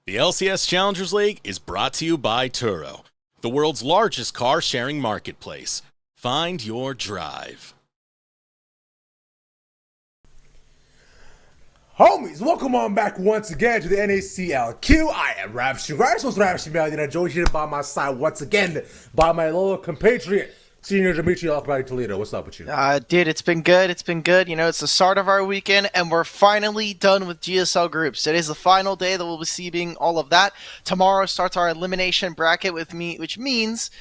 The LCS Challengers League is brought to you by Turo, the world's largest car-sharing marketplace. Find your drive. Homies, welcome on back once again to the NACL. I am Ravshi. I'm joined here by my side once again by my little compatriot, Senior Dimitri Alkmaari Toledo. What's up with you? Dude, it's been good. It's been good. You know, it's the start of our weekend, and we're finally done with GSL groups. Today's the final day that we'll be receiving all of that. Tomorrow starts our elimination bracket with me, which means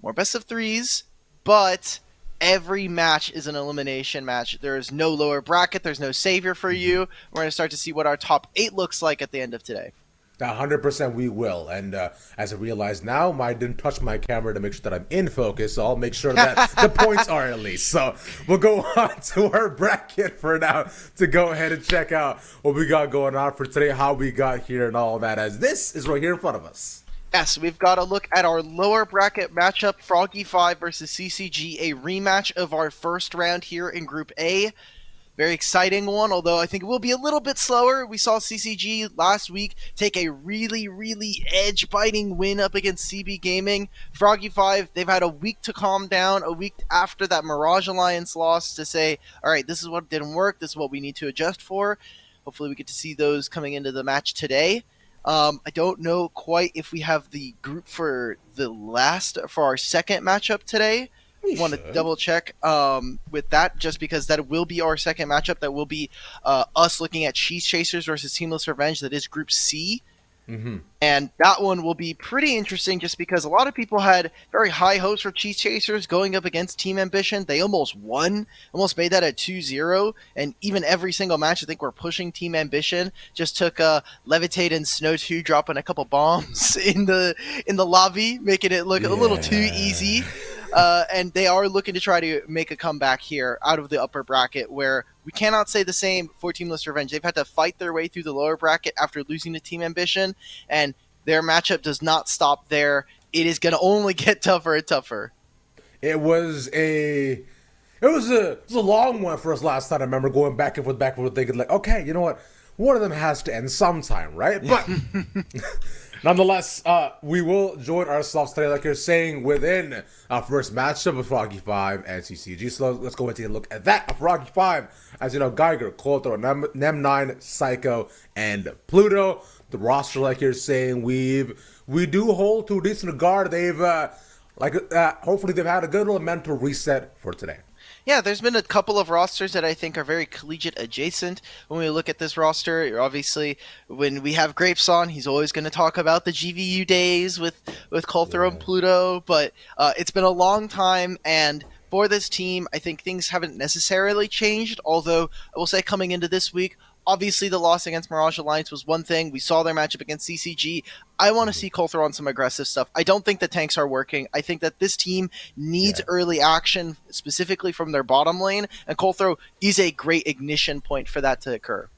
more best of threes, but every match is an elimination match. There is no lower bracket. There's no savior for you. We're going to start to see what our top 8 looks like at the end of today. 100% we will. And as I realize now, I didn't touch my camera to make sure that I'm in focus, so I'll make sure that the points are at least. So we'll go on to our bracket for now to go ahead and check out what we got going on for today, how we got here and all that, as this is right here in front of us. Yes, we've got to look at our lower bracket matchup, Froggy5 versus CCG, a rematch of our first round here in Group A. Very exciting one, although I think it will be a little bit slower. We saw CCG last week take a really edge-biting win up against CB Gaming. Froggy5, they've had a week to calm down, a week after that Mirage Alliance loss to say, all right, this is what didn't work, this is what we need to adjust for. Hopefully we get to see those coming into the match today. I don't know quite if we have the group for our second matchup today. I want to double check with that, just because that will be our second matchup. That will be us looking at Cheese Chasers versus Teamless Revenge. That is Group C. And that one will be pretty interesting just because a lot of people had very high hopes for Cheese Chasers going up against Team Ambition. They almost won, almost made that a 2-0. And even every single match, I think we're pushing Team Ambition. Just took Levitate and Snow 2 dropping a couple bombs in the lobby, making it look a little too easy. And they are looking to try to make a comeback here out of the upper bracket, where we cannot say the same for Teamless Revenge. They've had to fight their way through the lower bracket after losing to Team Ambition, and their matchup does not stop there. It is going to only get tougher and tougher. It was a long one for us last time. I remember going back and forth, thinking like, okay, you know what? One of them has to end sometime, right? But nonetheless, we will join ourselves today, like you're saying, within our first matchup of Froggy5 and CCG. So let's go and take a look at that. Froggy5, as you know, Geiger, Coulter, Nem9, Psycho, and Pluto. The roster, like you're saying, we do hold to a decent regard. They've hopefully they've had a good little mental reset for today. Yeah, there's been a couple of rosters that I think are very collegiate adjacent. When we look at this roster, obviously, when we have Grapes on, he's always going to talk about the GVU days with Coulter and Pluto. But it's been a long time, and for this team, I think things haven't necessarily changed. Although I will say, coming into this week, obviously the loss against Mirage Alliance was one thing. We saw their matchup against CCG. I want to see Coulter on some aggressive stuff. I don't think the tanks are working. I think that this team needs early action, specifically from their bottom lane, and Coulter is a great ignition point for that to occur.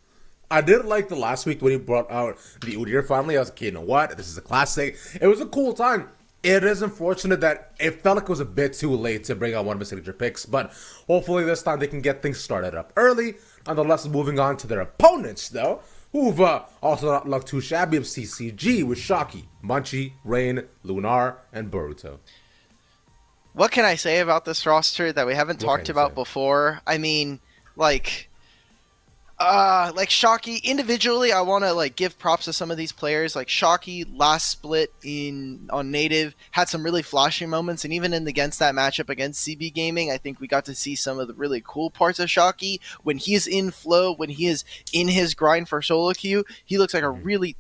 I did like the last week when he brought out the Udyr finally. I was like, okay, you know what? This is a classic. It was a cool time. It is unfortunate that it felt like it was a bit too late to bring out one of his signature picks, but hopefully this time they can get things started up early. Nonetheless, moving on to their opponents, though, who've also not looked too shabby of CCG with Shocky, Munchie, Rain, Lunar, and Boruto. What can I say about this roster that we haven't talked about before? I mean, like Shocky, individually, I want to give props to some of these players. Like Shocky, last split on Native, had some really flashy moments, and even against that matchup against CB Gaming, I think we got to see some of the really cool parts of Shocky. When he is in flow, when he is in his grind for solo queue, he looks like a really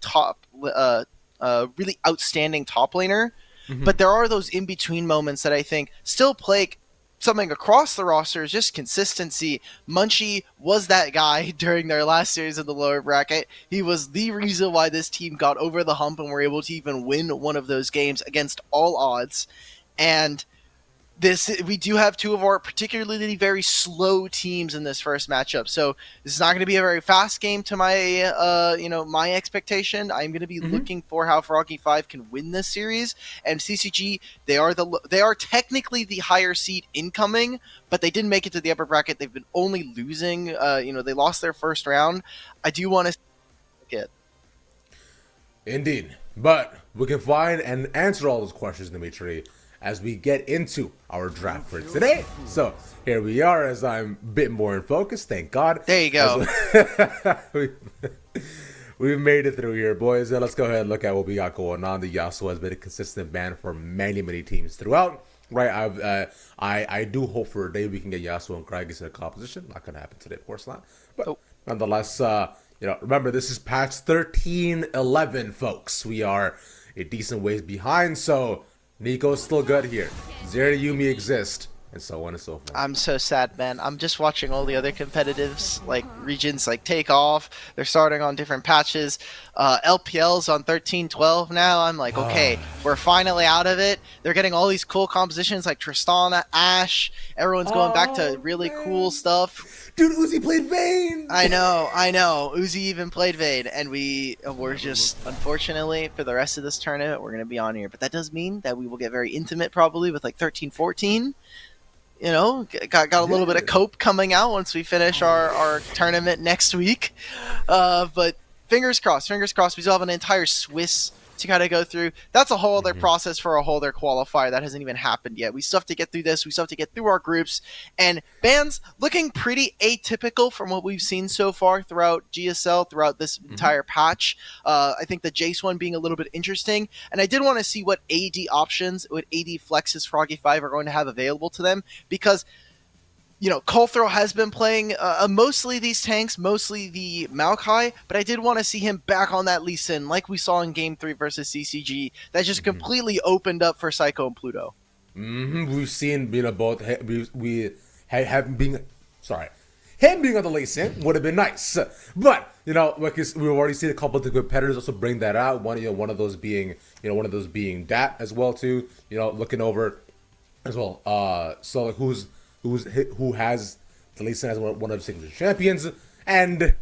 really outstanding top laner. But there are those in-between moments that I think still plague something across the roster, is just consistency. Munchie was that guy during their last series in the lower bracket. He was the reason why this team got over the hump and were able to even win one of those games against all odds. And we do have two of our particularly very slow teams in this first matchup, so this is not going to be a very fast game to my my expectation. I'm going to be looking for how Froggy5 can win this series. And CCG, they are technically the higher seed incoming, but they didn't make it to the upper bracket. They've been only losing. They lost their first round. I do want to get. Indeed. But we can find and answer all those questions, Dimitri, as we get into our draft for today. So here we are, as I'm a bit more in focus, thank God. There you go. We've made it through here, boys. And let's go ahead and look at what we got going on. The Yasuo has been a consistent ban for many, many teams throughout. Right, I do hope for a day we can get Yasuo and Kragus in a composition. Not going to happen today, of course not. But nonetheless, remember, this is patch 13.11, folks. We are a decent ways behind, so Nico's still good here. Zeri Yumi exist, and so on and so forth. I'm so sad, man. I'm just watching all the other competitives, like regions, like take off. They're starting on different patches. LPL's on 13.12 now. I'm like, okay, we're finally out of it. They're getting all these cool compositions like Tristana, Ashe. Everyone's going back to really cool stuff. Dude, Uzi played Vayne! I know. Uzi even played Vayne, and we're just, unfortunately, for the rest of this tournament, we're going to be on here. But that does mean that we will get very intimate probably with like 13-14. You know, got a little bit of cope coming out once we finish our tournament next week. But fingers crossed. We still have an entire Swiss to kind of go through. That's a whole other process for a whole other qualifier that hasn't even happened yet. We still have to get through this. We still have to get through our groups. And bans looking pretty atypical from what we've seen so far throughout GSL, throughout this entire patch. I think the Jace one being a little bit interesting. And I did want to see what AD options, what AD flexes Froggy 5 are going to have available to them. Because Colthrow has been playing mostly these tanks, mostly the Maokai, but I did want to see him back on that Lee Sin, like we saw in Game 3 versus CCG, that just completely opened up for Psycho and Pluto. We've seen, both, we have been, him being on the Lee Sin would have been nice. But, we've already seen a couple of the competitors also bring that out. One of those being Dat as well, too, looking over as well. So, who has the Lee Sin as one of the signature champions, and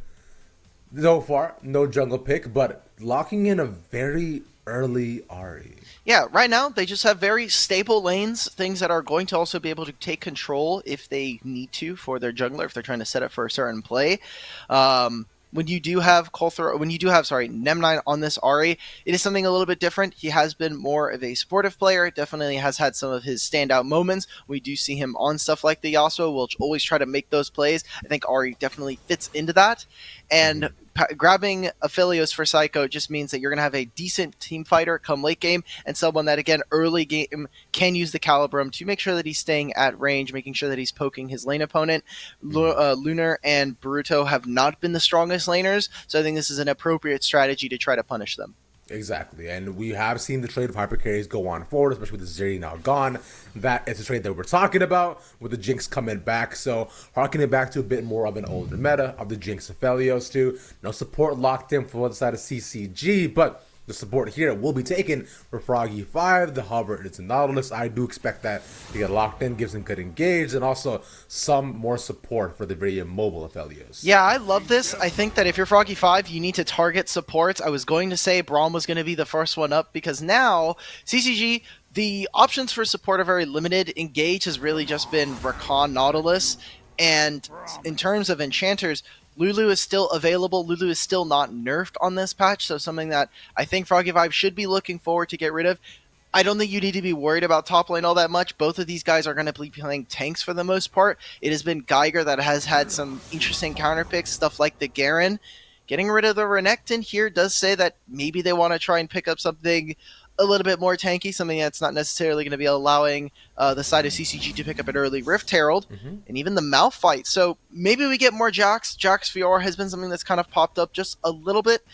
so far no jungle pick, but locking in a very early Ahri. Yeah, right now they just have very stable lanes, things that are going to also be able to take control if they need to for their jungler, if they're trying to set up for a certain play. When you do have Nem9 on this Ahri, it is something a little bit different. He has been more of a supportive player, definitely has had some of his standout moments. We do see him on stuff like the Yasuo. We'll always try to make those plays. I think Ahri definitely fits into that. And grabbing Aphelios for Psycho just means that you're going to have a decent team fighter come late game, and someone that, again, early game can use the Calibrum to make sure that he's staying at range, making sure that he's poking his lane opponent. Lunar and Boruto have not been the strongest laners, so I think this is an appropriate strategy to try to punish them. Exactly, and we have seen the trade of hypercarries go on forward, especially with the Zeri now gone. That is a trade that we're talking about, with the Jinx coming back, so harkening back to a bit more of an older meta of the Jinx Aphelios too. No support locked in for the side of CCG, but the support here will be taken for Froggy 5, the Hover, it's a Nautilus. I do expect that to get locked in, gives them good engage, and also some more support for the very immobile Aphelios. Yeah, I love this. I think that if you're Froggy 5, you need to target supports. I was going to say Braum was going to be the first one up, because now CCG, the options for support are very limited. Engage has really just been Rakan, Nautilus, and in terms of enchanters, Lulu is still available. Lulu is still not nerfed on this patch, so something that I think Froggy Vibe should be looking forward to get rid of. I don't think you need to be worried about top lane all that much. Both of these guys are going to be playing tanks for the most part. It has been Geiger that has had some interesting counter picks, stuff like the Garen. Getting rid of the Renekton here does say that maybe they want to try and pick up something a little bit more tanky, something that's not necessarily going to be allowing the side of CCG to pick up an early Rift Herald, and even the Malphite. So maybe we get more Jax. Jax VR has been something that's kind of popped up just a little bit.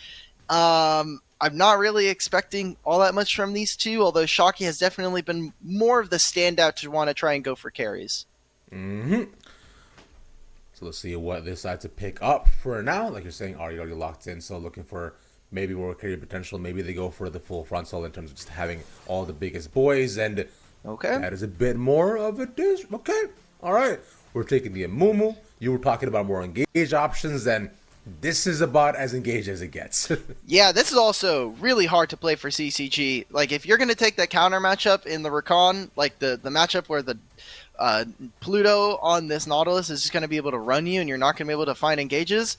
I'm not really expecting all that much from these two, although Shocky has definitely been more of the standout to want to try and go for carries. So let's see what they decide to pick up for now. Like you're saying, already locked in, so looking for maybe more carry potential. Maybe they go for the full frontal in terms of just having all the biggest boys, and that is a bit more of a dish. Okay, all right. We're taking the Amumu. You were talking about more engage options, and this is about as engaged as it gets. Yeah, this is also really hard to play for CCG. Like, if you're going to take that counter matchup in the Rakan, like the matchup where the Pluto on this Nautilus is just going to be able to run you and you're not going to be able to find engages,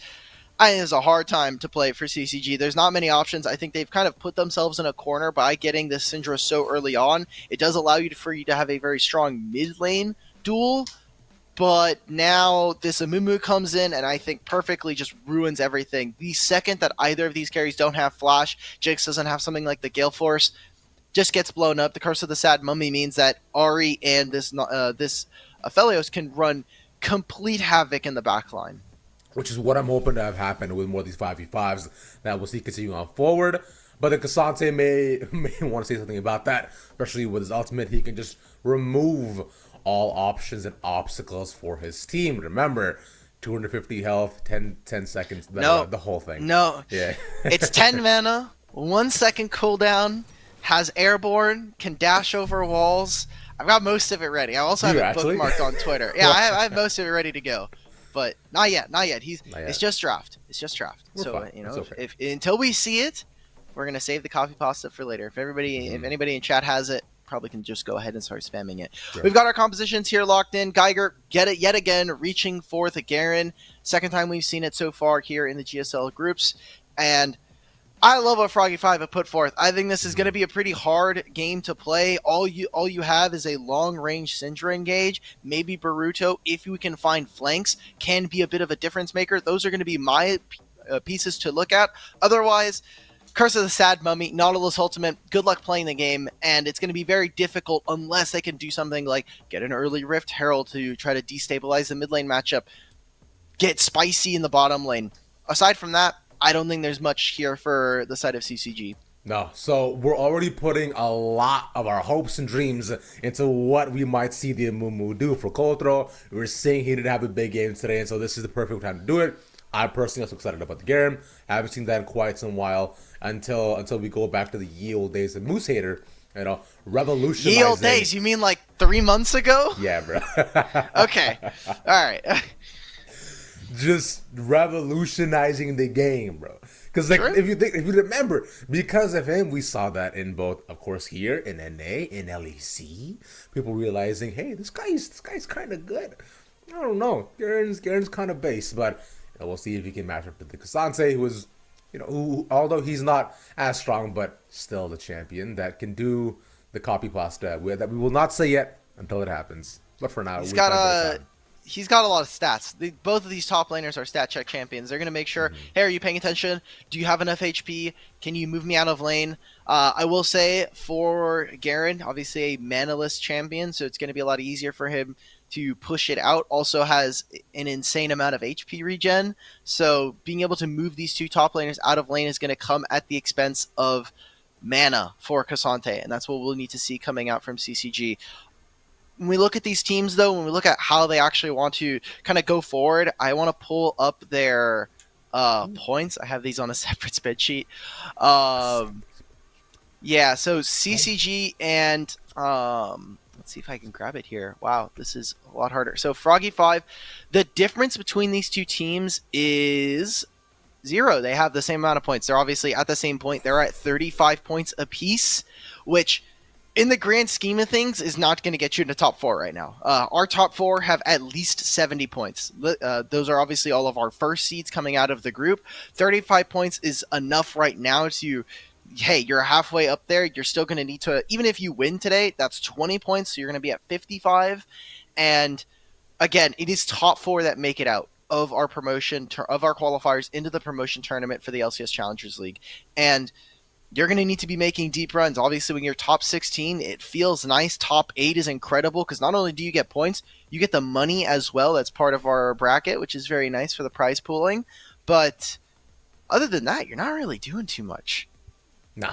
I think it's a hard time to play for CCG. There's not many options. I think they've kind of put themselves in a corner by getting this Syndra so early on. It does allow you to have a very strong mid lane duel, but now this Amumu comes in and I think perfectly just ruins everything. The second that either of these carries don't have Flash, Jinx doesn't have something like the Gale Force, just gets blown up. The Curse of the Sad Mummy means that Ari and this Aphelios can run complete havoc in the backline. Which is what I'm hoping to have happen with more of these 5v5s that we'll see continue on forward. But the Cassante may want to say something about that, especially with his ultimate. He can just remove all options and obstacles for his team. Remember, 250 health, 10 seconds, the whole thing. No. Yeah. It's 10 mana, 1 second cooldown, has airborne, can dash over walls. I've got most of it ready. I also have it bookmarked on Twitter. Yeah, I have most of it ready to go. But not yet. It's just draft. We're So fine. if until we see it, we're gonna save the copy pasta for later. If anybody in chat has it, probably can just go ahead and start spamming it. Sure. We've got our compositions here locked in. Geiger, get it yet again, reaching for the Garen. Second time we've seen it so far here in the GSL groups, and I love what Froggy 5 have put forth. I think this is going to be a pretty hard game to play. All you have is a long-range Syndra engage. Maybe Baruto, if you can find flanks, can be a bit of a difference maker. Those are going to be my pieces to look at. Otherwise, Curse of the Sad Mummy, Nautilus Ultimate, good luck playing the game, and it's going to be very difficult unless they can do something like get an early Rift Herald to try to destabilize the mid lane matchup, get spicy in the bottom lane. Aside from that, I don't think there's much here for the side of CCG. No, so we're already putting a lot of our hopes and dreams into what we might see the Amumu do for Cotro. We were saying he didn't have a big game today, and so this is the perfect time to do it. I personally am so excited about the Garen. I haven't seen that in quite some while until we go back to the ye old days of Moose Hater. You know, revolutionizing. Ye old days? You mean like 3 months ago? Yeah, bro. Okay. All right. Just revolutionizing the game, bro. Because like, Sure. if you remember, because of him, we saw that in both, of course, here in NA, in LEC, people realizing, hey, this guy's kind of good. I don't know, Garen's kind of base, but you know, we'll see if he can match up to the Cassante, who is, you know, who although he's not as strong, but still the champion that can do the copy pasta that we will not say yet until it happens. But for now, He's got a lot of stats. Both of these top laners are stat check champions. They're going to make sure, hey, are you paying attention? Do you have enough HP? Can you move me out of lane? I will say for Garen, obviously a manaless champion, so it's going to be a lot easier for him to push it out. Also has an insane amount of HP regen, so being able to move these two top laners out of lane is going to come at the expense of mana for Cassante, and that's what we'll need to see coming out from CCG. When we look at these teams, though, when we look at how they actually want to kind of go forward, I want to pull up their points. I have these on a separate spreadsheet. Yeah, so CCG and let's see if I can grab it here. Wow, this is a lot harder. So Froggy 5, the difference between these two teams is 0. They have the same amount of points. They're obviously at the same point. They're at 35 points apiece, which in the grand scheme of things is not going to get you in the top 4 right now. Our top 4 have at least 70 points. Those are obviously all of our first seeds coming out of the group. 35 points is enough right now to, hey, you're halfway up there. You're still going to need to, even if you win today, that's 20 points. So you're going to be at 55. And again, it is top 4 that make it out of our promotion, of our qualifiers into the promotion tournament for the LCS Challengers League. And you're going to need to be making deep runs. Obviously, when you're top 16, it feels nice. Top 8 is incredible because not only do you get points, you get the money as well. That's part of our bracket, which is very nice for the prize pooling. But other than that, you're not really doing too much. No,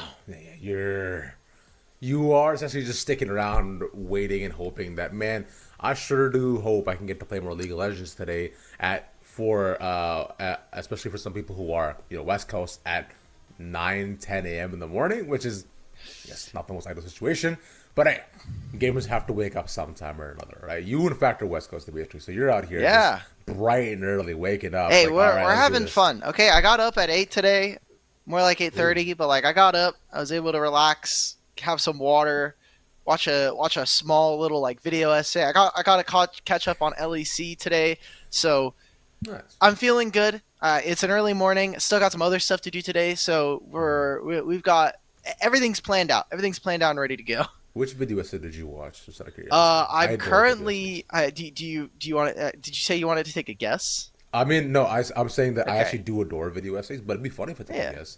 you are essentially just sticking around, waiting and hoping that, man, I sure do hope I can get to play more League of Legends today especially for some people who are, you know, West Coast at 9-10 a.m. in the morning, which is, yes, not the most ideal situation, but hey, gamers have to wake up sometime or another, right? You in fact are West Coast to be true, so you're out here just bright and early waking up. Hey, like, we're having fun. Okay, I got up at 8 today, more like 8:30, but like I got up, I was able to relax, have some water, watch a small little like video essay. I got to catch up on LEC today, so nice. I'm feeling good. It's an early morning. Still got some other stuff to do today, so we've got everything's planned out. Everything's planned out and ready to go. Which video essay did you watch? Just out of curiosity. I I'm adore video currently. Do you want? Did you say you wanted to take a guess? I mean, no, I'm saying that I Okay. actually do adore video essays, but it'd be funny if I take Yeah. a guess.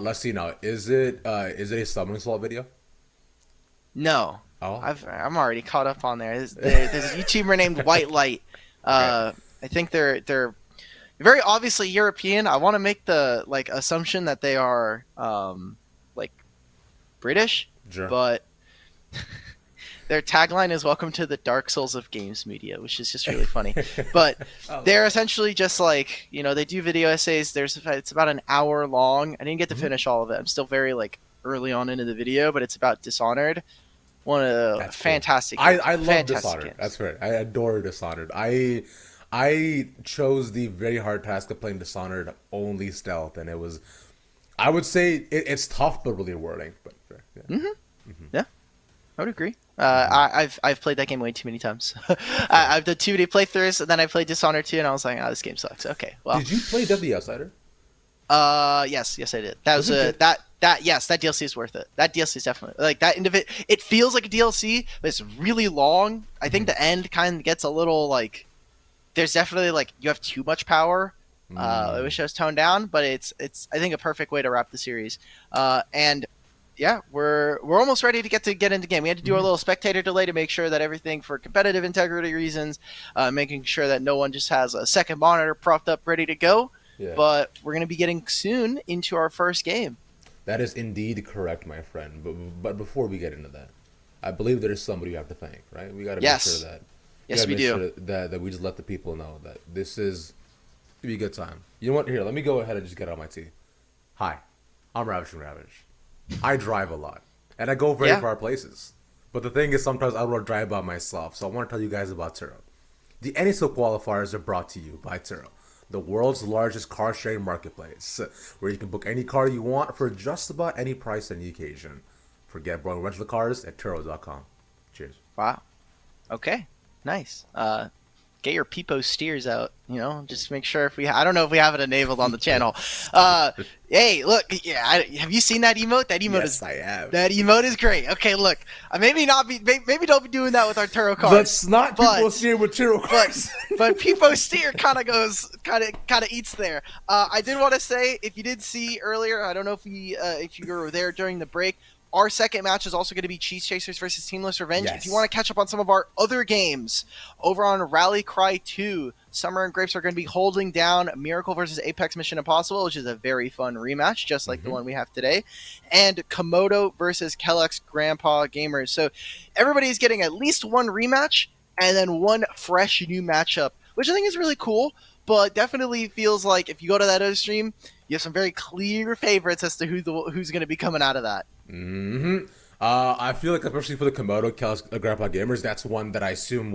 Let's see now. Is it a summoning slot video? No. Oh, I'm already caught up on there. There's a YouTuber named White Light. I think they're very obviously European. I want to make the assumption that they are like British, sure. but their tagline is "Welcome to the Dark Souls of games media," which is just really funny. But they're essentially just like they do video essays. It's about an hour long. I didn't get to finish all of it. I'm still very early on into the video, but it's about Dishonored. One of the That's fantastic. Cool. I love fantastic Dishonored. games. That's right. I adore Dishonored. I chose the very hard task of playing Dishonored only stealth, and it was. I would say it's tough but really rewarding. But yeah. Yeah, I would agree. I've played that game way too many times. I've done too many playthroughs, and then I played Dishonored 2, and I was like, this game sucks. Okay, well. Did you play Deadly Outsider? Yes, I did. That was that DLC is worth it. That DLC is definitely that end of it. It feels like a DLC, but it's really long. I think the end kind of gets a little there's definitely you have too much power. I wish I was toned down, but it's I think a perfect way to wrap the series. And yeah, we're almost ready to get into the game. We had to do a little spectator delay to make sure that everything for competitive integrity reasons, making sure that no one just has a second monitor propped up ready to go. Yeah. But we're going to be getting soon into our first game. That is indeed correct, my friend. But before we get into that, I believe there is somebody you have to thank, right? We got to make sure that. Yes, we do. Sure that we just let the people know that this is to be a good time. You know what? Here, let me go ahead and just get out my tea. Hi, I'm Ravishing Ravish. I drive a lot, and I go very far places. But the thing is, sometimes I want to drive by myself, so I want to tell you guys about Turo. The NACL Qualifiers are brought to you by Turo, the world's largest car sharing marketplace, where you can book any car you want for just about any price and occasion. Forget borrowing rental cars at Turo.com. Cheers. Wow. Okay. Nice. Get your Peepo steers out. Just make sure I don't know if we have it enabled on the channel. Hey, look. Yeah, have you seen that emote? That emote Yes, I have. That emote is great. Okay, look. Maybe don't be doing that with our Turo cars. Let's not Peepo steer with Turo cars. But Peepo steer kind of eats there. I did want to say, if you did see earlier, I don't know if you were there during the break. Our second match is also going to be Cheese Chasers versus Teamless Revenge. Yes. If you want to catch up on some of our other games, over on Rally Cry 2, Summer and Grapes are going to be holding down Miracle versus Apex Mission Impossible, which is a very fun rematch, just like the one we have today, and Komodo versus Kellex Grandpa Gamers. So everybody's getting at least one rematch and then one fresh new matchup, which I think is really cool, but definitely feels like if you go to that other stream, you have some very clear favorites as to who's going to be coming out of that. I feel like, especially for the Komodo Kellex Grandpa Gamers, that's one that I assume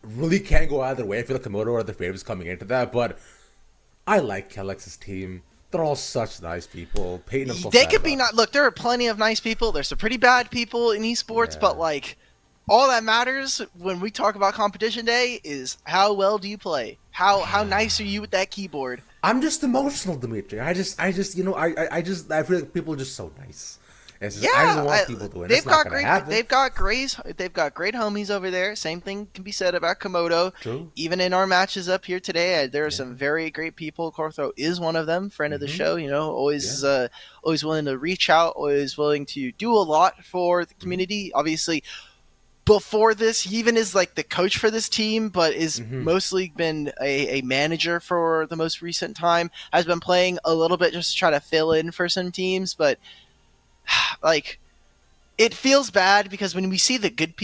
really can't go either way. I feel like Komodo are the favorites coming into that, but I like Kellex's team. They're all such nice people. Peyton, they could be not. Look, there are plenty of nice people. There's some pretty bad people in esports, but all that matters when we talk about competition day is how well do you play? How nice are you with that keyboard? I'm just emotional, Dimitri. I feel like people are just so nice. It's just, I just want people to win. They've got great homies over there. Same thing can be said about Komodo. True. Even in our matches up here today, there are some very great people. Cortho is one of them, friend of the show. Always willing to reach out, always willing to do a lot for the community. Obviously, before this, he even is the coach for this team, but is mostly been a manager for the most recent time. Has been playing a little bit just to try to fill in for some teams, but it feels bad because when we see the good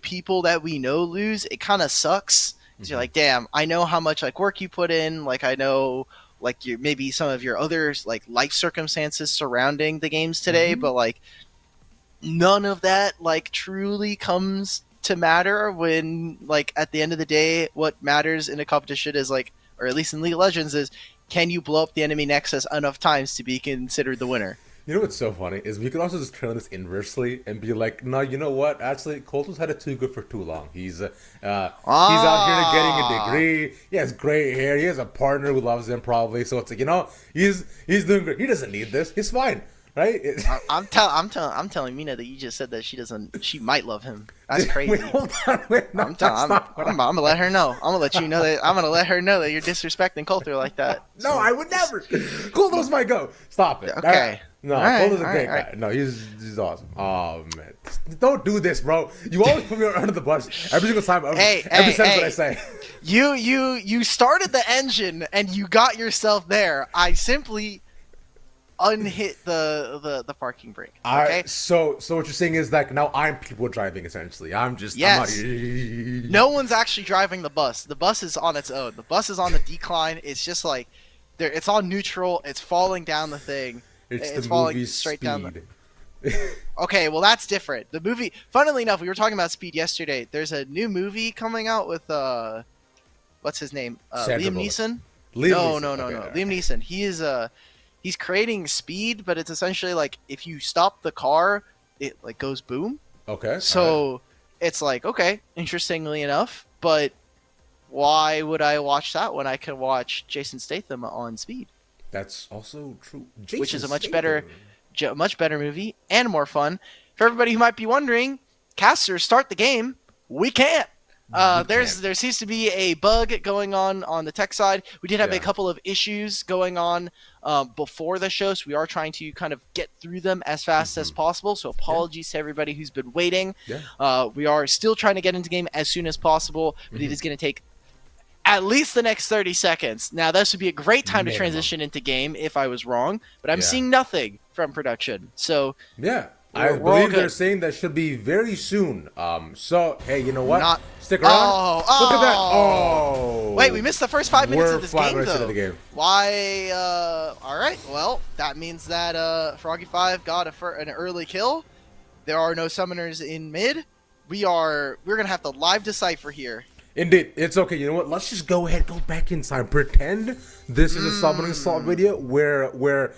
people that we know lose, it kind of sucks. You're like, damn, I know how much work you put in. I know maybe some of your other life circumstances surrounding the games today, but none of that truly comes to matter when at the end of the day, what matters in a competition is or at least in League of Legends is, can you blow up the enemy nexus enough times to be considered the winner? You know what's so funny is we could also just turn this inversely and be like, no, you know what? Actually, Colton's had it too good for too long. He's out here getting a degree. He has great hair. He has a partner who loves him probably. So it's like, he's doing great. He doesn't need this. He's fine, right? I'm telling Mina that you just said that she might love him. That's crazy. Wait, hold on. Wait, no, I'm gonna let her know. I'm gonna let you know that. I'm gonna let her know that you're disrespecting Coulter like that. No, I would never. Coulter's my go. Stop it. Okay. No, All right, Coulter's a all great right, guy. No, he's awesome. Oh man, don't do this, bro. You always put me under the bus every single time. Every sentence that I say. You started the engine and you got yourself there. I simply unhit the parking brake. Okay. So what you're saying is that now I'm people driving essentially. Yes. No one's actually driving the bus. The bus is on its own. The bus is on the decline. It's just like it's on neutral. It's falling down the thing. It's the falling movie straight Speed. down Okay, well that's different. The movie, funnily enough, we were talking about Speed yesterday. There's a new movie coming out with what's his name? Liam Neeson? No. Liam Neeson. He's creating Speed, but it's essentially like if you stop the car, it like goes boom. Okay. So it's like, okay, interestingly enough, but why would I watch that when I can watch Jason Statham on Speed? That's also true. Which is a much better movie and more fun. For everybody who might be wondering, casters start the game. We can't. There seems to be a bug going on the tech side. We did have a couple of issues going on before the show, so we are trying to kind of get through them as fast as possible. So apologies to everybody who's been waiting. We are still trying to get into game as soon as possible, but it is going to take at least the next 30 seconds. Now, this would be a great time to transition into game if I was wrong, but I'm seeing nothing from production. So I believe they're saying that should be very soon. So, hey, you know what? Stick around. Look at that. Oh. Wait, we missed the first 5 minutes of this game, though. Into the game. Why? All right. Well, that means that Froggy5 got an early kill. There are no summoners in mid. We're going to have to live decipher here. Indeed. It's okay. You know what? Let's just go back in time. Pretend this is a summoning slot video where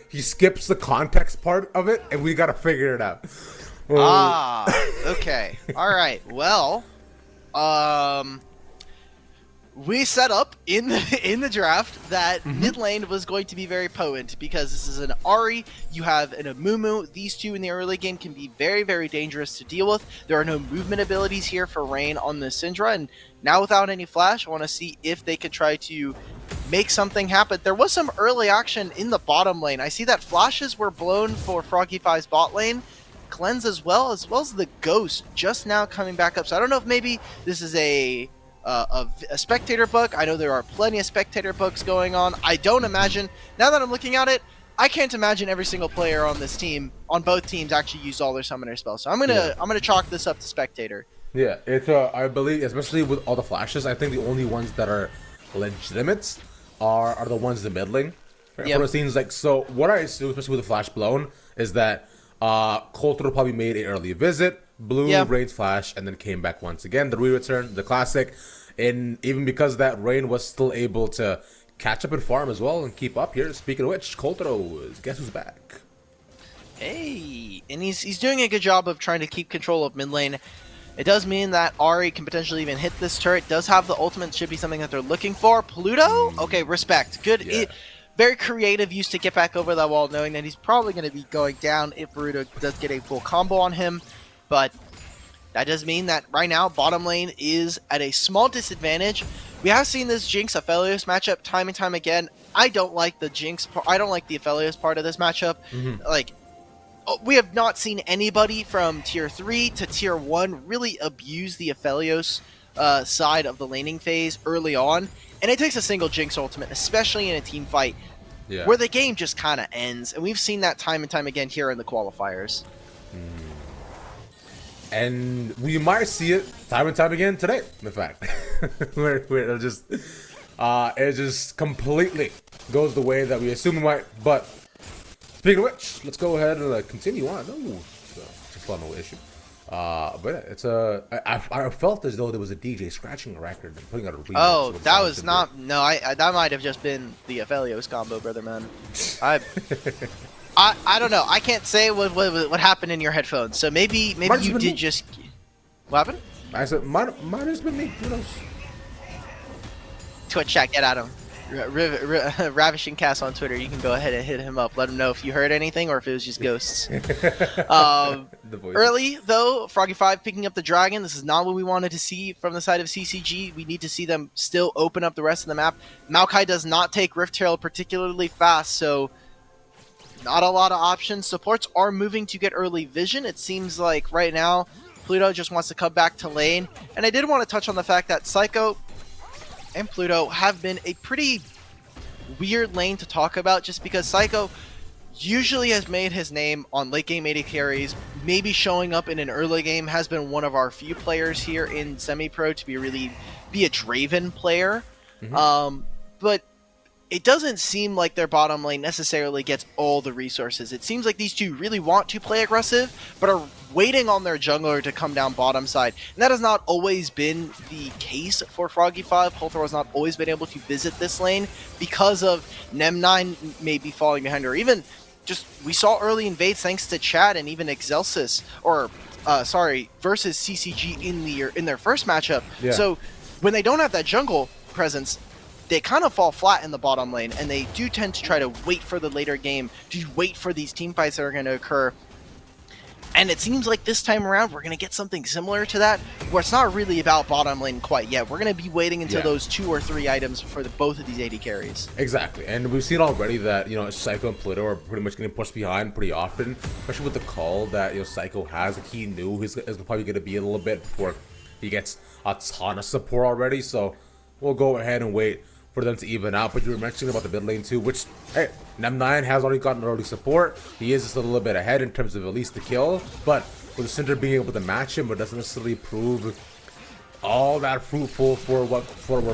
he skips the context part of it, and we gotta figure it out. Okay. All right. Well, we set up in the draft that mid lane was going to be very potent because this is an Ahri, you have an Amumu. These two in the early game can be very, very dangerous to deal with. There are no movement abilities here for Rain on the Syndra, and now without any flash, I want to see if they could try to make something happen. There was some early action in the bottom lane. I see that flashes were blown for Froggy5's bot lane. Cleanse as well as the Ghost just now coming back up. So I don't know if maybe this is a spectator bug. I know there are plenty of spectator bugs going on. I don't imagine, now that I'm looking at it, I can't imagine every single player on this team, on both teams, actually used all their summoner spells. So I'm gonna chalk this up to spectator. Yeah, it's I believe, especially with all the flashes, I think the only ones that are legitimate are the ones in the mid lane. Right? For the scenes, like, so what I assume, especially with the flash blown, is that Coulter probably made an early visit, blew Rain's flash, and then came back once again. The re-return, the classic, and even because that Rain was still able to catch up and farm as well and keep up here. Speaking of which, Coulter, guess who's back? Hey, and he's doing a good job of trying to keep control of mid lane. It does mean that Ahri can potentially even hit this turret. Does have the ultimate, should be something that they're looking for. Pluto? Okay, respect. Good. Yeah. Very creative use to get back over that wall, knowing that he's probably going to be going down if Baruto does get a full combo on him. But that does mean that right now, bottom lane is at a small disadvantage. We have seen this Jinx Aphelios matchup time and time again. I don't like the Jinx part. I don't like the Aphelios part of this matchup. Like, we have not seen anybody from tier 3 to tier 1 really abuse the Aphelios side of the laning phase early on. And it takes a single Jinx ultimate, especially in a team fight, where the game just kind of ends. And we've seen that time and time again here in the qualifiers. And we might see it time and time again today, in fact. where it just completely goes the way that we assume it might. But speaking of which, let's go ahead and continue on. Oh, it's a fun little issue. But it's I felt as though there was a DJ scratching a record and putting out a remix. Oh, that was not. No, that might have just been the Aphelios combo, brother man. I don't know. I can't say what happened in your headphones. So maybe you did just. What happened? I said, might have just been me. Who knows? Twitch chat, get at him. Ravishing Cast on Twitter. You can go ahead and hit him up. Let him know if you heard anything or if it was just ghosts. Early though, Froggy5 picking up the dragon. This is not what we wanted to see from the side of CCG. We need to see them still open up the rest of the map. Maokai does not take Rift Herald particularly fast, so not a lot of options. Supports are moving to get early vision. It seems like right now Pluto just wants to come back to lane. And I did want to touch on the fact that Psycho and Pluto have been a pretty weird lane to talk about, just because Psycho usually has made his name on late game AD carries, maybe showing up in an early game, has been one of our few players here in semi-pro to be a Draven player. But it doesn't seem like their bottom lane necessarily gets all the resources. It seems like these two really want to play aggressive, but are waiting on their jungler to come down bottom side. And that has not always been the case for Froggy5. Coulthor has not always been able to visit this lane because of Nem9 maybe falling behind, or even just we saw early invades thanks to Chad and even Excelsis, or versus CCG in their first matchup. Yeah. So when they don't have that jungle presence, they kind of fall flat in the bottom lane, and they do tend to try to wait for the later game, to wait for these team fights that are going to occur. And it seems like this time around, we're going to get something similar to that, where it's not really about bottom lane quite yet. We're going to be waiting until those 2 or 3 items for both of these AD carries. Exactly, and we've seen already that, Psycho and Pluto are pretty much getting pushed behind pretty often, especially with the call that, Psycho has. He knew he's probably going to be a little bit before he gets a ton of support already, so we'll go ahead and wait for them to even out. But you were mentioning about the mid lane too, which, hey, Nem9 has already gotten early support. He is just a little bit ahead in terms of at least the kill, but with the Cinder being able to match him, but doesn't necessarily prove all that fruitful for what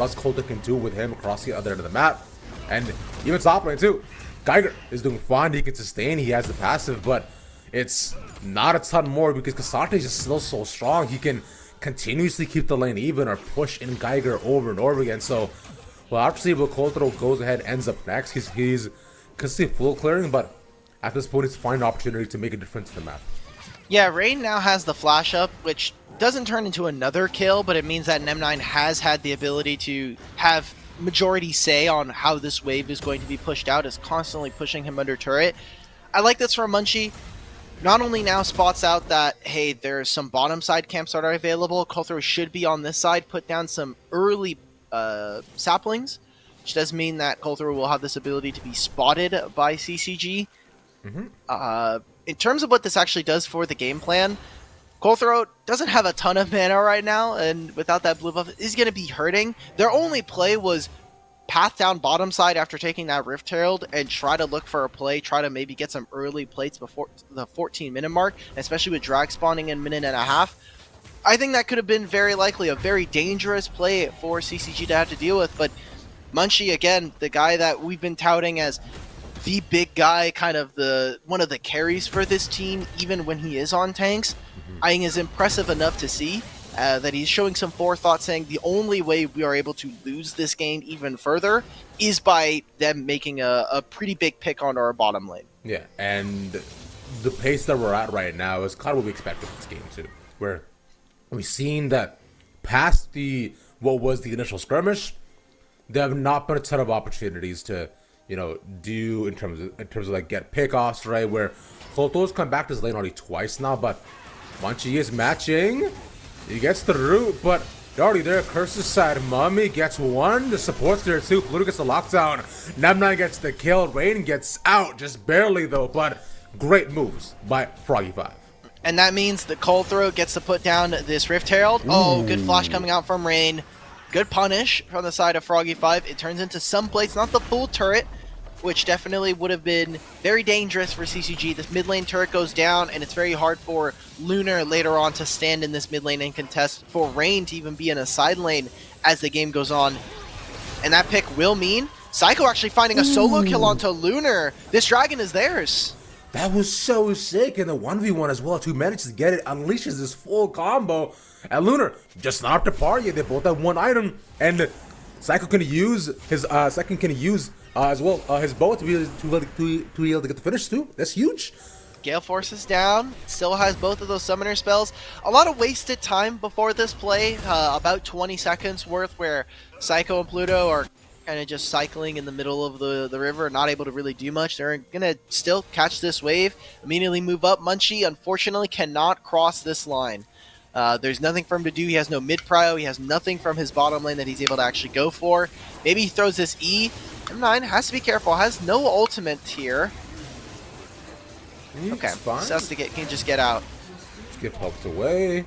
us Coulthor can do with him across the other end of the map. And even top lane too, Geiger is doing fine. He can sustain, he has the passive, but it's not a ton more because Cassandra is just still so strong. He can continuously keep the lane even or push in Geiger over and over again. So well, obviously, Coulthor goes ahead, ends up next. He's consistently full clearing, but at this point, he's finding an opportunity to make a difference in the map. Yeah, Rain now has the flash up, which doesn't turn into another kill, but it means that Nem9 has had the ability to have majority say on how this wave is going to be pushed out, is constantly pushing him under turret. I like this from Munchie. Not only now spots out that, hey, there's some bottom side camps that are available, Coulthor should be on this side, put down some early saplings, which does mean that Coulthor will have this ability to be spotted by CCG. In terms of what this actually does for the game plan, Coulthor doesn't have a ton of mana right now, and without that blue buff, is going to be hurting. Their only play was path down bottom side after taking that Rift Herald and try to look for a play, try to maybe get some early plates before the 14-minute mark, especially with drag spawning in a minute and a half. I think that could have been very likely a very dangerous play for CCG to have to deal with, but Munchie, again, the guy that we've been touting as the big guy, kind of one of the carries for this team, even when he is on tanks, I think is impressive enough to see that he's showing some forethought, saying the only way we are able to lose this game even further is by them making a pretty big pick on our bottom lane. Yeah, and the pace that we're at right now is kind of what we expected in this game too, where we've seen that past what was the initial skirmish, there have not been a ton of opportunities to, do in terms of like get pickoffs, right? Where Coulthor's come back to his lane already twice now, but Munchie is matching. He gets the root, but they're already there. Curse's side, Mummy gets one. The support's there too. Pluto gets the lockdown. Nem9 gets the kill. Rain gets out, just barely though, but great moves by Froggy5. And that means the Coulthor gets to put down this Rift Herald. Oh, good flash coming out from Rain. Good punish from the side of Froggy5. It turns into some plates, not the full turret, which definitely would have been very dangerous for CCG. This mid lane turret goes down, and it's very hard for Lunar later on to stand in this mid lane and contest, for Rain to even be in a side lane as the game goes on. And that pick will mean Psycho actually finding a solo kill onto Lunar. This dragon is theirs. That was so sick, and the 1v1 as well. Two manages to get it, unleashes this full combo. And Lunar just not up to par yet. They both have one item, and Psycho can use his as well his bow to be able to get the finish too. That's huge. Gale Force is down, still has both of those summoner spells. A lot of wasted time before this play, about 20 seconds worth, where Psycho and Pluto are kind of just cycling in the middle of the river, not able to really do much. They're going to still catch this wave, immediately move up. Munchie, unfortunately, cannot cross this line. There's nothing for him to do. He has no mid-prio. He has nothing from his bottom lane that he's able to actually go for. Maybe he throws this E. M9 has to be careful, has no ultimate here. Okay, so has to can just get out. Let's get poked away.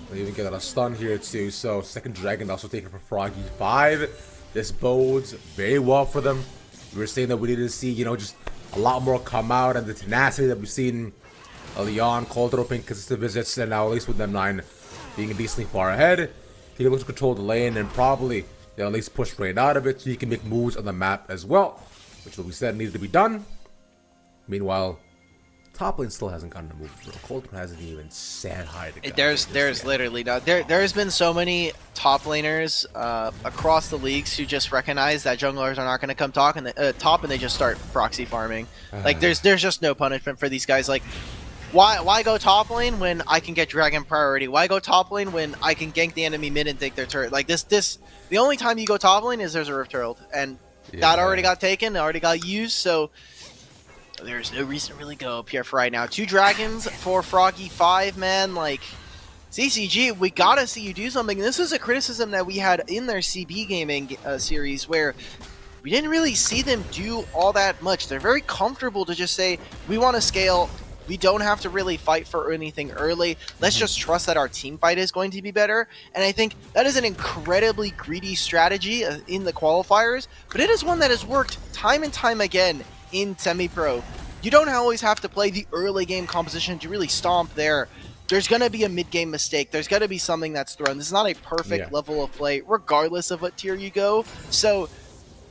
They even get a stun here too. So second dragon also taken for Froggy 5. This bodes very well for them. We were saying that we needed to see, you know, just a lot more come out, and the tenacity that we've seen. Leon, Caldero paying consistent visits, and now at least with M9 being decently far ahead, he looks to control the lane and probably at least push Rain out of it so he can make moves on the map as well, which we said needed to be done. Meanwhile, top lane still hasn't gotten a move through. Caldero hasn't even said hi to guys. There's literally not. There's been so many top laners across the leagues who just recognize that junglers are not going to come top and they just start proxy farming. Like there's just no punishment for these guys. Like why go top lane when I can get dragon priority? Why go top lane when I can gank the enemy mid and take their turret? Like this the only time you go top lane is there's a Rift Herald, and that already got taken, already got used, so there's no reason to really go up here for right now. 2 dragons for Froggy 5, man. Like, CCG, we gotta see you do something. This is a criticism that we had in their CB gaming series, where we didn't really see them do all that much. They're very comfortable to just say, we want to scale. We don't have to really fight for anything early. Let's just trust that our team fight is going to be better. And I think that is an incredibly greedy strategy in the qualifiers, but it is one that has worked time and time again in semi-pro. You don't always have to play the early game composition to really stomp there. There's going to be a mid-game mistake. There's going to be something that's thrown. This is not a perfect level of play, regardless of what tier you go. So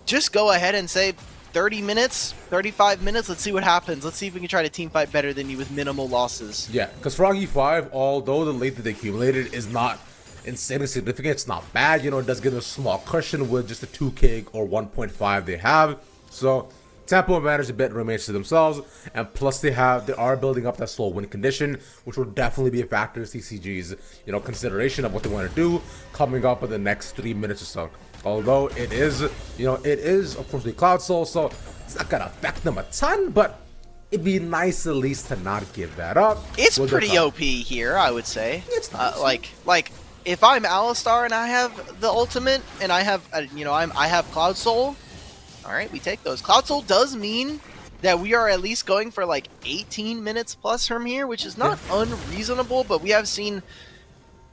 just go ahead and say 30 minutes, 35 minutes, let's see what happens. Let's see if we can try to team fight better than you with minimal losses. Yeah, because Froggy 5, although the late that they accumulated is not insanely significant, it's not bad. You know, it does give them a small cushion with just a 2k or 1.5 they have. So tempo advantage a bit remains to themselves, and plus they are building up that slow win condition, which will definitely be a factor in CCG's, you know, consideration of what they want to do coming up in the next 3 minutes or so. Although it is, you know, it is of course the Cloud Soul, so it's not gonna affect them a ton, but it'd be nice at least to not give that up. It's pretty OP here, I would say. It's nice. Like if I'm Alistar and I have the ultimate and I have, you know, I have Cloud Soul. All right, we take those. Cloud Soul does mean that we are at least going for like 18 minutes plus from here, which is not unreasonable, but we have seen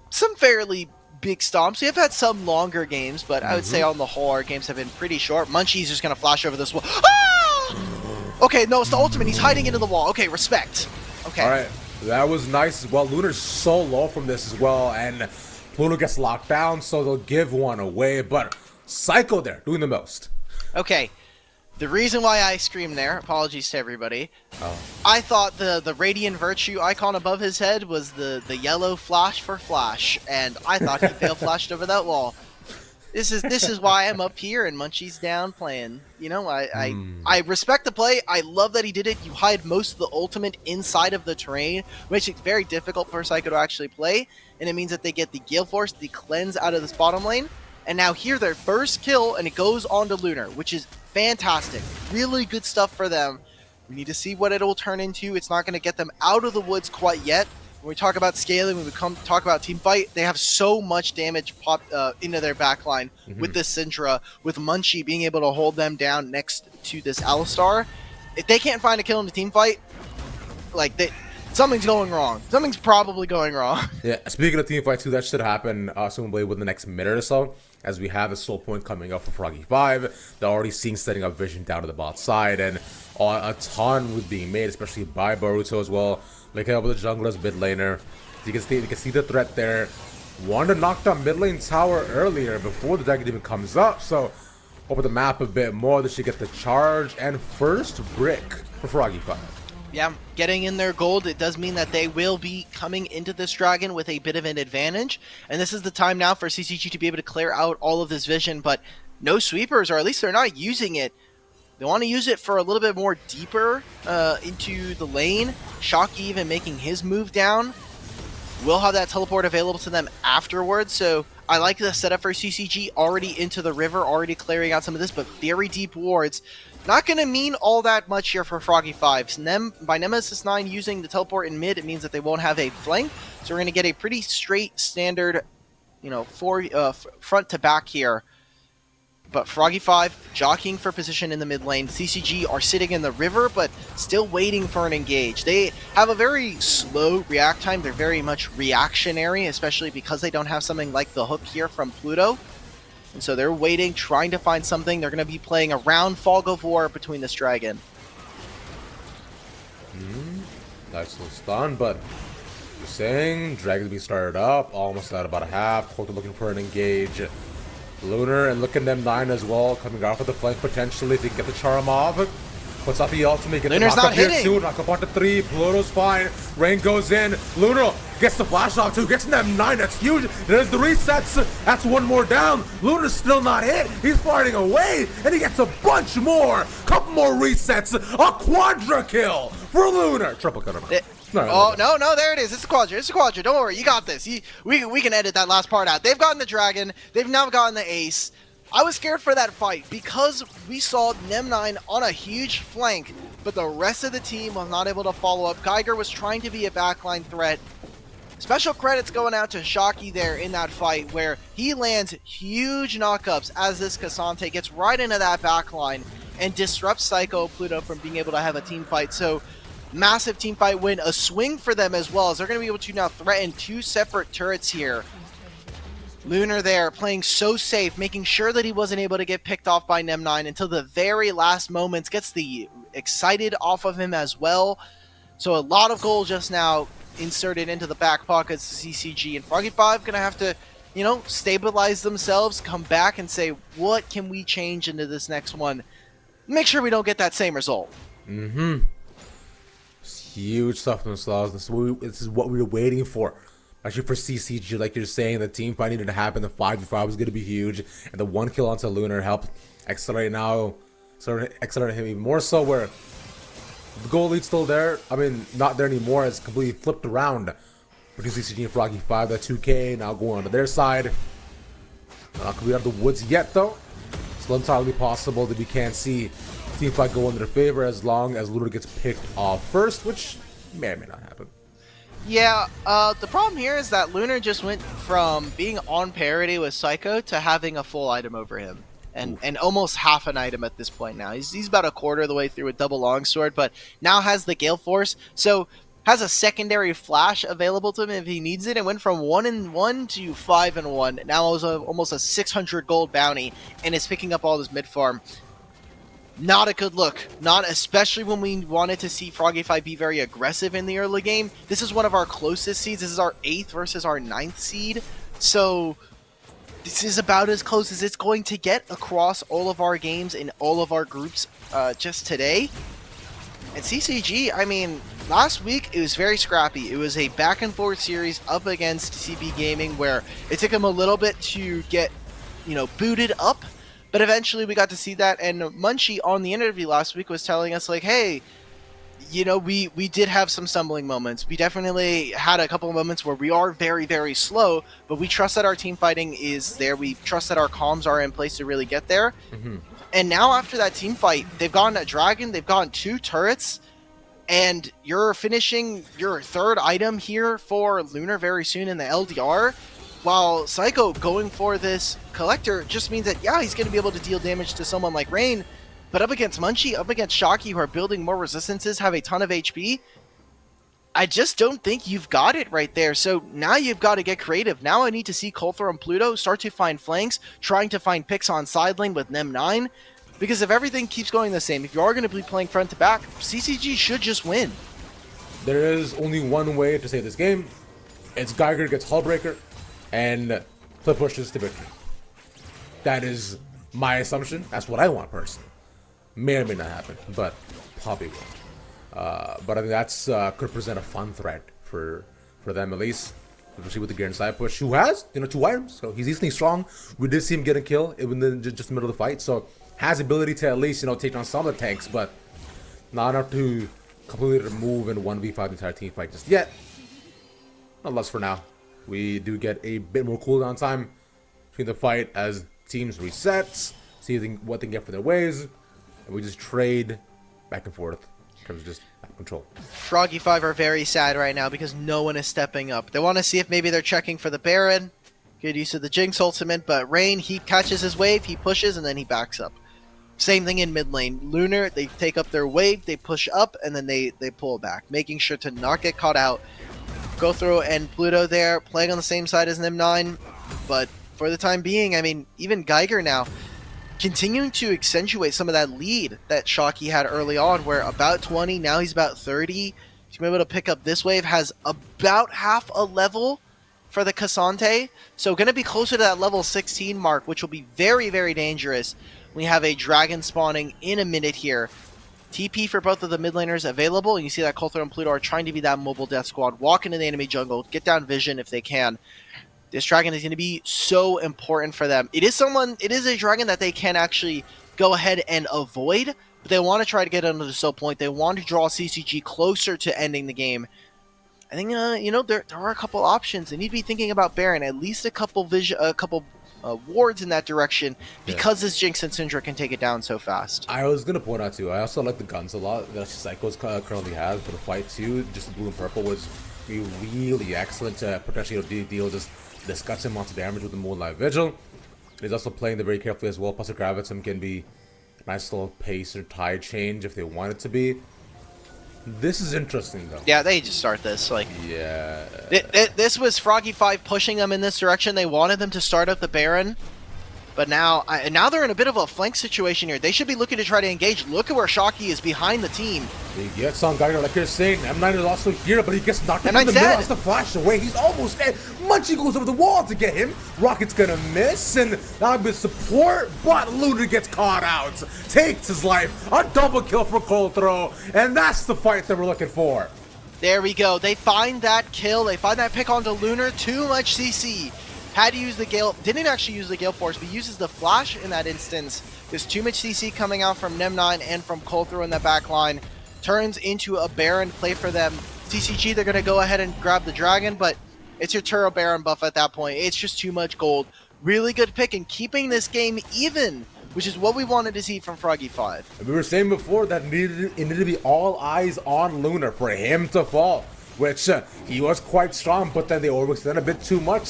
some fairly big stomps. We have had some longer games, but I would say on the whole our games have been pretty short. Munchie's just going to flash over this wall. Ah! Okay, no, it's the ultimate. He's hiding into the wall. Okay, respect. Okay. All right, that was nice as well. Lunar's so low from this as well, and Pluto gets locked down, so they'll give one away, but Psycho there doing the most. Okay, the reason why I screamed there, apologies to everybody, I thought the Radiant Virtue icon above his head was the yellow flash for Flash, and I thought he fail flashed over that wall. This is why I'm up here and Munchie's down playing. You know, I respect the play. I love that he did it. You hide most of the ultimate inside of the terrain, which makes it very difficult for Psycho to actually play, and it means that they get the Gale Force, the cleanse out of this bottom lane. And now here their first kill, and it goes on to Lunar, which is fantastic. Really good stuff for them. We need to see what it will turn into. It's not going to get them out of the woods quite yet. When we talk about scaling, when we talk about team fight, they have so much damage popped into their backline with this Syndra, with Munchie being able to hold them down next to this Alistar. If they can't find a kill in the team fight, like something's going wrong. Something's probably going wrong. Yeah, speaking of team fight too, that should happen presumably within the next minute or so, as we have the soul point coming up for Froggy 5. They're already seeing setting up vision down to the bot side, and a ton was being made, especially by Boruto as well. Linking up with the jungler's mid laner. You can see the threat there. Wanted to knock down mid lane tower earlier before the dragon even comes up, so over the map a bit more. They should get the charge and first brick for Froggy 5. Yeah, getting in their gold, it does mean that they will be coming into this dragon with a bit of an advantage. And this is the time now for CCG to be able to clear out all of this vision, but no sweepers, or at least they're not using it. They want to use it for a little bit more deeper into the lane. Shocky even making his move down. We'll have that teleport available to them afterwards, so I like the setup for CCG, already into the river, already clearing out some of this, but very deep wards. Not going to mean all that much here for Froggy 5. By Nemesis 9 using the teleport in mid, it means that they won't have a flank, so we're going to get a pretty straight standard, front to back here. But Froggy 5 jockeying for position in the mid lane. CCG are sitting in the river, but still waiting for an engage. They have a very slow react time. They're very much reactionary, especially because they don't have something like the hook here from Pluto. And so they're waiting, trying to find something. They're going to be playing around Fog of War between this dragon. Nice little stun, but you're saying dragon's being started up, almost at about a half. Coulter looking for an engage. Lunar and look at them 9 as well, coming off of the flank potentially if they get the charm off. Puts up the ultimate, get Lunar's the knock up here hitting. too, knock up onto 3, Pluto's fine, Rain goes in, Lunar gets the flash off too, gets in them 9, that's huge, there's the resets, that's one more down, Lunar's still not hit, he's fighting away, and he gets a bunch more, couple more resets, a quadra kill for Lunar, triple kill. No, there it is. It's a quadra. Don't worry, you got this. We can edit that last part out. They've gotten the dragon. They've now gotten the ace. I was scared for that fight because we saw Nem9 on a huge flank, but the rest of the team was not able to follow up. Geiger was trying to be a backline threat. Special credits going out to Shocky there in that fight where he lands huge knockups as this Cassante gets right into that backline and disrupts Psycho Pluto from being able to have a team fight. So massive team fight win, a swing for them as well, as they're going to be able to now threaten 2 separate turrets here. Lunar there playing so safe, making sure that he wasn't able to get picked off by Nem9 until the very last moments, gets the excited off of him as well. So a lot of gold just now inserted into the back pockets of CCG, and Froggy 5 going to have to, stabilize themselves, come back and say, what can we change into this next one? Make sure we don't get that same result. Huge stuff themselves. This is what we were waiting for. Actually, for CCG, like you're saying, the team fight needed to happen. The 5v5 was going to be huge, and the 1 kill onto Lunar helped accelerate him even more so. Where the goal lead's still there. I mean, not there anymore. It's completely flipped around between CCG and Froggy 5. That 2K now going onto their side. Not complete out of the woods yet, though. Still entirely possible that we can't see team fight go in their favor as long as Lunar gets picked off first, which may or may not happen. Yeah, the problem here is that Lunar just went from being on parity with Psycho to having a full item over him. And almost half an item at this point now. He's about a quarter of the way through with double longsword, but now has the Gale Force, so has a secondary flash available to him if he needs it. It went from 1-1 to 5-1. Now is almost a 600 gold bounty, and is picking up all this mid farm. Not a good look. Not especially when we wanted to see Froggy 5 be very aggressive in the early game. This is one of our closest seeds. This is our 8th versus our 9th seed. So this is about as close as it's going to get across all of our games in all of our groups just today. And CCG, I mean, last week it was very scrappy. It was a back and forth series up against CB Gaming where it took them a little bit to get, booted up. But eventually we got to see that, and Munchie on the interview last week was telling us, like, hey, we did have some stumbling moments. We definitely had a couple of moments where we are very, very slow, but we trust that our team fighting is there. We trust that our comms are in place to really get there. And now after that team fight, they've gotten a dragon, they've gotten 2 turrets, and you're finishing your 3rd item here for Lunar very soon in the LDR. While Psycho going for this Collector just means that, yeah, he's going to be able to deal damage to someone like Rain, but up against Munchie, up against Shocky, who are building more resistances, have a ton of HP, I just don't think you've got it right there. So now you've got to get creative. Now I need to see Coulter and Pluto start to find flanks, trying to find picks on side lane with Nem9, because if everything keeps going the same, if you are going to be playing front to back, CCG should just win. There is only one way to save this game. It's Geiger gets Hullbreaker, and flip pushes to victory. That is my assumption. That's what I want personally. May or may not happen, but probably won't. But I think that's could present a fun threat for them at least, especially with the Garen side push, who has 2 items, so he's easily strong. We did see him get a kill in just the middle of the fight, so has ability to at least take down some of the tanks, but not enough to completely remove and 1v5 the entire team fight just yet. Nonetheless, for now, we do get a bit more cooldown time between the fight as teams resets, see what they can get for their waves, and we just trade back and forth in terms of just control. Froggy5 are very sad right now because no one is stepping up. They want to see if maybe they're checking for the Baron. Good use of the Jinx ultimate, but Rain, he catches his wave, he pushes, and then he backs up. Same thing in mid lane. Lunar, they take up their wave, they push up, and then they pull back, making sure to not get caught out. Go through and Pluto there, playing on the same side as Nim9, but for the time being, I mean, even Geiger now, continuing to accentuate some of that lead that Shocky had early on, where about 20, now he's about 30. He's been able to pick up this wave, has about half a level for the Cassante, so going to be closer to that level 16 mark, which will be very, very dangerous. We have a dragon spawning in a minute here. TP for both of the mid laners available, and you see that Coulter and Pluto are trying to be that mobile death squad, walk into the enemy jungle, get down vision if they can. This dragon is going to be so important for them. It is a dragon that they can actually go ahead and avoid, but they want to try to get under the soul point. They want to draw CCG closer to ending the game. I think, there are a couple options. They need to be thinking about Baron, at least a couple wards in that direction, because this Jinx and Syndra can take it down so fast. I was going to point out, too, I also like the guns a lot that Psycho's currently has for the fight, too. Just the blue and purple was really excellent to potentially deal just disgusting amounts of damage with the Moonlight Vigil. He's also playing them very carefully as well, plus the Gravitum can be a nice little pace or tide change if they want it to be. This is interesting, though. Yeah, they just start this. Yeah. This was Froggy5 pushing them in this direction. They wanted them to start up the Baron. But now they're in a bit of a flank situation here. They should be looking to try to engage. Look at where Shocky is behind the team. He gets on Geiger, like you're saying. M9 is also here, but he gets knocked into the middle. Has to flash away. He's almost dead. Munchie goes over the wall to get him. Rocket's gonna miss, and that'll be support, but Lunar gets caught out. Takes his life. A double kill for Coulter, and that's the fight that we're looking for. There we go. They find that kill. They find that pick onto Lunar. Too much CC. Had to use the Gale, didn't actually use the Gale Force, but uses the Flash in that instance. There's too much CC coming out from Nim9 and from Coulter in the back line. Turns into a Baron play for them. CCG, they're going to go ahead and grab the Dragon, but it's your Turo Baron buff at that point. It's just too much gold. Really good pick and keeping this game even, which is what we wanted to see from Froggy5. We were saying before that it needed to be all eyes on Lunar for him to fall. Which he was quite strong, but then they overextend a bit too much.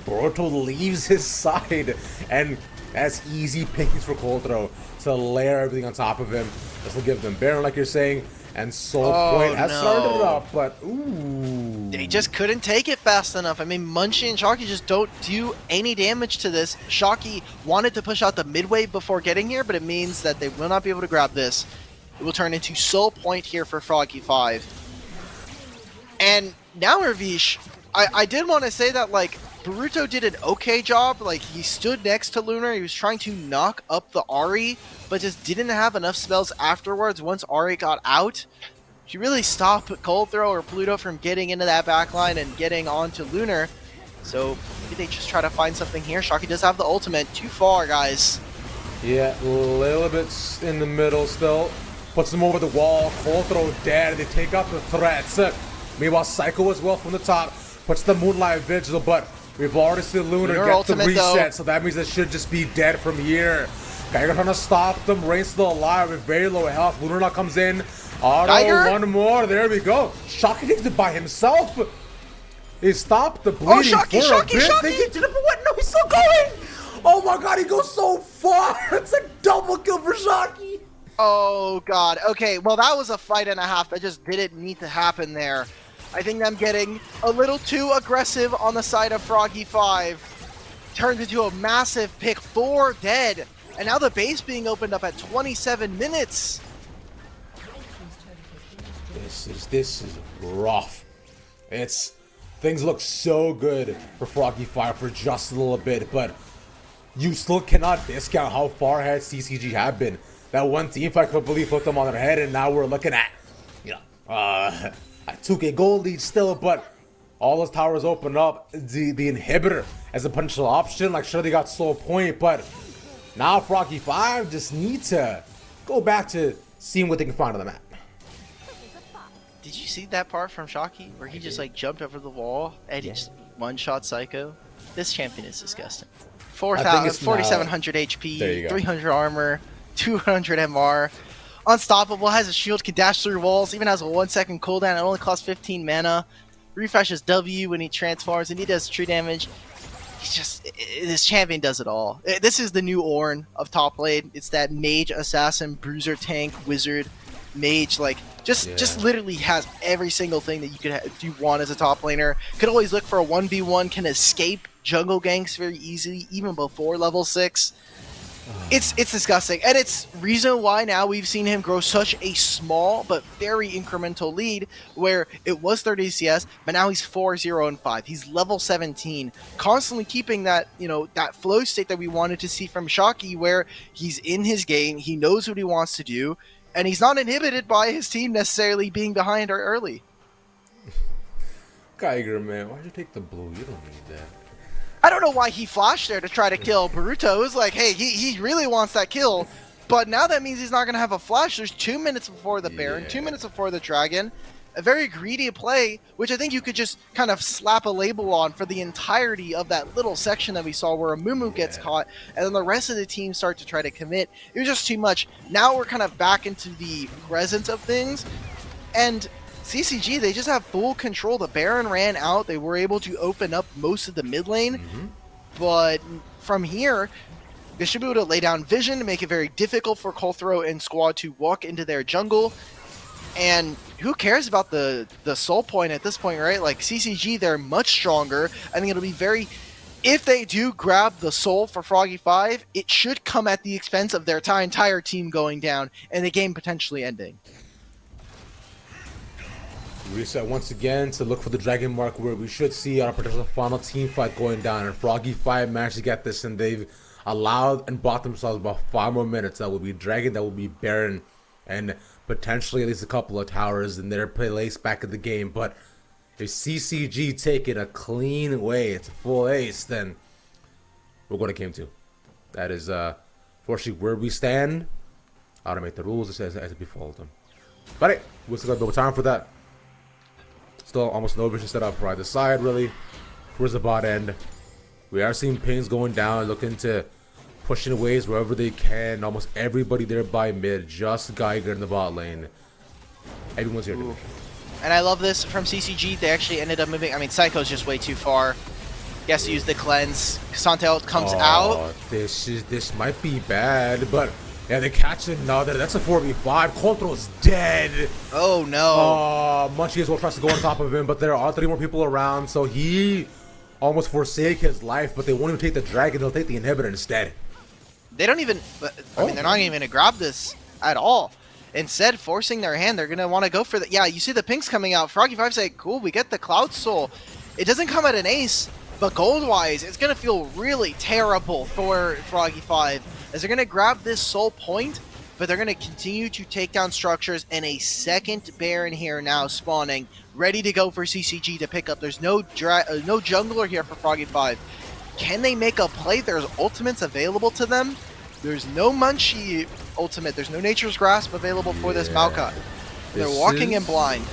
Boruto leaves his side, and that's easy pickings for Coulter to layer everything on top of him. This will give them Baron, like you're saying, and Soul Point has started it up, but ooh. They just couldn't take it fast enough. I mean, Munchie and Shocky just don't do any damage to this. Shocky wanted to push out the mid wave before getting here, but it means that they will not be able to grab this. It will turn into Soul Point here for Froggy5. And now, Ravish, I did want to say that, Boruto did an okay job. He stood next to Lunar. He was trying to knock up the Ahri, but just didn't have enough spells afterwards once Ahri got out. She really stopped Coulter or Pluto from getting into that backline and getting onto Lunar. So maybe they just try to find something here. Shocky does have the ultimate. Too far, guys. Yeah, a little bit in the middle still. Puts them over the wall. Coulter dead. They take out the threats. Meanwhile, Psycho as well from the top puts the Moonlight Vigil, but we've already seen Lunar get the reset, though. So that means it should just be dead from here. Geiger trying to stop them. Rain's still alive with very low health. Lunar now comes in. Auto, one more. There we go. Shocky takes it by himself. He stopped the bleeding Shocky, for a bit. Thinking to the what? No, he's still going. Oh my God, he goes so far. It's a double kill for Shocky. Oh God. Okay, well that was a fight and a half that just didn't need to happen there. I think I'm getting a little too aggressive on the side of Froggy5. Turns into a massive pick, 4 dead. And now the base being opened up at 27 minutes. This is rough. Things look so good for Froggy5 for just a little bit, but you still cannot discount how far ahead CCG have been. That one team fight, I could believe, put them on their head, and now we're looking at A 2k gold lead still, but all those towers open up. The inhibitor as a potential option. Like, sure, they got slow point, but now Froggy 5 just need to go back to seeing what they can find on the map. Did you see that part from Shocky where he just like jumped over the wall and he just one-shot Psycho? This champion is disgusting. 4,700 HP, 300 armor, 200 MR. Unstoppable, has a shield, can dash through walls, even has a 1-second cooldown. It only costs 15 mana. Refreshes W when he transforms, and he does true damage. He's just, this champion does it all. This is the new Ornn of top lane. It's that mage, assassin, bruiser, tank, wizard, mage, like just literally has every single thing that you could you want as a top laner. Could always look for a 1v1, can escape jungle ganks very easily, even before level 6. It's disgusting, and it's reason why now we've seen him grow such a small but very incremental lead, where it was 30 CS, but now he's 4-0-5. He's level 17, constantly keeping that, you know, that flow state that we wanted to see from Shocky, where he's in his game, he knows what he wants to do, and he's not inhibited by his team necessarily being behind or early. Geiger, man, why'd you take the blue? You don't need that. I don't know why he flashed there to try to kill Boruto. It was like, hey, he really wants that kill. But now that means he's not going to have a flash. There's 2 minutes before the Baron, 2 minutes before the Dragon. A very greedy play, which I think you could just kind of slap a label on for the entirety of that little section that we saw where a Mumu gets caught, and then the rest of the team start to try to commit. It was just too much. Now we're kind of back into the present of things, and CCG, they just have full control. The Baron ran out. They were able to open up most of the mid lane. But from here, they should be able to lay down vision to make it very difficult for Colthrow and squad to walk into their jungle. And who cares about the soul point at this point, right? Like, CCG, they're much stronger. I think it'll be very... If they do grab the soul for Froggy 5, it should come at the expense of their entire team going down and the game potentially ending. Reset once again to look for the Dragon Mark, where we should see our potential final team fight going down. And Froggy 5 managed to get this, and they've allowed and bought themselves about 5 more minutes. That will be Dragon, that will be Baron, and potentially at least a couple of towers in their place back in the game. But if CCG take it a clean way, it's a full ace, then we're going to game 2. That is, fortunately, where we stand. Automate the rules as it befalls them. But hey, we still got no time for that. Still almost no vision set up for either side, really. Towards the bot end, we are seeing pings going down, looking to pushing waves wherever they can. Almost everybody there by mid, just Geiger in the bot lane. Everyone's here. And I love this from CCG. They actually ended up moving. I mean, Psycho's just way too far. He has to use the cleanse. Casantel comes out. This might be bad, but yeah, they catch another. That's a 4v5. Coltro's dead. Oh no. Munchie as well tries to go on top of him, but there are 3 more people around, so he almost forsake his life, but they won't even take the dragon. They'll take the inhibitor instead. They don't even, I mean, they're not even going to grab this at all. Instead, forcing their hand, they're going to want to go for the, yeah, you see the pinks coming out. Froggy 5 say, cool, we get the Cloud Soul. It doesn't come at an ace, but gold-wise, it's going to feel really terrible for Froggy 5. As they're going to grab this soul point, but they're going to continue to take down structures, and a second Baron here now spawning, ready to go for CCG to pick up. There's no jungler here for Froggy 5. Can they make a play? There's ultimates available to them. There's no Munchie ultimate. There's no Nature's Grasp available for this Maokai. They're walking in blind.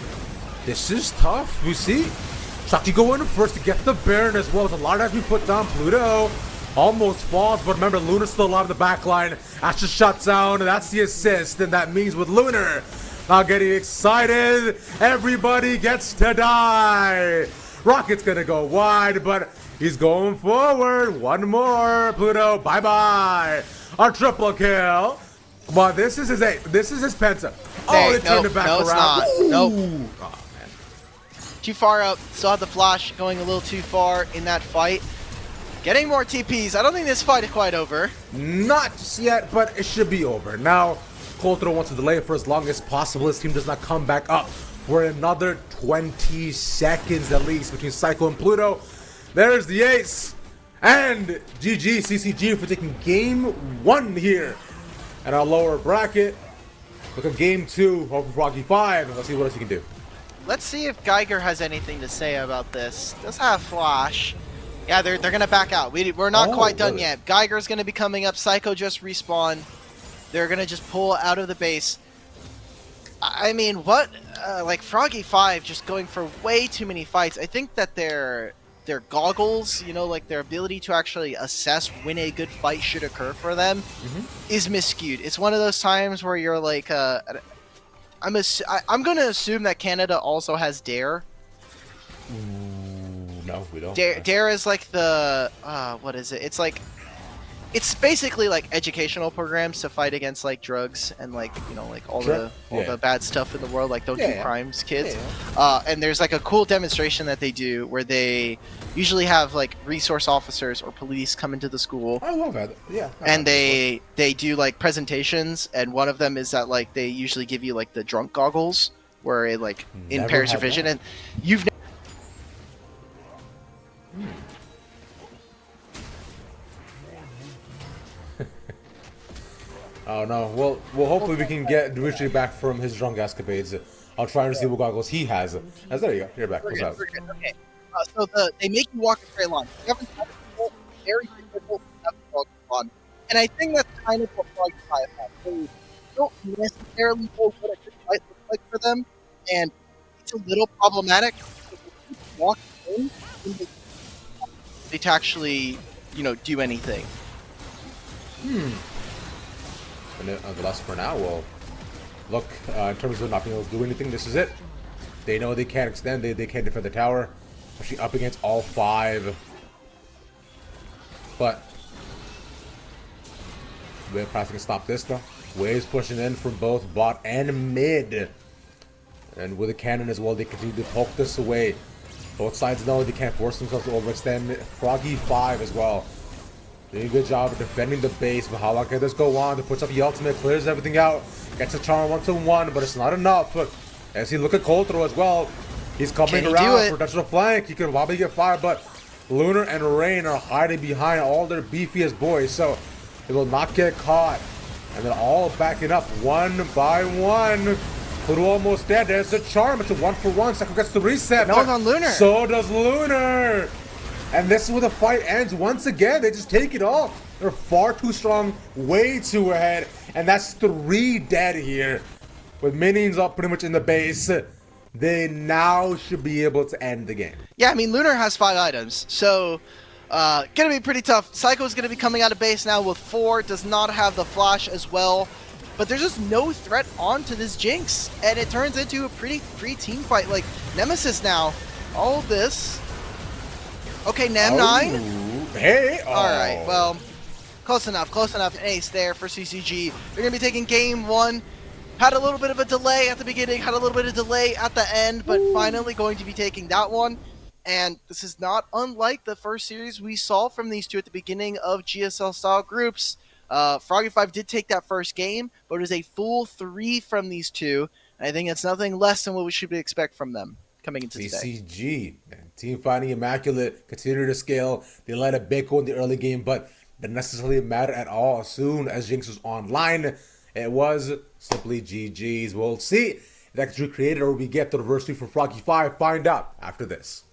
This is tough. We see Shocky go in first to get the Baron as well. As a lot of times we put down Pluto. Almost falls, but remember, Lunar's still alive in the back line. Asher shuts down, and that's the assist. And that means with Lunar now getting excited, everybody gets to die. Rocket's gonna go wide, but he's going forward. One more, Pluto. Bye-bye. Our triple kill. Come on, this is his penta. Oh, they turned it back around. It's not. Nope. Oh, man. Too far up. Saw the flash going a little too far in that fight. Getting more TPs. I don't think this fight is quite over. Not yet, but it should be over. Now, Colter wants to delay it for as long as possible. His team does not come back up for another 20 seconds at least between Psycho and Pluto. There's the ace. And GG CCG for taking game 1 here at our lower bracket. Look at game 2 of Froggy 5. Let's see what else he can do. Let's see if Geiger has anything to say about this. Does have Flash. Yeah, they're going to back out. We're not quite done yet. Geiger's going to be coming up. Psycho just respawned. They're going to just pull out of the base. I mean, what? Like, Froggy 5 just going for way too many fights. I think that their goggles, you know, like their ability to actually assess when a good fight should occur for them is miscued. It's one of those times where you're like, I'm going to assume that Canada also has DARE. No, we don't. DARE is like the, what is it? It's like, it's basically like educational programs to fight against like drugs and like, you know, like all the bad stuff in the world, like don't do crimes, kids. And there's like a cool demonstration that they do where they usually have like resource officers or police come into the school. I love that. Yeah. And they do like presentations, and one of them is that like they usually give you like the drunk goggles where it like impairs your vision, and you've Oh no. Well, hopefully we can get Dimitri back from his drunk escapades. I'll try to see what goggles he has. There you go. You're back. What's up? Okay. So they make you walk a straight line. You haven't had it very difficult to have a goggles on, and I think that's kind of what Froggy 5 has. They don't necessarily know what a good fight looks like for them, and it's a little problematic. Walking in to actually, you know, do anything. And the last for now, well, look, in terms of not being able to do anything, this is it. They know they can't extend, they can't defend the tower, especially up against all 5. But we're probably gonna stop this though. Waves pushing in from both bot and mid. And with a cannon as well, they continue to poke this away. Both sides know they can't force themselves to overextend. Froggy 5 as well. Doing a good job of defending the base, but how long can this go on? To puts up the ultimate, clears everything out, gets a charm 1-to-1, but it's not enough. As he look at cold throw as well, he's coming around for touch the flank. He can probably get fired, but Lunar and Rain are hiding behind all their beefiest boys, so they will not get caught. And they're all backing up one by one. Kudu almost dead. There's the charm. It's a 1-for-1. Psycho gets the reset. No one's on Lunar. So does Lunar. And this is where the fight ends once again. They just take it off. They're far too strong, way too ahead. And that's 3 dead here. With minions up pretty much in the base, they now should be able to end the game. Yeah, I mean, Lunar has 5 items, so gonna be pretty tough. Psycho's gonna be coming out of base now with 4, does not have the flash as well. But there's just no threat onto this Jinx, and it turns into a pretty free team fight. Like, Nemesis now, all of this. Okay, Nem 9. Hey! Alright, well, close enough. An ace there for CCG. They're going to be taking game 1. Had a little bit of a delay at the beginning, had a little bit of delay at the end, but finally going to be taking that one. And this is not unlike the first series we saw from these two at the beginning of GSL style groups. Froggy 5 did take that first game, but it was a full 3 from these two. And I think it's nothing less than what we should expect from them coming into today. CCG, team fighting immaculate, continue to scale. They let a big go in the early game, but didn't necessarily matter at all. As soon as Jinx was online, it was simply GG's. We'll see if that gets recreated or we get the reverse sweep from Froggy 5. Find out after this.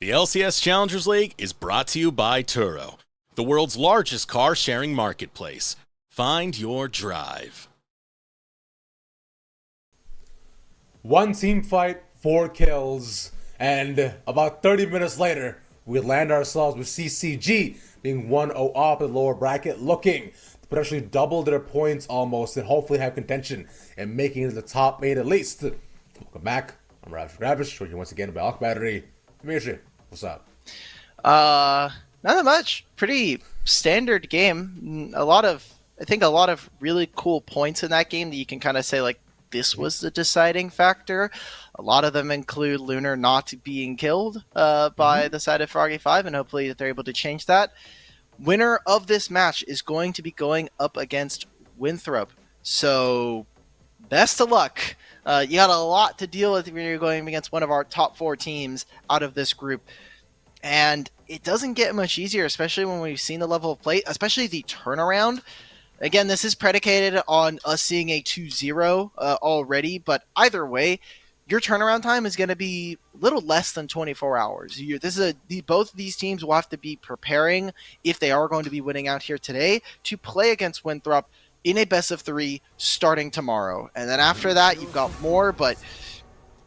The LCS Challengers League is brought to you by Turo, the world's largest car sharing marketplace. Find your drive. One team fight, 4 kills, and about 30 minutes later, we land ourselves with CCG being 1-0 up in the lower bracket, looking to potentially double their points almost and hopefully have contention and making it to the top 8 at least. Welcome back. I'm Ravish, joined you once again by Alk Battery. Dimitri, what's up? Not that much. Pretty standard game. I think a lot of really cool points in that game that you can kind of say like this was the deciding factor. A lot of them include Lunar not being killed by the side of Froggy5, and hopefully that they're able to change that. Winner of this match is going to be going up against Winthrop. So best of luck. You got a lot to deal with when you're going against one of our top 4 teams out of this group. And it doesn't get much easier, especially when we've seen the level of play, especially the turnaround. Again, this is predicated on us seeing a 2-0 already, but either way, your turnaround time is going to be a little less than 24 hours. Both of these teams will have to be preparing, if they are going to be winning out here today, to play against Winthrop in a best of 3 starting tomorrow. And then after that, you've got more, but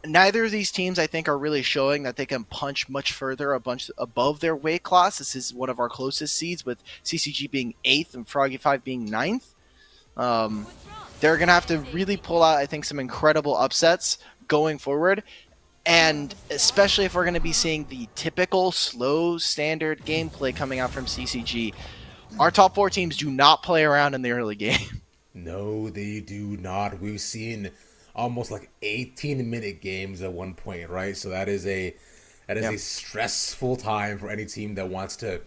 neither of these teams, I think, are really showing that they can punch much further above their weight class. This is one of our closest seeds, with CCG being 8th and Froggy5 being 9th. They're going to have to really pull out, I think, some incredible upsets going forward. And especially if we're going to be seeing the typical slow standard gameplay coming out from CCG. Our top 4 teams do not play around in the early game. No, they do not. We've seen almost like 18-minute games at one point, right? So that is a stressful time for any team that wants to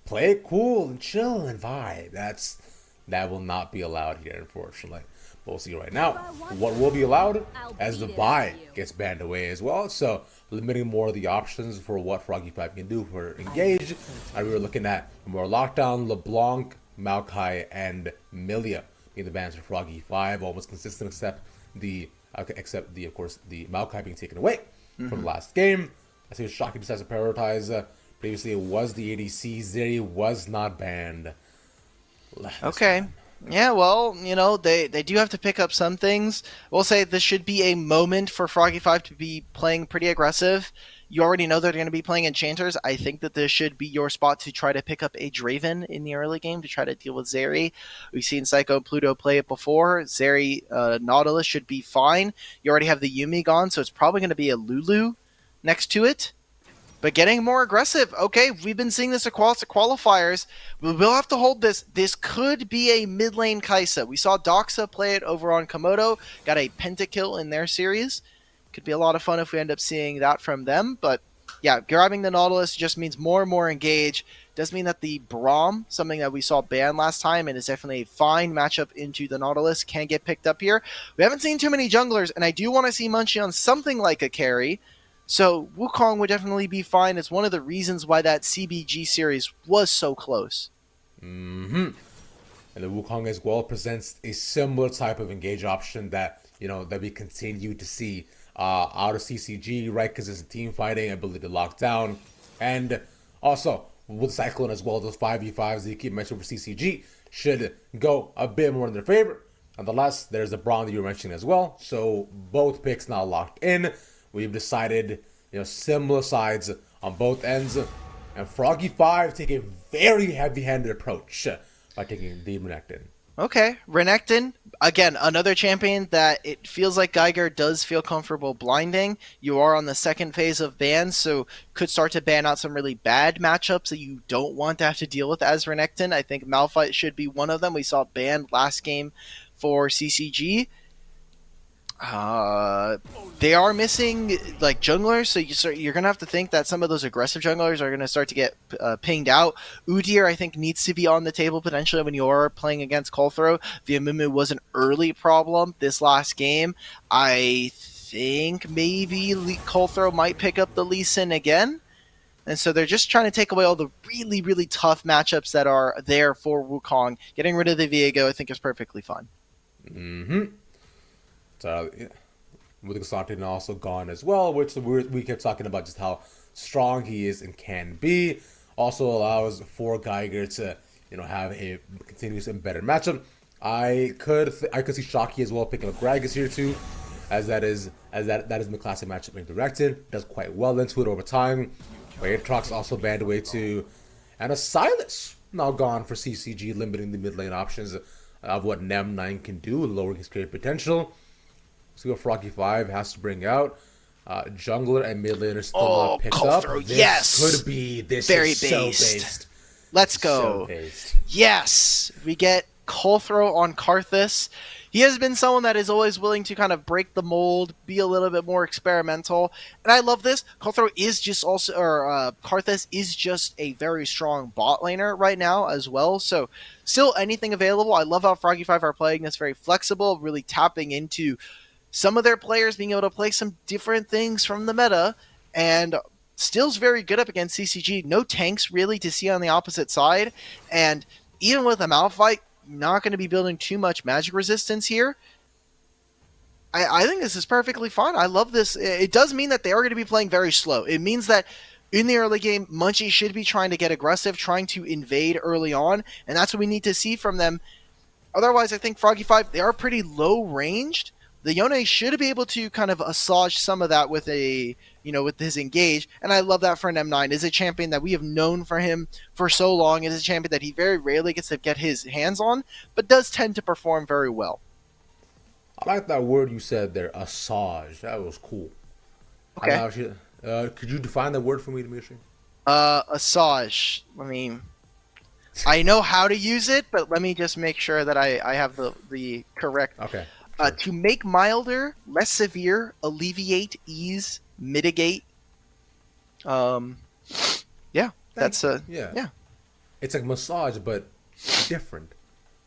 play it cool and chill and vibe. That will not be allowed here, unfortunately. We'll see right now what will be allowed as the bye gets banned away as well. So limiting more of the options for what Froggy5 can do for engage. And we were looking at more lockdown, LeBlanc, Maokai, and Milia being the bans for Froggy5, almost consistent except the of course the Maokai being taken away from the last game. I see Shocky decides to prioritize. Previously it was the ADC. Zeri was not banned. Okay. Yeah, well, they do have to pick up some things. We'll say this should be a moment for Froggy5 to be playing pretty aggressive. You already know they're going to be playing Enchanters. I think that this should be your spot to try to pick up a Draven in the early game to try to deal with Zeri. We've seen Psycho and Pluto play it before. Zeri, Nautilus should be fine. You already have the Yuumi gone, so it's probably going to be a Lulu next to it. But getting more aggressive. Okay, we've been seeing this across the qualifiers. We will have to hold this. This could be a mid lane Kai'Sa. We saw Doxa play it over on Komodo. Got a pentakill in their series. Could be a lot of fun if we end up seeing that from them. But yeah, grabbing the Nautilus just means more and more engage. Does mean that the Braum, something that we saw banned last time and is definitely a fine matchup into the Nautilus, can get picked up here. We haven't seen too many junglers, and I do want to see Munchie on something like a carry. So Wukong would definitely be fine. It's one of the reasons why that CBG series was so close. And the Wukong as well presents a similar type of engage option that that we continue to see out of CCG, right? Because it's a team fighting, ability to lock down, and also with Cyclone as well, those 5v5s that you keep mentioning for CCG should go a bit more in their favor. Nonetheless, there's the Braum that you were mentioning as well. So both picks now locked in. We've decided, similar sides on both ends. And Froggy5 take a very heavy-handed approach by taking the Renekton. Okay, Renekton, again, another champion that it feels like Geiger does feel comfortable blinding. You are on the second phase of bans, so could start to ban out some really bad matchups that you don't want to have to deal with as Renekton. I think Malphite should be one of them. We saw banned last game for CCG. They are missing like junglers, so you're gonna have to think that some of those aggressive junglers are gonna start to get pinged out. Udyr, I think, needs to be on the table potentially when you're playing against Kolthro. Viamumu was an early problem this last game. I think maybe Kolthro might pick up the Lee Sin again. And so they're just trying to take away all the really, really tough matchups that are there for Wukong. Getting rid of the Viego, I think, is perfectly fine. So, with Constantine also gone as well, which we kept talking about just how strong he is and can be. Also allows for Geiger to have a continuous and better matchup. I could see Shockey as well picking up Gragas here too, as that is in the classic matchup being directed. Does quite well into it over time. Aatrox also banned away to, and a Silas now gone for CCG, limiting the mid lane options of what Nem9 can do, lowering his creative potential. So go Froggy 5 has to bring out jungler and mid laner still not picked up. This could be very is based. So based. Let's go. So based. Yes, we get Colthrow on Karthus. He has been someone that is always willing to kind of break the mold, be a little bit more experimental, and I love this. Colthrow is just also, or Karthus is just a very strong bot laner right now as well. So still anything available. I love how Froggy5 are playing this very flexible, really tapping into some of their players being able to play some different things from the meta, and still's very good up against CCG. No tanks really to see on the opposite side, and even with a Malphite, not going to be building too much magic resistance here. I think this is perfectly fine. I love this. It does mean that they are going to be playing very slow. It means that in the early game, Munchie should be trying to get aggressive, trying to invade early on, and that's what we need to see from them. Otherwise, I think Froggy5, they are pretty low ranged. The Yone should be able to kind of assuage some of that with with his engage, and I love that for an M9. Is a champion that we have known for him for so long. It is a champion that he very rarely gets to get his hands on, but does tend to perform very well. I like that word you said there, assuage. That was cool. Okay. Could you define that word for me, Dimitri? Assuage. I know how to use it, but let me just make sure that I have the correct. Okay. To make milder, less severe, alleviate, ease, mitigate. That's yeah. It's like massage, but different.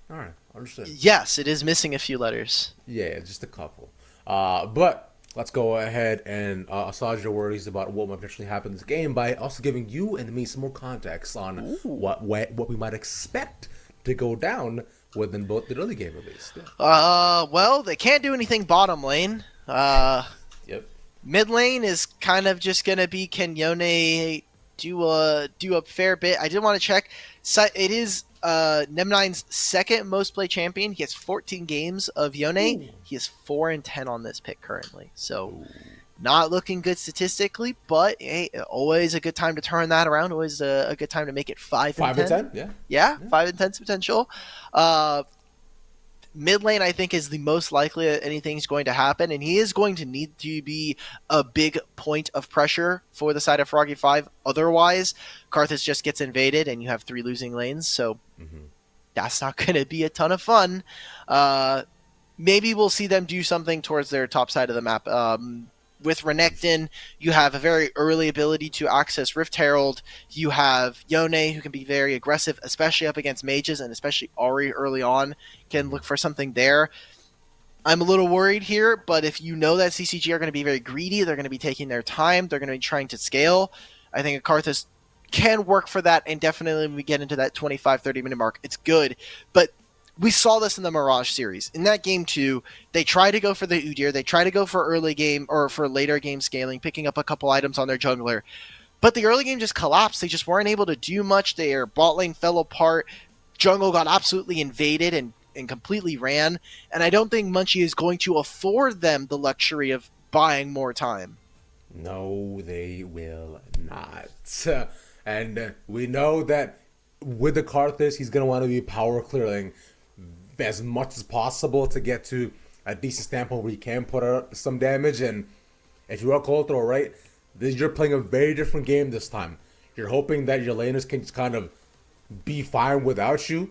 All right, understood. Yes, it is missing a few letters. Yeah, just a couple. But let's go ahead and massage your worries about what might actually happen in this game by also giving you and me some more context on what we might expect to go down within both the early game at least. Yeah. Well, they can't do anything bottom lane. Yep. Mid lane is kind of just gonna be, can Yone do a fair bit. I did want to check. So it is Nem9's second most played champion. He has 14 games of Yone. Ooh. He is 4-10 on this pick currently. So not looking good statistically, but hey, always a good time to turn that around. Always a good time to make it 5-10. Yeah, 5-10's potential. Mid lane, I think, is the most likely that anything's going to happen, and he is going to need to be a big point of pressure for the side of Froggy5. Otherwise, Karthus just gets invaded, and you have 3 losing lanes, so that's not going to be a ton of fun. Maybe we'll see them do something towards their top side of the map. With Renekton, you have a very early ability to access Rift Herald. You have Yone, who can be very aggressive, especially up against mages, and especially Ahri early on can look for something there. I'm a little worried here, but if you know that CCG are going to be very greedy, they're going to be taking their time, they're going to be trying to scale, I think Karthus can work for that, and definitely when we get into that 25-30 minute mark, it's good. But we saw this in the Mirage series. In that game too, they try to go for the Udyr, they try to go for early game or for later game scaling, picking up a couple items on their jungler. But the early game just collapsed. They just weren't able to do much. Their bot lane fell apart. Jungle got absolutely invaded and completely ran. And I don't think Munchie is going to afford them the luxury of buying more time. No, they will not. And we know that with the Karthus, he's going to want to be power clearing as much as possible to get to a decent standpoint where he can put out some damage. And if you're a Colthrow, right, you're playing a very different game this time. You're hoping that your laners can just kind of be fine without you,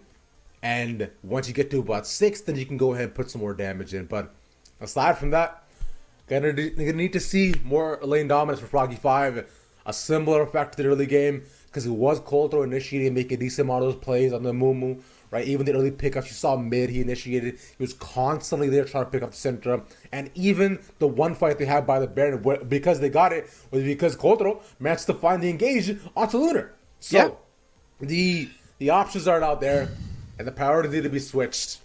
and once you get to about 6, then you can go ahead and put some more damage in. But aside from that, gonna need to see more lane dominance for Froggy5. A similar effect to the early game, because it was Colthrow initiating, making a decent amount of those plays on the Mumu, right? Even the early pickups, you saw mid, he initiated. He was constantly there trying to pick up the center. And even the one fight they had by the Baron, because they got it, was because Colthrow managed to find the engage onto Lunar. So the options aren't out there, and the priorities need to be switched.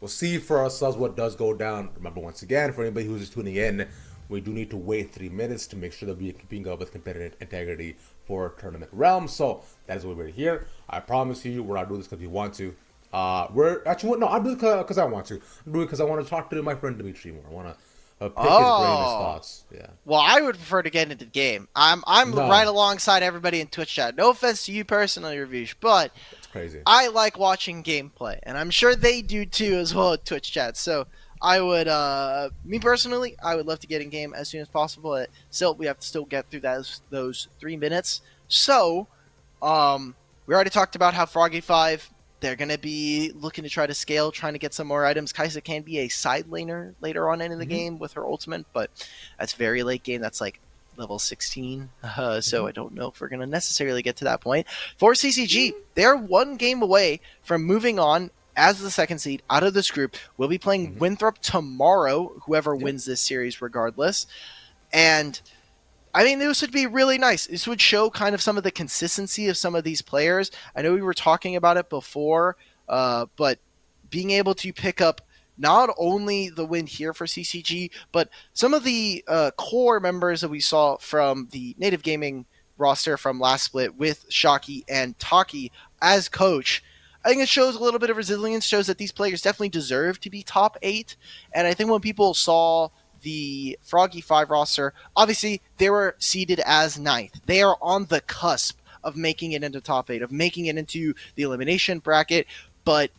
we'll see for ourselves what does go down. Remember, once again, for anybody who's just tuning in, we do need to wait 3 minutes to make sure that we are keeping up with competitive integrity for Tournament Realm. So that is what we're here. I promise you, we're not doing this because we want to. We're actually no, I'm doing it because I want to. I'm doing it because I want to talk to my friend Dimitri more. I want to pick his brain, his thoughts. Yeah. Well, I would prefer to get into the game. I'm right alongside everybody in Twitch chat. No offense to you personally, Ravish, but it's crazy. I like watching gameplay, and I'm sure they do too as well at Twitch chat. So I would, me personally, I would love to get in game as soon as possible. Still, we have to still get through those 3 minutes. So, we already talked about how Froggy 5. They're going to be looking to try to scale, trying to get some more items. Kai'Sa can be a side laner later on in the game with her ultimate, but that's very late game. That's like level 16. So I don't know if we're going to necessarily get to that point. For CCG, they're 1 game away from moving on as the 2nd seed out of this group. We'll be playing Winthrop tomorrow, whoever wins this series regardless. And I mean, this would be really nice. This would show kind of some of the consistency of some of these players. I know we were talking about it before, but being able to pick up not only the win here for CCG, but some of the core members that we saw from the Native Gaming roster from last split with Shocky and Taki as coach. I think it shows a little bit of resilience, shows that these players definitely deserve to be top 8. And I think when people saw the Froggy 5 roster, obviously they were seeded as 9th. They are on the cusp of making it into top 8, of making it into the elimination bracket, but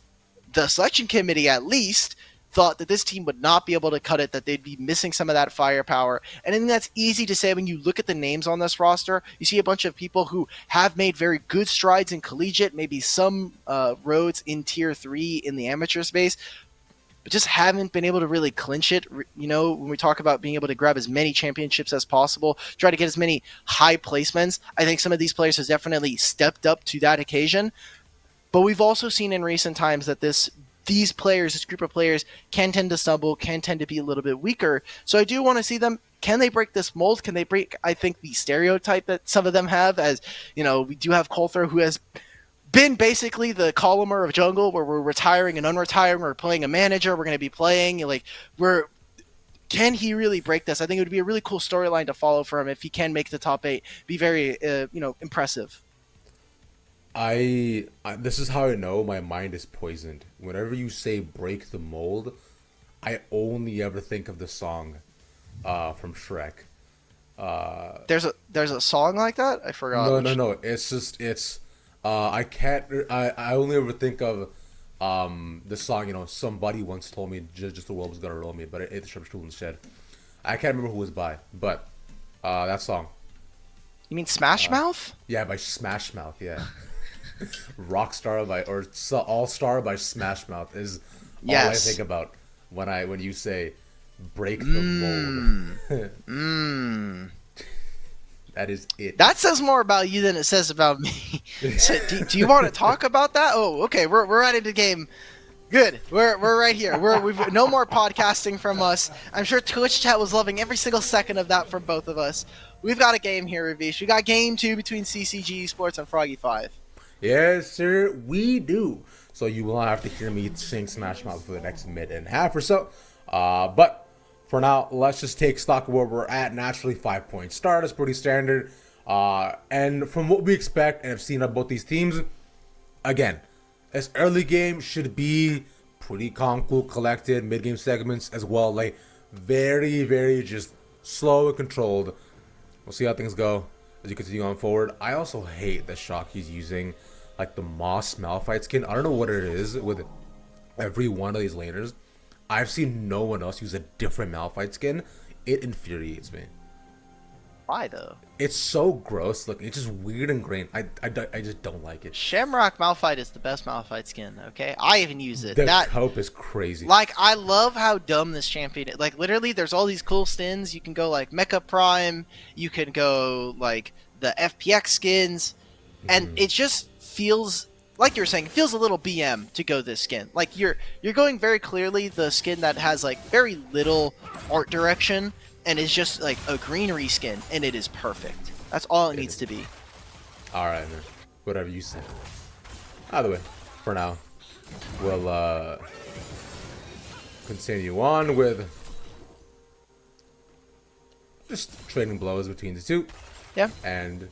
the selection committee at least thought that this team would not be able to cut it, that they'd be missing some of that firepower. And I think that's easy to say when you look at the names on this roster. You see a bunch of people who have made very good strides in collegiate, maybe some roads in tier 3 in the amateur space, but just haven't been able to really clinch it. You know, when we talk about being able to grab as many championships as possible, try to get as many high placements, I think some of these players have definitely stepped up to that occasion. But we've also seen in recent times that this group of players can tend to stumble, can tend to be a little bit weaker. So I do want to see them. Can they break this mold? Can they break, I think, the stereotype that some of them have? As, you know, we do have Coulthard, who has been basically the columner of jungle, where we're retiring and unretiring, we're playing a manager, we're going to be playing, can he really break this? I think it would be a really cool storyline to follow for him if he can make the top 8, be very, impressive. This is how I know my mind is poisoned. Whenever you say break the mold, I only ever think of the song from Shrek. There's a song like that? I forgot. No. It's I only ever think of the song, somebody once told me just the world was gonna roll me, but it's from Stool and Shed. I can't remember who it was by, but that song. You mean Smash Mouth? Yeah, by Smash Mouth, yeah. Rockstar All Star by Smash Mouth is all I think about when you say break the mold. That is it. That says more about you than it says about me. So, do you want to talk about that? Oh, okay. We're right into the game. Good. We're right here. We've no more podcasting from us. I'm sure Twitch chat was loving every single second of that from both of us. We've got a game here, Ravish. We got game 2 between CCG Esports and Froggy 5. Yes, sir, we do. So you will not have to hear me sing Smash Mouth for the next minute and a half or so. But for now, let's just take stock of where we're at. Naturally, 5-point start is pretty standard. And from what we expect and have seen of both these teams, again, this early game should be pretty calm, cool, collected. Mid-game segments as well, like very, very just slow and controlled. We'll see how things go as you continue on forward. I also hate that Shocky's using like the Moss Malphite skin. I don't know what it is with every one of these laners. I've seen no one else use a different Malphite skin. It infuriates me. Why though? It's so gross looking. It's just weird and grainy. I just don't like it. Shamrock Malphite is the best Malphite skin, okay? I even use it. The cope is crazy. Like, I love how dumb this champion is. Like, literally, there's all these cool skins. You can go, like, Mecha Prime. You can go, like, the FPX skins. And it just feels, like you were saying, it feels a little BM to go this skin. Like, you're going very clearly the skin that has, like, very little art direction. And is just like a green reskin, and it is perfect. That's all it needs to be. All right, man. Whatever you say. Either way, for now, we'll continue on with just trading blows between the two. Yeah. And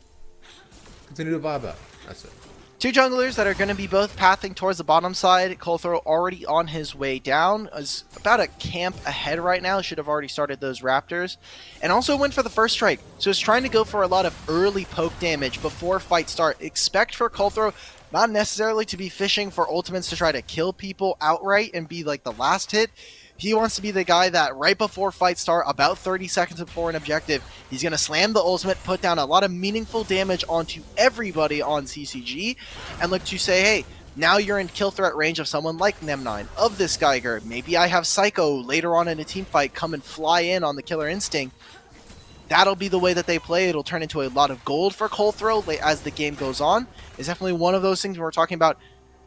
continue to vibe out. That's it. Two junglers that are going to be both pathing towards the bottom side. Colthrow already on his way down. Is about a camp ahead right now. Should have already started those Raptors. And also went for the first strike. So he's trying to go for a lot of early poke damage before fights start. Expect for Colthrow not necessarily to be fishing for ultimates to try to kill people outright and be like the last hit. He wants to be the guy that right before fights start, about 30 seconds before an objective, he's going to slam the ultimate, put down a lot of meaningful damage onto everybody on CCG, and look to say, hey, now you're in kill threat range of someone like Nem9, of this Geiger. Maybe I have Psycho later on in a team fight come and fly in on the Killer Instinct. That'll be the way that they play. It'll turn into a lot of gold for Colthrow as the game goes on. It's definitely one of those things when we're talking about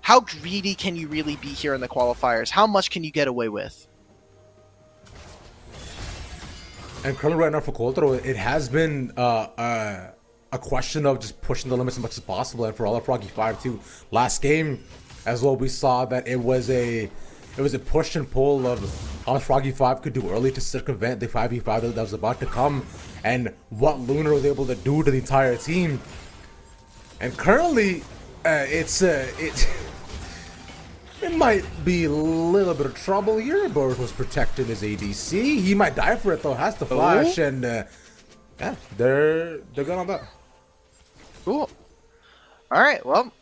how greedy can you really be here in the qualifiers? How much can you get away with? And currently right now for Colthrow, it has been a question of just pushing the limits as much as possible. And for all of Froggy 5 too, last game as well, we saw that it was a push and pull of how much Froggy 5 could do early to circumvent the 5v5 that was about to come, and what Lunar was able to do to the entire team. And currently, it might be a little bit of trouble here. Boris was protecting his ADC. He might die for it though. Has to flash, and yeah, they're good on that. Cool. All right. Well,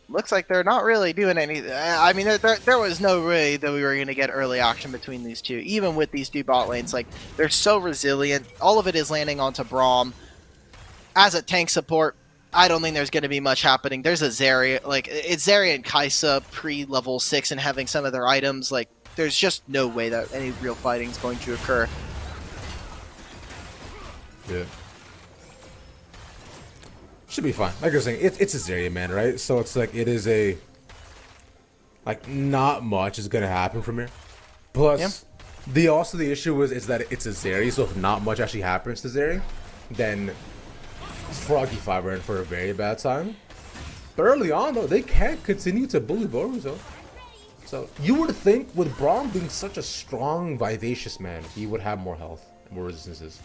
looks like they're not really doing anything. I mean, there was no way that we were going to get early action between these two, even with these two bot lanes. Like, they're so resilient. All of it is landing onto Braum. As a tank support, I don't think there's going to be much happening. There's a Zarya, like, it's Zarya and Kaisa pre-level 6 and having some of their items. Like, there's just no way that any real fighting is going to occur. Yeah. Should be fine. Like you're saying, it's a Zarya, man, right? So it's like, it is a... Like, not much is going to happen from here. Plus, the issue is that it's a Zarya, so if not much actually happens to Zarya, then Froggy 5 are in for a very bad time. But early on, though, they can't continue to bully Boros, though. So you would think with Braum being such a strong, vivacious man, he would have more health, more resistances.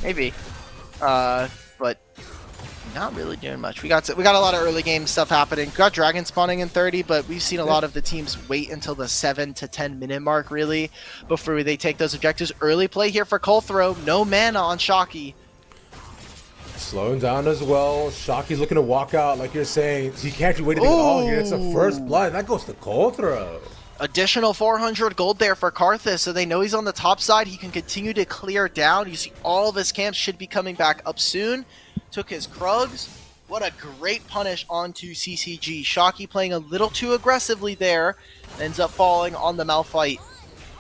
Maybe. But not really doing much. We got a lot of early game stuff happening. Got Dragon spawning in 30, but we've seen a lot of the teams wait until the 7 to 10 minute mark, really, before they take those objectives. Early play here for Colthrow. No mana on Shocky. Slowing down as well. Shocky's looking to walk out, like you're saying. He can't do anything at all here. It's a first blood. That goes to Colthrow. Additional 400 gold there for Karthus, so they know he's on the top side. He can continue to clear down. You see all of his camps should be coming back up soon. Took his Krugs. What a great punish onto CCG. Shocky playing a little too aggressively there. Ends up falling on the Malphite.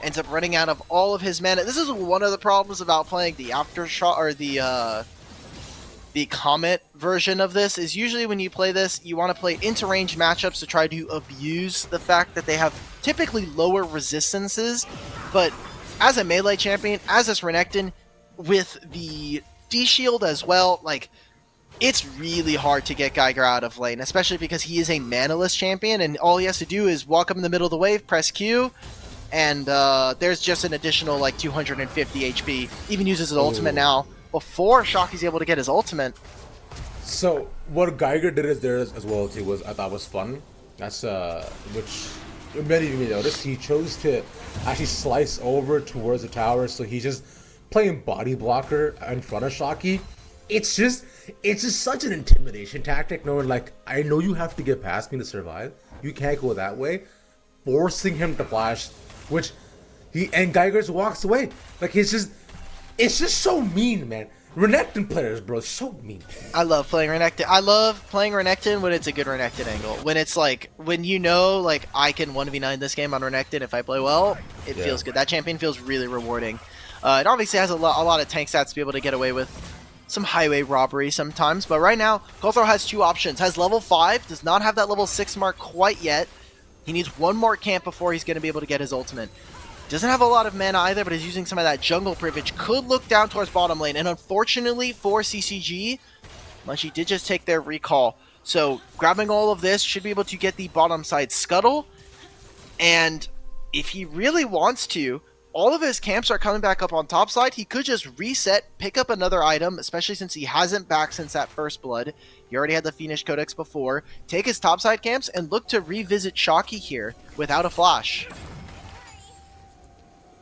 Ends up running out of all of his mana. This is one of the problems about playing the Aftershock, or the Comet version of this, is usually when you play this, you want to play interrange matchups to try to abuse the fact that they have typically lower resistances. But as a melee champion, as this Renekton, with the D-Shield as well, like, it's really hard to get Geiger out of lane, especially because he is a manaless champion, and all he has to do is walk up in the middle of the wave, press Q, and there's just an additional, like, 250 HP. Even uses his ultimate now, before Shocky's able to get his ultimate. So what Geiger did is there as well too was, I thought was fun. That's which many of you noticed. He chose to actually slice over towards the tower, so he's just playing body blocker in front of Shocky. It's just such an intimidation tactic, knowing like, I know you have to get past me to survive. You can't go that way. Forcing him to flash, which and Geiger walks away. Like, it's just so mean, man. Renekton players, bro, so mean. I love playing Renekton. I love playing Renekton when it's a good Renekton angle. When it's like, when you know, like, I can 1v9 this game on Renekton if I play well, it feels good. That champion feels really rewarding. It obviously has a lot of tank stats to be able to get away with some highway robbery sometimes. But right now, Colthrow has two options. Has level 5, does not have that level 6 mark quite yet. He needs one more camp before he's going to be able to get his ultimate. Doesn't have a lot of mana either, but is using some of that jungle privilege. Could look down towards bottom lane. And unfortunately for CCG, Munchie did just take their recall. So grabbing all of this, should be able to get the bottom side scuttle. And if he really wants to, all of his camps are coming back up on top side. He could just reset, pick up another item, especially since he hasn't back since that first blood. He already had the Fiendish Codex before. Take his topside camps and look to revisit Shocky here without a flash.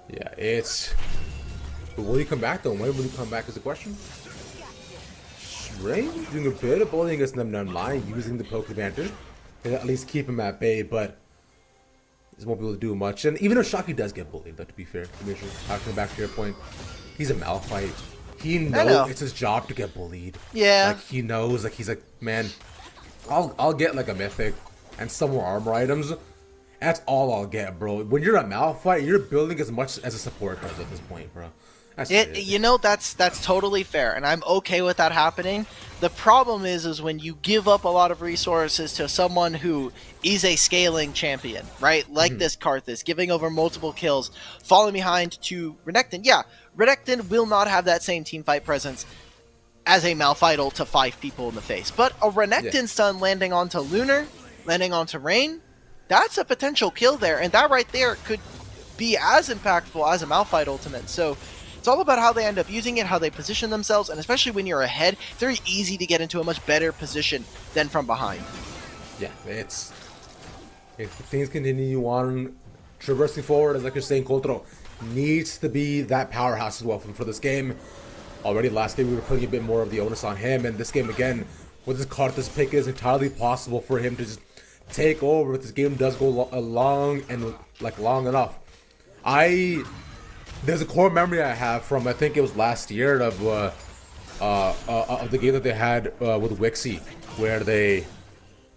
Yeah, it's... Will he come back though? When will he come back is the question. Rain doing a bit of bullying against Num line, using the poke advantage. And at least keep him at bay, but... He won't be able to do much. And even if Shocky does get bullied, but to be fair, talking back to your point, he's a Malphite. He knows it's his job to get bullied. Yeah. Like, he knows, like, he's like, man, I'll get, like, a Mythic and some more armor items. That's all I'll get, bro. When you're a Malphite, you're building as much as a support does at this point, bro. You know, that's totally fair, and I'm okay with that happening. The problem is when you give up a lot of resources to someone who is a scaling champion, right? Like this Karthus, giving over multiple kills, falling behind to Renekton. Yeah, Renekton will not have that same teamfight presence as a Malphite to 5 people in the face. But a Renekton stun landing onto Lunar, landing onto Rain, that's a potential kill there, and that right there could be as impactful as a Malphite ultimate. So it's all about how they end up using it, how they position themselves, and especially when you're ahead, it's very easy to get into a much better position than from behind. Yeah, it's... If things continue on traversing forward, as like you're saying, Coltro needs to be that powerhouse as well for this game. Already last game we were putting a bit more of the onus on him, and this game again, with this Karthus pick, it is entirely possible for him to just take over if this game does go long enough. There's a core memory I have from, I think it was last year, of the game that they had with Wixie, where they,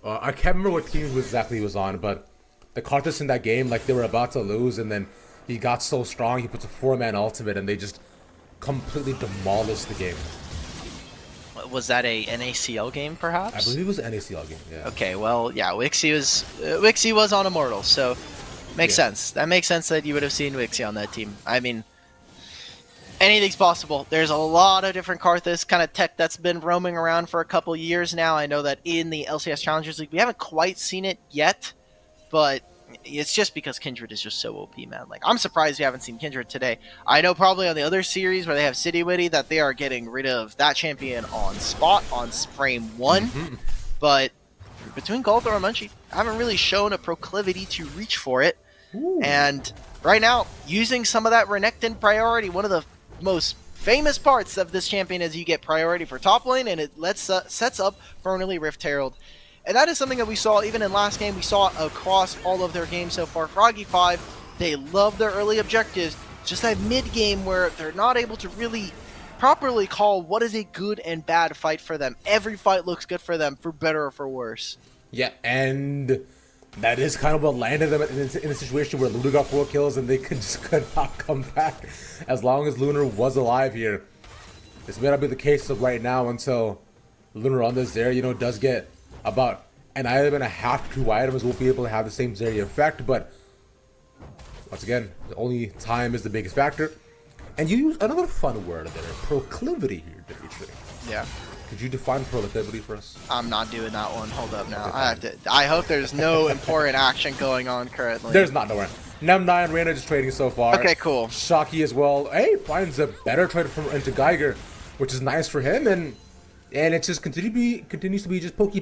I can't remember what team exactly he was on, but the Karthus in that game, like, they were about to lose, and then he got so strong, he puts a 4-man ultimate, and they just completely demolished the game. Was that a NACL game, perhaps? I believe it was an NACL game, yeah. Okay, well, yeah, Wixie was on Immortal, so makes sense. That makes sense that you would have seen Wixie on that team. I mean, anything's possible. There's a lot of different Karthus kind of tech that's been roaming around for a couple years now. I know that in the LCS Challengers League, we haven't quite seen it yet, but it's just because Kindred is just so OP, man. Like, I'm surprised we haven't seen Kindred today. I know probably on the other series where they have City Witty that they are getting rid of that champion on spot, on frame 1, but between Goldthor and Munchie, haven't really shown a proclivity to reach for it. Ooh. And right now, using some of that Renekton priority, one of the most famous parts of this champion is you get priority for top lane, and it sets up for an early Rift Herald. And that is something that we saw even in last game. We saw it across all of their games so far. Froggy 5, they love their early objectives. It's just that mid-game where they're not able to really properly call what is a good and bad fight for them. Every fight looks good for them, for better or for worse. Yeah, and that is kind of what landed them in a situation where Lunar got 4 kills and they could not come back as long as Lunar was alive here. This may not be the case of right now until Lunar on this Zarya, does get about an item and a half to 2 items will be able to have the same Zarya effect, but once again, the only time is the biggest factor. And you use another fun word there, proclivity here, Dimitri. Yeah. Could you define proclivity for us? I'm not doing that one. Hold up now. I hope there's no important action going on currently. There's not, nowhere. Nem9 and Reyna just trading so far. Okay, cool. Shocky as well. Hey, finds a better trade into Geiger, which is nice for him, and it just continues to be just pokey.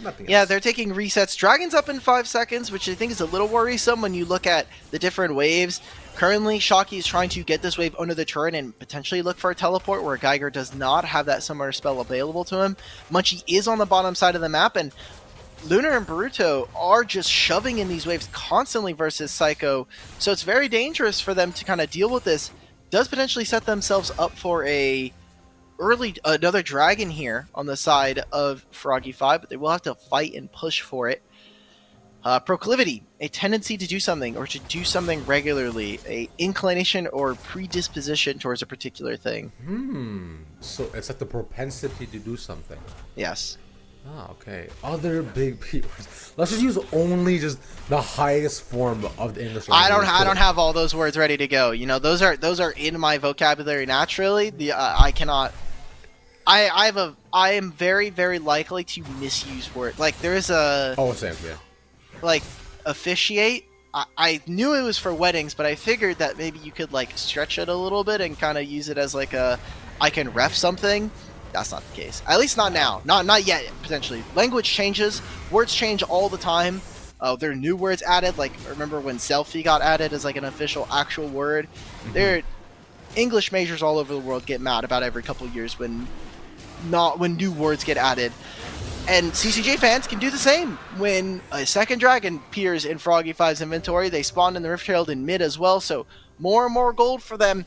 Nothing Yeah, else. they're taking resets. Dragon's up in 5 seconds, which I think is a little worrisome when you look at the different waves. Currently, Shocky is trying to get this wave under the turret and potentially look for a teleport where Geiger does not have that summoner spell available to him. Munchie is on the bottom side of the map, and Lunar and Boruto are just shoving in these waves constantly versus Psycho, so it's very dangerous for them to kind of deal with this. Does potentially set themselves up for another dragon here on the side of Froggy 5, but they will have to fight and push for it. Proclivity, a tendency to do something or to do something regularly, a inclination or predisposition towards a particular thing. So it's like the propensity to do something. Yes. Ah, okay. Other big words. Let's just use only just the highest form of the English language. I don't have all those words ready to go. Those are in my vocabulary naturally. I cannot. I am very, very likely to misuse words. Like, there's a... Oh, same, yeah. Like, officiate I knew it was for weddings, but I figured that maybe you could like stretch it a little bit and kind of use it as like a I can ref something. That's not the case. At least not now. Not yet, potentially. Language changes. Words change all the time. There are new words added. Like, remember when selfie got added as like an official actual word? There, English majors all over the world get mad about every couple of years when new words get added. And CCJ fans can do the same. When a second dragon appears in Froggy 5's inventory, they spawn in the Rift Herald in mid as well, so more and more gold for them.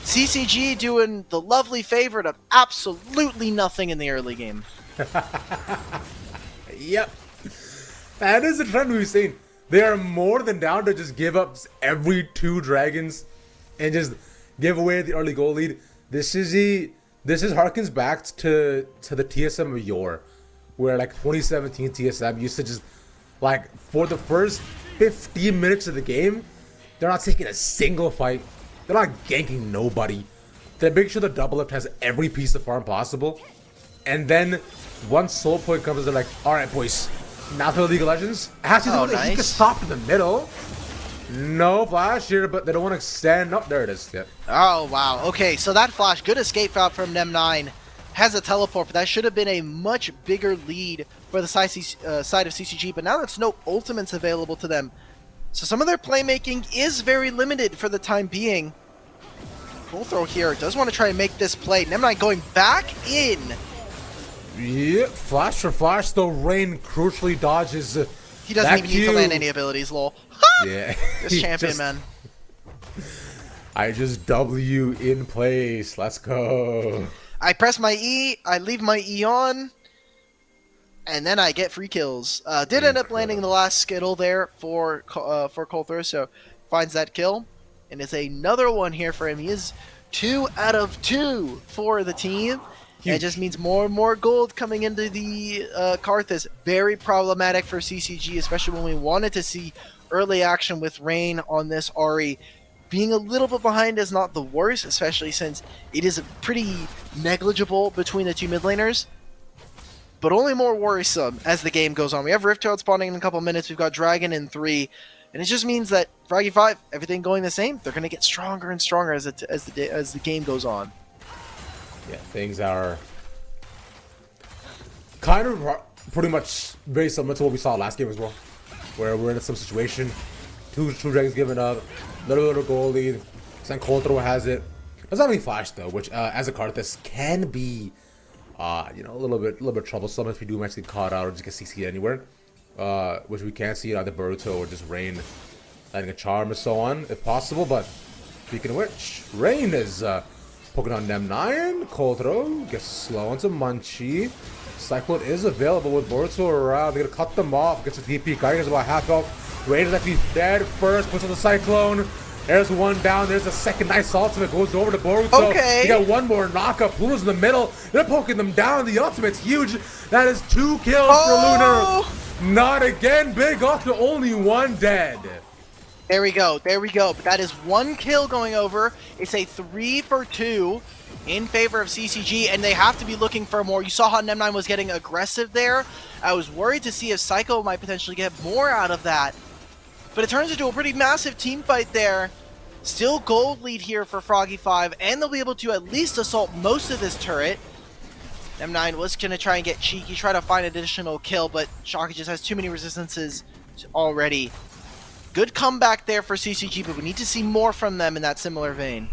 CCG doing the lovely favor of absolutely nothing in the early game. Yep. That is the trend we've seen. They are more than down to just give up every 2 dragons and just give away the early goal lead. This harkens back to the TSM of yore, where like 2017 TSM used to just like for the first 15 minutes of the game, they're not taking a single fight. They're not ganking nobody. They make sure the double lift has every piece of farm possible. And then once soul point comes, they're like, all right, boys, now for the League of Legends. He can stop in the middle. No flash here, but they don't want to extend. Oh, there it is. Yep. Oh, wow. Okay, so that flash, good escape route from Nem9. Has a teleport, but that should have been a much bigger lead for the side of CCG. But now there's no ultimates available to them. So some of their playmaking is very limited for the time being. Full throw here. Does want to try and make this play. Nem9 going back in. Yep, flash for flash, though Rain crucially dodges. He doesn't even need to land any abilities, lol. Yeah. This champion, man. I just W in place. Let's go. I press my E, I leave my E on, and then I get free kills. Did end up landing the last Skittle there for Coulter, so finds that kill. And it's another one here for him. He is 2 out of 2 for the team. It just means more and more gold coming into the Karthus. Very problematic for CCG, especially when we wanted to see early action with Rain on this Ahri. Being a little bit behind is not the worst, especially since it is pretty negligible between the 2 mid laners. But only more worrisome as the game goes on. We have Rift Herald spawning in a couple minutes. We've got Dragon in 3. And it just means that Froggy 5, everything going the same. They're going to get stronger and stronger as the game goes on. Yeah, things are kind of pretty much very similar to what we saw last game as well, where we're in some situation, two dragons giving up, little goal lead. Then Coulter has it. Doesn't have any flash though, which as a Karthus can be, a little bit troublesome if you do actually caught out or just get CC anywhere, which we can't see either Boruto or just Rain landing a charm or so on if possible. But speaking of which, Rain is poking on Nem9. Coulter gets slow onto Munchie. Cyclone is available with Boruto around. They're gonna cut them off. Gets a DP. Geiger's about half health. Rain is actually dead first. Puts on the Cyclone. There's one down. There's a second nice ultimate. Goes over to Boruto. Okay. You got one more knockup. Luna's in the middle. They're poking them down. The ultimate's huge. That is 2 kills for Luna. Not again. Big ultimate. Only 1 dead. There we go. But that is 1 kill going over. It's a 3 for 2 in favor of CCG, and they have to be looking for more. You saw how Nem9 was getting aggressive there. I was worried to see if Psycho might potentially get more out of that. But it turns into a pretty massive team fight there. Still gold lead here for Froggy 5, and they'll be able to at least assault most of this turret. Nem9 was going to try and get cheeky, try to find an additional kill, but Shocky just has too many resistances already. Good comeback there for CCG, but we need to see more from them in that similar vein.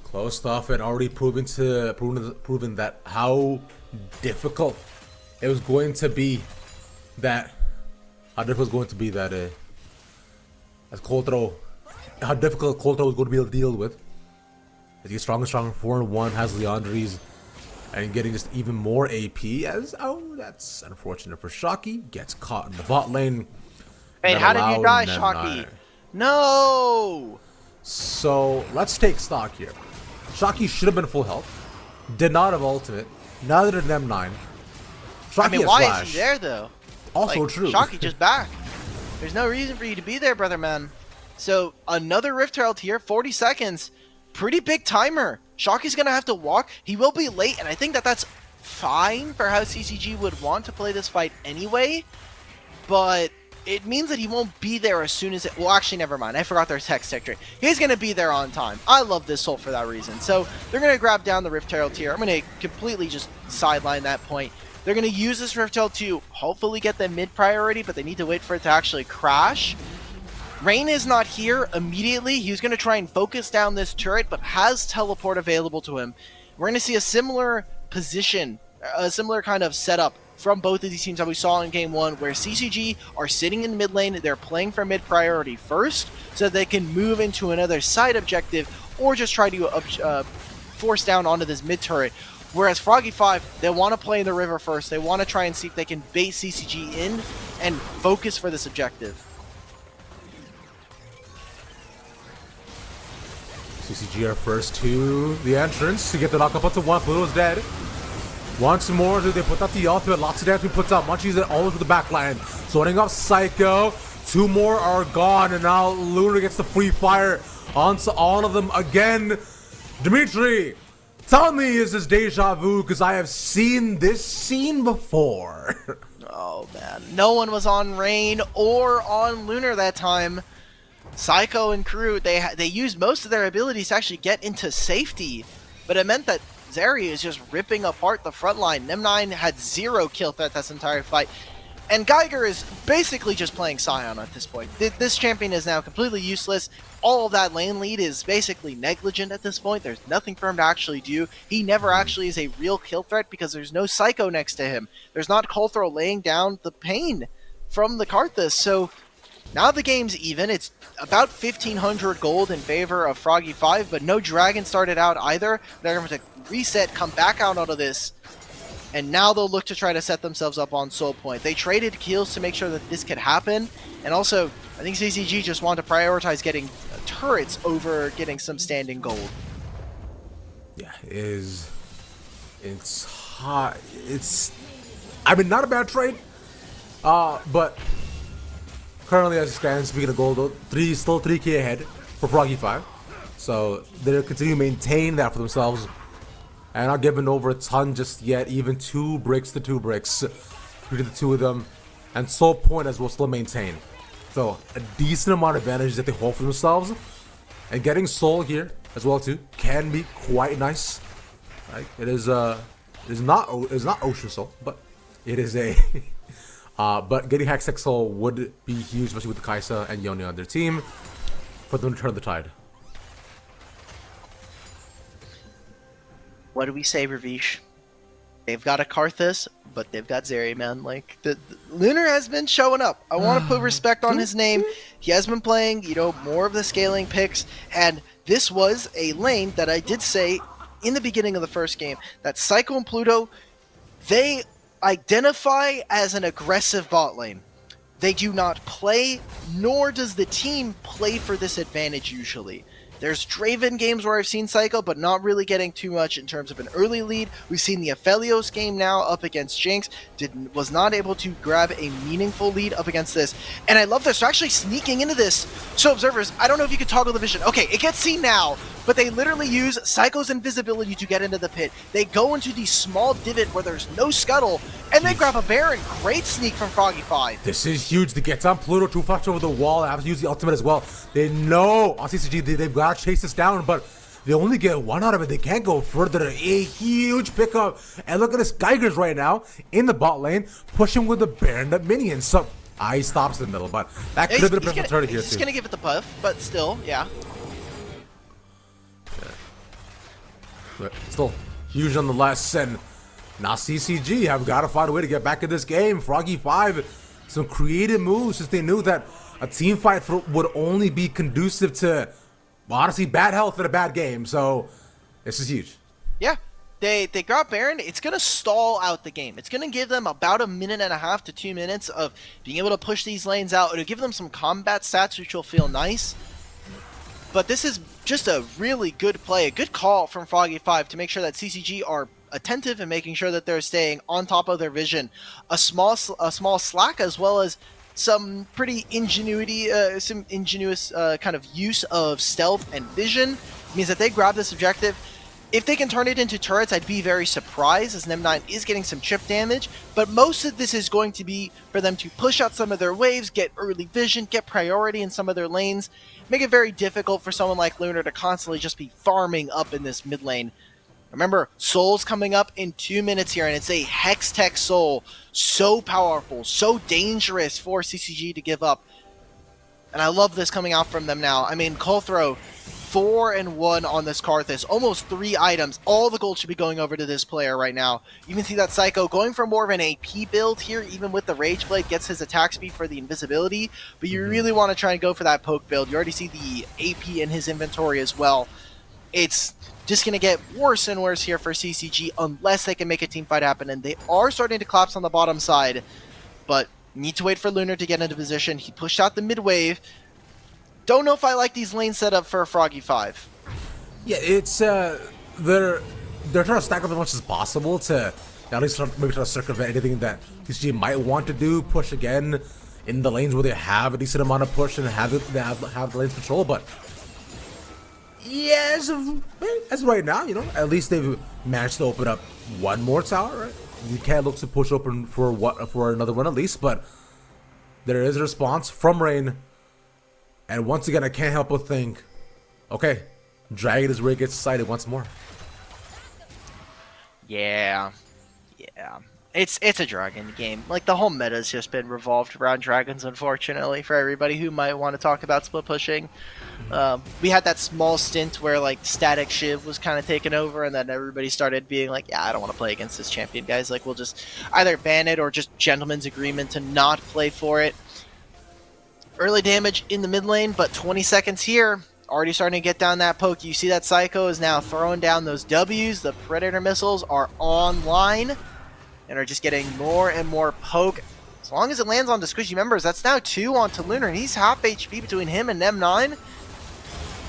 Close stuff, and already proven that how difficult it was going to be that as Coulter, how difficult Coulter was going to be able to deal with. As he gets stronger and stronger, 4-1, has Leandri's, and getting just even more AP. That's unfortunate for Shocky. Gets caught in the bot lane. Hey, how did you die, Shocky? No! So let's take stock here. Shocky should have been full health. Did not have ultimate. Neither did Nem9. Shocky why flash. is he there though? Also true. Shocky just back. There's no reason for you to be there, brother man. So another Rift Herald here, 40 seconds. Pretty big timer. Shocky's gonna have to walk. He will be late, and I think that's fine for how CCG would want to play this fight anyway. But it means that he won't be there as soon as it... Well, actually, never mind. I forgot their tech sector. He's going to be there on time. I love this Soul for that reason. So they're going to grab down the Rift Herald tier. I'm going to completely just sideline that point. They're going to use this Rift Herald to hopefully get the mid priority, but they need to wait for it to actually crash. Rain is not here immediately. He's going to try and focus down this turret, but has teleport available to him. We're going to see a similar position, a similar kind of setup from both of these teams that we saw in Game 1, where CCG are sitting in the mid lane, they're playing for mid priority first, so that they can move into another side objective, or just try to force down onto this mid turret. Whereas Froggy5, they want to play in the river first, they want to try and see if they can bait CCG in, and focus for this objective. CCG are first to the entrance to get the knock up onto one. Pluto's dead. Once more, do they put out the ultimate? Lots of damage he puts out. Munchies it all over the back line. Sorting up Psycho. 2 more are gone, and now Lunar gets the free fire onto all of them again. Dimitri, tell me, is this deja vu? Because I have seen this scene before. Oh man, no one was on Rain or on Lunar that time. Psycho and crew, they used most of their abilities to actually get into safety, but it meant that Zeri is just ripping apart the front line. Nem9 had 0 kill threat this entire fight, and Geiger is basically just playing Scion at this point. This champion is now completely useless. All of that lane lead is basically negligent at this point. There's nothing for him to actually do. He never actually is a real kill threat because there's no Psycho next to him. There's not Colthrow laying down the pain from the Karthus, so now the game's even. It's about 1,500 gold in favor of Froggy5, but no Dragon started out either. They're going to reset, come back out onto this, and now they'll look to try to set themselves up on Soul Point. They traded kills to make sure that this could happen, and also, I think CCG just wanted to prioritize getting turrets over getting some standing gold. Yeah, it's hot. I mean, not a bad trade, but currently, as it stands, speaking of gold, still 3k ahead for Froggy5. So they're continuing to maintain that for themselves and not giving over a ton just yet. Even 2 bricks to 2 bricks between the 2 of them. And Soul Point as well still maintain. So a decent amount of advantage that they hold for themselves. And getting Soul here as well too can be quite nice. Right? It is not Ocean Soul, but it is a but getting Hextech Soul would be huge, especially with the Kaisa and Yone on their team, for them to turn the tide. What do we say, Ravish? They've got a Karthus, but they've got Zeri, man. Like, the Lunar has been showing up. I want to put respect on his name. He has been playing, more of the scaling picks, and this was a lane that I did say in the beginning of the first game, that Psycho and Pluto, they identify as an aggressive bot lane. They do not play, nor does the team play for this advantage usually. There's Draven games where I've seen Psycho, but not really getting too much in terms of an early lead. We've seen the Aphelios game now up against Jinx. Was not able to grab a meaningful lead up against this. And I love this. They're actually sneaking into this. So observers, I don't know if you could toggle the vision. Okay, it gets seen now, but they literally use Psycho's invisibility to get into the pit. They go into the small divot where there's no scuttle, and they grab a Baron. Great sneak from Froggy5. This is huge. They get on Pluto too far over the wall. They have to use the ultimate as well. They know on CCG they've got to chase this down, but they only get 1 out of it. They can't go further. A huge pickup. And look at this. Geiger's right now in the bot lane, pushing with the Baron up minions. So he stops in the middle, but that could have been a potential turret here too. He's going to give it the puff, but still, yeah. But still huge nonetheless. And now CCG have got to find a way to get back in this game. Froggy5, some creative moves since they knew that a team fight would only be conducive to, well, honestly, bad health in a bad game. So this is huge. Yeah, they got Baron. It's going to stall out the game. It's going to give them about 1.5 minutes to 2 minutes of being able to push these lanes out. It'll give them some combat stats, which will feel nice. But this is just a really good play, a good call from Froggy5 to make sure that CCG are attentive and making sure that they're staying on top of their vision. A small slack, as well as some pretty ingenious kind of use of stealth and vision, means that they grab this objective. If they can turn it into turrets, I'd be very surprised, as Nem9 is getting some chip damage, but most of this is going to be for them to push out some of their waves, get early vision, get priority in some of their lanes, make it very difficult for someone like Lunar to constantly just be farming up in this mid lane. Remember, Soul's coming up in 2 minutes here, and it's a Hextech Soul. So powerful, so dangerous for CCG to give up. And I love this coming out from them now. I mean, Kolthro, 4-1 on this Karthus. Almost 3 items. All the gold should be going over to this player right now. You can see that Psycho going for more of an AP build here, even with the Rage Blade, gets his attack speed for the invisibility. But you really want to try and go for that poke build. You already see the AP in his inventory as well. It's just going to get worse and worse here for CCG unless they can make a team fight happen. And they are starting to collapse on the bottom side. But need to wait for Lunar to get into position. He pushed out the mid wave. Don't know if I like these lanes set up for a Froggy 5. Yeah, it's they're trying to stack up as much as possible to at least maybe try to circumvent anything that TCG might want to do. Push again in the lanes where they have a decent amount of push and have the lanes control. But yeah, as of right now, you know, at least they've managed to open up one more tower. Right? You can't look to push open for another one at least, but there is a response from Rain. And once again, I can't help but think, okay, Dragon is where it gets excited once more. Yeah. It's a dragon game. Like, the whole meta's just been revolved around dragons, unfortunately, for everybody who might want to talk about split pushing. We had that small stint where, like, Static Shiv was kind of taken over, and then everybody started being like, yeah, I don't want to play against this champion, guys. Like, we'll just either ban it or just gentleman's agreement to not play for it. Early damage in the mid lane, but 20 seconds here. Already starting to get down that poke. You see that Psycho is now throwing down those W's. The Predator missiles are online and are just getting more and more poke. As long as it lands on the squishy members, that's now 2 onto Lunar, and he's half HP between him and Nem9.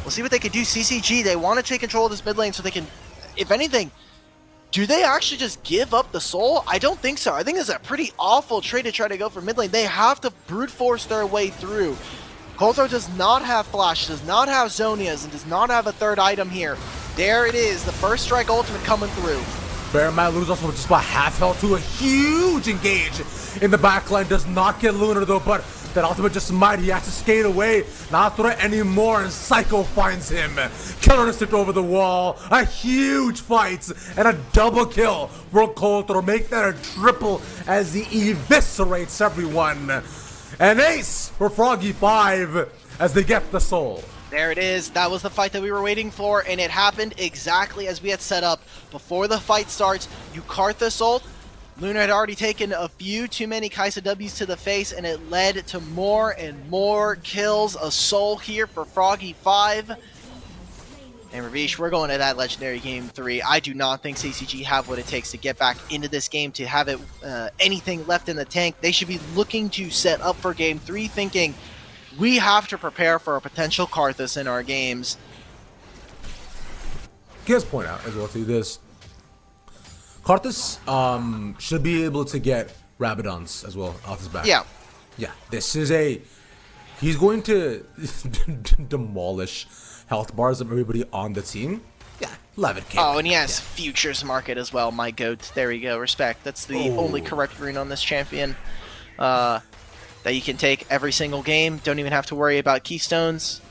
We'll see what they can do. CCG, they want to take control of this mid lane so they can, if anything, do they actually just give up the soul? I don't think so. I think it's a pretty awful trade to try to go for mid lane. They have to brute force their way through. Kolthro does not have flash, does not have Zonias, and does not have a third item here. There it is, the first strike ultimate coming through. Bear might lose also just about half health to a huge engage in the backline. Does not get Lunar though, but that ultimate just might. He has to skate away, not threat anymore, and Psycho finds him. Killer instinct over the wall. A huge fight and a double kill for Kolthro. Make that a triple as he eviscerates everyone. An ace for Froggy 5 as they get the soul. There it is. That was the fight that we were waiting for, and it happened exactly as we had set up. Before the fight starts, you Karthus ult. Lunar had already taken a few too many Kaisa W's to the face, and it led to more and more kills. A soul here for Froggy 5. And Ravish, we're going to that legendary game 3. I do not think CCG have what it takes to get back into this game, to have it anything left in the tank. They should be looking to set up for game 3, thinking we have to prepare for a potential Karthus in our games. Let's point out as well through this. Karthus should be able to get Rabadons as well off his back. Yeah. Yeah, this is a... He's going to demolish health bars of everybody on the team. Yeah, 11k. Oh, and he has Futures Market as well, my goat. There we go, respect. That's the only correct rune on this champion. That you can take every single game. Don't even have to worry about keystones.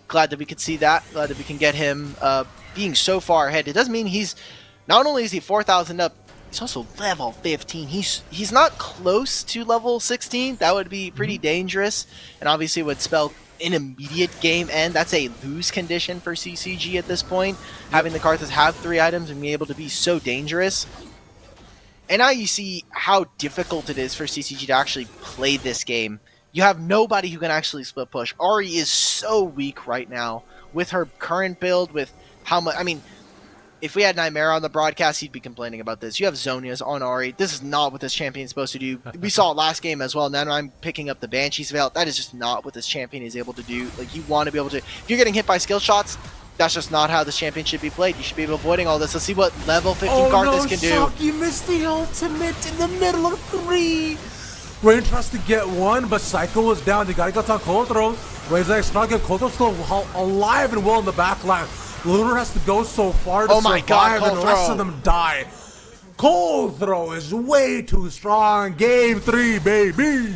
Glad that we could see that. Glad that we can get him being so far ahead. It doesn't mean he's... Not only is he 4,000 up, he's also level 15. He's not close to level 16. That would be pretty dangerous, and obviously would spell an immediate game end. That's a lose condition for CCG at this point. Having the Karthus have 3 items and be able to be so dangerous. And now you see how difficult it is for CCG to actually play this game. You have nobody who can actually split push. Ari is so weak right now with her current build, with how much... I mean, if we had Nightmare on the broadcast, he'd be complaining about this. You have Zonias on Ari. This is not what this champion is supposed to do. We saw it last game as well. Now I'm picking up the Banshee's Veil. That is just not what this champion is able to do. Like, you want to be able to... If you're getting hit by skill shots, that's just not how this champion should be played. You should be avoiding all this. Let's see what level 15 Karthus can do. Shock, you missed the ultimate in the middle of 3. Rain tries to get one, but Psycho was down. They gotta get on Kolthro. Rain's like, not get Kolthro still alive and well in the back line. Lunar has to go so far to Oh my God, survive, and the cold rest throw. of them die. Cold throw is way too strong. Game 3, baby.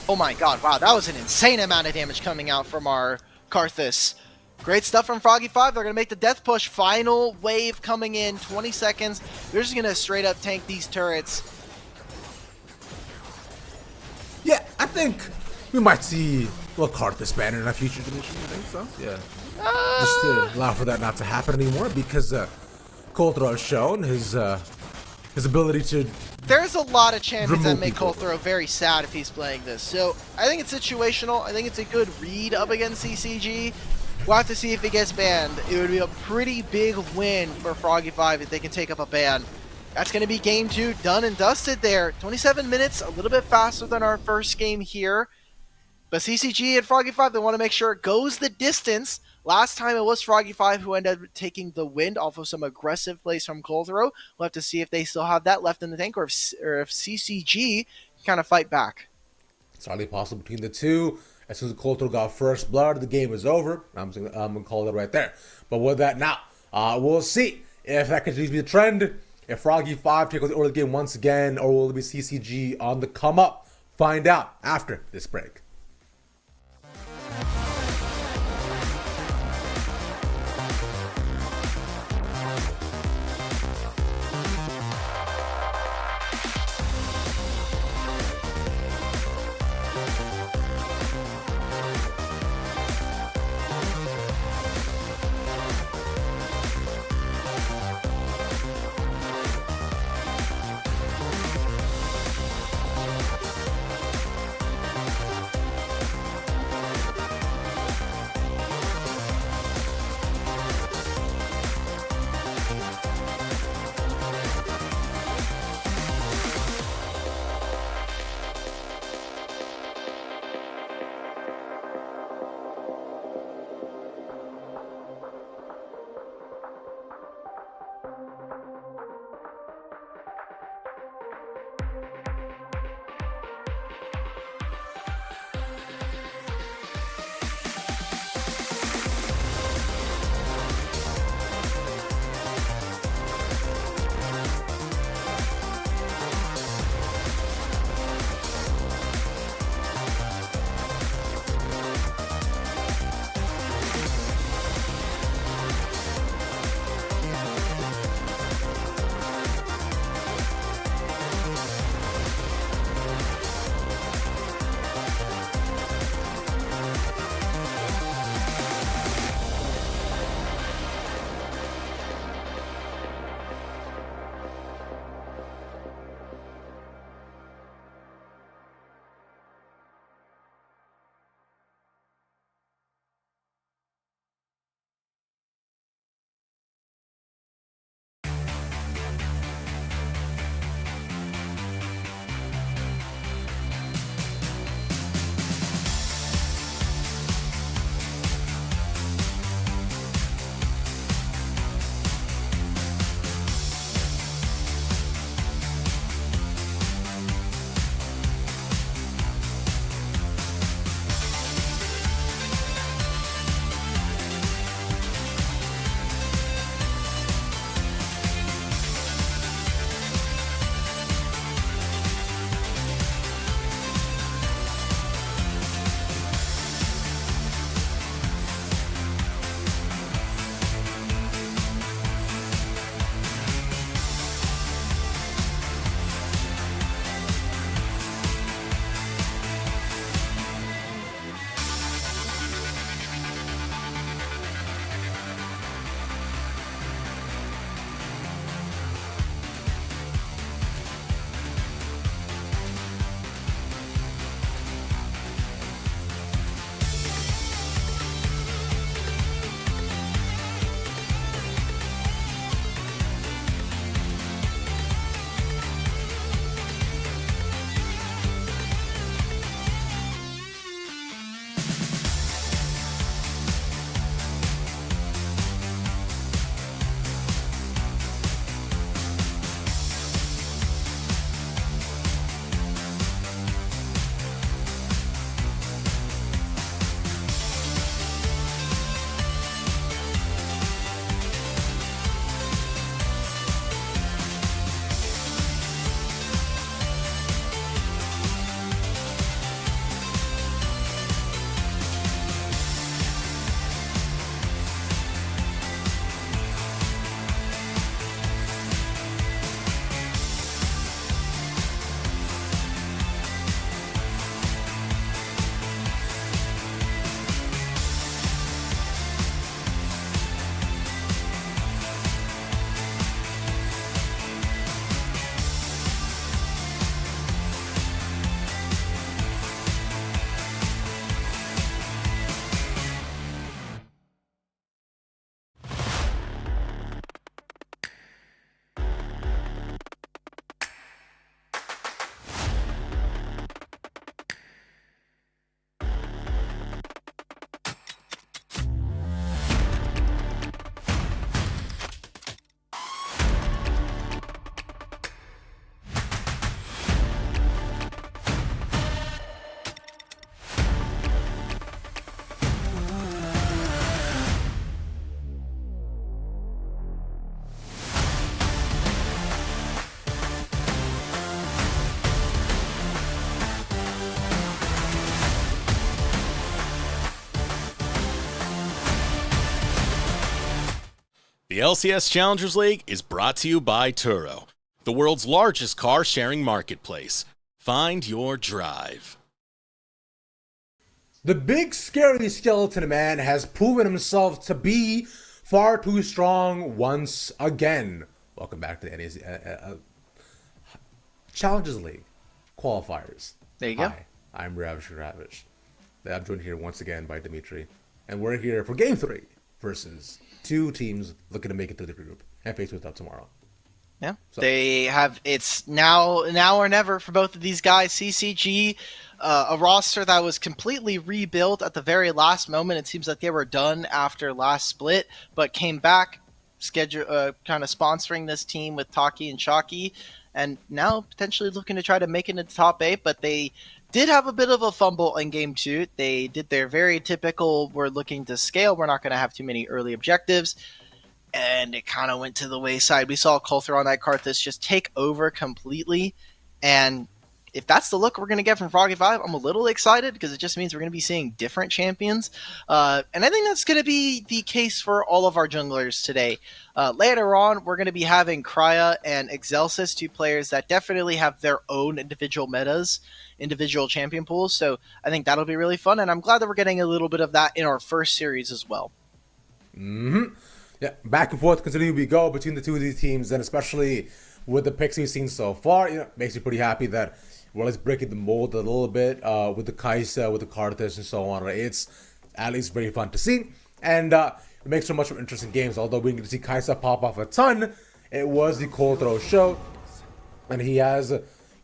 Oh my god, wow, that was an insane amount of damage coming out from our Karthus. Great stuff from Froggy 5. They're going to make the death push. Final wave coming in, 20 seconds. They're just going to straight up tank these turrets. Yeah, I think we might see a little Karthus banner in a future edition. You think so? Yeah. Just to allow for that not to happen anymore, because Cold Throw has shown his ability to. There's a lot of champions that Remove make people. Cold Throw very sad if he's playing this. So I think it's situational. I think it's a good read up against CCG. We'll have to see if he gets banned. It would be a pretty big win for Froggy 5 if they can take up a ban. That's going to be game 2 done and dusted there. 27 minutes, a little bit faster than our first game here. But CCG and Froggy 5, they want to make sure it goes the distance. Last time it was Froggy 5 who ended up taking the win off of some aggressive plays from Cold Throw. We'll have to see if they still have that left in the tank, or if CCG can kind of fight back. It's hardly possible between the two. As soon as Cold Throw got first blood, the game is over. I'm gonna call it right there. But with that now, we'll see if that continues to be the trend. If Froggy 5 take over the early game once again, or will it be CCG on the come up? Find out after this break. The LCS Challengers League is brought to you by Turo, the world's largest car sharing marketplace. Find your drive. The big scary skeleton man has proven himself to be far too strong once again. Welcome back to the NACL Challengers League Qualifiers. There you go. Hi, I'm Ravish. I'm joined here once again by Dimitri, and we're here for Game 3 versus two teams looking to make it through the group and face with up tomorrow. Yeah, So. they have. It's now or never for both of these guys. CCG, a roster that was completely rebuilt at the very last moment. It seems like they were done after last split, but came back, kind of sponsoring this team with Taki and Shocky, and now potentially looking to try to make it into top 8. But they did have a bit of a fumble in game 2. They did their very typical, we're looking to scale, we're not going to have too many early objectives, and it kind of went to the wayside. We saw Coulter on that Karthus just take over completely, and if that's the look we're going to get from Froggy 5, I'm a little excited because it just means we're going to be seeing different champions, and I think that's going to be the case for all of our junglers today. Later on, we're going to be having Krya and Excelsis, two players that definitely have their own individual metas, individual champion pools, so I think that'll be really fun, and I'm glad that we're getting a little bit of that in our first series as well. Yeah, back and forth continue we go between the two of these teams, and especially with the picks we've seen so far, makes me pretty happy that we're at least breaking the mold a little bit with the Kaisa, with the Karthus, and so on. Right? It's at least very fun to see, and it makes for much more interesting games. Although we get to see Kaisa pop off a ton, it was the Cold Throw show, and he has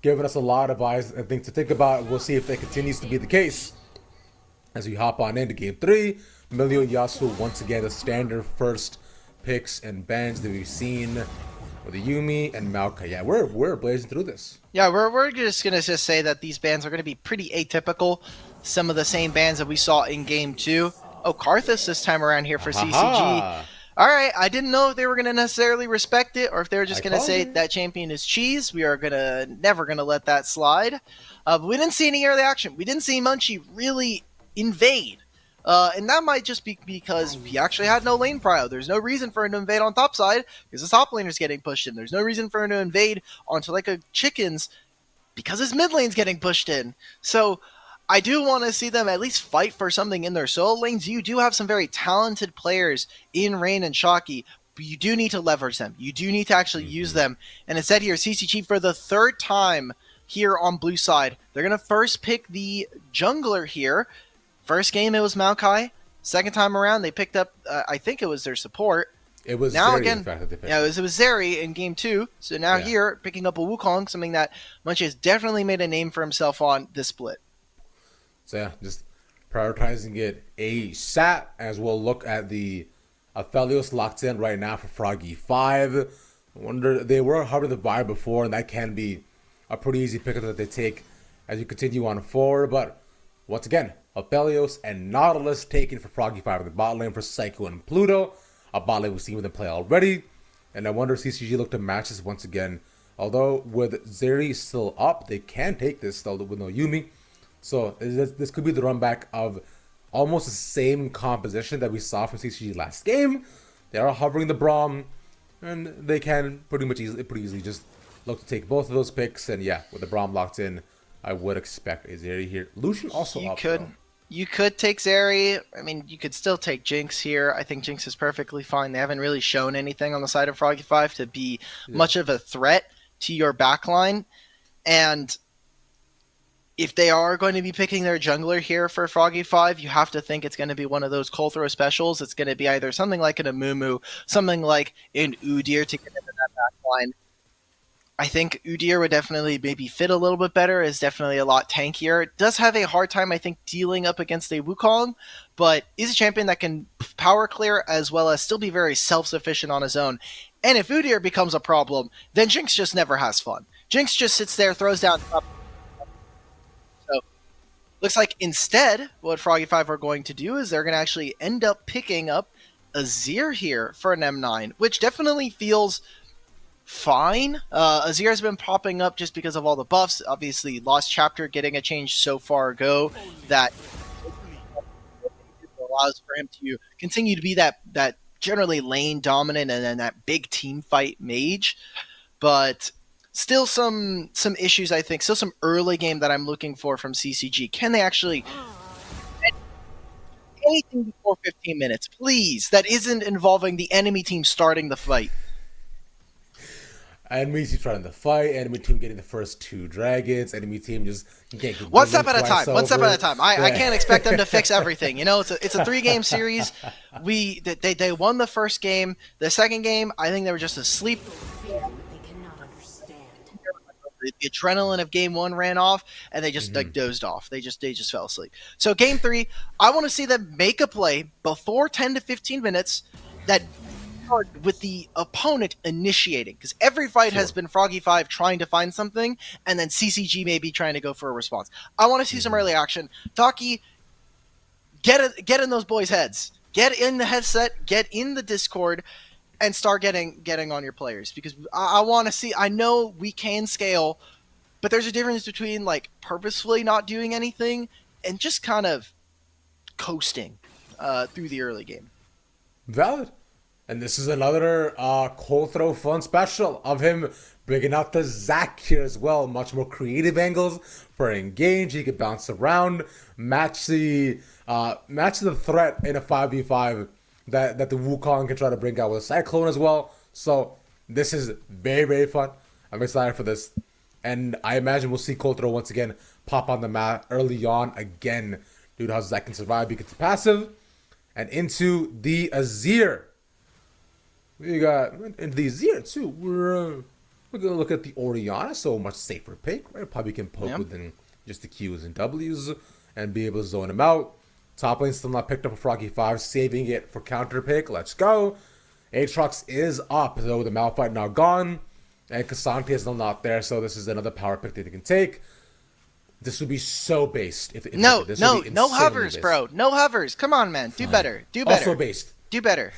given us a lot of eyes and things to think about. We'll see if that continues to be the case as we hop on into Game 3. Milio and Yasuo once again the standard first picks and bans that we've seen with the Yuumi and Maokai. Yeah, we're blazing through this. Yeah, we're just gonna say that these bans are gonna be pretty atypical. Some of the same bans that we saw in Game 2. Oh, Karthus this time around here for CCG. All right, I didn't know if they were gonna necessarily respect it or if they were just gonna say that champion is cheese. We are never gonna let that slide. But we didn't see any early action. We didn't see Munchie really invade. And that might just be because he actually had no lane prio. There's no reason for him to invade on top side because his top laner's getting pushed in. There's no reason for him to invade onto like a chickens because his mid lane's getting pushed in. So I do want to see them at least fight for something in their solo lanes. You do have some very talented players in Rain and Shocky, but you do need to leverage them. You do need to actually use them. And it said here, CCG for the third time here on blue side, they're going to first pick the jungler here. First game, it was Maokai. Second time around, they picked up, I think it was their support. It was now Zeri, again, in fact, that they picked. Yeah, it was Zeri in game 2. So now here, picking up a Wukong, something that Munchie has definitely made a name for himself on this split. So yeah, just prioritizing it ASAP as we'll look at the Aphelios locked in right now for Froggy 5. I wonder, they were harder to buy before, and that can be a pretty easy pickup that they take as you continue on forward, but once again, Aphelios and Nautilus taken for Froggy 5 in the bot lane for Psycho and Pluto. A bot lane we've seen with them play already. And I wonder if CCG look to match this once again. Although with Zeri still up, they can take this still with no Yuumi. So this could be the run back of almost the same composition that we saw from CCG last game. They are hovering the Braum, and they can pretty easily just look to take both of those picks. And yeah, with the Braum locked in, I would expect a Zeri here. Lucian also up. You could take Zeri. I mean, you could still take Jinx here. I think Jinx is perfectly fine. They haven't really shown anything on the side of Froggy 5 to be much of a threat to your backline. And if they are going to be picking their jungler here for Froggy 5, you have to think it's going to be one of those cold throw specials. It's going to be either something like an Amumu, something like an Udyr to get into that backline. I think Udyr would definitely maybe fit a little bit better, is definitely a lot tankier. It does have a hard time, I think, dealing up against a Wukong, but is a champion that can power clear as well as still be very self-sufficient on his own. And if Udyr becomes a problem, then Jinx just never has fun. Jinx just sits there, throws down top. So, looks like instead, what Froggy 5 are going to do is they're going to actually end up picking up Azir here for an M9, which definitely feels fine. Azir has been popping up just because of all the buffs. Obviously, Lost Chapter getting a change so far ago that allows for him to continue to be that generally lane dominant and then that big team fight mage. But still some issues, I think. Still some early game that I'm looking for from CCG. Can they actually anything before 15 minutes, please, that isn't involving the enemy team starting the fight? Enemy team trying to fight, enemy team getting the first 2 dragons, enemy team just getting one step at a time. One step at a time. I can't expect them to fix everything. You know, it's a 3-game series. They won the first game. The second game, I think they were just asleep. The adrenaline of game 1 ran off, and they just like dozed off. They just fell asleep. So game 3, I want to see them make a play before 10 to 15 minutes that with the opponent initiating, because every fight has been Froggy5 trying to find something, and then CCG maybe trying to go for a response. I want to see some early action. Taki, get in those boys' heads. Get in the headset. Get in the Discord. And start getting on your players, because I want to see. I know we can scale, but there's a difference between like purposefully not doing anything and just kind of coasting through the early game. Valid. And this is another cold throw fun special of him bringing out the Zac here as well. Much more creative angles for engage. He could bounce around, match the threat in a 5v5 that the Wukong can try to bring out with a Cyclone as well. So this is very, very fun. I'm excited for this. And I imagine we'll see cold throw once again pop on the map early on again due to how Zac can survive because it's passive. And into the Azir. We got into the Azir too. We're gonna look at the Orianna, so much safer pick, right? Probably can poke within just the Qs and Ws and be able to zone him out. Top lane still not picked up for Froggy5, saving it for counter pick. Let's go. Aatrox is up, though the Malphite now gone. And Cassandra is still not there, so this is another power pick that they can take. This would be so based. No hovers, bro. No hovers. Come on, man. Do better. Also based. Do better.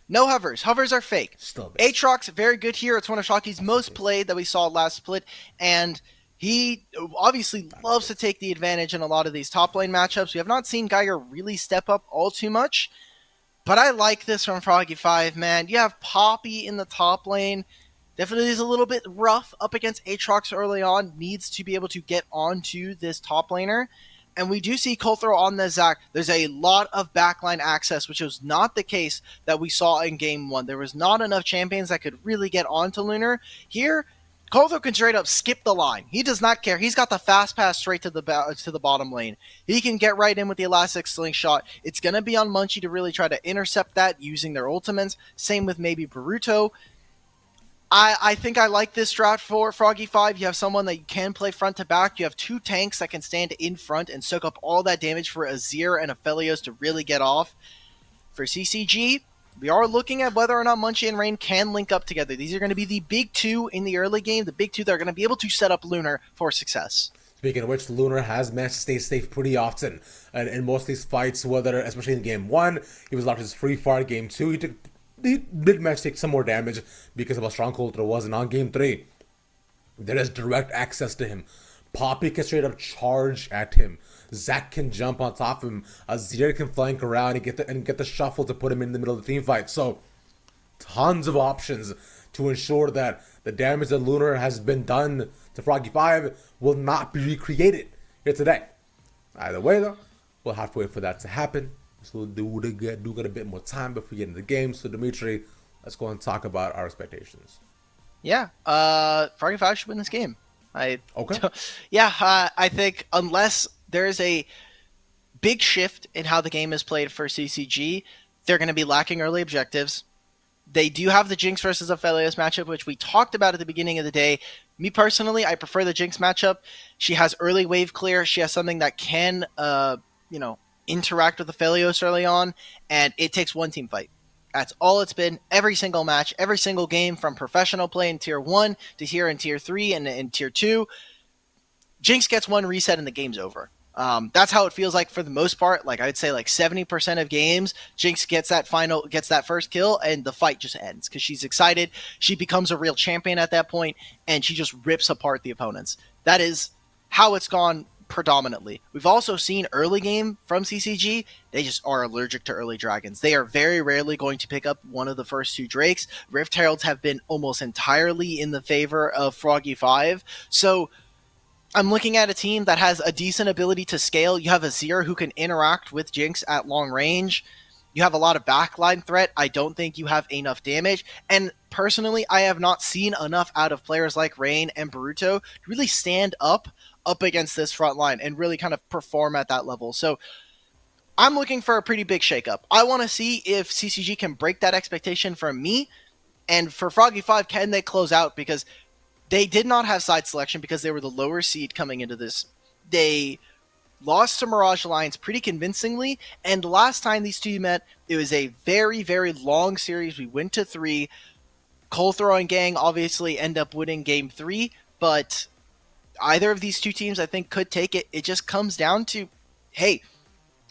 No hovers. Hovers are fake. Still based. Aatrox, very good here. It's one of Shocky's most played that we saw last split. And he obviously loves to take the advantage in a lot of these top lane matchups. We have not seen Geiger really step up all too much. But I like this from Froggy5, man. You have Poppy in the top lane. Definitely is a little bit rough up against Aatrox early on. Needs to be able to get onto this top laner. And we do see Coulthro on the Zac. There's a lot of backline access, which was not the case that we saw in Game 1. There was not enough champions that could really get onto Lunar. Here, Coulthro can straight up skip the line. He does not care. He's got the fast pass straight to the bottom lane. He can get right in with the Elastic Slingshot. It's going to be on Munchie to really try to intercept that using their ultimates. Same with maybe Baruto. I think I like this draft for Froggy5. You have someone that you can play front to back. You have 2 tanks that can stand in front and soak up all that damage for Azir and Aphelios to really get off. For CCG, we are looking at whether or not Munchie and Rain can link up together. These are going to be the big 2 in the early game, the big 2 that are going to be able to set up Lunar for success. Speaking of which, Lunar has managed to stay safe pretty often. And in most of these fights, whether especially in Game 1, he was allowed his free fire. Game 2, he did manage to take some more damage because of how strong Coulthro was. And on Game 3, there is direct access to him. Poppy can straight up charge at him. Zac can jump on top of him. Azir can flank around and get the shuffle to put him in the middle of the team fight. So, tons of options to ensure that the damage that Lunar has been done to Froggy5 will not be recreated here today. Either way, though, we'll have to wait for that to happen. So we do get a bit more time before we get into the game. So, Dimitri, let's go and talk about our expectations. Yeah, Froggy5 should win this game. I think unless there is a big shift in how the game is played for CCG, they're going to be lacking early objectives. They do have the Jinx versus Aphelios matchup, which we talked about at the beginning of the day. Me personally, I prefer the Jinx matchup. She has early wave clear. She has something that can, interact with Aphelios early on, and it takes one team fight. That's all it's been every single match, every single game, from professional play in Tier 1 to here in Tier 3 and in Tier 2. Jinx gets one reset and the game's over. That's how it feels like for the most part. Like, I would say like 70% of games, Jinx gets that first kill and the fight just ends because she's excited. She becomes a real champion at that point and she just rips apart the opponents. That is how it's gone predominantly. We've also seen early game from CCG. They just are allergic to early dragons. They are very rarely going to pick up one of the first 2 drakes. Rift Heralds have been almost entirely in the favor of Froggy 5. So I'm looking at a team that has a decent ability to scale. You have a Zero who can interact with Jinx at long range. You have a lot of backline threat. I don't think you have enough damage. And personally, I have not seen enough out of players like Rain and Baruto to really stand up against this front line and really kind of perform at that level. So I'm looking for a pretty big shakeup. I want to see if CCG can break that expectation from me. And for Froggy 5, can they close out? Because they did not have side selection because they were the lower seed coming into this. They lost to Mirage Alliance pretty convincingly, and the last time these two met, it was a very, very long series. We went to 3. Cole Throwing Gang obviously end up winning game 3, but either of these two teams I think could take it. It just comes down to, hey,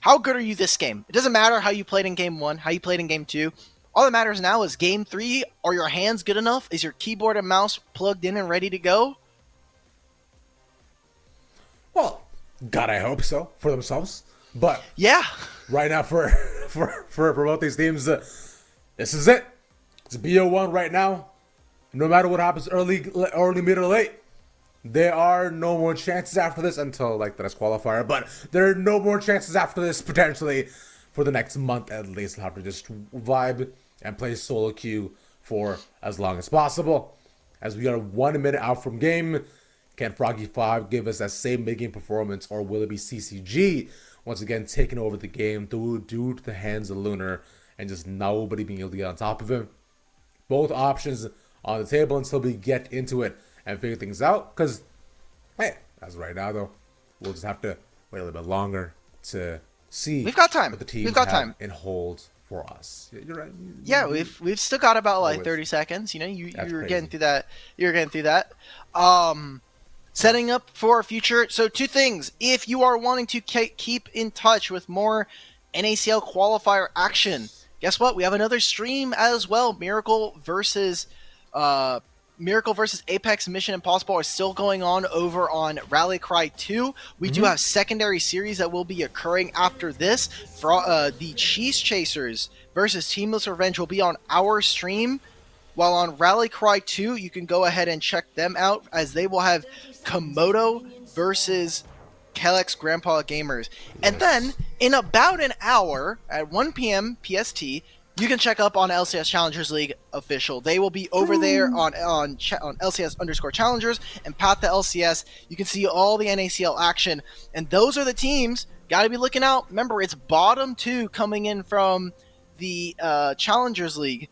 how good are you this game? It doesn't matter how you played in game 1, how you played in game 2. All that matters now is game 3. Are your hands good enough? Is your keyboard and mouse plugged in and ready to go? Well, God, I hope so for themselves. But yeah, right now for both these teams, this is it. It's BO1 right now. No matter what happens, early, mid, or late, there are no more chances after this until like the next qualifier. But there are no more chances after this potentially for the next month at least. They'll have to just vibe and play solo queue for as long as possible. As we are 1 minute out from game, can Froggy 5 give us that same mid-game performance, or will it be CCG once again taking over the game due to the hands of Lunar and just nobody being able to get on top of him? Both options on the table until we get into it and figure things out. Because, hey, as of right now though, we'll just have to wait a little bit longer to see. We've got time. What the teams We've got have time in hold for us. You're right. Yeah, we've still got about like 30 seconds. You know, you were getting through that. You're getting through that. Setting up for a future. So 2 things. If you are wanting to keep in touch with more NACL qualifier action, guess what? We have another stream as well. Miracle versus Apex Mission Impossible are still going on over on Rally Cry 2. We do have secondary series that will be occurring after this. For the Cheese Chasers versus Teamless Revenge will be on our stream. While on Rally Cry 2, you can go ahead and check them out, as they will have Komodo versus Kelex Grandpa Gamers. And then, in about an hour, at 1 p.m. PST, you can check up on LCS Challengers League official. They will be over there on LCS_Challengers and Path to LCS. You can see all the NACL action. And those are the teams. Got to be looking out. Remember, it's bottom 2 coming in from the Challengers League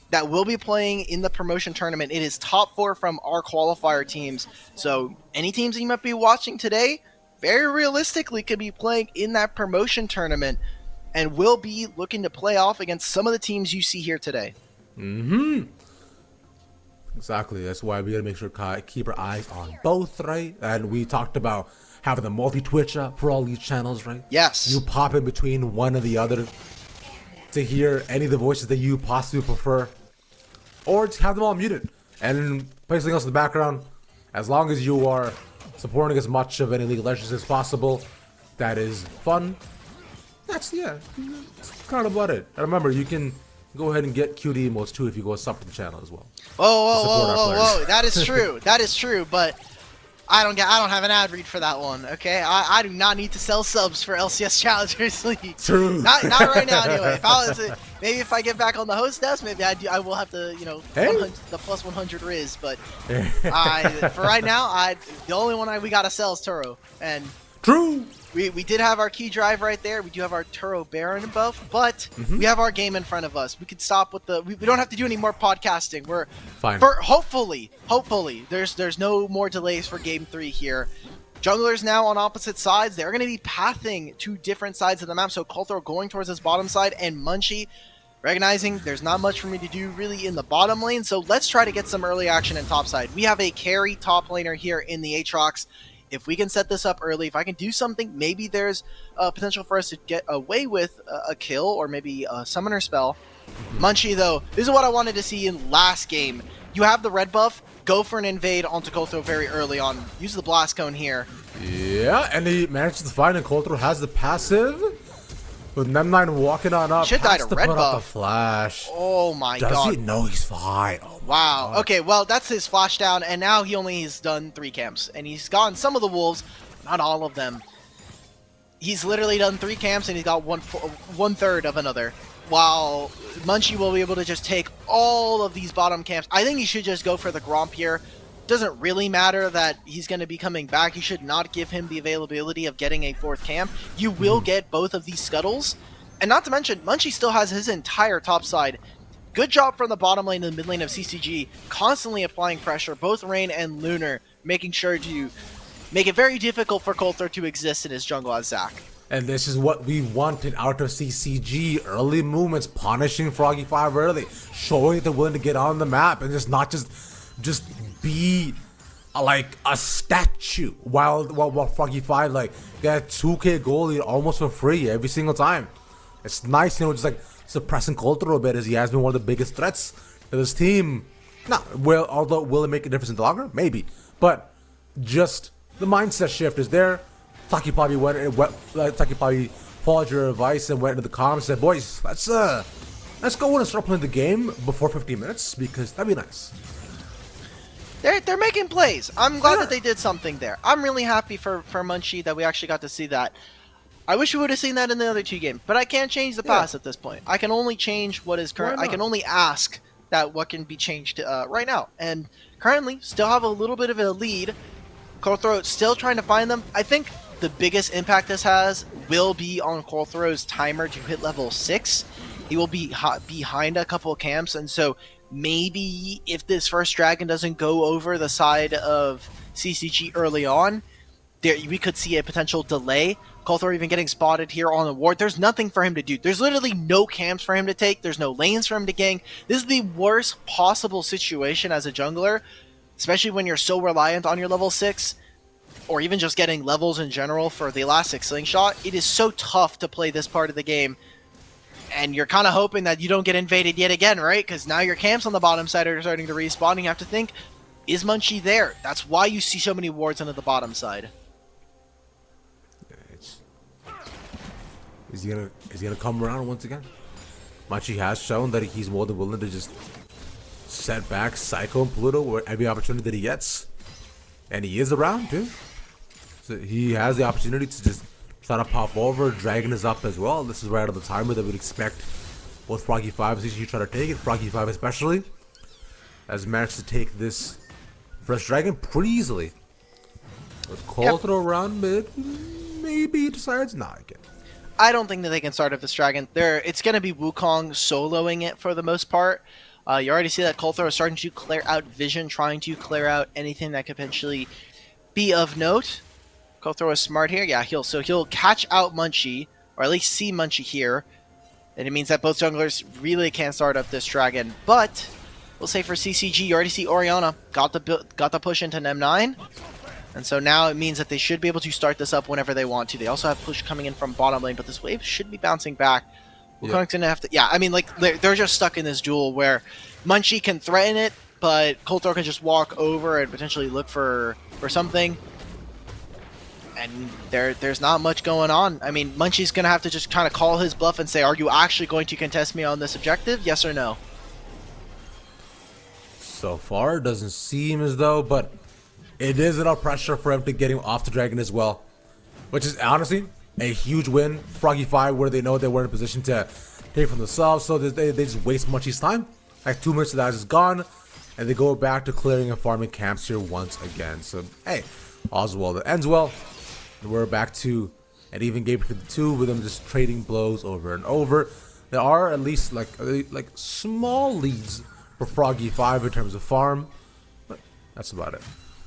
that will be playing in the promotion tournament. It is top 4 from our qualifier teams. So any teams that you might be watching today, very realistically could be playing in that promotion tournament and will be looking to play off against some of the teams you see here today. Exactly. That's why we gotta make sure keep our eyes on both, right? And we talked about having the multi-twitch up for all these channels, right? Yes. You pop in between one or the other to hear any of the voices that you possibly prefer, or to have them all muted and play something else in the background. As long as you are supporting as much of any League of Legends as possible, that is fun. That's kind of about it. And remember, you can go ahead and get QD emotes too if you go sub to the channel as well. Whoa! That is true. That is true. But I don't have an ad read for that one. Okay, I do not need to sell subs for LCS Challengers League. True. Not right now anyway. Maybe if I get back on the host desk, maybe I will have to the plus 100 Riz. But for right now, the only one we gotta sell is Turo. And true. We did have our key drive right there. We do have our Turo Baron buff, but we have our game in front of us. We could stop with we don't have to do any more podcasting. We're fine. Hopefully, there's no more delays for game 3 here. Junglers now on opposite sides. They're going to be pathing to different sides of the map. So Coulthro going towards his bottom side, and Munchie recognizing there's not much for me to do really in the bottom lane. So let's try to get some early action in top side. We have a carry top laner here in the Aatrox. If we can set this up early, if I can do something, maybe there's potential for us to get away with a kill or maybe a summoner spell. Munchie, though, this is what I wanted to see in last game. You have the red buff. go for an invade onto Kolthro very early on. Use the Blast Cone here. Yeah, and he manages to find, and Kolthro has the passive. With Nem9 walking on up, Should die to red put out the buff. flash. Oh my Does god. he? No, he's fine. Oh my Wow. God. Okay, well, that's his flash down, and now he only has done 3 camps. And he's gotten some of the wolves, not all of them. He's literally done 3 camps, and he's got one third of another. While Munchie will be able to just take all of these bottom camps. I think he should just go for the Gromp here. Doesn't really matter that he's going to be coming back. You should not give him the availability of getting a 4th camp. You will get both of these scuttles. And not to mention, Munchie still has his entire top side. Good job from the bottom lane and the mid lane of CCG, constantly applying pressure, both Rain and Lunar, making sure to make it very difficult for Kolthro to exist in his jungle as Zac. And this is what we wanted out of CCG. Early movements, punishing Froggy5 early, showing that they're willing to get on the map and just be like a statue while Froggy5 like get 2k gold lead almost for free every single time. It's nice, just like suppressing Kolthro a bit, as he has been one of the biggest threats to this team. Although will it make a difference in the longer? Maybe. But just the mindset shift is there. Taki probably followed your advice and went into the comms and said, boys, let's go in and start playing the game before 15 minutes, because that'd be nice. They're making plays. I'm glad that they did something there. I'm really happy for Munchie that we actually got to see that. I wish we would have seen that in the other 2 games, but I can't change the past at this point. I can only change what is current. I can only ask that what can be changed right now. And currently, still have a little bit of a lead. Kolthro still trying to find them. I think the biggest impact this has will be on Kolthro's timer to hit level 6. He will be behind a couple of camps, and so maybe if this first dragon doesn't go over the side of CCG early on, we could see a potential delay. Kolthro even getting spotted here on the ward. There's nothing for him to do. There's literally no camps for him to take. There's no lanes for him to gank. This is the worst possible situation as a jungler, especially when you're so reliant on your level 6, or even just getting levels in general for the elastic slingshot. It is so tough to play this part of the game, and you're kind of hoping that you don't get invaded yet again, right? Because now your camps on the bottom side are starting to respawn, and you have to think, is Munchie there? That's why you see so many wards onto the bottom side. Is he gonna come around once again? Munchie has shown that he's more than willing to just set back Psycho and Pluto where every opportunity that he gets. And he is around too. So he has the opportunity to just try to pop over. Dragon is up as well. This is right out of the timer that we'd expect both Froggy5 and CCG try to take it. Froggy5 especially has managed to take this first dragon pretty easily. With Kolthro around mid, maybe he decides not again. I don't think that they can start up this dragon. It's going to be Wukong soloing it for the most part. You already see that Kolthro is starting to clear out vision, trying to clear out anything that could potentially be of note. Kolthro is smart here. Yeah, he'll catch out Munchie, or at least see Munchie here. And it means that both junglers really can't start up this dragon. But we'll say for CCG, you already see Orianna got the push into Nem9. And so now it means that they should be able to start this up whenever they want to. They also have push coming in from bottom lane, but this wave should be bouncing back. Wukong's gonna have to... Yeah, I mean, like, they're just stuck in this duel where Munchie can threaten it, but Kolthro can just walk over and potentially look for something. And there's not much going on. I mean, Munchie's gonna have to just kind of call his bluff and say, are you actually going to contest me on this objective? Yes or no? So far, it doesn't seem as though, but it is enough pressure for him to get him off the dragon as well. Which is honestly a huge win. Froggy5, where they know they were in a position to take from themselves, so they just waste Munchie's time. Like 2 minutes of that is gone, and they go back to clearing and farming camps here once again. So, hey, all's well that ends well. And we're back to an even game between the two, with them just trading blows over and over. There are at least like small leads for Froggy5 in terms of farm, but that's about it.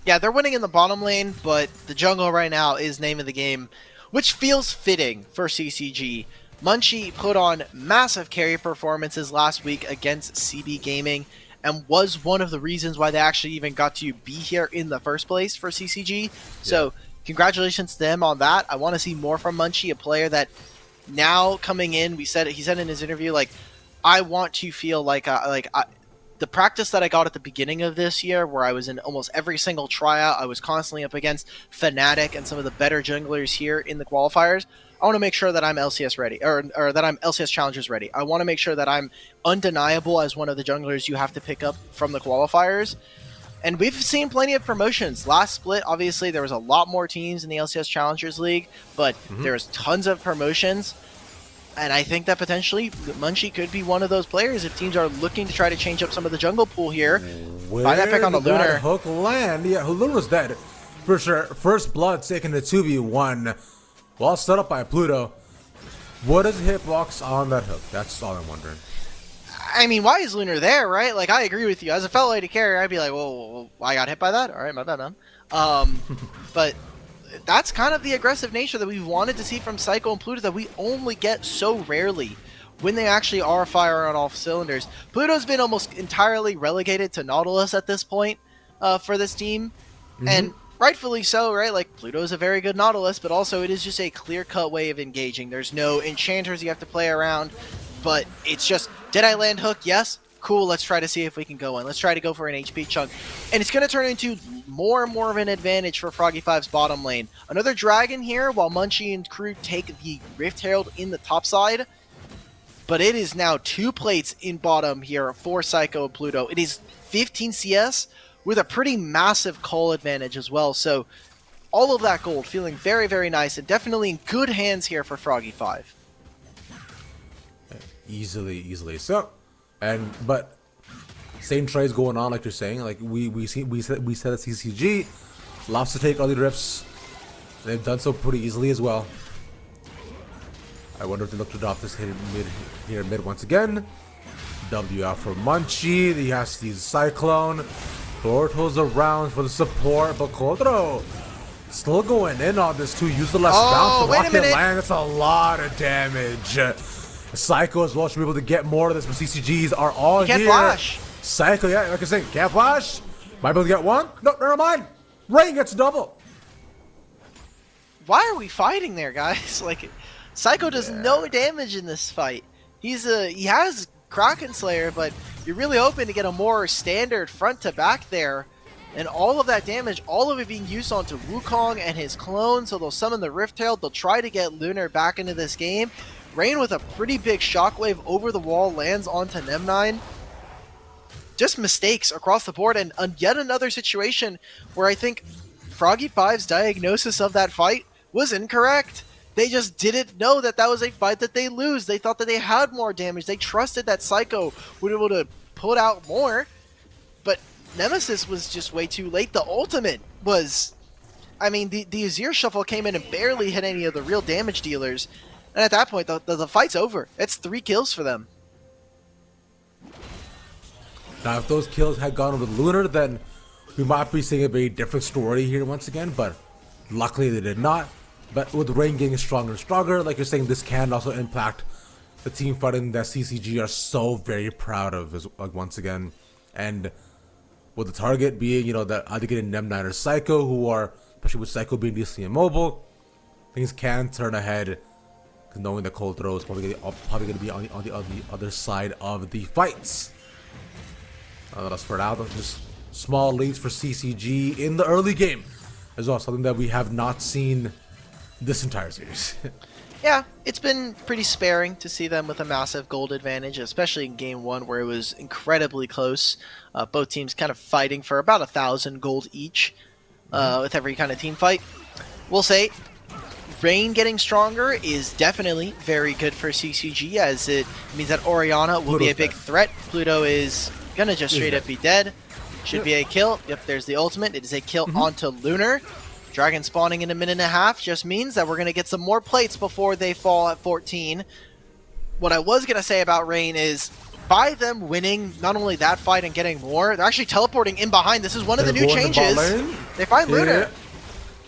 Yeah, they're winning in the bottom lane, but the jungle right now is name of the game, which feels fitting for CCG. Munchie put on massive carry performances last week against CB Gaming, and was one of the reasons why they actually even got to be here in the first place for CCG. So congratulations to them on that. I want to see more from Munchie, a player that now coming in, he said in his interview, like, I want to feel like the practice that I got at the beginning of this year, where I was in almost every single tryout, I was constantly up against Fnatic and some of the better junglers here in the qualifiers. I want to make sure that I'm LCS ready, or that I'm LCS Challengers ready. I want to make sure that I'm undeniable as one of the junglers you have to pick up from the qualifiers. And we've seen plenty of promotions. Last split, obviously, there was a lot more teams in the LCS Challengers League, but there's tons of promotions. And I think that potentially Munchie could be one of those players if teams are looking to try to change up some of the jungle pool here. Find that pick on the Lunar. Hook land. Yeah, Lunar's dead. For sure. First blood taking the 2v1. Well set up by Pluto. What is the hitbox on that hook? That's all I'm wondering. I mean, why is Lunar there, right? Like, I agree with you. As a fellow AD carrier, I'd be like, whoa, I got hit by that? All right, my bad, man. But that's kind of the aggressive nature that we've wanted to see from Psycho and Pluto that we only get so rarely when they actually are firing on all cylinders. Pluto's been almost entirely relegated to Nautilus at this point for this team. And rightfully so, right? Like, Pluto's a very good Nautilus, but also it is just a clear-cut way of engaging. There's no enchanters you have to play around, but it's just, did I land hook? Yes. Cool, let's try to see if we can go in. Let's try to go for an HP chunk. And it's going to turn into more and more of an advantage for Froggy5's bottom lane. Another dragon here while Munchie and crew take the Rift Herald in the top side. But it is now 2 plates in bottom here for Psycho and Pluto. It is 15 CS with a pretty massive call advantage as well. So all of that gold feeling very, very nice and definitely in good hands here for Froggy5. Easily. So, but same trades going on, like you're saying. Like we said at CCG, loves to take early drifts. They've done so pretty easily as well. I wonder if they look to drop this mid once again. W out for Munchie. He has to use Cyclone. Torto's around for the support, but Kodro still going in on this too. Use the last bounce to rocket land. That's a lot of damage. Psycho as well should be able to get more of this, but CCGs are all here. Can't flash. Psycho, yeah, like I was saying, can't flash. Might be able to get one. No, never mind. Rain gets a double. Why are we fighting there, guys? Like, Psycho does no damage in this fight. He has Kraken Slayer, but you're really hoping to get a more standard front to back there. And all of that damage, all of it being used onto Wukong and his clone, so they'll summon the Rift Herald. They'll try to get Lunar back into this game. Rain with a pretty big shockwave over the wall lands onto Nem9. Just mistakes across the board, and yet another situation where I think Froggy5's diagnosis of that fight was incorrect. They just didn't know that that was a fight that they lose. They thought that they had more damage. They trusted that Psycho would be able to put out more, but Nemesis was just way too late. The ultimate was, I mean, the Azir Shuffle came in and barely hit any of the real damage dealers. And at that point, the fight's over. It's 3 kills for them. Now, if those kills had gone with Lunar, then we might be seeing a very different story here once again, but luckily they did not. But with Rain getting stronger and stronger, like you're saying, this can also impact the team fighting that CCG are so very proud of once again. And with the target being, you know, that either getting Nem9 or Psycho, who are, especially with Psycho being decently immobile, things can turn ahead. Knowing that Cold Throw is probably going to be on the other side of the fights. That's for now. Just small leads for CCG in the early game as well. Something that we have not seen this entire series. Yeah, it's been pretty sparing to see them with a massive gold advantage, especially in game 1 where it was incredibly close. Both teams kind of fighting for about 1,000 gold each with every kind of team fight. We'll say Rain getting stronger is definitely very good for CCG, as it means that Orianna will be a big threat. Pluto is gonna just straight up be dead. Should be a kill. Yep, there's the ultimate. It is a kill onto Lunar. Dragon spawning in a minute and a half just means that we're gonna get some more plates before they fall at 14. What I was gonna say about Rain is, by them winning not only that fight and getting more, they're actually teleporting in behind. This is one of the new changes. They find Lunar.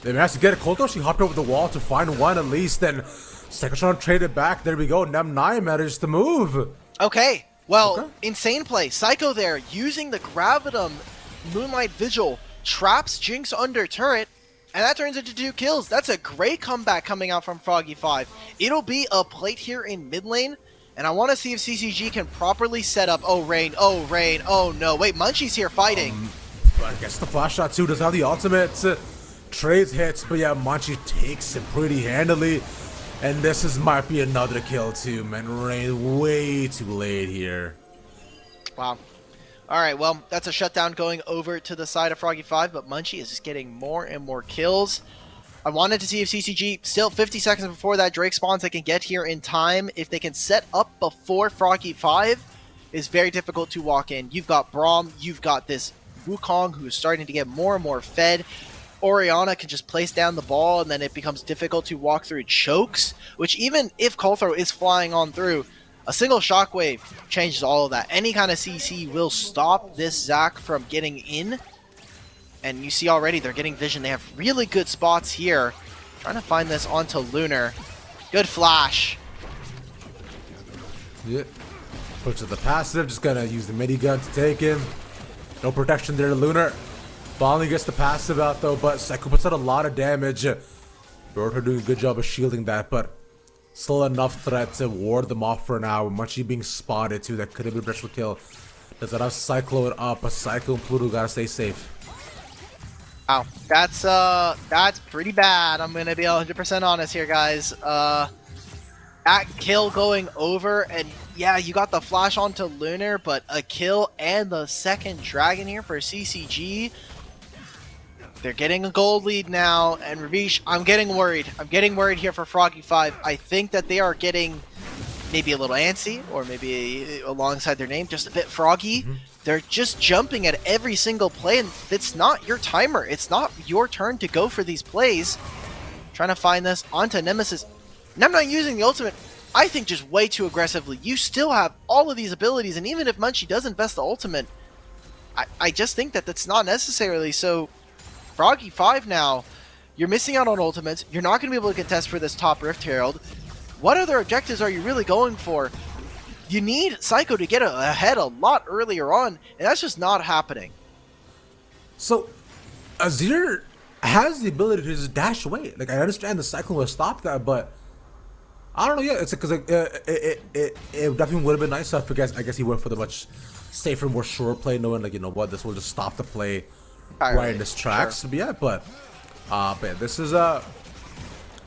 They managed to get a Koto. She hopped over the wall to find one at least. Then Sekatron traded back. There we go. Nem9 managed to move. Okay. Well, insane play. Psycho there using the Gravitum Moonlight Vigil traps Jinx under turret, and that turns into 2 kills. That's a great comeback coming out from Froggy5. It'll be a plate here in mid lane, And I want to see if CCG can properly set up. Oh, Rain. Oh, Rain. Oh, no. Wait, Munchie's here fighting. I guess the flash shot too doesn't have the ultimate. Trades hits, but yeah, Munchie takes it pretty handily. And might be another kill too, man. Rain way too late here. Wow. Alright, well, that's a shutdown going over to the side of Froggy5, but Munchie is just getting more and more kills. I wanted to see if CCG, still 50 seconds before that Drake spawns, they can get here in time. If they can set up before Froggy5, it's very difficult to walk in. You've got Braum, you've got this Wukong who is starting to get more and more fed. Orianna can just place down the ball, and then it becomes difficult to walk through chokes, which even if Coldthrow is flying on through, a single shockwave changes all of that. Any kind of CC will stop this Zac from getting in. And you see already they're getting vision. They have really good spots here. Trying to find this onto Lunar. Good flash. Yeah. Push to the passive. Just gonna use the minigun to take him. No protection there to Lunar. Finally gets the passive out though, but Psycho puts out a lot of damage. Rotor doing a good job of shielding that, but still enough threat to ward them off for now. Munchie being spotted too. That could have been a potential kill. Does that have Cyclone up? But Psycho and Pluto gotta stay safe. Wow, that's pretty bad. I'm gonna be 100% honest here, guys. That kill going over, and yeah, you got the flash onto Lunar, but a kill and the second dragon here for CCG. They're getting a gold lead now, and Ravish, I'm getting worried. I'm getting worried here for Froggy5. I think that they are getting maybe a little antsy, or maybe alongside their name, just a bit froggy. They're just jumping at every single play, and it's not your timer. It's not your turn to go for these plays. Trying to find this onto Nemesis. And I'm not using the ultimate, I think, just way too aggressively. You still have all of these abilities, and even if Munchie does invest the ultimate, I just think that that's not necessarily. So Froggy5 now, you're missing out on ultimates. You're not going to be able to contest for this top Rift Herald. What other objectives are you really going for? You need Psycho to get ahead a lot earlier on, and that's just not happening. So, Azir has the ability to just dash away. Like, I understand the Cyclone will stop that, but I don't know. Yeah, it's because it definitely would have been nice if I guess he went for the much safer, more sure play, knowing like, you know what, this will just stop the play right in his tracks. Sure. Yeah, but this is I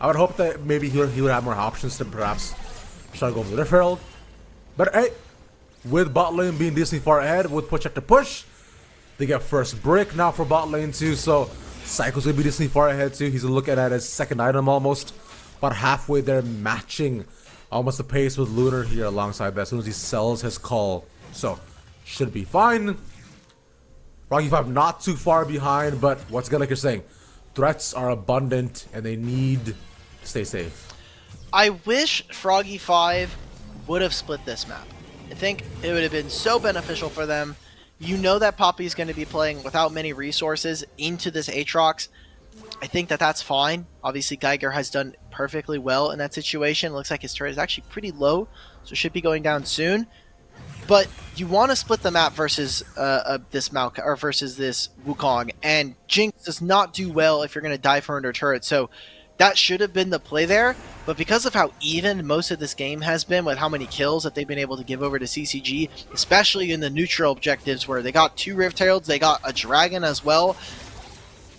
would hope that maybe he would have more options to perhaps try to go for the Rift Herald. But hey, with bot lane being decently far ahead, with push after push, they get first break now for bot lane too. So Psycho's gonna be decently far ahead too. He's looking at his second item almost, about halfway there, matching almost the pace with Lunar here alongside that. As soon as he sells his call, so should be fine. Froggy5 not too far behind, but once again, like you're saying, threats are abundant and they need to stay safe. I wish Froggy5 would have split this map. I think it would have been so beneficial for them. You know that Poppy's going to be playing without many resources into this Aatrox. I think that that's fine. Obviously, Geiger has done perfectly well in that situation. Looks like his turret is actually pretty low, so should be going down soon. But you want to split the map versus this versus this Wukong, and Jinx does not do well if you're going to dive for under turret. So that should have been the play there, but because of how even most of this game has been with how many kills that they've been able to give over to CCG, especially in the neutral objectives where they got 2 Rift Heralds, they got a Dragon as well,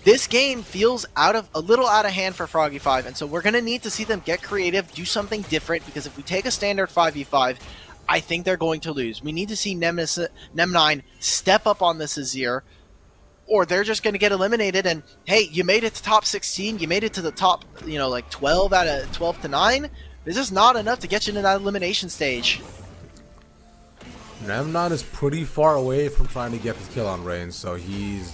this game feels a little out of hand for Froggy5, and so we're going to need to see them get creative, do something different, because if we take a standard 5v5, I think they're going to lose. We need to see Nem9 step up on this Azir, or they're just going to get eliminated. And hey, you made it to top 16, you made it to the top, like 12 out of 12 to 9. This is not enough to get you into that elimination stage. Nem9 is pretty far away from trying to get this kill on Rain, so he's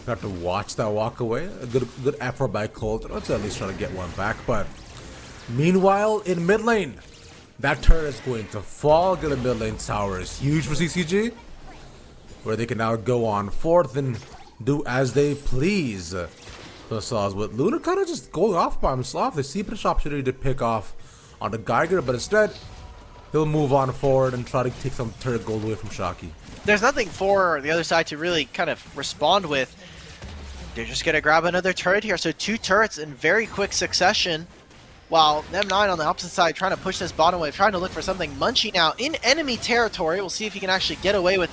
going to have to watch that walk away. A good effort by Colt. Let's at least try to get one back. But meanwhile, in mid lane, that turret is going to fall. Get a mid lane tower is huge for CCG, where they can now go on fourth and do as they please. So with Lunar kind of just going off by himself, they see a potential opportunity to pick off on the Geiger, but instead he'll move on forward and try to take some turret gold away from Shocky. There's nothing for the other side to really kind of respond with. They're just going to grab another turret here. So 2 turrets in very quick succession. while M9 on the opposite side trying to push this bottom wave, trying to look for something. Munchie now in enemy territory. We'll see if he can actually get away with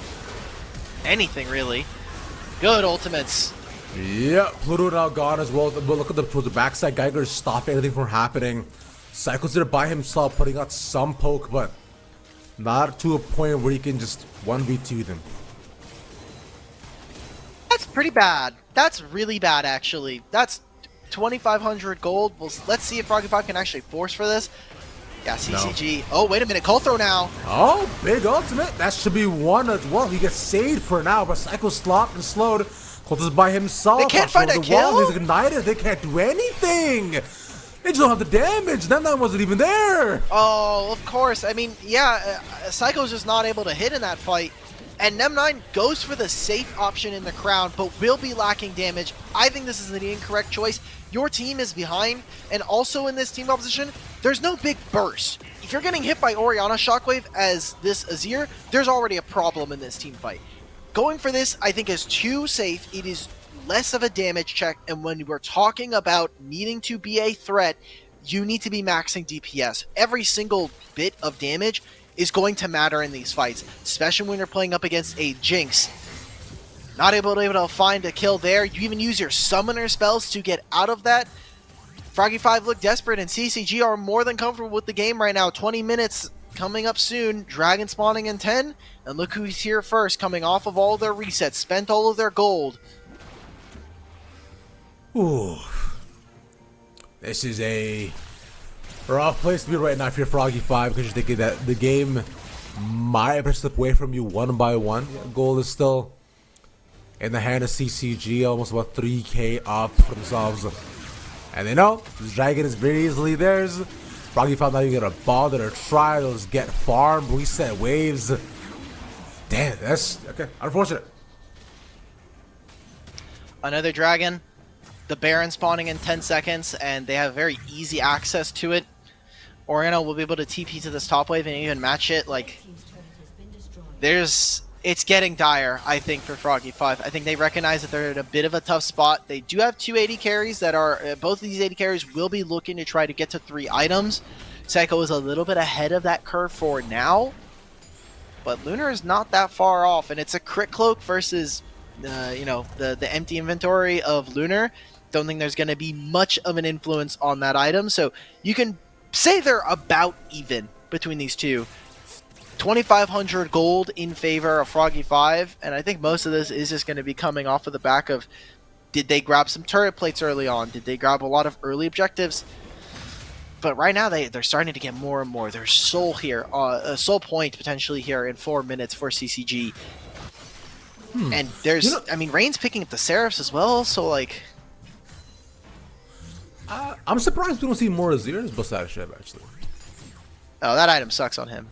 anything, really. Good ultimates. Yeah, Pluto now gone as well. We'll look at towards the backside. Geiger is stopping anything from happening. Psycho's there by himself, putting out some poke, but not to a point where he can just 1v2 them. That's pretty bad. That's really bad, actually. That's 2,500 gold. Well, let's see if Froggy5 can actually force for this. Yeah, CCG. No. Oh, wait a minute. Cold throw now. Oh, big ultimate. That should be one as well. He gets saved for now, but Psycho stopped and slowed. Colt is by himself. They can't find a kill? Wall. He's ignited. They can't do anything. They just don't have the damage. That wasn't even there. Oh, of course. I mean, yeah, Psycho's just not able to hit in that fight. And Nem9 goes for the safe option in the crown, but will be lacking damage. I think this is the incorrect choice. Your team is behind, and also in this team composition, there's no big burst. If you're getting hit by Orianna Shockwave as this Azir, there's already a problem in this team fight. Going for this, I think, is too safe. It is less of a damage check, and when we're talking about needing to be a threat, you need to be maxing DPS. Every single bit of damage is going to matter in these fights, especially when you're playing up against a Jinx. Not able to find a kill there. You even use your summoner spells to get out of that. Froggy5 look desperate, and CCG are more than comfortable with the game right now. 20 minutes coming up soon. Dragon spawning in 10, and look who's here first, coming off of all their resets, spent all of their gold. Ooh. This is a rough place to be right now if you're Froggy5, because you're thinking that the game might slip away from you one by one. Goal is still in the hand of CCG, almost about 3k up for themselves. And they know this dragon is very easily theirs. Froggy5 not even gonna bother or try. They'll just get farmed, reset waves. Damn, that's okay. Unfortunate. Another dragon. The Baron spawning in 10 seconds, and they have very easy access to it. Orianna will be able to TP to this top wave and even match it. Like, it's getting dire, I think, for Froggy5. I think they recognize that they're in a bit of a tough spot. They do have 2 AD carries that are, both of these AD carries will be looking to try to get to 3 items. Psycho is a little bit ahead of that curve for now, but Lunar is not that far off, and it's a crit cloak versus, the empty inventory of Lunar. Don't think there's going to be much of an influence on that item, so you can say they're about even between these two. 2,500 gold in favor of Froggy5, and I think most of this is just going to be coming off of the back of, did they grab some turret plates early on? Did they grab a lot of early objectives? But right now they're starting to get more and more. There's soul here, a soul point potentially here in 4 minutes for CCG. And there's, I mean, Rain's picking up the Seraphs as well, so like... I'm surprised we don't see more Azirs besides Shep, actually. Oh, that item sucks on him.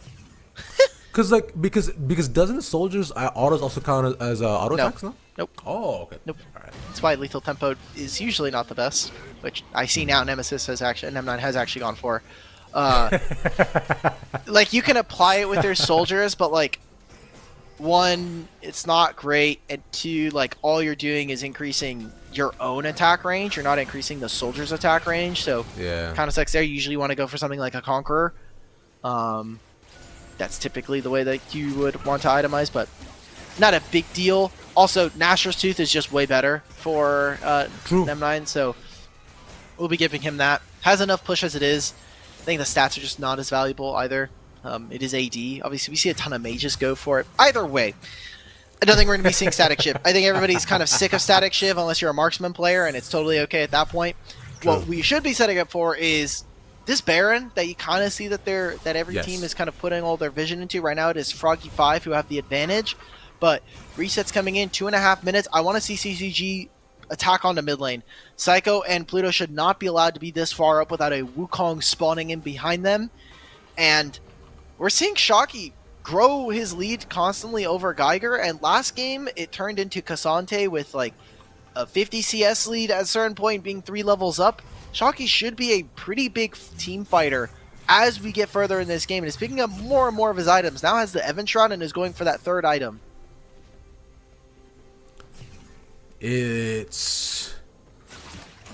because doesn't soldiers autos also count as auto attacks? No. Nope. Oh, okay. Nope. All right. That's why lethal tempo is usually not the best, which I see now Nemesis has actually, M9 has actually gone for. Like, you can apply it with their soldiers, but like, 1, it's not great, and 2, like, all you're doing is increasing your own attack range. You're not increasing the soldier's attack range, so yeah, kind of sucks there. You usually want to go for something like a Conqueror. That's typically the way that you would want to itemize, but not a big deal. Also, Nashor's Tooth is just way better for M9, so we'll be giving him that. Has enough push as it is. I think the stats are just not as valuable either. It is AD. Obviously, we see a ton of mages go for it. Either way, I don't think we're going to be seeing Static Shiv. I think everybody's kind of sick of Static Shiv unless you're a marksman player, and it's totally okay at that point. True. What we should be setting up for is this Baron that you kind of see that every team is kind of putting all their vision into. Right now it is Froggy5 who have the advantage, but resets coming in 2.5 minutes. I want to see CCG attack onto mid lane. Psycho and Pluto should not be allowed to be this far up without a Wukong spawning in behind them, and we're seeing Shocky grow his lead constantly over Geiger, and last game it turned into Cassante with like a 50 CS lead at a certain point being 3 levels up. Shocky should be a pretty big team fighter as we get further in this game, and is picking up more and more of his items. Now has the Evan Shroud and is going for that 3rd item. It's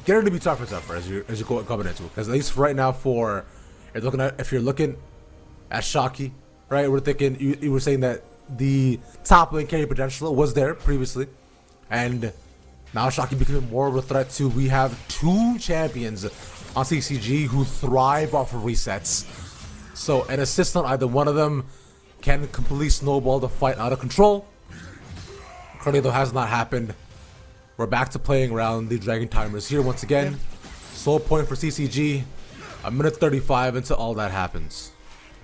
getting to be tougher and tougher as you're coming into it. Because at least right now, if you're looking at Shockey, right? We're thinking you were saying that the top lane carry potential was there previously, and now Shockey becoming more of a threat to. We have 2 champions on CCG who thrive off of resets. So an assist on either one of them can completely snowball the fight out of control. Currently, though, has not happened. We're back to playing around. The Dragon Timers here once again. Sole point for CCG. A minute 35 until all that happens.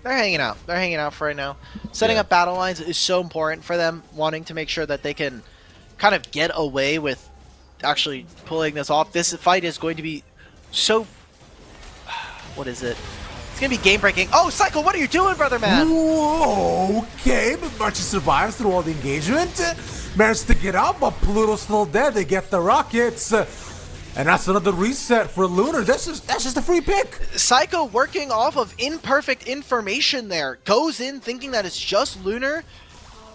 They're hanging out. They're hanging out for right now. Setting up battle lines is so important for them, wanting to make sure that they can kind of get away with actually pulling this off. This fight is going to be so... What is it? It's going to be game-breaking. Oh, Psycho, what are you doing, brother man? Whoa, okay, but Marchi survives through all the engagement. Managed to get out, but Pluto's still dead. They get the rockets. And that's another reset for Lunar. That's just a free pick. Psycho working off of imperfect information there. Goes in thinking that it's just Lunar.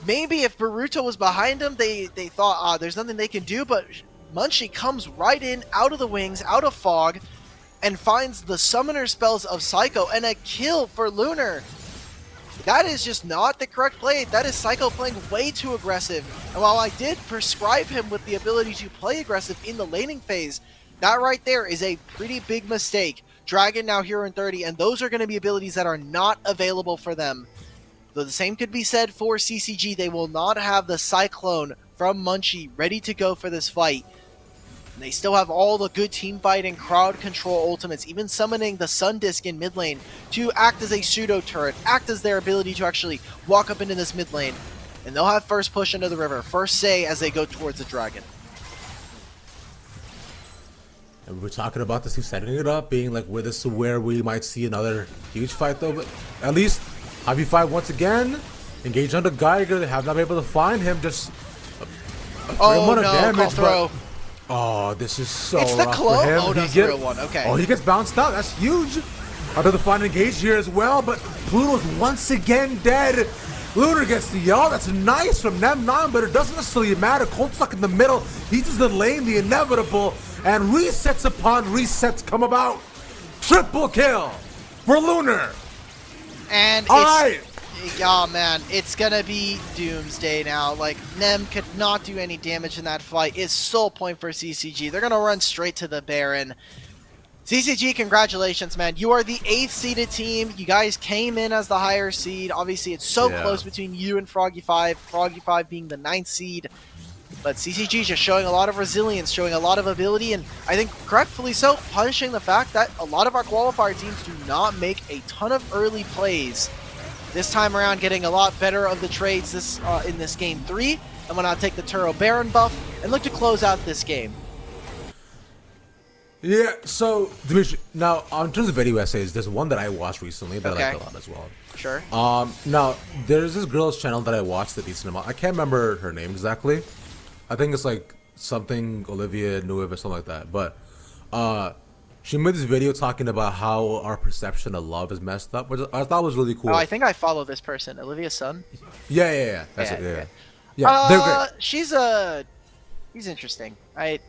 Maybe if Boruto was behind him, they thought, there's nothing they can do. But Munchie comes right in, out of the wings, out of fog, and finds the summoner spells of Psycho and a kill for Lunar. That is just not the correct play. That is Psycho playing way too aggressive. And while I did prescribe him with the ability to play aggressive in the laning phase, that right there is a pretty big mistake. Dragon now hero in 30, and those are going to be abilities that are not available for them. Though the same could be said for CCG. They will not have the Cyclone from Munchie ready to go for this fight. They still have all the good team fight and crowd control ultimates, even summoning the Sun Disc in mid lane to act as a pseudo turret, act as their ability to actually walk up into this mid lane. And they'll have first push into the river, first say as they go towards the dragon. And we're talking about this, setting it up, being like with us to where we might see another huge fight though. But at least Ivy5 once again engaged under Geiger. They have not been able to find him. Just a amount of damage, throw. Oh, this is so it's the rough clone? for him. Oh, that's the real one. Okay. Oh, he gets bounced out. That's huge. Under the final engage here as well, but Pluto's once again dead. Lunar gets the yell. That's nice from Nem9, but it doesn't necessarily matter. Cold stuck in the middle. He just delaying the inevitable, and resets upon resets come about. Triple kill for Lunar. And oh man, it's gonna be doomsday now. Like, Nem could not do any damage in that fight. It's sole point for CCG. They're gonna run straight to the Baron. CCG, congratulations, man. You are the 8th seeded team. You guys came in as the higher seed. Obviously, it's so close between you and Froggy5. Froggy5 being the 9th seed. But CCG just showing a lot of resilience, showing a lot of ability, and I think correctly so, punishing the fact that a lot of our qualifier teams do not make a ton of early plays. This time around, getting a lot better of the trades in this game 3. I'm going to take the Turo Baron buff and look to close out this game. Yeah, so, Dimitri, now, in terms of video essays, there's one that I watched recently that I liked a lot as well. Sure. Now, there's this girl's channel that I watched a decent amount. I can't remember her name exactly. I think it's like something Olivia Nuiv or something like that. But she made this video talking about how our perception of love is messed up, which I thought was really cool. Oh, I think I follow this person, Olivia Sun. Yeah. That's it. Yeah, they're great. She's interesting. I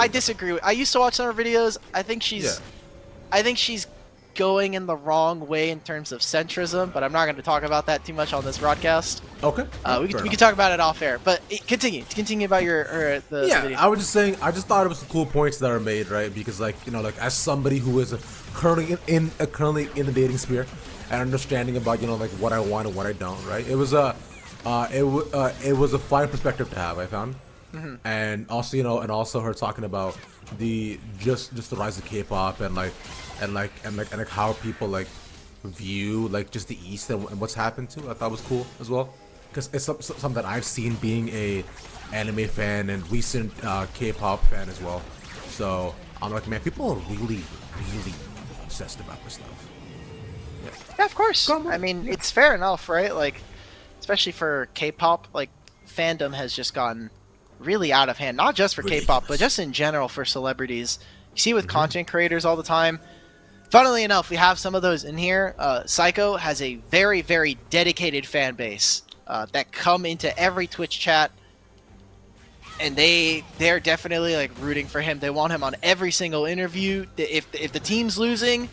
disagree. I used to watch some of her videos. I think she's going in the wrong way in terms of centrism, but I'm not going to talk about that too much on this broadcast. Okay. We can talk about it off air, but continue about the video. I was just saying, I just thought it was some cool points that are made, right? Because like, as somebody who is currently in the dating sphere and understanding about, like what I want and what I don't, right? It was a fine perspective to have, I found. Mm-hmm. And also, and also her talking about the just the rise of K-pop and how people view just the East and what's happened to. I thought was cool as well, because it's something that I've seen being a anime fan and recent K-pop fan as well. So I'm like, man, people are really obsessed about this stuff. Yeah, of course. I mean, it's fair enough, right? Like, especially for K-pop, fandom has just gotten really out of hand. Not just for K-pop, but just in general for celebrities. You see with content creators all the time. Funnily enough, we have some of those in here. Psycho has a very, very dedicated fan base that come into every Twitch chat and they're definitely like rooting for him. They want him on every single interview. If the team's losing,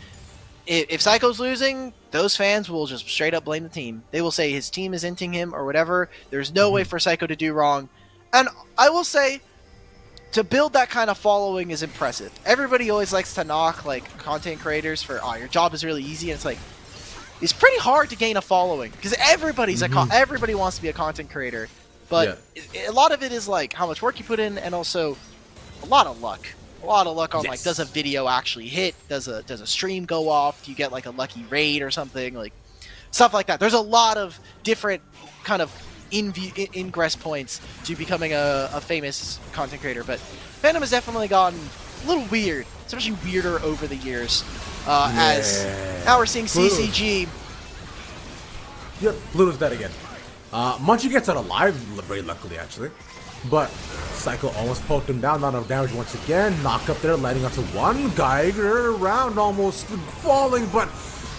if Psycho's losing, those fans will just straight up blame the team. They will say his team is inting him or whatever. There's no way for Psycho to do wrong. And I will say, to build that kind of following is impressive. Everybody always likes to knock like content creators for, oh, your job is really easy. And it's like, it's pretty hard to gain a following because everybody's everybody wants to be a content creator. But a lot of it is like how much work you put in, and also a lot of luck. A lot of luck on like, does a video actually hit? Does a stream go off? Do you get like a lucky raid or something? Like stuff like that. There's a lot of different kind of ingress points to becoming a famous content creator. But fandom has definitely gotten a little weird, especially weirder over the years. As now we're seeing CCG. Yep, Blue is dead again. Munchie gets out alive, very luckily actually. But Psycho almost poked him down, not enough damage once again. Knock up there, landing onto one. Geiger around, almost falling, but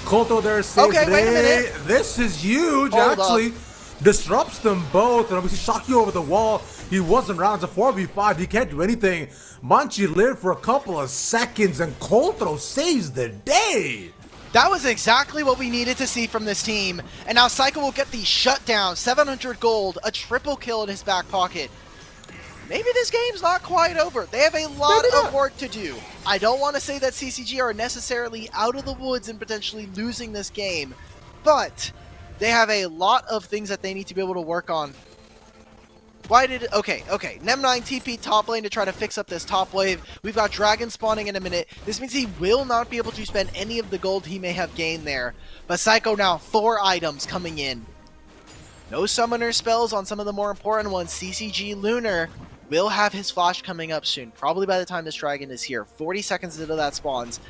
Koto there saves okay, wait a minute. This is huge, Hold actually. up. Disrupts them both, and we see Shocky over the wall. He wasn't around. It's a 4v5. He can't do anything. Munchie lived for a couple of seconds, and Koto saves the day. That was exactly what we needed to see from this team. And now Psycho will get the shutdown, 700 gold, a triple kill in his back pocket. Maybe this game's not quite over. They have a lot of work to do. I don't want to say that CCG are necessarily out of the woods and potentially losing this game, but they have a lot of things that they need to be able to work on. Why did it? Okay. Nem9 TP top lane to try to fix up this top wave. We've got Dragon spawning in a minute. This means he will not be able to spend any of the gold he may have gained there. But Psycho now, 4 items coming in. No summoner spells on some of the more important ones. CCG Lunar will have his flash coming up soon. Probably by the time this dragon is here. 40 seconds into that spawns.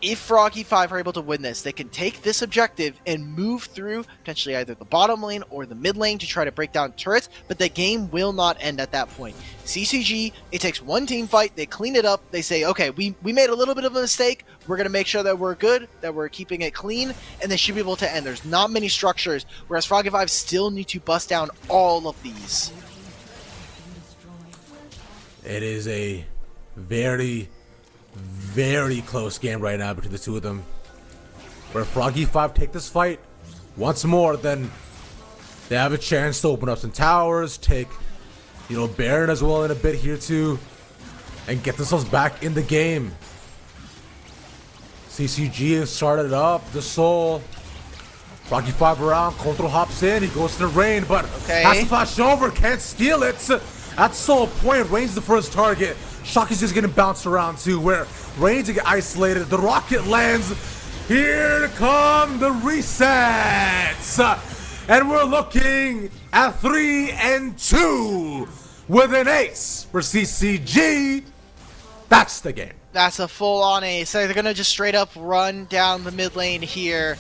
If Froggy5 are able to win this, they can take this objective and move through potentially either the bottom lane or the mid lane to try to break down turrets, but the game will not end at that point. CCG, it takes one team fight, they clean it up, they say, okay, we made a little bit of a mistake, we're going to make sure that we're good, that we're keeping it clean, and they should be able to end. There's not many structures, whereas Froggy5 still need to bust down all of these. It is a very close game right now between the two of them. Where Froggy5 take this fight once more, then they have a chance to open up some towers, take, Baron as well in a bit here too, and get themselves back in the game. CCG has started up, the Soul. Froggy5 around, Control hops in, he goes to the rain, but has to flash over, can't steal it. At Soul point, Rain's the first target. Shocky's just getting bounced around too, where Rain's get isolated. The rocket lands. Here come the resets. And we're looking at 3-2 with an ace for CCG. That's the game. That's a full-on ace. So they're going to just straight up run down the mid lane here.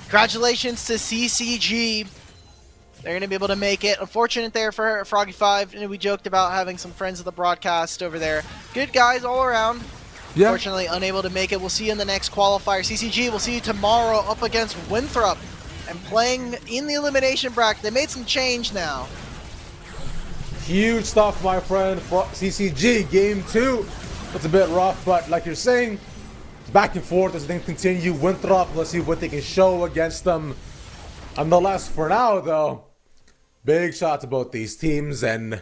Congratulations to CCG. They're going to be able to make it. Unfortunate there for Froggy5. And we joked about having some friends of the broadcast over there. Good guys all around. Yeah. Unfortunately, unable to make it. We'll see you in the next qualifier. CCG, we'll see you tomorrow up against Winthrop. And playing in the elimination bracket. They made some change now. Huge stuff, my friend. For CCG, game 2. It's a bit rough, but like you're saying, back and forth as they continue. Winthrop, let's see what they can show against them. Nonetheless, for now, though, big shout out to both these teams and,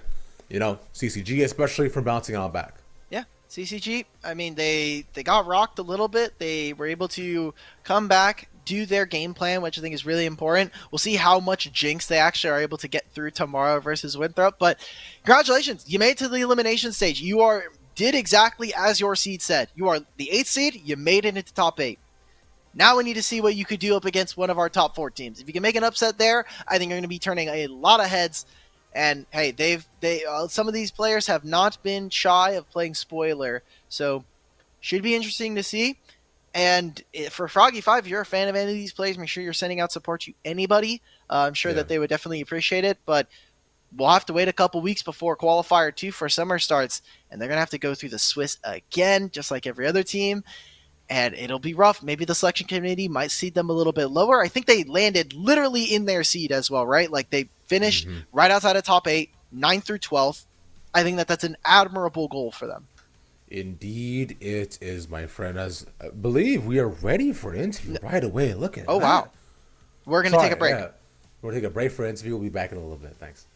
CCG, especially for bouncing on back. Yeah, CCG, I mean, they got rocked a little bit. They were able to come back, do their game plan, which I think is really important. We'll see how much jinx they actually are able to get through tomorrow versus Winthrop. But congratulations, you made it to the elimination stage. You did exactly as your seed said. You are the 8th seed, you made it into top 8. Now we need to see what you could do up against one of our top 4 teams. If you can make an upset there, I think you're going to be turning a lot of heads. And hey, some of these players have not been shy of playing spoiler, so should be interesting to see. And for Froggy5, if you're a fan of any of these players, make sure you're sending out support to anybody. I'm sure that they would definitely appreciate it, but we'll have to wait a couple weeks before Qualifier 2 for summer starts, and they're going to have to go through the Swiss again, just like every other team. And it'll be rough. Maybe the selection committee might seed them a little bit lower. I think they landed literally in their seed as well, right? Like they finished right outside of top 8, 9th through 12th. I think that that's an admirable goal for them. Indeed, it is, my friend. As I believe we are ready for an interview right away. Look at Oh, that. wow. We're going to take a break. Yeah. We're going to take a break for an interview. We'll be back in a little bit. Thanks.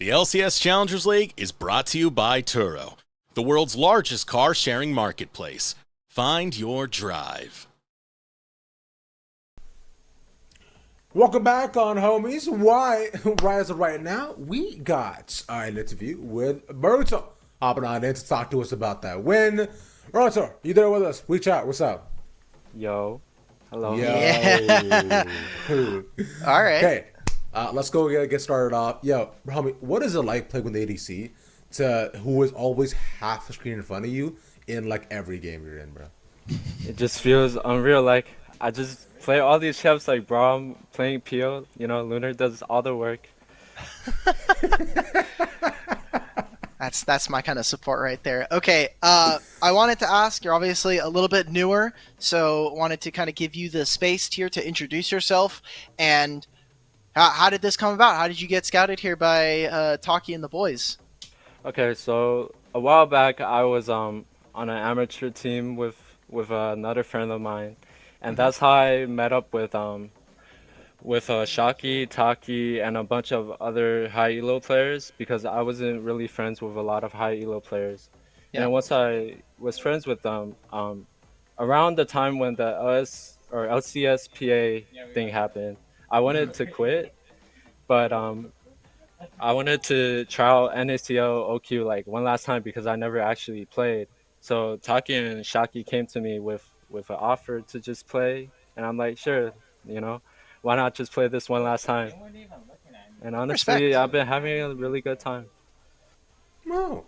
The LCS Challengers League is brought to you by Turo, the world's largest car sharing marketplace. Find your drive. Welcome back on Homies. Why, as of right now, we got an interview with Boruto hopping on in to talk to us about that win. Boruto, you there with us? Reach out. What's up? Yo. Hello. Yo. Yeah. All right. Okay, let's go get started off. Yo, homie, what is it like playing with the ADC who is always half the screen in front of you in like every game you're in, bro? It just feels unreal. Like, I just play all these champs like Braum, playing Pio. You know, Lunar does all the work. That's my kind of support right there. Okay, I wanted to ask, you're obviously a little bit newer, so wanted to kind of give you the space here to introduce yourself and How did this come about? How did you get scouted here by Taki and the boys? Okay, so a while back I was on an amateur team with another friend of mine, and that's how I met up with Shaki, Taki, and a bunch of other high elo players because I wasn't really friends with a lot of high elo players. And Yeah. then once I was friends with them, around the time when the LCSPA thing happened, I wanted to quit, but I wanted to try out NACL OQ like one last time because I never actually played. So Taki and Shaki came to me with an offer to just play, and I'm like, sure, you know, why not just play this one last time? And honestly, Respect. I've been having a really good time. No.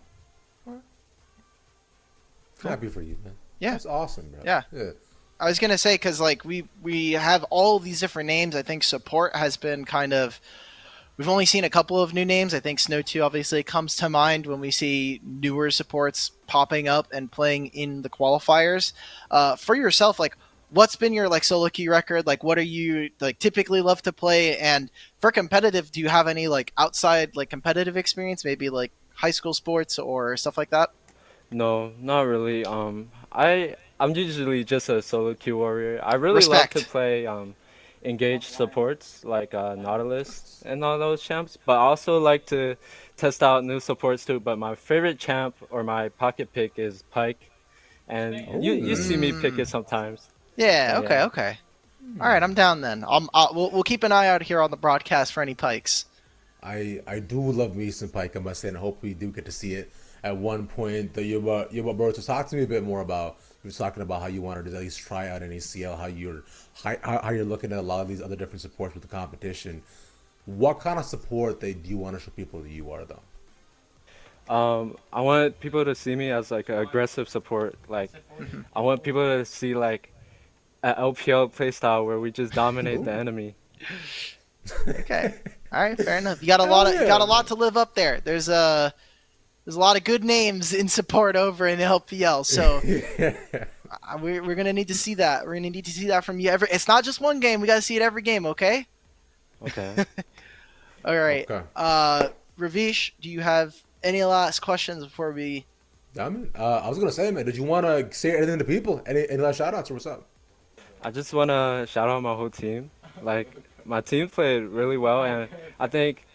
Happy for you, man. Yeah. That's awesome, bro. Yeah. I was gonna say because like we have all these different names. I think support has been kind of. We've only seen a couple of new names. I think Snow 2 obviously comes to mind when we see newer supports popping up and playing in the qualifiers. For yourself, like, what's been your like solo queue record? Like, what are you like typically love to play? And for competitive, do you have any like outside like competitive experience? Maybe like high school sports or stuff like that? No, not really. I'm usually just a solo queue warrior. I really love to Respect. play engaged supports like Nautilus and all those champs, but I also like to test out new supports too. But my favorite champ or my pocket pick is Pike, and you see me pick it sometimes. Yeah. And Okay. yeah, Okay. All right. I'm down then. We'll keep an eye out here on the broadcast for any pikes. I do love me some Pike, I must say, and I hope we do get to see it at one point. The Yuba bro, to talk to me a bit more about. You were talking about how you wanted to at least try out an ACL, how you're looking at a lot of these other different supports with the competition. What kind of support do you want to show people that you are, though? I want people to see me as like an aggressive support. Like, I want people to see like an LPL playstyle where we just dominate the enemy. Okay. All right. Fair enough. You got a lot of you got a lot to live up there. There's a lot of good names in support over in LPL. So we're gonna need to see that. We're gonna need to see that from you. It's not just one game. We gotta see it every game. Okay. Okay. All right. Okay. Ravish, do you have any last questions before we? I mean, I was gonna say, man, did you want to say anything to people? Any last shout outs or what's up? I just want to shout out my whole team. Like, my team played really well, and I think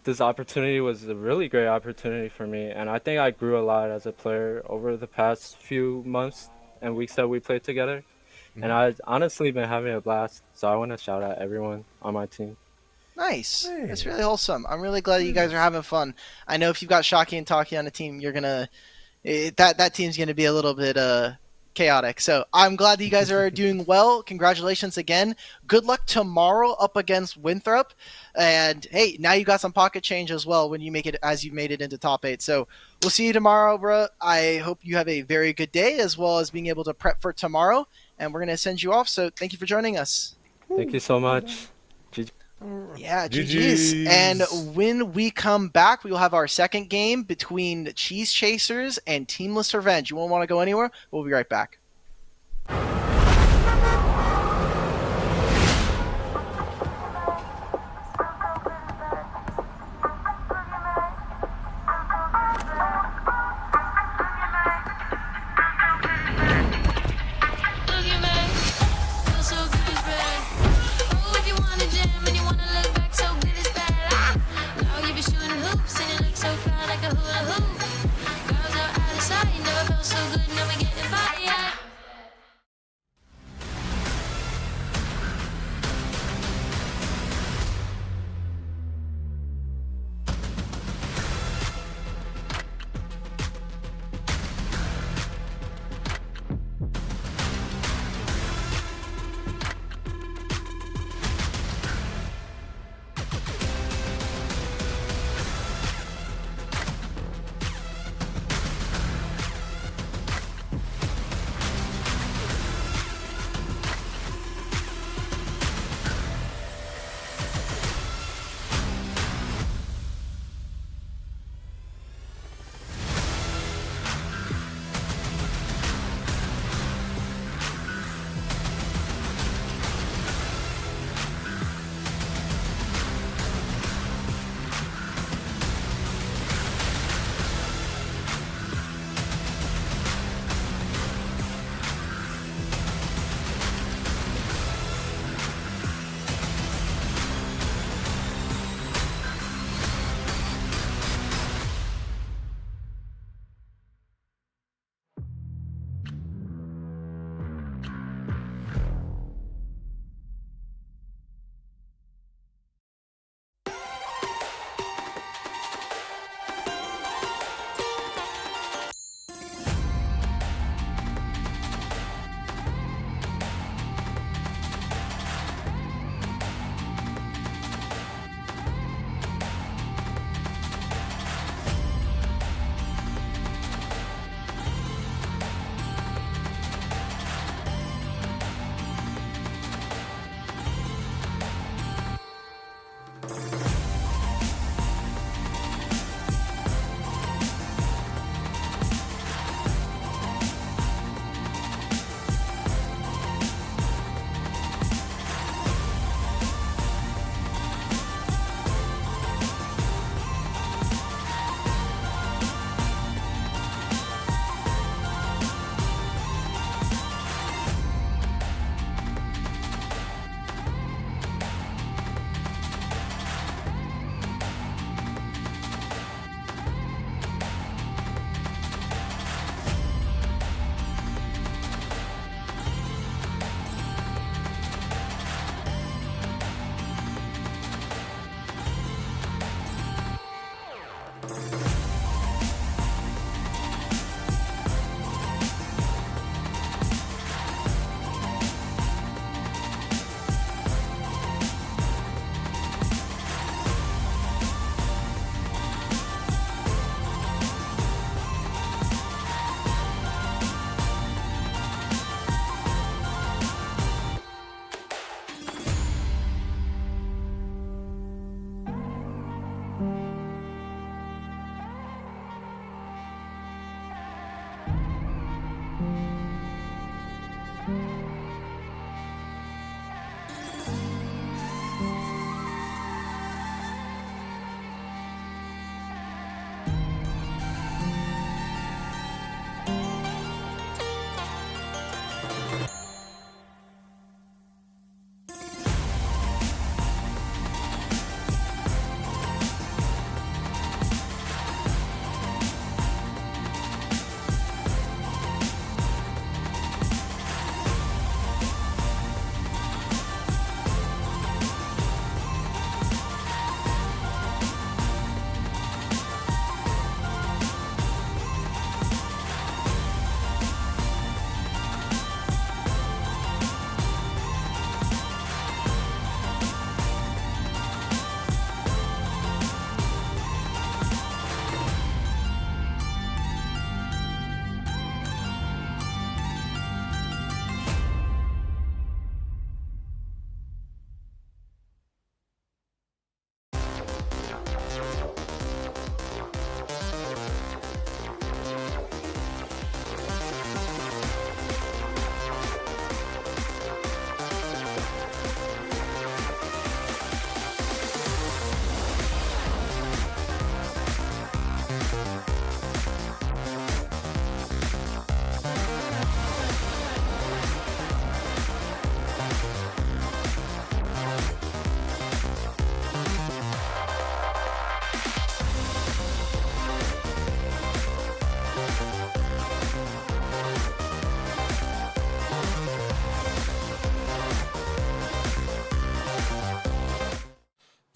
this opportunity was a really great opportunity for me. And I think I grew a lot as a player over the past few months and weeks that we played together. And I've honestly been having a blast. So I want to shout out everyone on my team. Nice. Hey. That's really wholesome. I'm really glad that you guys are having fun. I know if you've got Shocky and Taki on the team, you're gonna that team's gonna be a little bit chaotic. So I'm glad that you guys are doing well. Congratulations again. Good luck tomorrow up against Winthrop. And hey, now you got some pocket change as well when you make it as you made it into top 8. So we'll see you tomorrow, bro. I hope you have a very good day as well as being able to prep for tomorrow. And we're gonna send you off. So thank you for joining us. Thank you so much. Yeah, GG's. And when we come back, we will have our second game between Cheese Chasers and Teamless Revenge. You won't want to go anywhere. We'll be right back. Girls are out of sight, never felt so good, now we getting fire.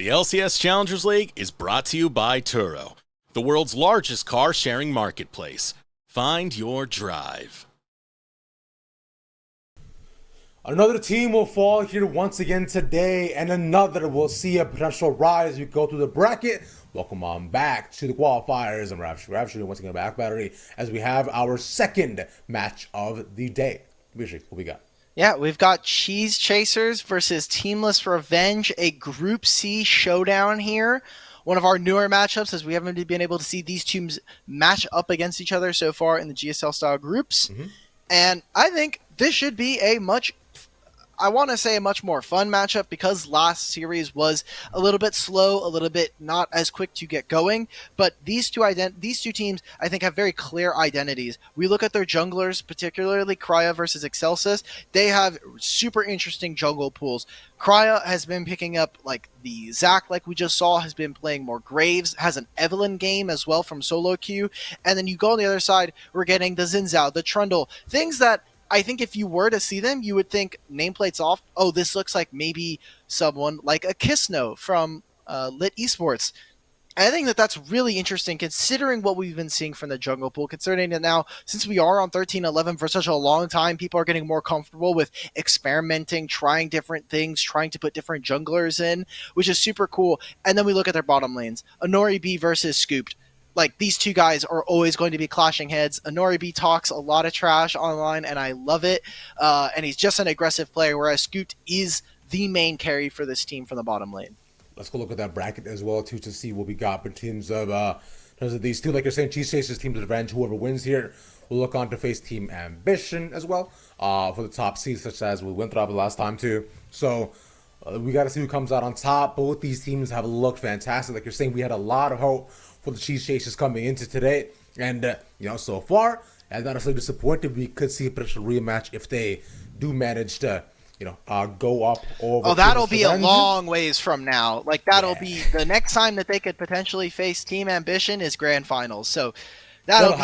The LCS Challengers League is brought to you by Turo, the world's largest car sharing marketplace. Find your drive. Another team will fall here once again today, and another will see a potential rise as we go through the bracket. Welcome on back to the qualifiers, and we're actually once again back battery as we have our second match of the day. What we got? Yeah, we've got Cheese Chasers versus Teamless Revenge, a Group C showdown here. One of our newer matchups, as we haven't been able to see these teams match up against each other so far in the GSL style groups. And I think this should be a much more fun matchup because last series was a little bit slow, a little bit not as quick to get going. But these two teams, I think, have very clear identities. We look at their junglers, particularly Crya versus Excelsis. They have super interesting jungle pools. Crya has been picking up like the Zac, like we just saw, has been playing more Graves, has an Evelyn game as well from solo queue. And then you go on the other side, we're getting the Xin Zhao, the Trundle, things that I think if you were to see them, you would think nameplates off, oh, this looks like maybe someone like a Kissno from Lit Esports. And I think that that's really interesting considering what we've been seeing from the jungle pool, considering that now, since we are on 13-11 for such a long time, people are getting more comfortable with experimenting, trying different things, trying to put different junglers in, which is super cool. And then we look at their bottom lanes. Honori B versus Scooped. Like, these two guys are always going to be clashing heads. Honori B talks a lot of trash online, and I love it. And he's just an aggressive player, whereas Scoot is the main carry for this team from the bottom lane. Let's go look at that bracket as well, too, to see what we got in terms of these two. Like you're saying, Cheese Chasers, Team Revenge, whoever wins here will look on to face Team Ambition as well for the top seeds, such as we went through the last time, too. So we got to see who comes out on top. Both these teams have looked fantastic. Like you're saying, we had a lot of hope for the Cheese Chasers coming into today. And, so far, I'm not necessarily disappointed. We could see a potential rematch if they do manage to, go up over. Oh, that'll be a long ways from now. Like, that'll be the next time that they could potentially face Team Ambition is Grand Finals. So that'll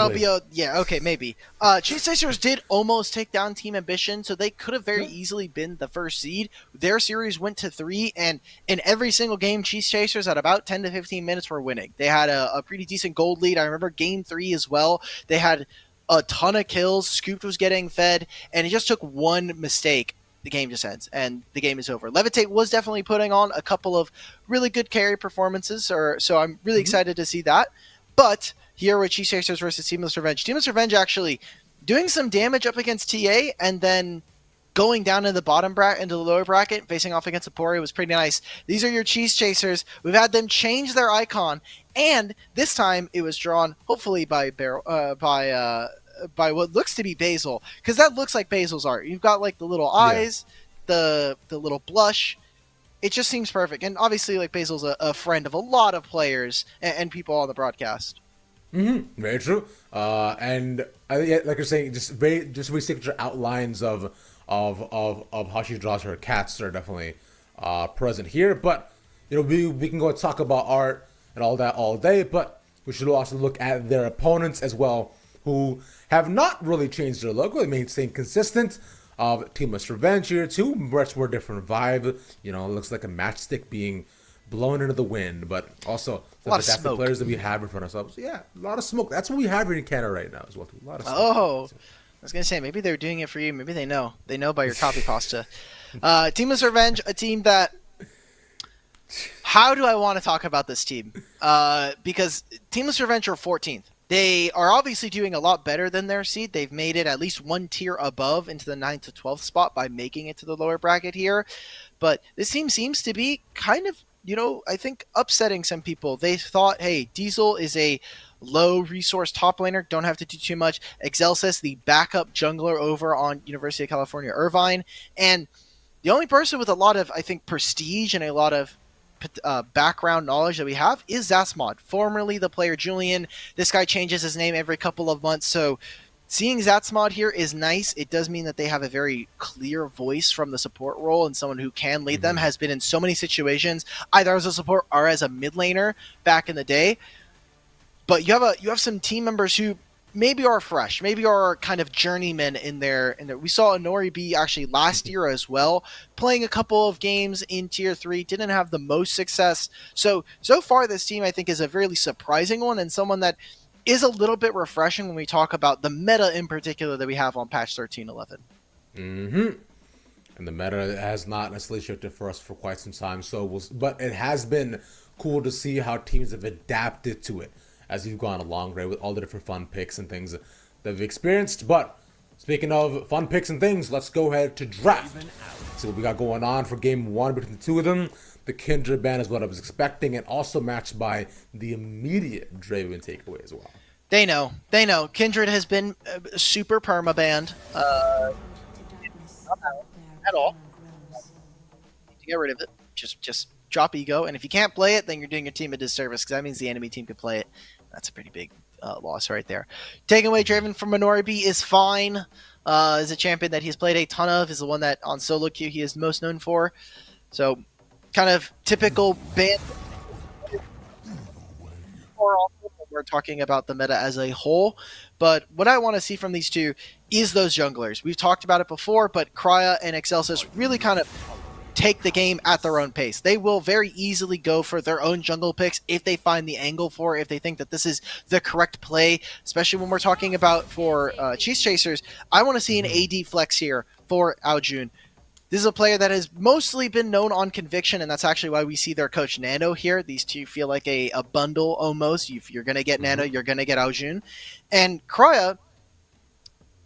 be maybe. Cheese Chasers did almost take down Team Ambition, so they could have very easily been the first seed. Their series went to 3, and in every single game, Cheese Chasers at about 10 to 15 minutes were winning. They had a pretty decent gold lead. I remember game 3 as well. They had a ton of kills. Scooped was getting fed, and it just took one mistake. The game just ends, and the game is over. Levitate was definitely putting on a couple of really good carry performances, so I'm really excited to see that. But here with Cheese Chasers versus Teamless Revenge. Teamless Revenge actually doing some damage up against TA and then going down into the bottom bracket, into the lower bracket, facing off against Aporia was pretty nice. These are your Cheese Chasers. We've had them change their icon, and this time it was drawn hopefully by what looks to be Basil, because that looks like Basil's art. You've got like the little eyes, the little blush. It just seems perfect, and obviously like Basil's a friend of a lot of players and people on the broadcast. Very true. And like you're saying, just very signature outlines of how she draws her cats are definitely present here. But we can go and talk about art and all that all day, but we should also look at their opponents as well, who have not really changed their look. They remain staying consistent. Teamless Revenge here too, much more different vibe. It looks like a matchstick being blown into the wind, but also the fantastic players that we have in front of us. Yeah, a lot of smoke. That's what we have here in Canada right now as well. A lot of smoke. Oh, I was gonna say maybe they're doing it for you. Maybe they know by your copy pasta. Teamless Revenge, a team that. How do I want to talk about this team? Because Teamless Revenge are 14th. They are obviously doing a lot better than their seed. They've made it at least one tier above into the 9th to 12th spot by making it to the lower bracket here. But this team seems to be kind of, I think upsetting some people. They thought, hey, Diesel is a low resource top laner, don't have to do too much. Excelsis, the backup jungler over on University of California, Irvine. And the only person with a lot of, I think, prestige and a lot of background knowledge that we have is Zatsmod, formerly the player Julian. This guy changes his name every couple of months, so seeing Zatsmod here is nice. It does mean that they have a very clear voice from the support role, and someone who can lead them, has been in so many situations, either as a support or as a mid laner back in the day. But you have some team members who maybe are fresh, maybe are kind of journeymen in there. We saw Inori be actually last year as well, playing a couple of games in Tier 3, didn't have the most success. So far this team I think is a really surprising one, and someone that is a little bit refreshing when we talk about the meta in particular that we have on patch 13.11. Mm-hmm. And the meta has not necessarily shifted for us for quite some time. But it has been cool to see how teams have adapted to it as we've gone along, right, with all the different fun picks and things that we've experienced. But speaking of fun picks and things, let's go ahead to draft. See what we got going on for game one between the two of them. The Kindred ban is what I was expecting, and also matched by the immediate Draven takeaway as well. They know. Kindred has been super perma banned. At all. To get rid of it, just drop ego, and if you can't play it, then you're doing your team a disservice, because that means the enemy team could play it. That's a pretty big loss right there. Taking away Draven from Minoribi is fine. Is a champion that he's played a ton of, is the one that on solo queue he is most known for. So, kind of typical ban. We're talking about the meta as a whole, but what I want to see from these two is those junglers. We've talked about it before, but Krya and Excelsis really kind of take the game at their own pace. They will very easily go for their own jungle picks if they find the angle for it, if they think that this is the correct play, especially when we're talking about for Cheese Chasers. I want to see an AD flex here for Aljun. This is a player that has mostly been known on conviction, and that's actually why we see their coach Nano here. These two feel like a bundle almost. If you're going to get Nano, you're going to get Aljun. And Krya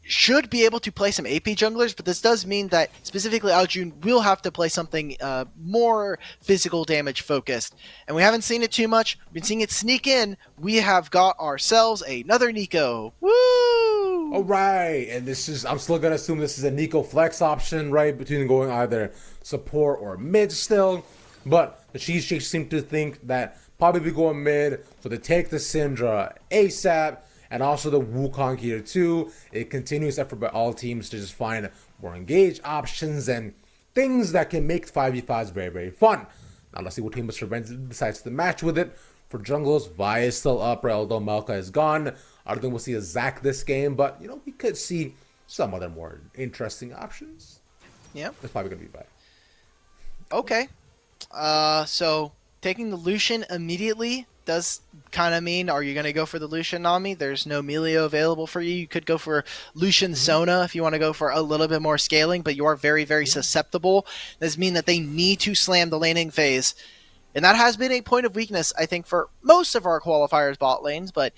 should be able to play some AP junglers, but this does mean that specifically Aljun will have to play something more physical damage focused. And we haven't seen it too much. We've been seeing it sneak in. We have got ourselves another Nico. Woo! All right, and I'm still going to assume this is a Nico flex option, right, between going either support or mid still. But the Cheese Shakes seem to think that probably be going mid, so they take the Syndra ASAP, and also the Wukong here too. It continues effort by all teams to just find more engaged options and things that can make 5v5s very, very fun. Now let's see what Teamless decides to match with it. For junglers, Vi is still up, right, although Malka is gone. I don't think we'll see a Zac this game, but, we could see some other more interesting options. Yeah. That's probably going to be Vi. Okay. So taking the Lucian immediately does kind of mean, are you going to go for the Lucian Nami? There's no Melio available for you. You could go for Lucian Sona if you want to go for a little bit more scaling, but you are very, very susceptible. This means that they need to slam the laning phase. And that has been a point of weakness, I think, for most of our qualifiers bot lanes, but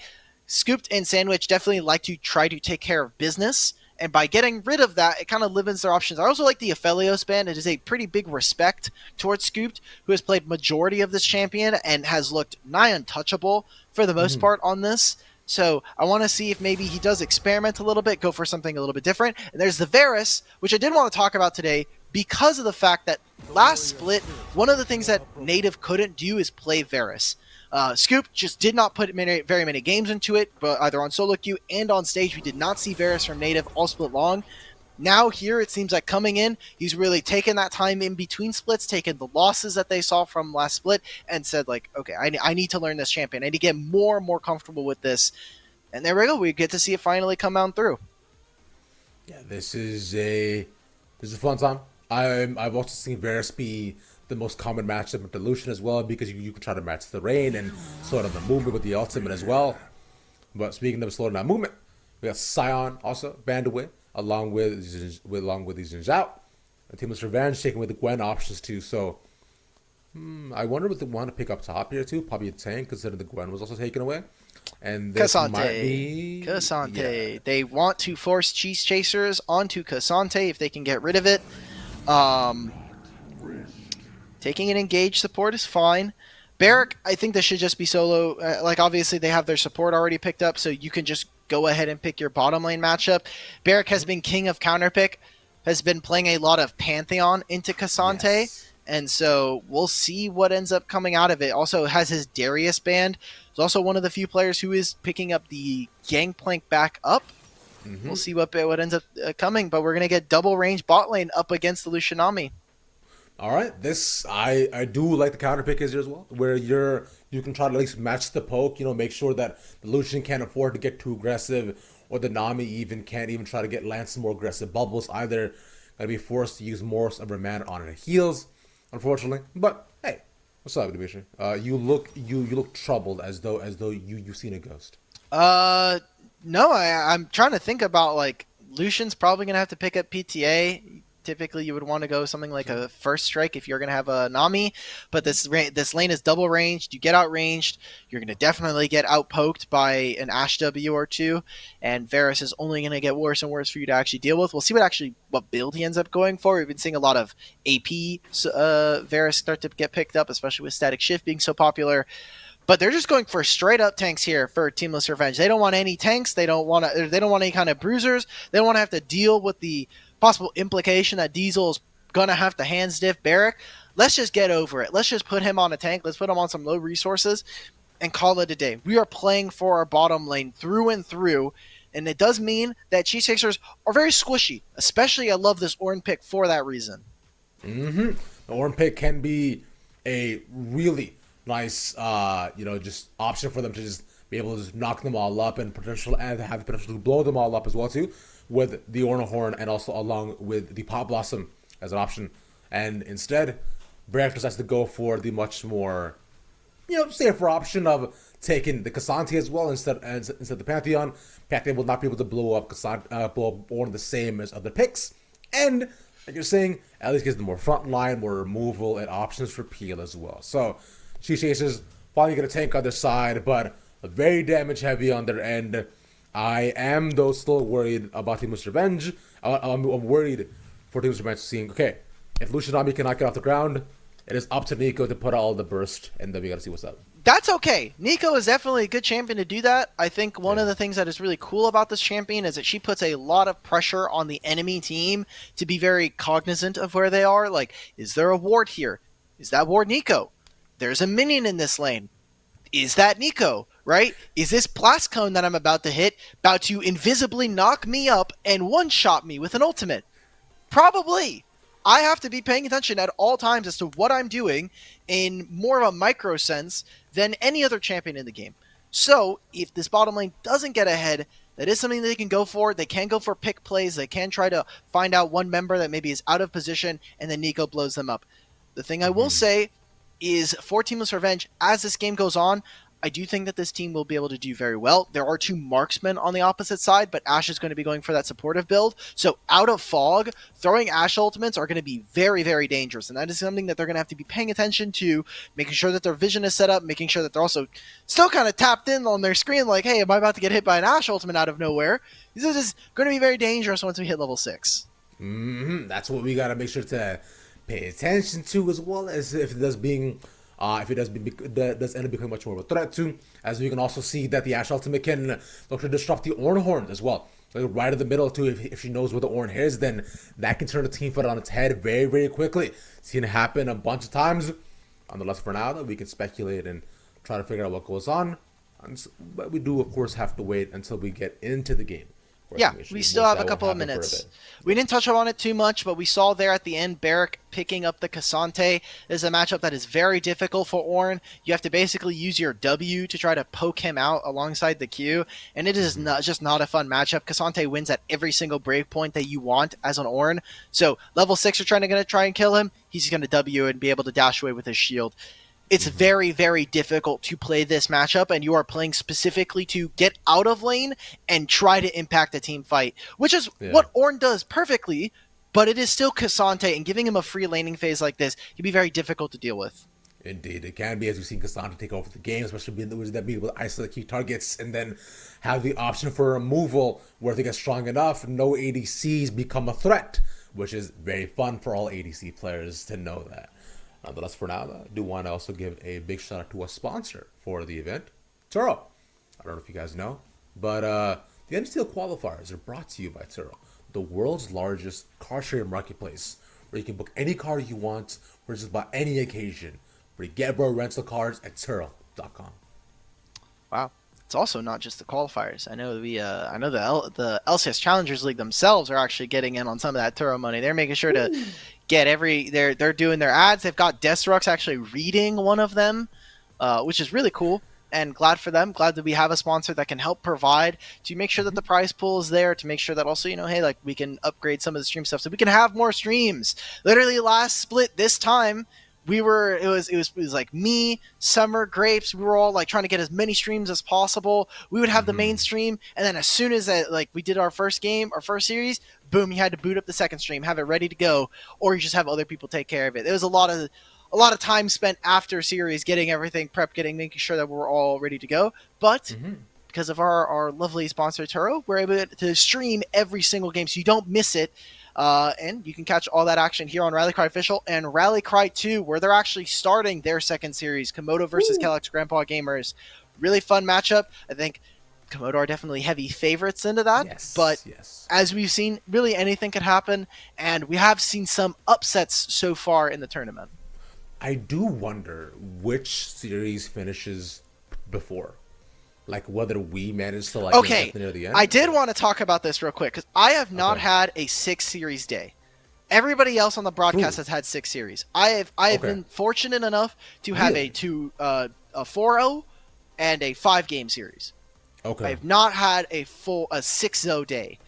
Scooped and Sandwich definitely like to try to take care of business. And by getting rid of that, it kind of limits their options. I also like the Aphelios ban. It is a pretty big respect towards Scooped, who has played majority of this champion and has looked nigh untouchable for the most part on this. So I want to see if maybe he does experiment a little bit, go for something a little bit different. And there's the Varus, which I did want to talk about today because of the fact that last split, one of the things that Native couldn't do is play Varus. Scoop just did not put very many games into it, but either on solo queue and on stage, we did not see Varus from Native all split long. Now here, it seems like coming in, he's really taken that time in between splits, taken the losses that they saw from last split, and said, like, okay, I need to learn this champion. I need to get more and more comfortable with this. And there we go. We get to see it finally come out through. Yeah, this is a fun time. I've also seen Varus be the most common matchup with the Lucian as well, because you can try to match the rain and slow down the movement with the ultimate as well. But speaking of slowing down movement, we got Sion also banned away, along with these Zhao. And Teamless Revenge taking with the Gwen options too. So I wonder what they want to pick up top here too. Probably a tank, considering the Gwen was also taken away. And this might be Cassante. Yeah. They want to force Cheese Chasers onto Cassante if they can get rid of it. Taking an engaged support is fine. Barrack, I think this should just be solo. Obviously, they have their support already picked up, so you can just go ahead and pick your bottom lane matchup. Barrack has been king of counterpick, has been playing a lot of Pantheon into Cassante, and so we'll see what ends up coming out of it. Also has his Darius banned. He's also one of the few players who is picking up the Gangplank back up. We'll see what ends up coming, but we're going to get double range bot lane up against the Lucianami. All right, I do like the counter pick here as well, where you're you can try to at least match the poke, make sure that the Lucian can't afford to get too aggressive, or the Nami even can't even try to land some more aggressive bubbles either. Gonna be forced to use more of her mana on her heals, unfortunately. But hey, what's up, Dimitri? You look troubled as though you've seen a ghost. No, I'm trying to think about, like, Lucian's probably going to have to pick up PTA. Typically, you would want to go something like a first strike if you're going to have a Nami, but this lane is double ranged. You get outranged, you're going to definitely get outpoked by an Ash W or two, and Varus is only going to get worse and worse for you to actually deal with. We'll see what build he ends up going for. We've been seeing a lot of AP Varus start to get picked up, especially with Static Shift being so popular. But they're just going for straight up tanks here for Teamless Revenge. They don't want any tanks. They don't want any kind of bruisers. They don't want to have to deal with the possible implication that Diesel is gonna have to hand stiff Barrack. Let's just get over it. Let's just put him on a tank. Let's put him on some low resources and call it a day. We are playing for our bottom lane through and through, and it does mean that Cheesecakers are very squishy. Especially, I love this Ornn pick for that reason. The Ornn pick can be a really nice, just option for them to just be able to just knock them all up and have the potential to blow them all up as well too, with the Ornn Horn and also along with the Pot Blossom as an option. And instead, Barrack has to go for the much more, safer option of taking the Cassante as well instead of the Pantheon. Pantheon will not be able to blow up Ornn the same as other picks, and like you're saying, at least gives them more frontline, more removal, and options for peel as well. So Cheese Chasers finally get a tank on their side, but very damage heavy on their end. I am, though, still worried about Teamless Revenge. I'm worried for Teamless Revenge seeing, okay, if Lucian Nami cannot get off the ground, it is up to Nico to put out all the burst, and then we gotta see what's up. That's okay. Nico is definitely a good champion to do that. I think one of the things that is really cool about this champion is that she puts a lot of pressure on the enemy team to be very cognizant of where they are. Like, is there a ward here? Is that ward Nico? There's a minion in this lane. Is that Nico, right? Is this blast cone that I'm about to hit about to invisibly knock me up and one-shot me with an ultimate? Probably. I have to be paying attention at all times as to what I'm doing in more of a micro sense than any other champion in the game. So, if this bottom lane doesn't get ahead, that is something they can go for. They can go for pick plays. They can try to find out one member that maybe is out of position, and then Nico blows them up. The thing I will say is, for Teamless Revenge, as this game goes on, I do think that this team will be able to do very well. There are two marksmen on the opposite side, but Ashe is going to be going for that supportive build. So out of fog, throwing Ashe ultimates are going to be very, very dangerous. And that is something that they're going to have to be paying attention to, making sure that their vision is set up, making sure that they're also still kind of tapped in on their screen like, hey, am I about to get hit by an Ashe ultimate out of nowhere? This is just going to be very dangerous once we hit level 6. That's what we got to make sure to pay attention to, as well as if it does end up becoming much more of a threat too, as we can also see that the Ashe ultimate can look to disrupt the Ornn Horn as well. Like right in the middle too, if she knows where the Ornn is, then that can turn the team fight on its head very, very quickly. Seen it happen a bunch of times. Nonetheless, for now, we can speculate and try to figure out what goes on. But we do, of course, have to wait until we get into the game. Yeah, we still have a couple of minutes. We didn't touch on it too much, but we saw there at the end Barrack picking up the Cassante. This is a matchup that is very difficult for Ornn. You have to basically use your W to try to poke him out alongside the Q, and it is just not a fun matchup. Cassante wins at every single breakpoint that you want as an Ornn. So level 6 are going to try and kill him. He's going to W and be able to dash away with his shield. It's very, very difficult to play this matchup, and you are playing specifically to get out of lane and try to impact a team fight, which is what Ornn does perfectly, but it is still Cassante, and giving him a free laning phase like this can be very difficult to deal with. Indeed, it can be, as we've seen Cassante take over the game, especially being able to isolate key targets and then have the option for removal where they get strong enough, no ADCs become a threat, which is very fun for all ADC players to know that. Nonetheless, for now, I do want to also give a big shout out to a sponsor for the event, Turo. I don't know if you guys know, but the NACL Qualifiers are brought to you by Turo, the world's largest car sharing marketplace, where you can book any car you want for just about any occasion. Where you get rental cars at Turo.com. Wow. It's also not just the qualifiers. I know the LCS Challengers League themselves are actually getting in on some of that Turo money. They're making sure to get they're doing their ads. They've got Destrux actually reading one of them which is really cool. And glad for them. Glad that we have a sponsor that can help provide to make sure that the prize pool is there, to make sure that also, hey, like we can upgrade some of the stream stuff so we can have more streams. Literally last split this time, it was like me, Summer, Grapes. We were all like trying to get as many streams as possible. We would have the main stream, and then as soon as we did our first game, our first series, boom, you had to boot up the second stream, have it ready to go, or you just have other people take care of it. There was a lot of time spent after series getting everything prepped, making sure that we're all ready to go. But because of our lovely sponsor Turo, we're able to stream every single game so you don't miss it. And you can catch all that action here on Rally Cry Official and Rally Cry 2, where they're actually starting their second series, Komodo versus Kellogg's Grandpa Gamers. Really fun matchup. I think Komodo are definitely heavy favorites into that. But as we've seen, really anything could happen, and we have seen some upsets so far in the tournament. I do wonder which series finishes before. Like whether we managed to get near the end. I did want to talk about this real quick because I have not had a 6 series day. Everybody else on the broadcast has had 6 series. I have been fortunate enough to have a 4-0 and a 5-game series. I have not had a 6-0 day.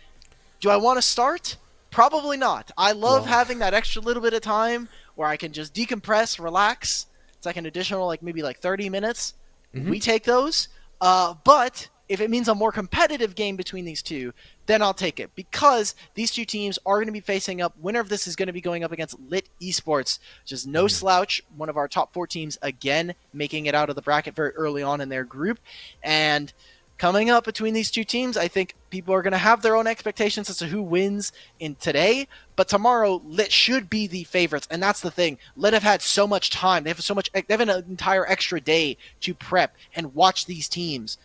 Do I want to start? Probably not. I love having that extra little bit of time where I can just decompress, relax. It's like an additional maybe 30 minutes. We take those. But if it means a more competitive game between these two, then I'll take it. Because these two teams are going to be facing up. Winner of this is going to be going up against Lit Esports. Just no slouch. One of our top 4 teams, again, making it out of the bracket very early on in their group. And coming up between these two teams, I think people are going to have their own expectations as to who wins in today. But tomorrow, Lit should be the favorites, and that's the thing. Lit have had so much time. They have an entire extra day to prep and watch these teams.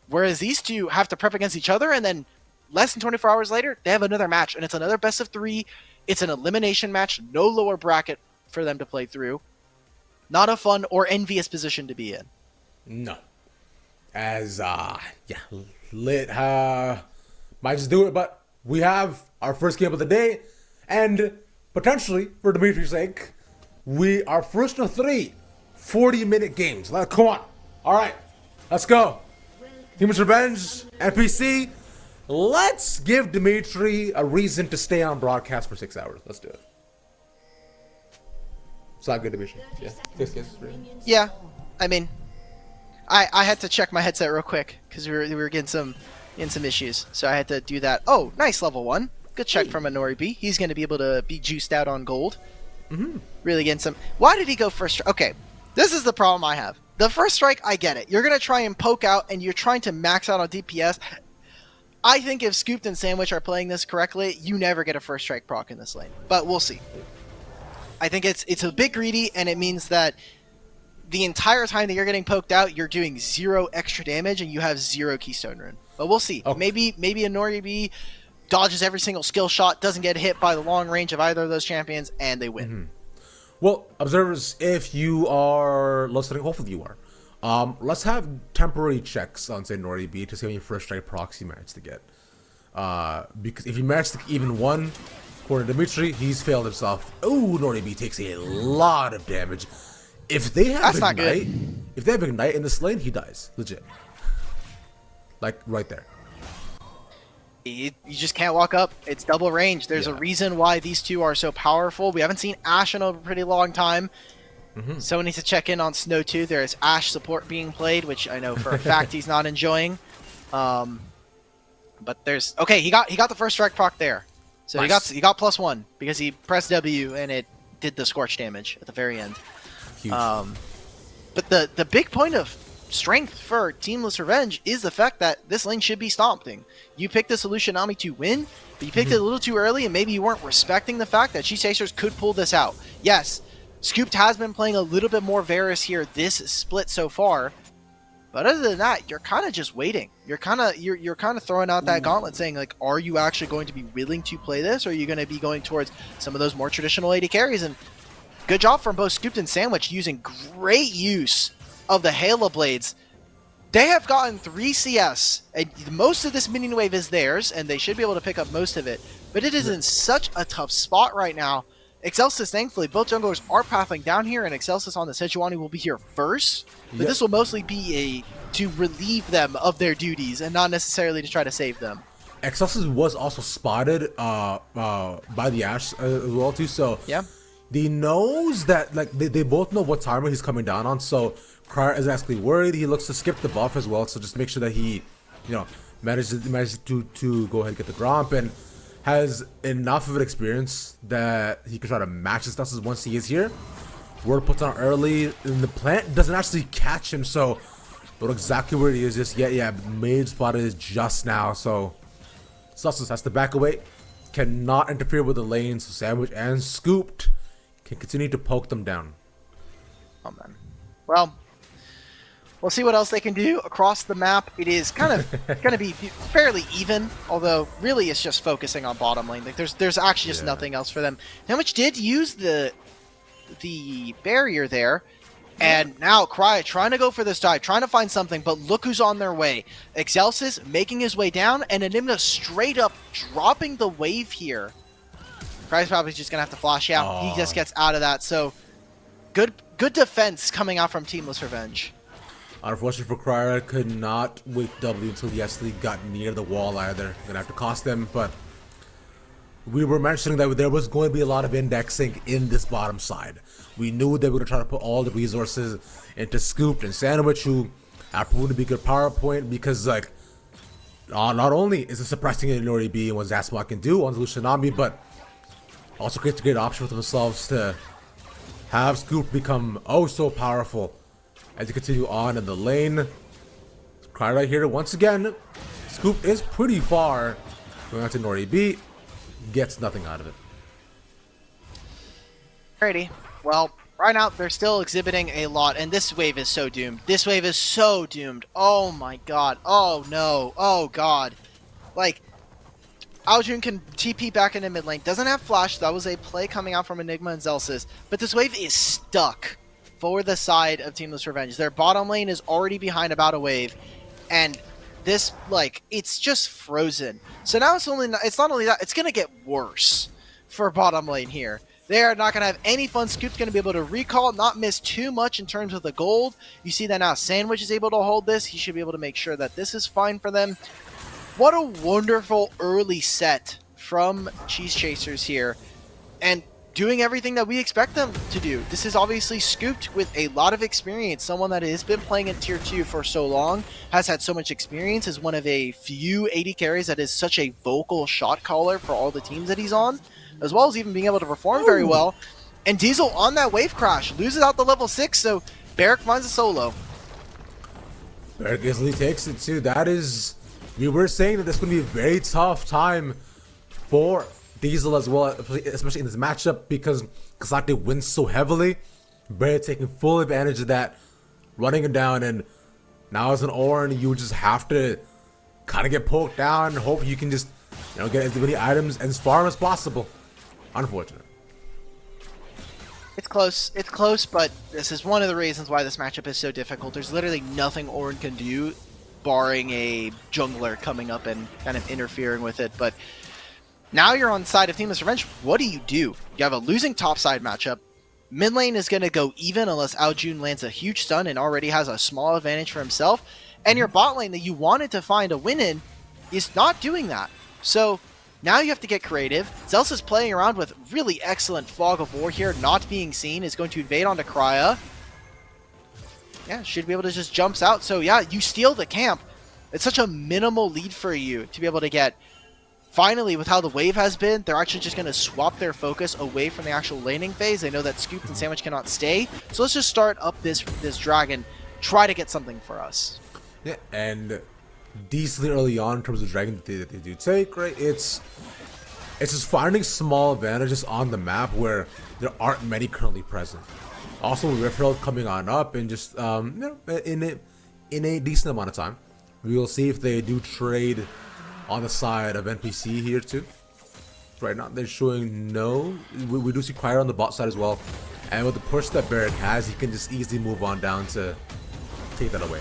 Whereas these two have to prep against each other, and then less than 24 hours later, they have another match, and it's another best of 3. It's an elimination match, no lower bracket for them to play through. Not a fun or envious position to be in. No. As Lit might just do it, but we have our first game of the day, and potentially, for Dimitri's sake, our first of 3 40-minute games. Come on. All right, let's go. Teamless Revenge, NPC. Let's give Dimitri a reason to stay on broadcast for 6 hours. Let's do it. It's not good, Dimitri. Yeah. 6 games. Yeah, I mean, I had to check my headset real quick because we were getting some issues, so I had to do that. Oh, nice level 1. Good check from Anori B. He's going to be able to be juiced out on gold. Really getting some. Why did he go first? Okay, this is the problem I have. The first strike, I get it. You're going to try and poke out, and you're trying to max out on DPS. I think if Scooped and Sandwich are playing this correctly, you never get a first strike proc in this lane. But we'll see. I think it's a bit greedy, and it means that the entire time that you're getting poked out, you're doing 0 extra damage, and you have 0 Keystone Rune. But we'll see. Okay. Maybe a Nori B dodges every single skill shot, doesn't get hit by the long range of either of those champions, and they win. Well, observers, if you are listening, hopefully you are, let's have temporary checks on, say, Nori B to see how many first strike procs you managed to get. Because if you manage to even 1, according to Dimitri, he's failed himself. Oh, Nori B takes a lot of damage. If they have Ignite in this lane, he dies. Legit. Like, right there. You just can't walk up. It's double range. There's a reason why these two are so powerful. We haven't seen Ashe in a pretty long time. Someone needs to check in on Snow 2. There is Ashe support being played, which I know for a fact he's not enjoying. But there's... Okay, he got the first strike proc there. So nice. he got +1 because he pressed W and it did the scorch damage at the very end. Huge. But the big point of strength for Teamless Revenge is the fact that this lane should be stomping. You picked the solution Nami to win, but you picked it a little too early, and maybe you weren't respecting the fact that G-Chasers could pull this out. Yes, Scooped has been playing a little bit more Varus here this split so far, but other than that, you're kind of just waiting. You're kind of throwing out that gauntlet, saying like, are you actually going to be willing to play this, or are you going to be going towards some of those more traditional AD carries? And good job from both Scooped and Sandwich using great use of the Halo Blades. They have gotten 3 CS, and most of this minion wave is theirs, and they should be able to pick up most of it. But it is in such a tough spot right now Excelsis, thankfully, both junglers are pathing down here, and Excelsis on the Sejuani will be here first. But this will mostly be to relieve them of their duties and not necessarily to try to save them. Excelsis was also spotted by the Ashe as well too, so Yeah. he knows that like they both know what timer he's coming down on, so Crier is actually worried. He looks to skip the buff as well, so just make sure that he, manages to go ahead and get the Gromp, and has enough of an experience that he can try to match his stats once he is here. Word puts on early, and the plant doesn't actually catch him, so don't know exactly where he is just yet. Yeah, mage spotted is just now, so Celsius has to back away, cannot interfere with the lane, so Sandwich and Scooped can continue to poke them down. Oh man. Well, we'll see what else they can do across the map. It is kind of going to be fairly even, although really it's just focusing on bottom lane. Like there's actually just nothing else for them. Sandwich did use the barrier there, and now Cry trying to go for this dive, trying to find something, but look who's on their way. Excelsis making his way down, and Enigma straight up dropping the wave here. Cry's probably just gonna have to flash out. He just gets out of that, so good defense coming out from Teamless Revenge. Unfortunately for Crier, could not wait W until he actually got near the wall either. Gonna have to cost them, but we were mentioning that there was going to be a lot of indexing in this bottom side. We knew they were going to try to put all the resources into Scooped and Sandwich, who are proven to be good power point, because like not only is it suppressing an Nori B and what Zasma can do on Lucianami, but also creates a great option for themselves to have Scoop become oh so powerful as you continue on in the lane. Cry right here once again. Scoop is pretty far. Going out to Nori B. Gets nothing out of it. Alrighty. Well, right now they're still exhibiting a lot, and this wave is so doomed. This wave is so doomed. Oh my god. Oh no. Oh god. Like, Aljun can TP back into mid lane. Doesn't have flash. That was a play coming out from Enigma and Zelsis. But this wave is stuck for the side of Teamless Revenge. Their bottom lane is already behind about a wave, and this, like, it's just frozen. So now it's not only that, it's going to get worse for bottom lane here. They are not going to have any fun. Scoop's going to be able to recall, not miss too much in terms of the gold. You see that now Sandwich is able to hold this. He should be able to make sure that this is fine for them. What a wonderful early set from Cheese Chasers here, and doing everything that we expect them to do. This is obviously Scooped with a lot of experience, someone that has been playing in Tier 2 for so long, has had so much experience, is one of a few AD carries that is such a vocal shot caller for all the teams that he's on, as well as even being able to perform very well. And Diesel on that wave crash, loses out the level 6, so Barrick finds a solo. Barrick easily takes it too. That is, we were saying that this would be a very tough time for Diesel as well, especially in this matchup, because Kasate wins so heavily. Barrick taking full advantage of that, running him down, and now as an Ornn, you just have to kind of get poked down and hope you can just, get as many items and as farm as possible. Unfortunate. It's close, but this is one of the reasons why this matchup is so difficult. There's literally nothing Ornn can do, barring a jungler coming up and kind of interfering with it, but now you're on the side of Teamless Revenge. What do? You have a losing topside matchup. Mid lane is going to go even unless Aljun lands a huge stun and already has a small advantage for himself. And your bot lane that you wanted to find a win in is not doing that. So now you have to get creative. Zelsa is playing around with really excellent Fog of War here, not being seen, is going to invade onto Krya. Yeah, should be able to just jumps out. So yeah, you steal the camp. It's such a minimal lead for you to be able to get. Finally, with how the wave has been, they're actually just going to swap their focus away from the actual laning phase. They know that Scoop and Sandwich cannot stay. So let's just start up this dragon, try to get something for us. Yeah, and decently early on in terms of dragon that they do take, right? It's just finding small advantages on the map where there aren't many currently present. Also, with Riftherald coming on up and just in a decent amount of time, we will see if they do trade on the side of NPC here too. Right now they're showing no. We do see Crier on the bot side as well, and with the push that Barrick has, he can just easily move on down to take that away.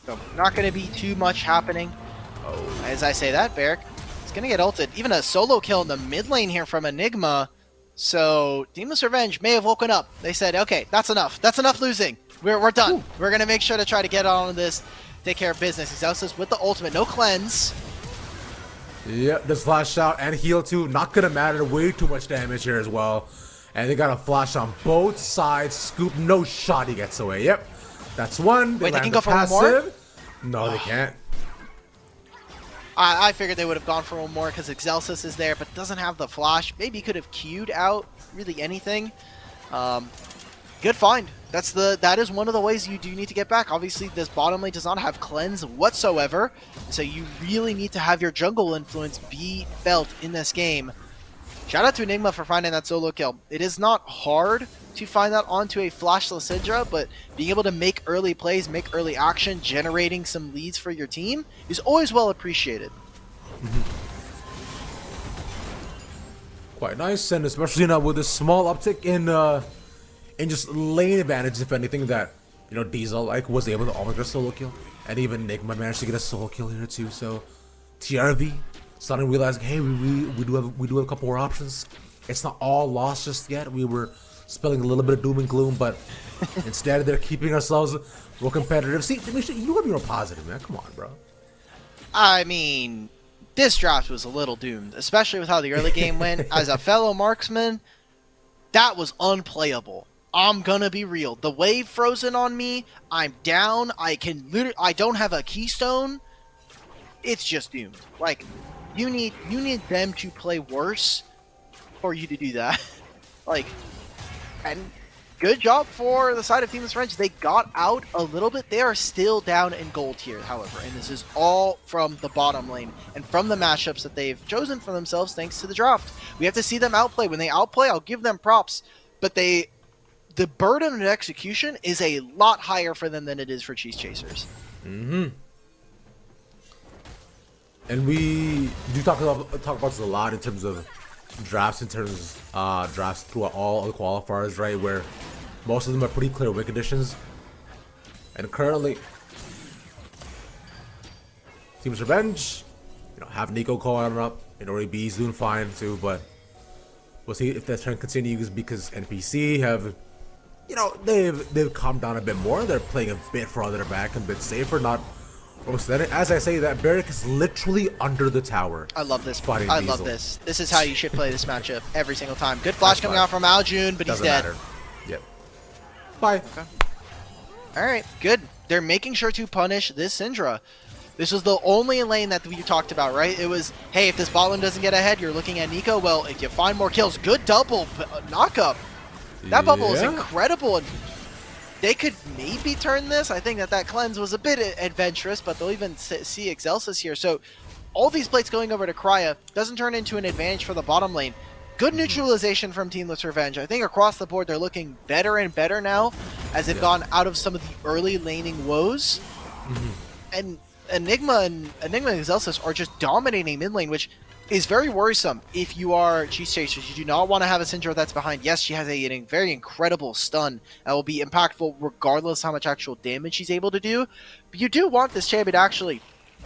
So not going to be too much happening. As I say that, Barrick It's gonna get ulted. Even a solo kill in the mid lane here from Enigma. So Teamless Revenge may have woken up. They said, okay, that's enough. That's enough losing. We're done. Ooh. We're gonna make sure to try to get on this, take care of business. Excelsis with the ultimate, no cleanse. Yep, this flash out and heal too. Not gonna matter. Way too much damage here as well. And they got a flash on both sides. Scoop, no shot. He gets away. Yep, that's one. Wait, they can go for one more? No, they can't. I figured they would have gone for one more because Excelsis is there, but doesn't have the flash. Maybe could have queued out really anything. Good find. That is one of the ways you do need to get back. Obviously, this bottom lane does not have cleanse whatsoever, so you really need to have your jungle influence be felt in this game. Shout out to Enigma for finding that solo kill. It is not hard to find that onto a flashless Syndra, but being able to make early plays, make early action, generating some leads for your team is always well appreciated. Quite nice, and especially now with a small uptick in just lane advantage, if anything, that Diesel was able to almost get a solo kill, and even Enigma managed to get a solo kill here too. So TRV suddenly realizing, hey, we do have a couple more options. It's not all lost just yet. We were spilling a little bit of doom and gloom, but instead they're keeping ourselves real competitive. See, you gotta be more positive, man. Come on, bro. I mean, this draft was a little doomed, especially with how the early game went. As a fellow marksman, that was unplayable. I'm gonna be real. The wave frozen on me. I'm down. I don't have a keystone. It's just doomed. Like, you need them to play worse for you to do that. Like, and good job for the side of Teamless Revenge. They got out a little bit. They are still down in gold here, however, and this is all from the bottom lane and from the matchups that they've chosen for themselves thanks to the draft. We have to see them outplay. When they outplay, I'll give them props, but the burden of execution is a lot higher for them than it is for Cheese Chasers. And we do talk about this a lot in terms of drafts, drafts throughout all the qualifiers, right? Where most of them are pretty clear win conditions. And currently, Team's Revenge, have Nico calling up, and already B's doing fine too, but we'll see if that trend continues because NPC have, they've calmed down a bit more. They're playing a bit farther back and a bit safer, not overextended. As I say, that Barrack is literally under the tower. I love this. I love this. This is how you should play this matchup every single time. Good flash coming out from Aljun, but he's dead. Matter. Yep. Bye. Okay. All right, good. They're making sure to punish this Syndra. This was the only lane that we talked about, right? It was, hey, if this bot lane doesn't get ahead, you're looking at Nico. Well, if you find more kills, good double knock-up. That bubble was incredible. And they could maybe turn this. I think that cleanse was a bit adventurous, but they'll even see Excelsis here. So all these plates going over to Crya doesn't turn into an advantage for the bottom lane. Good neutralization from Teamless Revenge. I think across the board they're looking better and better now as they've gone out of some of the early laning woes. And Enigma and Excelsis are just dominating mid lane, which is very worrisome if you are Cheese Chasers. You do not want to have a Syndra that's behind. Yes, she has a very incredible stun that will be impactful regardless how much actual damage she's able to do. But you do want this champion to actually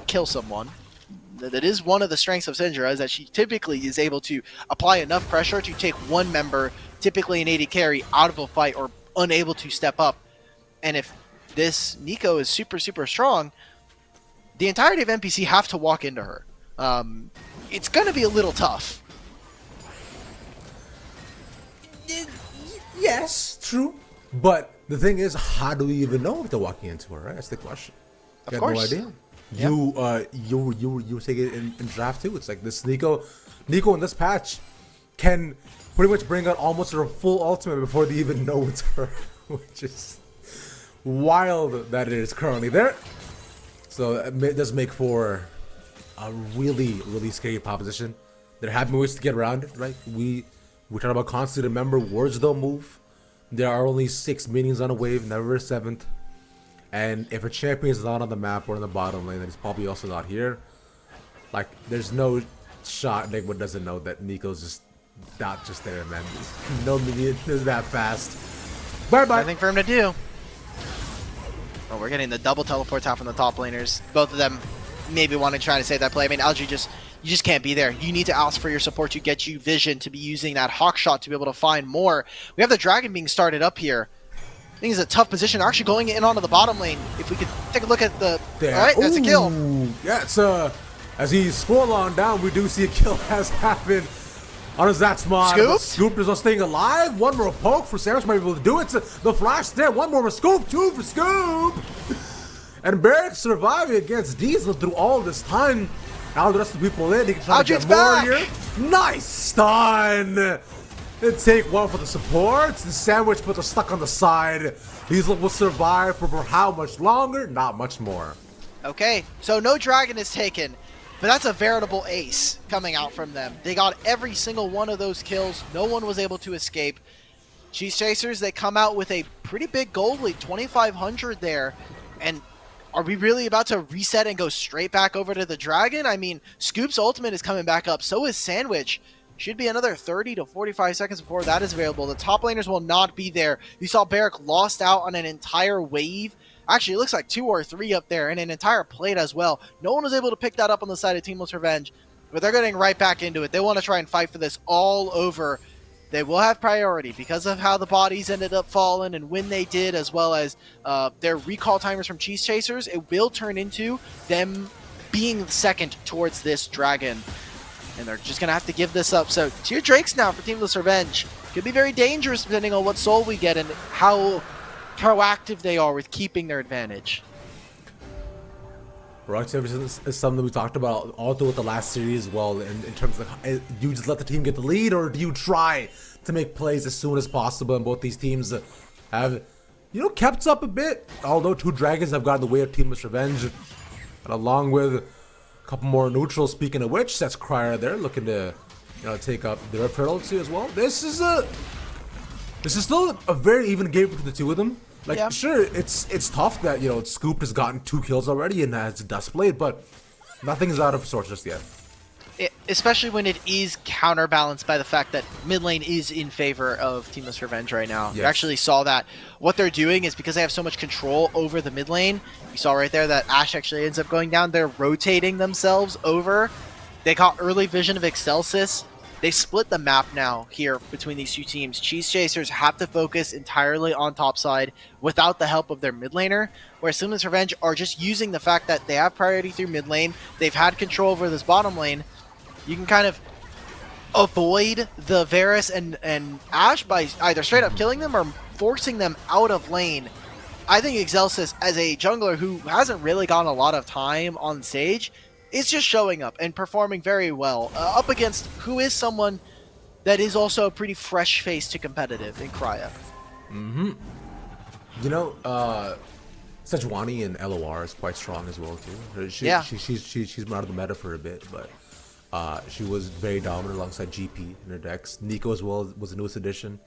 kill someone. That is one of the strengths of Syndra, is that she typically is able to apply enough pressure to take one member, typically an AD carry, out of a fight or unable to step up. And if this Nico is super, super strong, the entirety of NPC have to walk into her. It's going to be a little tough. Yes, true. But the thing is, how do we even know if they're walking into her, right? That's the question. Of course. No idea. Yep. You take it in draft too. It's like this Nico in this patch can pretty much bring out almost her full ultimate before they even know it's her, which is wild that it is currently there. So it does make for a really, really scary proposition. There have been ways to get around it, right? We talk about constantly, remember, words don't move. There are only 6 minions on a wave, never a 7th. And if a champion is not on the map or in the bottom lane, then he's probably also not here. Like, there's no shot Enigma doesn't know that Nico's just not just there, man. No minion is that fast. Bye-bye. Nothing for him to do. Oh, we're getting the double teleports out from the top laners. Both of them maybe want to try to save that play. I mean, Algae just you just can't be there. You need to ask for your support to get you vision, to be using that hawk shot to be able to find more. We have the dragon being started up here. I think it's a tough position. They're actually going in onto the bottom lane. If we could take a look at the... There. All right, that's a kill. Yeah, it's as he scroll on down, we do see a kill has happened on his Zatsmod. Scoop? Scoop is not staying alive. One more poke for Samus might be able to do it. The flash there. One more for Scoop. Two for Scoop. And Barrick surviving against Diesel through all this time. Now the rest of the people in. He can try to get more back. here. Nice stun. They take one for the support. The sandwich, but they're stuck on the side. Diesel will survive for how much longer? Not much more. Okay, so no dragon is taken, but that's a veritable ace coming out from them. They got every single one of those kills. No one was able to escape. Cheese Chasers, they come out with a pretty big gold lead, 2,500 there. And are we really about to reset and go straight back over to the dragon? I mean, Scoop's ultimate is coming back up. So is Sandwich. Should be another 30 to 45 seconds before that is available. The top laners will not be there. You saw Barrick lost out on an entire wave. Actually, it looks like 2 or 3 up there and an entire plate as well. No one was able to pick that up on the side of Teamless Revenge, but they're getting right back into it. They want to try and fight for this all over. They will have priority because of how the bodies ended up falling and when they did, as well as their recall timers from Cheese Chasers. It will turn into them being second towards this dragon. And they're just going to have to give this up. So, tier Drakes now for Teamless Revenge. Could be very dangerous depending on what soul we get and how proactive they are with keeping their advantage. Proactive is something we talked about all throughout the last series as well, in terms of do you just let the team get the lead or do you try to make plays as soon as possible? And both these teams have, kept up a bit, although 2 dragons have gotten the way of Teamless Revenge. And along with a couple more neutrals, speaking of which, that's Crier there looking to take up their penalty as well. This is still a very even game between the two of them. Like, yeah. Sure, it's tough that, Scoop has gotten 2 kills already and has a dust blade, but nothing is out of sorts just yet. Especially when it is counterbalanced by the fact that mid lane is in favor of Teamless Revenge right now. Yes. You actually saw that. What they're doing is because they have so much control over the mid lane, you saw right there that Ashe actually ends up going down. They're rotating themselves over. They got early vision of Excelsis. They split the map now here between these two teams. Cheese Chasers have to focus entirely on topside without the help of their mid laner, whereas Teamless Revenge are just using the fact that they have priority through mid lane. They've had control over this bottom lane. You can kind of avoid the Varus and Ashe by either straight up killing them or forcing them out of lane. I think Excelsis, as a jungler who hasn't really gotten a lot of time on stage, is just showing up and performing very well up against who is someone that is also a pretty fresh face to competitive in Cryo. Mm-hmm. Sejuani and LOR is quite strong as well too. She's been out of the meta for a bit, but she was very dominant alongside GP in her decks. Nico as well was the newest addition,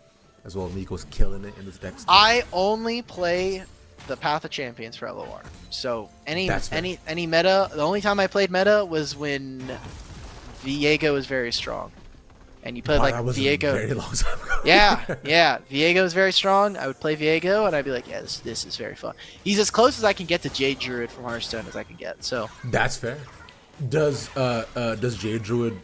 as well. Nico's killing it in his decks too. I only play the Path of Champions for LOR. So any meta, the only time I played meta was when Viego was very strong. And you played like that was Viego. A very long time ago. yeah. Viego is very strong. I would play Viego and I'd be like, yeah, this is very fun. He's as close as I can get to Jade Druid from Hearthstone as I can get. So that's fair. Does Jade Druid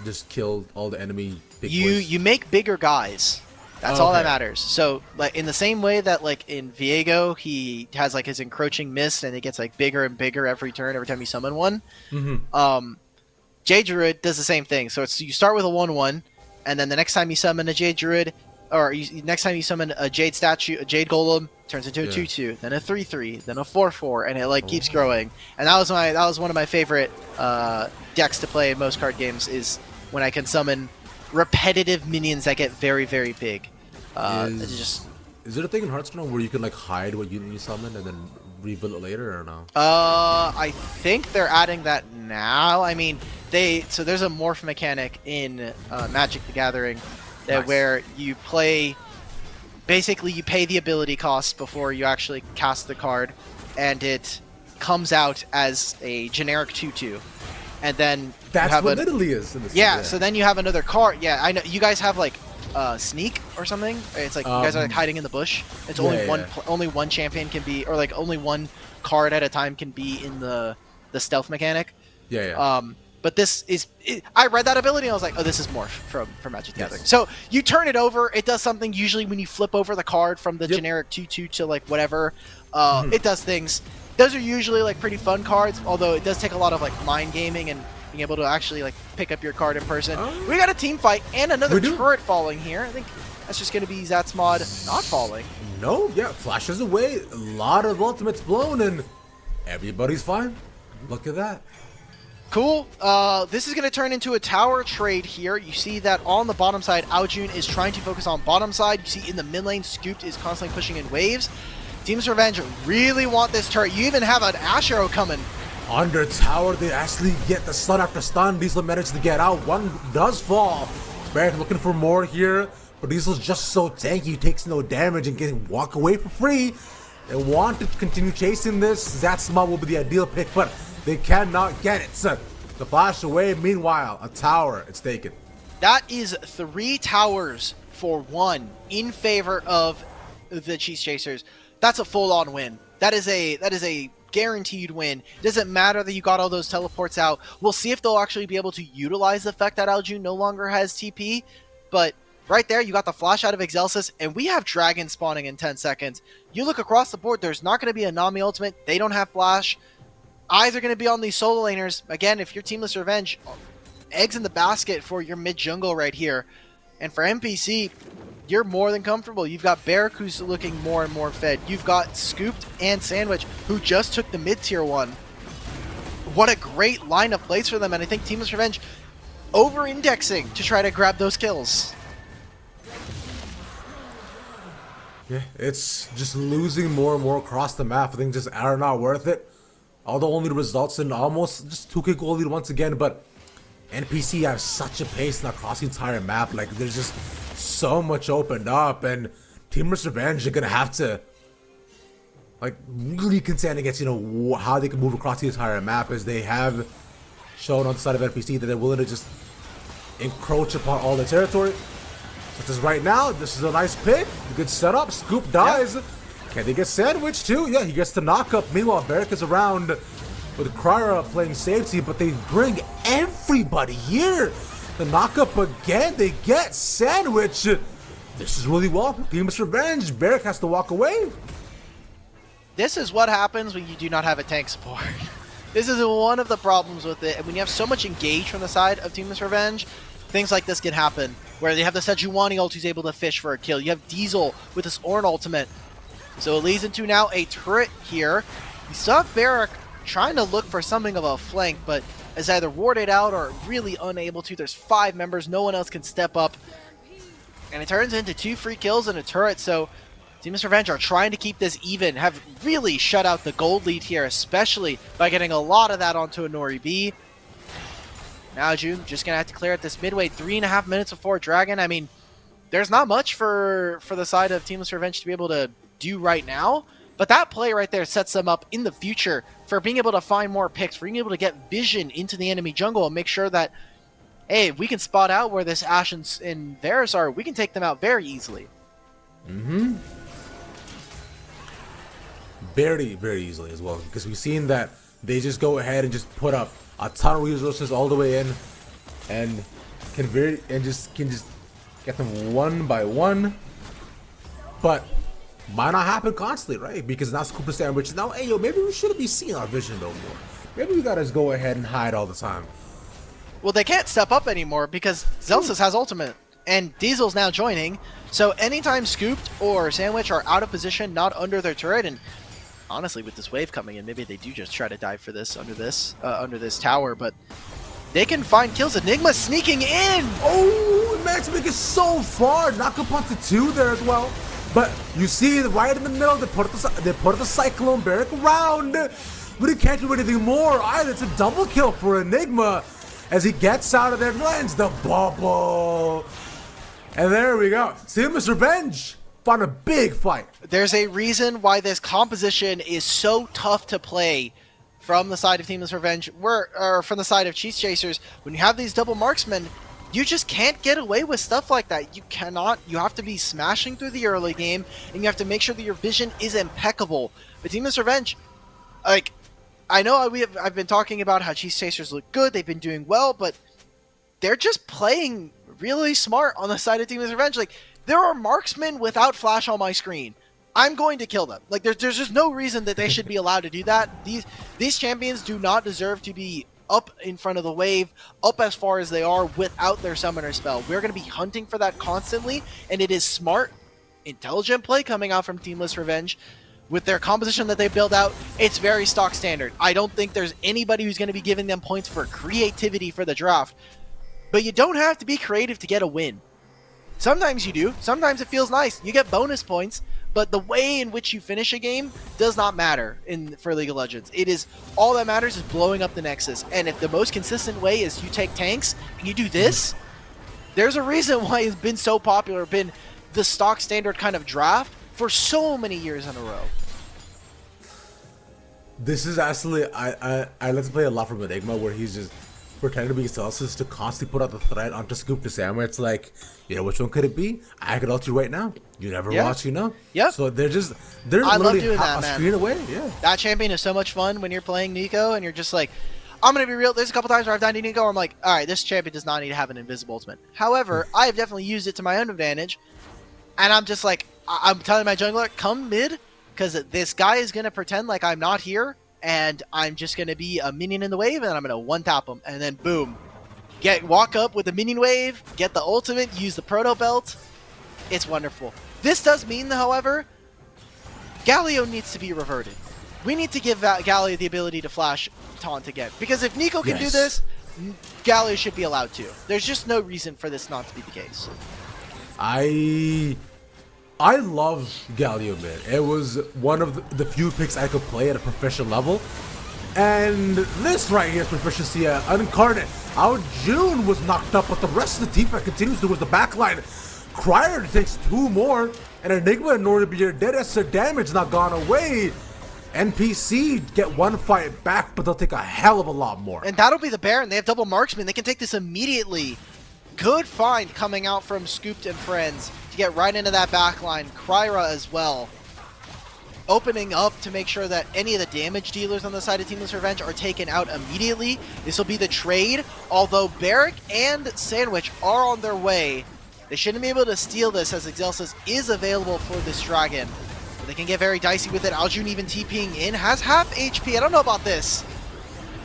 just kill all the enemy big boys? You make bigger guys. That's all that matters. So, like in the same way that like in Viego, he has like his encroaching mist, and it gets like bigger and bigger every turn, every time you summon one. Mm-hmm. Jade Druid does the same thing. So you start with a 1/1, and then the next time you summon a Jade Druid, or next time you summon a Jade statue, a Jade Golem, turns into a 2/2, then a 3/3, then a 4/4, and it like keeps growing. And that was one of my favorite decks to play in most card games. Is when I can summon repetitive minions that get very, very big. Is it a thing in Hearthstone where you can like hide what unit you summon and then reveal it later, or no? I think they're adding that now. I mean, there's a morph mechanic in Magic the Gathering that where you play. Basically, you pay the ability cost before you actually cast the card, and it comes out as a generic 2/2. And then that's what literally is. In this yeah. So then you have another card. Yeah, I know you guys have like sneak or something. It's like you guys are like hiding in the bush. It's only one champion can be, or like only one card at a time can be in the stealth mechanic. But this is, I read that ability and I was like, oh, this is Morph from Magic the Gathering. So you turn it over, it does something usually when you flip over the card from the generic 2/2 to like whatever. It does things. Those are usually like pretty fun cards, although it does take a lot of like mind gaming and being able to actually like pick up your card in person. We got a team fight and another turret falling here. I think that's just going to be Zatsmod not falling. No, flashes away. A lot of ultimates blown and everybody's fine. Look at that. Cool. This is going to turn into a tower trade here. You see that on the bottom side, Aojun is trying to focus on bottom side. You see in the mid lane, Scooped is constantly pushing in waves. Team's Revenge really want this turret. You even have an Ash Arrow coming. Under tower, they actually get the stun after stun. Diesel managed to get out. One does fall. Barrett looking for more here, but Diesel's just so tanky. He takes no damage and can walk away for free. They want to continue chasing this. Zatsmod will be the ideal pick, but they cannot get it. So the flash away. Meanwhile, a tower, it's taken. That is 3 towers for 1 in favor of the Cheese Chasers. That's a full-on win. That is a guaranteed win. It doesn't matter that you got all those teleports out. We'll see if they'll actually be able to utilize the fact that Aljun no longer has TP. But right there, you got the flash out of Excelsis, and we have Dragon spawning in 10 seconds. You look across the board, there's not going to be a Nami ultimate. They don't have flash. Eyes are going to be on these solo laners. Again, if you're Teamless Revenge, eggs in the basket for your mid jungle right here. And for NPC, you're more than comfortable. You've got Barrack, who's looking more and more fed. You've got Scooped and Sandwich, who just took the mid-tier one. What a great line of plays for them, and I think Teamless Revenge over-indexing to try to grab those kills. Yeah, it's just losing more and more across the map. I think just are not worth it. Although only results in almost just 2k gold lead once again, but NPC have such a pace across the entire map. Like, there's just so much opened up, and Teamless Revenge are gonna have to like really contend against, you know, how they can move across the entire map, as they have shown on the side of NPC that they're willing to just encroach upon all the territory. Such as right now, this is a nice pick, a good setup. Scoop dies. Yep. Can they get Sandwich too? Yeah, he gets the knockup. Meanwhile, Barrack is around with Kryra playing safety, but they bring everybody here. The knockup again, they get Sandwich. This is really well for Teamless Revenge. Barrack has to walk away. This is what happens when you do not have a tank support. This is one of the problems with it. And when you have so much engage from the side of Teamless Revenge, things like this can happen, where they have the Sejuani ult who's able to fish for a kill. You have Diesel with this Ornn ultimate. So it leads into now a turret here. You still have Barrack trying to look for something of a flank, but is either warded out or really unable to. There's 5 members, no one else can step up. And it turns into 2 free kills and a turret, so Teamless Revenge are trying to keep this even, have really shut out the gold lead here, especially by getting a lot of that onto a Nori B. Now June just going to have to clear at this midway, 3.5 minutes before Dragon. I mean, there's not much for the side of Teamless Revenge to be able to do right now, but that play right there sets them up in the future for being able to find more picks, for being able to get vision into the enemy jungle and make sure that, hey, if we can spot out where this Ashe and Varus are, we can take them out very easily. Mm-hmm. Very, very easily as well, because we've seen that they just go ahead and just put up a ton of resources all the way in, and can just get them one by one. But might not happen constantly, right? Because now Scoop and Sandwich, now, hey, yo, maybe we shouldn't be seeing our vision no more. Maybe we gotta just go ahead and hide all the time. Well, they can't step up anymore because Zelsis has ultimate, and Diesel's now joining. So anytime Scooped or Sandwich are out of position, not under their turret, and honestly, with this wave coming in, maybe they do just try to dive for this under this tower, but they can find kills. Enigma sneaking in! Oh, Max is so far. Knock up onto 2 there as well. But you see, right in the middle, they put the Cyclone Barrack around. But he can't do anything more either. It's a double kill for Enigma as he gets out of there, lands the bubble. And there we go. Teamless Revenge found a big fight. There's a reason why this composition is so tough to play from the side of Teamless Revenge, or from the side of Cheese Chasers. When you have these double marksmen, you just can't get away with stuff like that. You cannot. You have to be smashing through the early game, and you have to make sure that your vision is impeccable. But Teamless Revenge, like, I know I've been talking about how Cheese Chasers look good. They've been doing well, but they're just playing really smart on the side of Teamless Revenge. Like, there are marksmen without flash on my screen. I'm going to kill them. Like, there's just no reason that they should be allowed to do that. These champions do not deserve to be up in front of the wave, up as far as they are without their summoner spell. We're going to be hunting for that constantly, and it is smart, intelligent play coming out from Teamless Revenge. With their composition that they build out, it's very stock standard. I don't think there's anybody who's going to be giving them points for creativity for the draft. But you don't have to be creative to get a win. Sometimes you do. Sometimes it feels nice. You get bonus points, but the way in which you finish a game does not matter for League of Legends. It is all that matters is blowing up the Nexus. And if the most consistent way is you take tanks and you do this, there's a reason why it's been so popular, been the stock standard kind of draft for so many years in a row. This is actually I like to play a lot from Enigma where he's just pretending to be Celsius to constantly put out the threat onto Scoop to Samurai. It's like, you know, which one could it be? I could ult you right now. You never watch, you know? Yep. So they're I love literally doing that, a man. screen away. Yeah. That champion is so much fun when you're playing Nico and you're just like, I'm going to be real. There's a couple times where I've done Nico where I'm like, all right, this champion does not need to have an invisible ultimate. However, I have definitely used it to my own advantage. And I'm just like, I'm telling my jungler, come mid, because this guy is going to pretend like I'm not here. And I'm just going to be a minion in the wave, and I'm going to one-tap him. And then, boom. Walk up with the minion wave, get the ultimate, use the proto belt. It's wonderful. This does mean, however, Galio needs to be reverted. We need to give Galio the ability to flash taunt again. Because if Nico can do this, Galio should be allowed to. There's just no reason for this not to be the case. I love Galio mid. It was one of the few picks I could play at a proficient level. And this right here is proficiency at Incarnate. Our June was knocked up, but the rest of the team that continues towards the backline. Crier takes 2 more, and Enigma and Nordibeer dead as their damage not gone away. NPC get 1 fight back, but they'll take a hell of a lot more. And that'll be the Baron. They have double marksman. They can take this immediately. Good find coming out from Scooped and Friends to get right into that backline. Kryra as well. Opening up to make sure that any of the damage dealers on the side of Teamless Revenge are taken out immediately. This will be the trade. Although Barrack and Sandwich are on their way, they shouldn't be able to steal this as Excelsis is available for this dragon. But they can get very dicey with it. Aljun even TPing in. Has half HP. I don't know about this.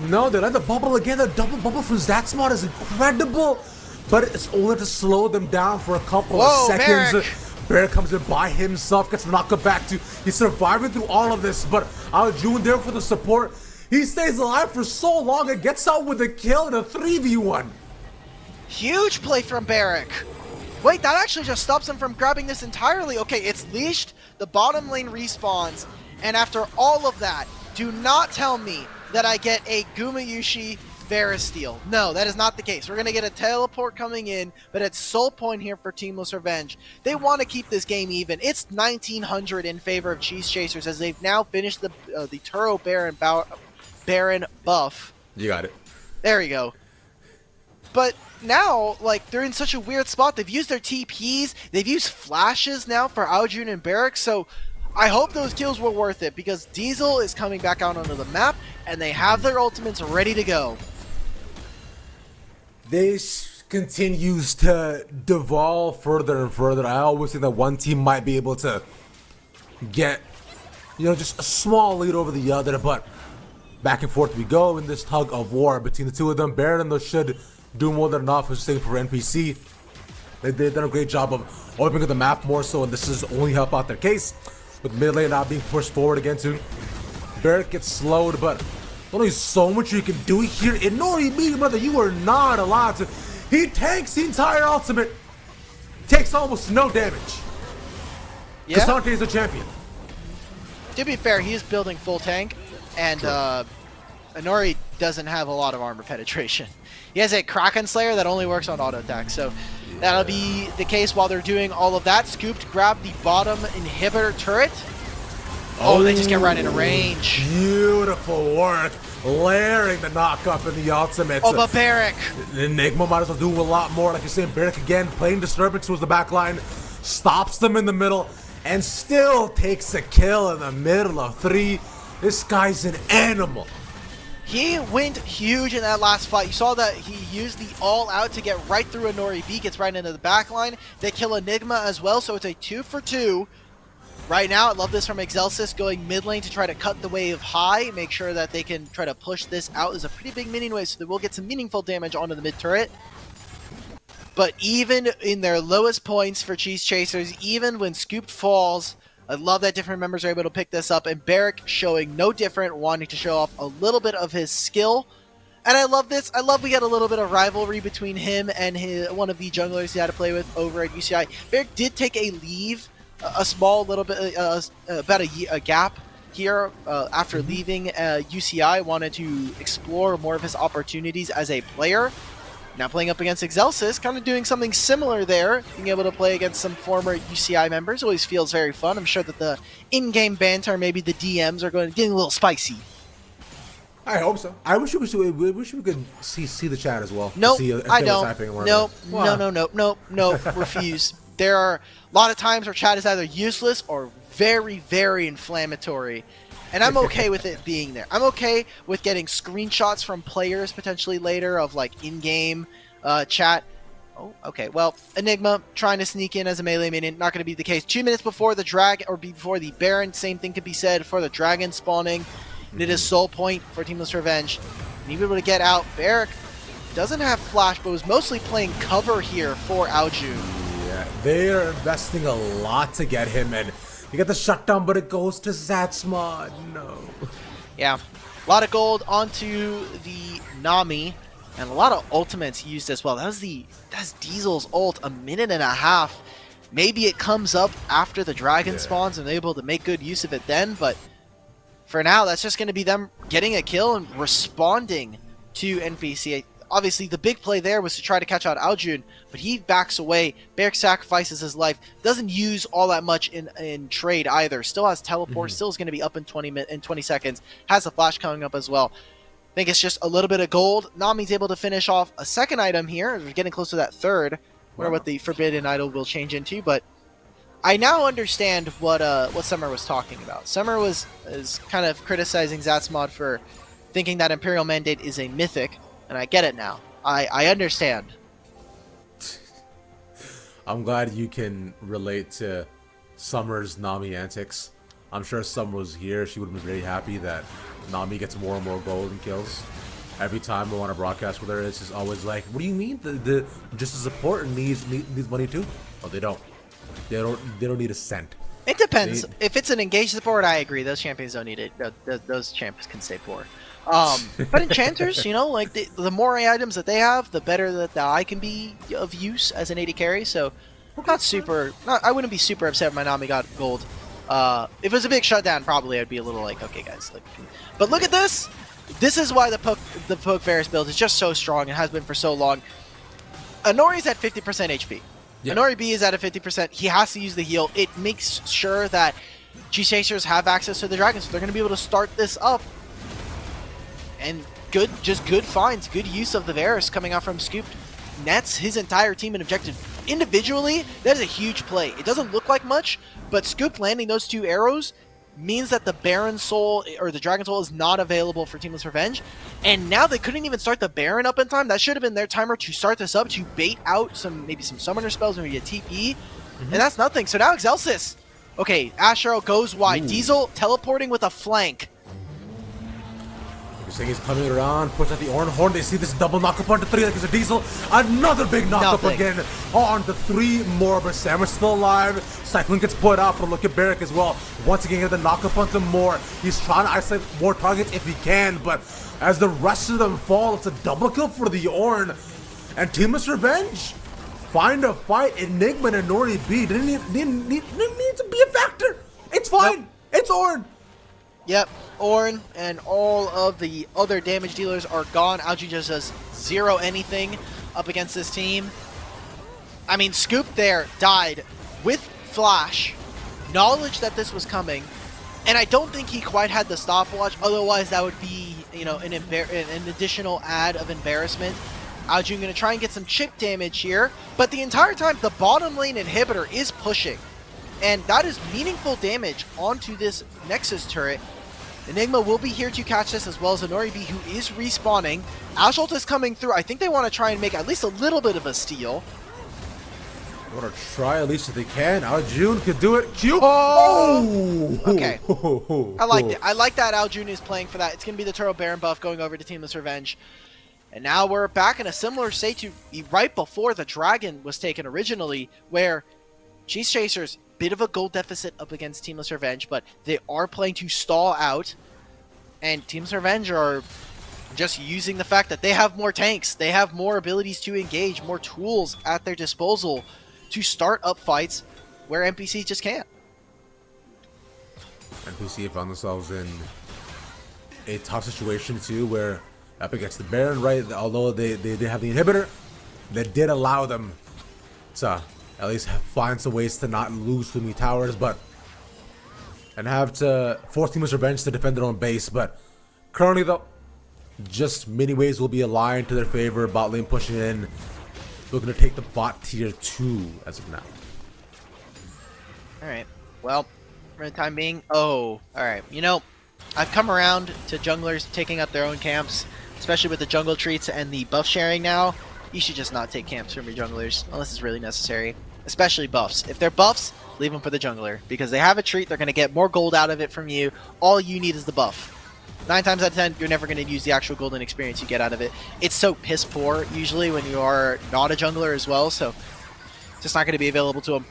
No, they let the bubble again. The double bubble from Zaxmod is incredible. But it's only to slow them down for a couple of seconds. Barrack comes in by himself, gets knocked back to. He's surviving through all of this, but Aljun there for the support. He stays alive for so long and gets out with a kill in a 3v1. Huge play from Barrack. Wait, that actually just stops him from grabbing this entirely. Okay, it's leashed. The bottom lane respawns. And after all of that, do not tell me that I get a Gumayushi Varus steal. No, that is not the case. We're going to get a teleport coming in, but it's soul point here for Teamless Revenge. They want to keep this game even. It's 1900 in favor of Cheese Chasers as they've now finished the Turo Baron buff. You got it. There you go. But now, like, they're in such a weird spot. They've used their TPs. They've used flashes now for Aljun and Barrack, so I hope those kills were worth it because Diesel is coming back out onto the map and they have their ultimates ready to go. This continues to devolve further and further. I always think that one team might be able to get, you know, just a small lead over the other, but back and forth we go in this tug of war between the two of them. Baron though should do more than enough for staying for NPC. They've done a great job of opening up the map more so, and this is only help out their case. With mid lane now being pushed forward again too. Barrack gets slowed, but only so much you can do here. Ignore me, brother. You are not allowed to. He tanks the entire ultimate. Takes almost no damage. Yeah. Cassante is the champion. To be fair, he is building full tank, and Inori doesn't have a lot of armor penetration. He has a Kraken Slayer that only works on auto attack, so that'll be the case while they're doing all of that. Scooped, grab the bottom inhibitor turret. Oh, they just get right into range. Beautiful work. Layering the knock-up in the ultimate. Oh, but Barrack. Enigma might as well do a lot more. Like you're saying, Barrack again, playing disturbance towards the back line. Stops them in the middle. And still takes a kill in the middle of 3. This guy's an animal. He went huge in that last fight. You saw that he used the all out to get right through a Nori B, gets right into the back line. They kill Enigma as well, so it's a 2 for 2. Right now, I love this from Excelsis going mid lane to try to cut the wave high, make sure that they can try to push this out. There's a pretty big minion wave, so they will get some meaningful damage onto the mid turret. But even in their lowest points for Cheese Chasers, even when Scooped falls, I love that different members are able to pick this up, and Barrick showing no different, wanting to show off a little bit of his skill. And I love this. I love we get a little bit of rivalry between him and one of the junglers he had to play with over at UCI. Barrick did take a leave, a small little bit, about a gap here after leaving UCI, wanted to explore more of his opportunities as a player. Now playing up against Excelsis, kind of doing something similar there. Being able to play against some former UCI members always feels very fun. I'm sure that the in-game banter, maybe the DMs, are getting a little spicy. I hope so. I wish we could see the chat as well. Nope, see if I they were don't. typing or Nope, whatever. no, refuse. There are a lot of times where chat is either useless or very, very inflammatory. And I'm okay with it being there. I'm okay with getting screenshots from players potentially later of like in-game chat. Oh, okay. Well, Enigma trying to sneak in as a melee minion. Not going to be the case. 2 minutes before the drag or before the Baron, same thing could be said for the dragon spawning. And it is soul point for Teamless Revenge. Need to be able to get out. Barrick doesn't have flash, but was mostly playing cover here for Aljun. Yeah, they are investing a lot to get him in. You get the shutdown, but it goes to Zatsmod. No. Yeah, a lot of gold onto the Nami, and a lot of ultimates used as well. That's Diesel's ult, 1.5 minutes. Maybe it comes up after the dragon spawns and they're able to make good use of it then, but for now, that's just going to be them getting a kill and responding to NPC. Obviously, the big play there was to try to catch out Aljun, but he backs away. Barrick sacrifices his life. Doesn't use all that much in trade either. Still has teleport. Still is going to be up in 20 seconds. Has a flash coming up as well. I think it's just a little bit of gold. Nami's able to finish off a second item here. We're getting close to that third. Wonder what the Forbidden Idol will change into, but I now understand what Summer was talking about. Summer is kind of criticizing Zatsmod for thinking that Imperial Mandate is a mythic. And I get it now. I understand. I'm glad you can relate to Summer's Nami antics. I'm sure if Summer was here, she would have been very happy that Nami gets more and more gold and kills. Every time we want to broadcast with her, it's just always like, what do you mean? The just a support needs money too? Oh, they don't. They don't need a cent. It depends. If it's an engaged support, I agree. Those champions don't need it. Those champions can stay poor. But enchanters, you know, like the more items that they have, the better that the eye can be of use as an AD carry. So, I wouldn't be super upset if my Nami got gold. If it was a big shutdown, probably I'd be a little like, okay, guys. But look at this. This is why the Poke Varus build is just so strong and has been for so long. Anori's at 50% HP. Yeah. Anori B is at a 50%. He has to use the heal. It makes sure that G-Chasers have access to the dragon, so they're going to be able to start this up. And good finds, good use of the Varus coming out from Scoop. Nets his entire team and objective. Individually, that is a huge play. It doesn't look like much, but Scoop landing those 2 arrows means that the Baron Soul or the Dragon Soul is not available for Teamless Revenge. And now they couldn't even start the Baron up in time. That should have been their timer to start this up, to bait out maybe some summoner spells, maybe a TP. And that's nothing. So now Excelsis. Okay, Ashero goes wide. Ooh. Diesel teleporting with a flank. He's coming around, puts out the Orange Horn. They see this double knock-up onto 3 like it's a Diesel. Another big knock-up again on the 3 more, but Sam is still alive. Cyclone gets put out, but look at Barrick as well. Once again, get the knock-up onto more. He's trying to isolate more targets if he can, but as the rest of them fall, it's a double kill for the Ornn. And Teamless Revenge find a fight. Enigma and Nori B didn't need to be a factor. It's fine. Nope. It's Ornn. Yep, Ornn and all of the other damage dealers are gone. Aljun just does 0 anything up against this team. I mean, Scoop there died with Flash, knowledge that this was coming, and I don't think he quite had the stopwatch. Otherwise, that would be, you know, an additional add of embarrassment. Aljun going to try and get some chip damage here, but the entire time the bottom lane inhibitor is pushing, and that is meaningful damage onto this Nexus turret. Enigma will be here to catch this, as well as Honori B, who is respawning. Asholt is coming through. I think they want to try and make at least a little bit of a steal. They want to try at least if they can. Aljun could do it. Q. Oh! Okay. I like it. I like that Aljun is playing for that. It's going to be the Turo Baron buff going over to Teamless Revenge. And now we're back in a similar state to right before the Dragon was taken originally, where Cheese Chasers, bit of a gold deficit up against Teamless Revenge, but they are playing to stall out, and Teamless Revenge are just using the fact that they have more tanks, they have more abilities to engage, more tools at their disposal to start up fights where NPCs just can't. NPC found themselves in a tough situation too, where up against the Baron, right? Although they have the inhibitor, that did allow them to at least find some ways to not lose too many towers, and have to force Teamless Revenge to defend their own base. But currently, though, just many ways will be aligned to their favor. Bot lane pushing in, looking to take the bot tier 2 as of now. Alright, well, for the time being, alright. You know, I've come around to junglers taking up their own camps, especially with the jungle treats and the buff sharing now. You should just not take camps from your junglers, unless it's really necessary. Especially buffs. If they're buffs, leave them for the jungler, because they have a treat, they're going to get more gold out of it from you. All you need is the buff. 9 times out of 10, you're never going to use the actual golden experience you get out of it. It's so piss poor, usually, when you are not a jungler as well, so it's just not going to be available to them.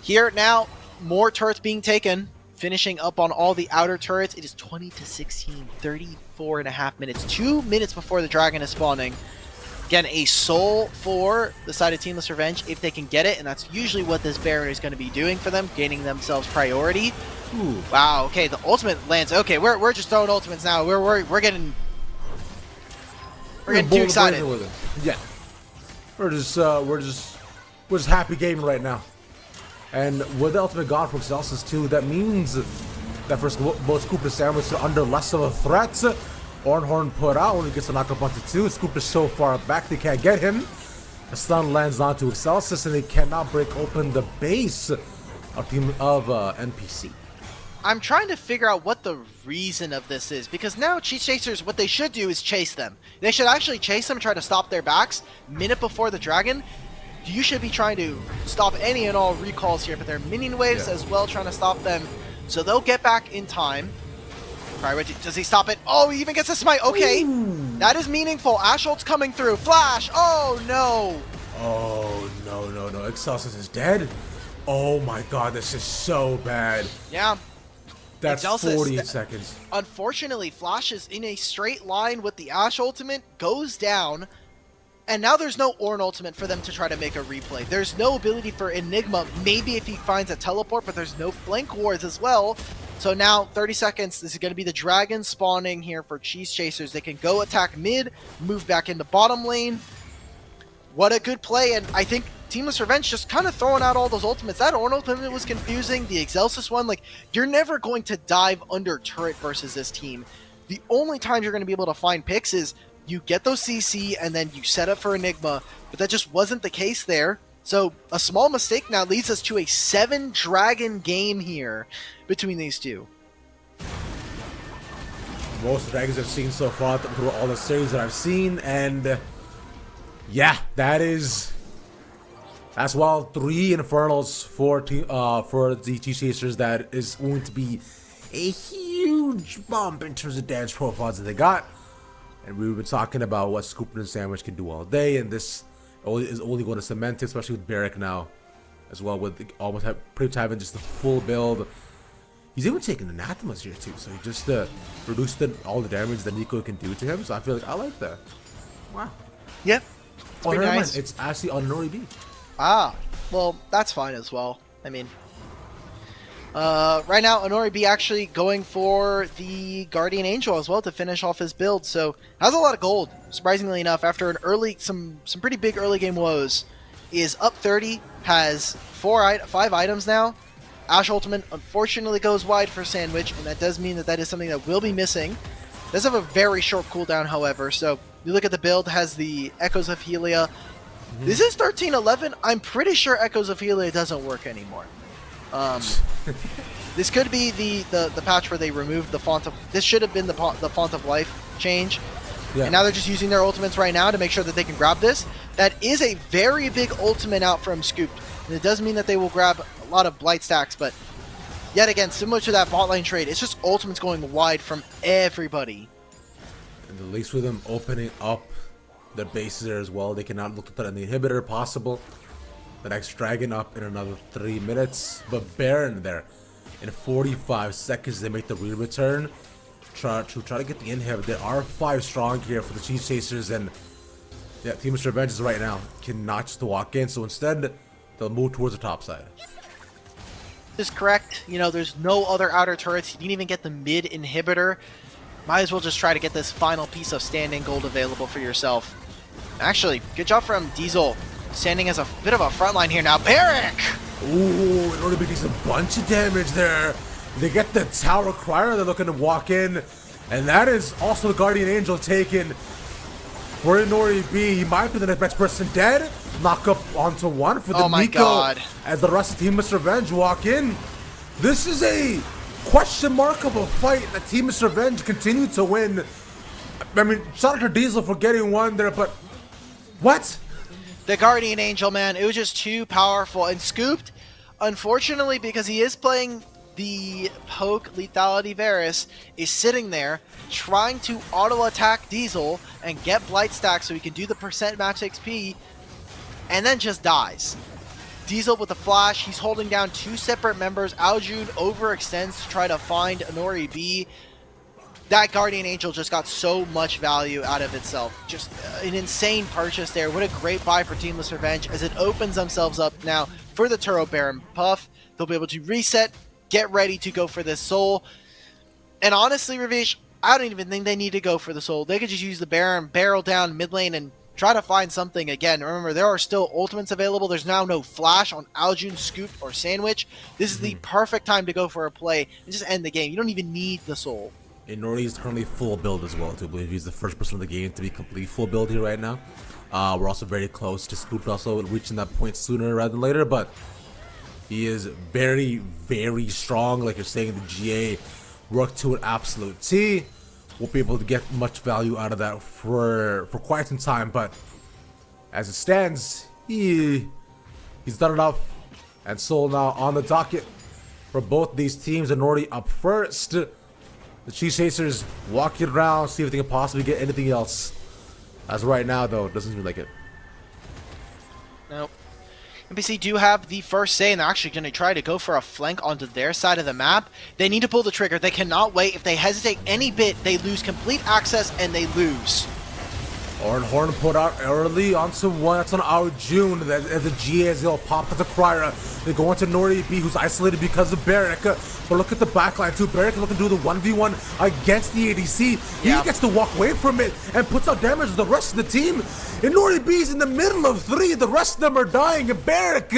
Here, now, more turrets being taken, finishing up on all the outer turrets. It is 20 to 16, 34.5 minutes. 2 minutes before the Dragon is spawning. Again, a soul for the side of Teamless Revenge if they can get it, and that's usually what this Baron is going to be doing for them, gaining themselves priority. Ooh, wow, okay, the ultimate lands. Okay, we're just throwing ultimates now. We're getting too excited. With it. Yeah, we're just happy gaming right now. And with the ultimate god from Excelsis too, that means that for both Scoop and Sandwich are under less of a threat. Ornhorn put out when he gets a knockup onto 2. Scoop is so far back they can't get him. The stun lands onto Excelsis and they cannot break open the base of NPC. I'm trying to figure out what the reason of this is, because now Cheese Chasers, what they should do is chase them. They should actually chase them, try to stop their backs. Minute before the Dragon, you should be trying to stop any and all recalls here, but they're minion waves as well, trying to stop them. So they'll get back in time. Does he stop it? Oh, he even gets a smite. Okay, that is meaningful. Asholt's coming through. Flash. Oh, no. Oh, no. Excelsis is dead? Oh, my God. This is so bad. Yeah. That's Excelsis, 40 seconds. Unfortunately, Flash is in a straight line with the Ashe ultimate, goes down, and now there's no Ornn ultimate for them to try to make a replay. There's no ability for Enigma, maybe if he finds a teleport, but there's no flank wards as well. So now, 30 seconds, this is going to be the Dragon spawning here for Cheese Chasers. They can go attack mid, move back into bottom lane. What a good play, and I think Teamless Revenge just kind of throwing out all those ultimates. That Ornn ultimate was confusing, the Excelsis one, like, you're never going to dive under turret versus this team. The only time you're going to be able to find picks is you get those CC and then you set up for Enigma, but that just wasn't the case there. So a small mistake now leads us to a 7 Dragon game here between these two. Most dragons I've seen so far through all the series that I've seen, and yeah, that's well 3 Infernals for the Cheese Chasers. That is going to be a huge bump in terms of damage profiles that they got. And we've been talking about what Scoop and Sandwich can do all day, and this is only going to cement it, especially with Barrack now, as well, with almost pretty much having just the full build. He's even taking Anathemas here too, so he just reduced all the damage that Nico can do to him. So I feel like I like that. Wow. Yep. It's pretty nice. It's actually on Nori B. Ah, well, that's fine as well. I mean, right now, Honori B actually going for the Guardian Angel as well to finish off his build, so has a lot of gold, surprisingly enough, after an early, some pretty big early game woes. Is up 30, has 5 items now. Ashe Ultimate unfortunately goes wide for Sandwich, and that does mean that is something that will be missing. Does have a very short cooldown, however, so you look at the build, has the Echoes of Helia. This is 1311. I'm pretty sure Echoes of Helia doesn't work anymore. This could be the patch where they removed the font of. This should have been the font of life change. Yeah. And now they're just using their ultimates right now to make sure that they can grab this. That is a very big ultimate out from Scooped. And it does mean that they will grab a lot of blight stacks, but yet again, similar to that bot lane trade, it's just ultimates going wide from everybody. And at least with them opening up their bases there as well, they cannot look at that in the inhibitor possible. The next dragon up in another 3 minutes. But Baron there, in 45 seconds, they make the return. Try to get the inhib. There are 5 strong here for the Cheese Chasers, and yeah, Teamless Revenge is right now cannot just walk in, so instead they'll move towards the top side. This is correct. You know, there's no other outer turrets. You didn't even get the mid inhibitor. Might as well just try to get this final piece of standing gold available for yourself. Actually, good job from Diesel, standing as a bit of a front line here now. Barrack! Ooh, in order to get a bunch of damage there. They get the Tower Crier, they're looking to walk in. And that is also the Guardian Angel taken for Nori B. He might be the next person dead. Knock up onto one for the NACL as the rest of Teamless Revenge walk in. This is a question mark of a fight that Teamless Revenge continue to win. I mean, shout out to Diesel for getting one there, but what? The Guardian Angel, man, it was just too powerful. And Scooped, unfortunately, because he is playing the poke lethality Varus, is sitting there trying to auto attack Diesel and get blight stack so he can do the percent max XP, and then just dies. Diesel with the flash, he's holding down 2 separate members. Aljun overextends to try to find Nori B. That Guardian Angel just got so much value out of itself. Just an insane purchase there. What a great buy for Teamless Revenge as it opens themselves up now for the Turo Baron buff. They'll be able to reset, get ready to go for this soul. And honestly, Ravish, I don't even think they need to go for the soul. They could just use the Baron, barrel down mid lane, and try to find something again. Remember, there are still ultimates available. There's now no flash on Aljun, Scoop, or Sandwich. This is the perfect time to go for a play and just end the game. You don't even need the soul. And Nori is currently full build as well, too. I believe he's the first person in the game to be complete full build here right now. We're also very close to Scoop also reaching that point sooner rather than later, but he is very, very strong. Like you're saying, the GA worked to an absolute T. Won't be able to get much value out of that for quite some time, but as it stands, he's done enough. And Soul now on the docket for both these teams. And Nordy up first. The Cheese Chasers walking around, see if they can possibly get anything else. As right now, though, it doesn't seem like it. Nope. NPC do have the first say, and they're actually going to try to go for a flank onto their side of the map. They need to pull the trigger. They cannot wait. If they hesitate any bit, they lose complete access, and they lose. Horn put out early onto one. That's on our June. As the GSL pop at the Crier. They go into Nori B, who's isolated because of Barrack. But look at the backline too. Barrack looking to do the 1v1 against the ADC. He gets to walk away from it and puts out damage to the rest of the team. And Nori B's in the middle of 3. The rest of them are dying. And Barrack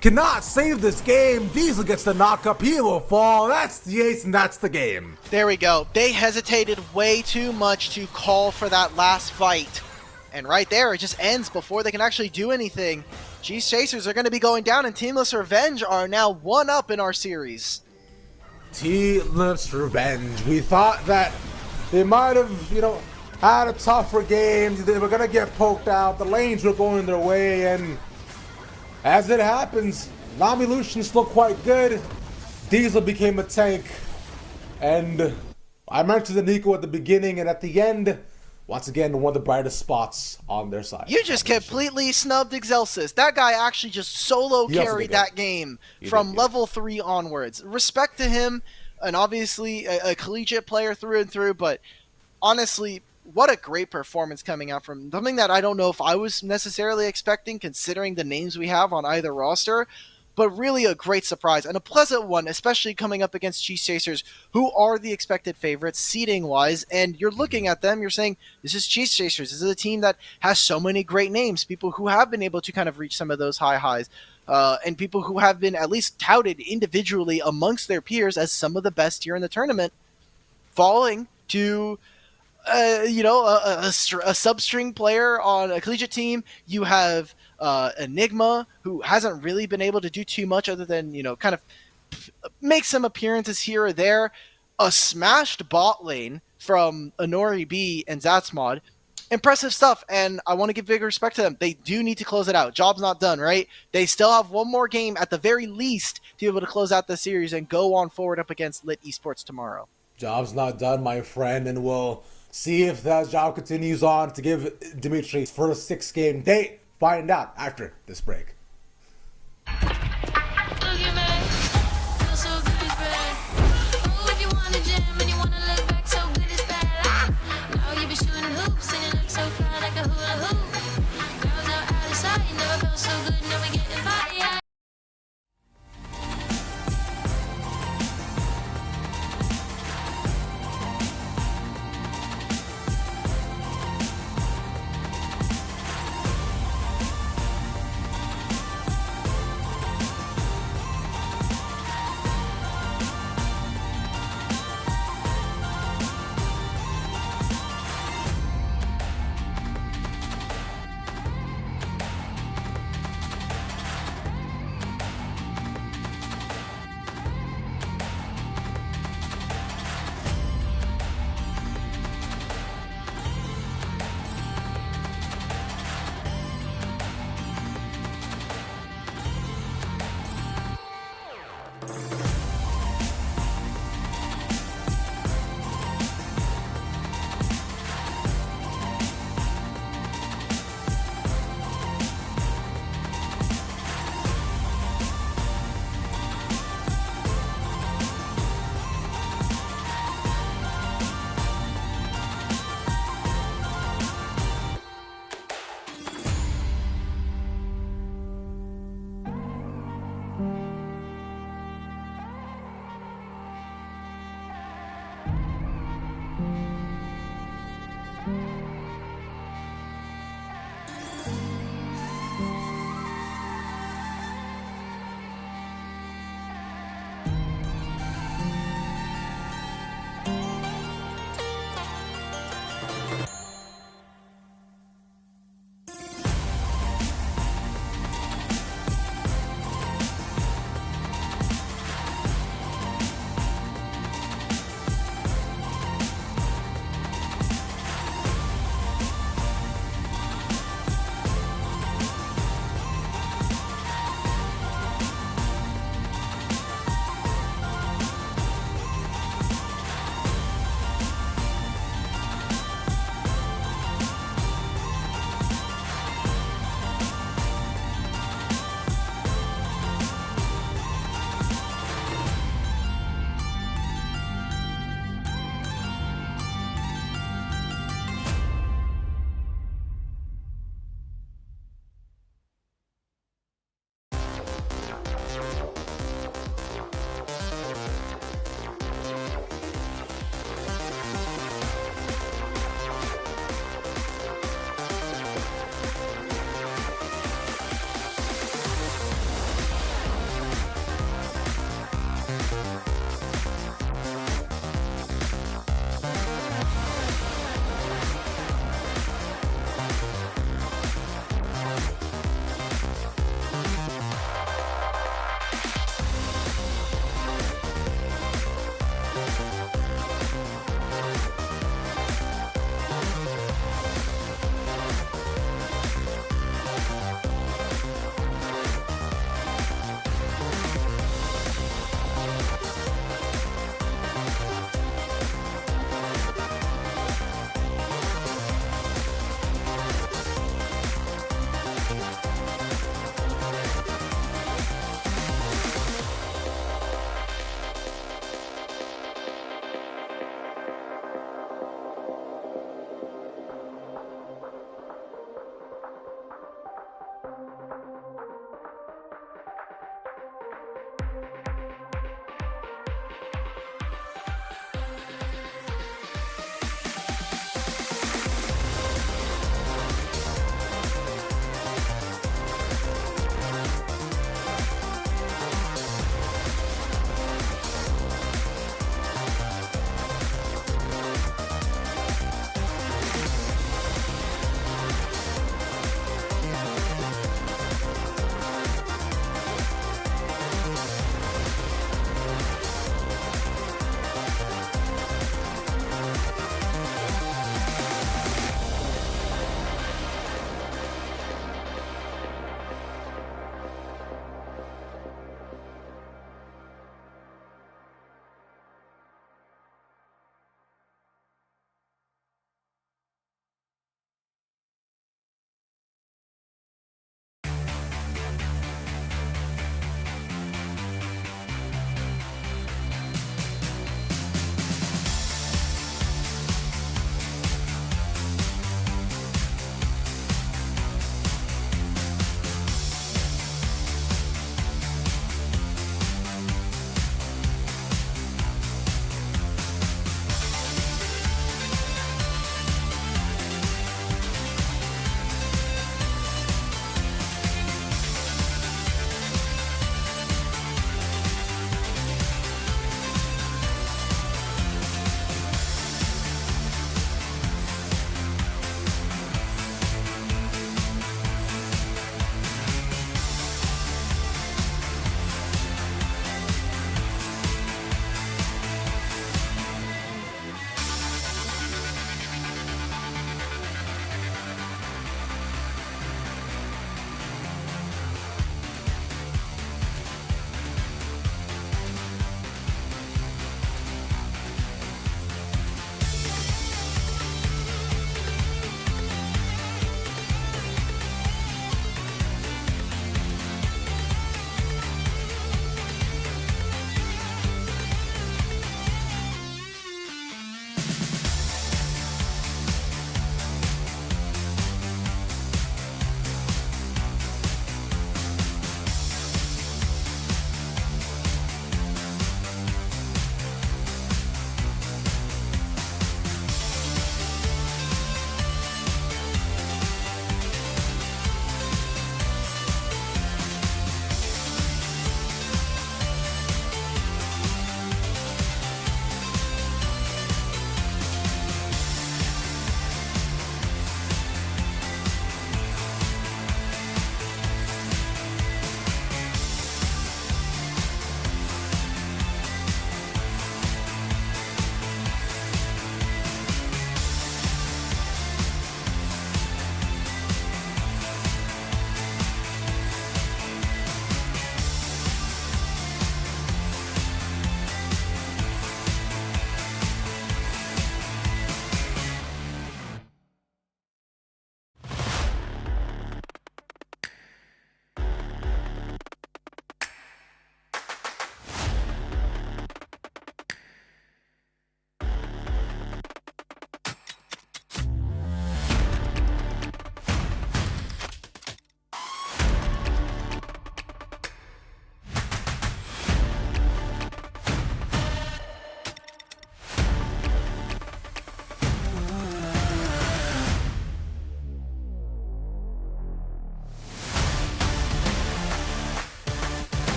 cannot save this game. Diesel gets the knock up. He will fall. That's the ace, and that's the game. There we go. They hesitated way too much to call for that last fight. And right there, it just ends before they can actually do anything. Cheese Chasers are going to be going down, and Teamless Revenge are now 1-up in our series. Teamless Revenge. We thought that they might have, had a tougher game. They were going to get poked out. The lanes were going their way, and as it happens, Nami Lucian's still quite good. Diesel became a tank. And I mentioned the Nico at the beginning, and at the end, once again, one of the brightest spots on their side. You just completely snubbed Excelsis. That guy actually just solo carried that game from level 3 onwards. Respect to him, and obviously a collegiate player through and through, but honestly, what a great performance coming out from something that I don't know if I was necessarily expecting, considering the names we have on either roster, but really a great surprise and a pleasant one, especially coming up against Cheese Chasers, who are the expected favorites seeding-wise, and you're looking at them, you're saying, this is Cheese Chasers, this is a team that has so many great names, people who have been able to kind of reach some of those high highs, and people who have been at least touted individually amongst their peers as some of the best here in the tournament, falling to a sub-string player on a collegiate team. You have Enigma, who hasn't really been able to do too much other than, kind of make some appearances here or there. A smashed bot lane from Honori B and Zatsmod. Impressive stuff, and I want to give big respect to them. They do need to close it out. Job's not done, right? They still have one more game at the very least to be able to close out the series and go on forward up against Lit Esports tomorrow. Job's not done, my friend, and we'll see if that job continues on to give Dimitri his first 6-game date. Find out after this break.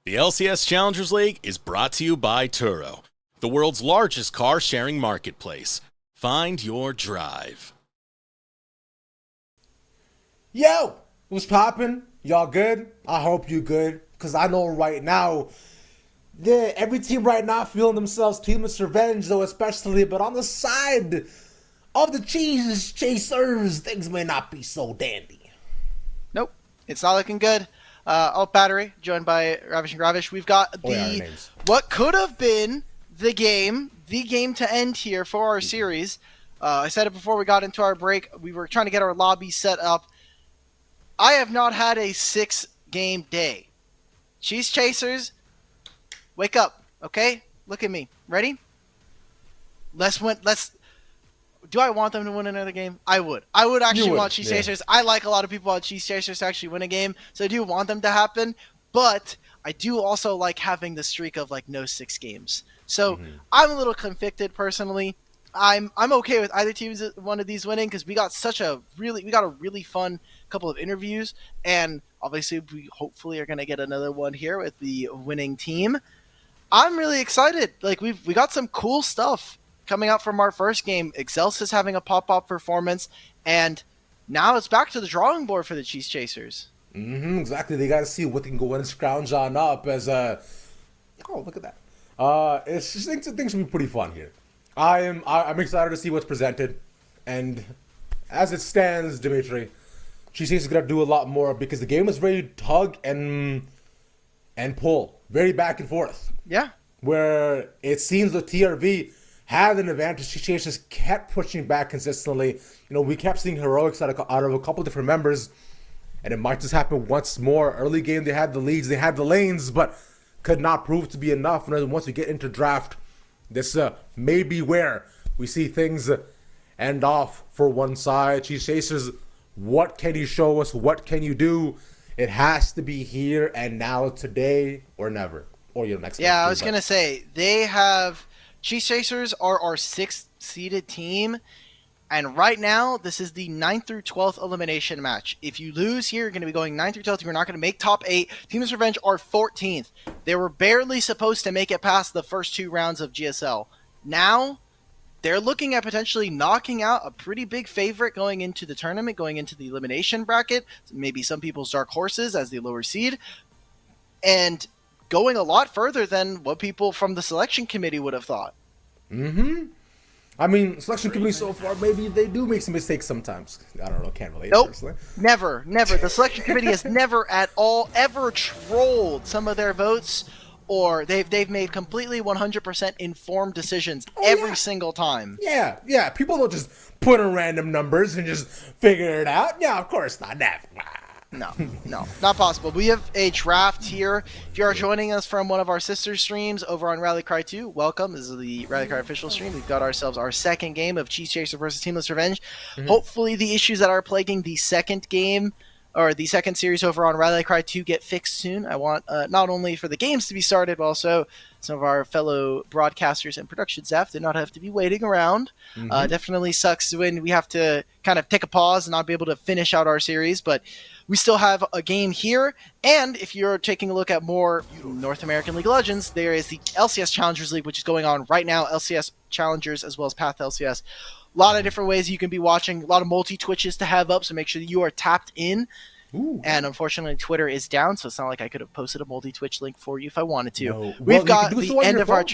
The LCS Challengers League is brought to you by Turo, the world's largest car sharing marketplace. Find your drive. Yo, what's poppin'? Y'all good? I hope you good, because I know right now, yeah, every team right now feeling themselves Teamless Revenge, though especially, but on the side of the Cheese Chasers, things may not be so dandy. Nope, it's not looking good. Alt Battery, joined by Ravish and Gravish. We've got what could have been the game to end here for our series. I said it before we got into our break. We were trying to get our lobby set up. I have not had a 6-game day. Cheese Chasers, wake up, okay? Look at me. Ready? Let's win. Do I want them to win another game? I would. I would actually want Cheese Chasers. I like a lot of people on Cheese Chasers to actually win a game, so I do want them to happen. But I do also like having the streak of like no 6 games. So I'm a little conflicted personally. I'm okay with either team's one of these winning because we got a really fun couple of interviews, and obviously we hopefully are going to get another one here with the winning team. I'm really excited. Like we got some cool stuff coming out from our first game. Excelsis having a pop-up performance, and now it's back to the drawing board for the Cheese Chasers. Exactly. They got to see what they can go and scrounge on up as oh, look at that. It's just things should be pretty fun here. I'm excited to see what's presented, and as it stands, Dimitri, Cheese Chasers gonna do a lot more because the game is very tug and pull, very back and forth. Yeah. Where it seems the TRV had an advantage. Cheese Chasers kept pushing back consistently. You know, we kept seeing heroics out of a couple different members, and it might just happen once more. Early game, they had the leads, they had the lanes, but could not prove to be enough. And once we get into draft, this may be where we see things end off for one side. Cheese Chasers, what can you show us? What can you do? It has to be here and now, today or never. Or your next. Yeah, I was going to say, Cheese Chasers are our 6th seeded team. And right now, this is the 9th through 12th elimination match. If you lose here, you're going to be going 9th through 12th. You're not going to make top 8. Teamless Revenge are 14th. They were barely supposed to make it past the first 2 rounds of GSL. Now, they're looking at potentially knocking out a pretty big favorite going into the tournament, going into the elimination bracket. Maybe some people's dark horses as the lower seed. And going a lot further than what people from the selection committee would have thought. I mean, selection committee so far, maybe they do make some mistakes sometimes. I don't know, can't relate. Nope, personally. Never. The selection committee has never at all ever trolled some of their votes, or they've made completely 100% informed decisions every single time. Yeah. People don't just put in random numbers and just figure it out. Yeah, of course not. No, not possible. We have a draft here. If you are joining us from one of our sister streams over on Rally Cry 2, welcome. This is the Rally Cry official stream. We've got ourselves our second game of Cheese Chaser versus Teamless Revenge. Hopefully the issues that are plaguing the second game or the second series over on Rally Cry 2 get fixed soon. I want not only for the games to be started, but also some of our fellow broadcasters and production staff to not have to be waiting around. Definitely sucks when we have to kind of take a pause and not be able to finish out our series, but we still have a game here. And if you're taking a look at more North American League of Legends, there is the LCS Challengers League, which is going on right now. LCS Challengers as well as Path LCS. A lot of different ways you can be watching, a lot of multi-Twitches to have up, so make sure that you are tapped in. And unfortunately, Twitter is down, so it's not like I could have posted a multi-Twitch link for you if I wanted to. No. We've got the end of our...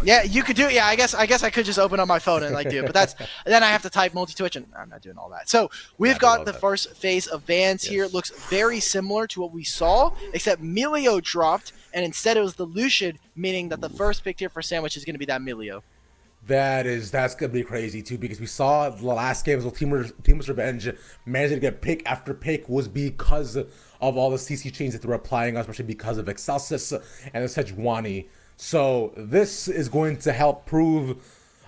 Yeah, you could do it. Yeah, I guess I could just open up my phone and like do it, but then I have to type multi-Twitch, and I'm not doing all that. So we've got the first phase of bans here. It looks very similar to what we saw, except Milio dropped, and instead it was the Lucian, meaning that the first pick here for Sandwich is going to be that Milio. That's gonna be crazy too, because we saw the last games with Teamless Revenge managing to get pick after pick was because of all the CC chains that they were applying, especially because of Excelsis and the Sejuani. So this is going to help prove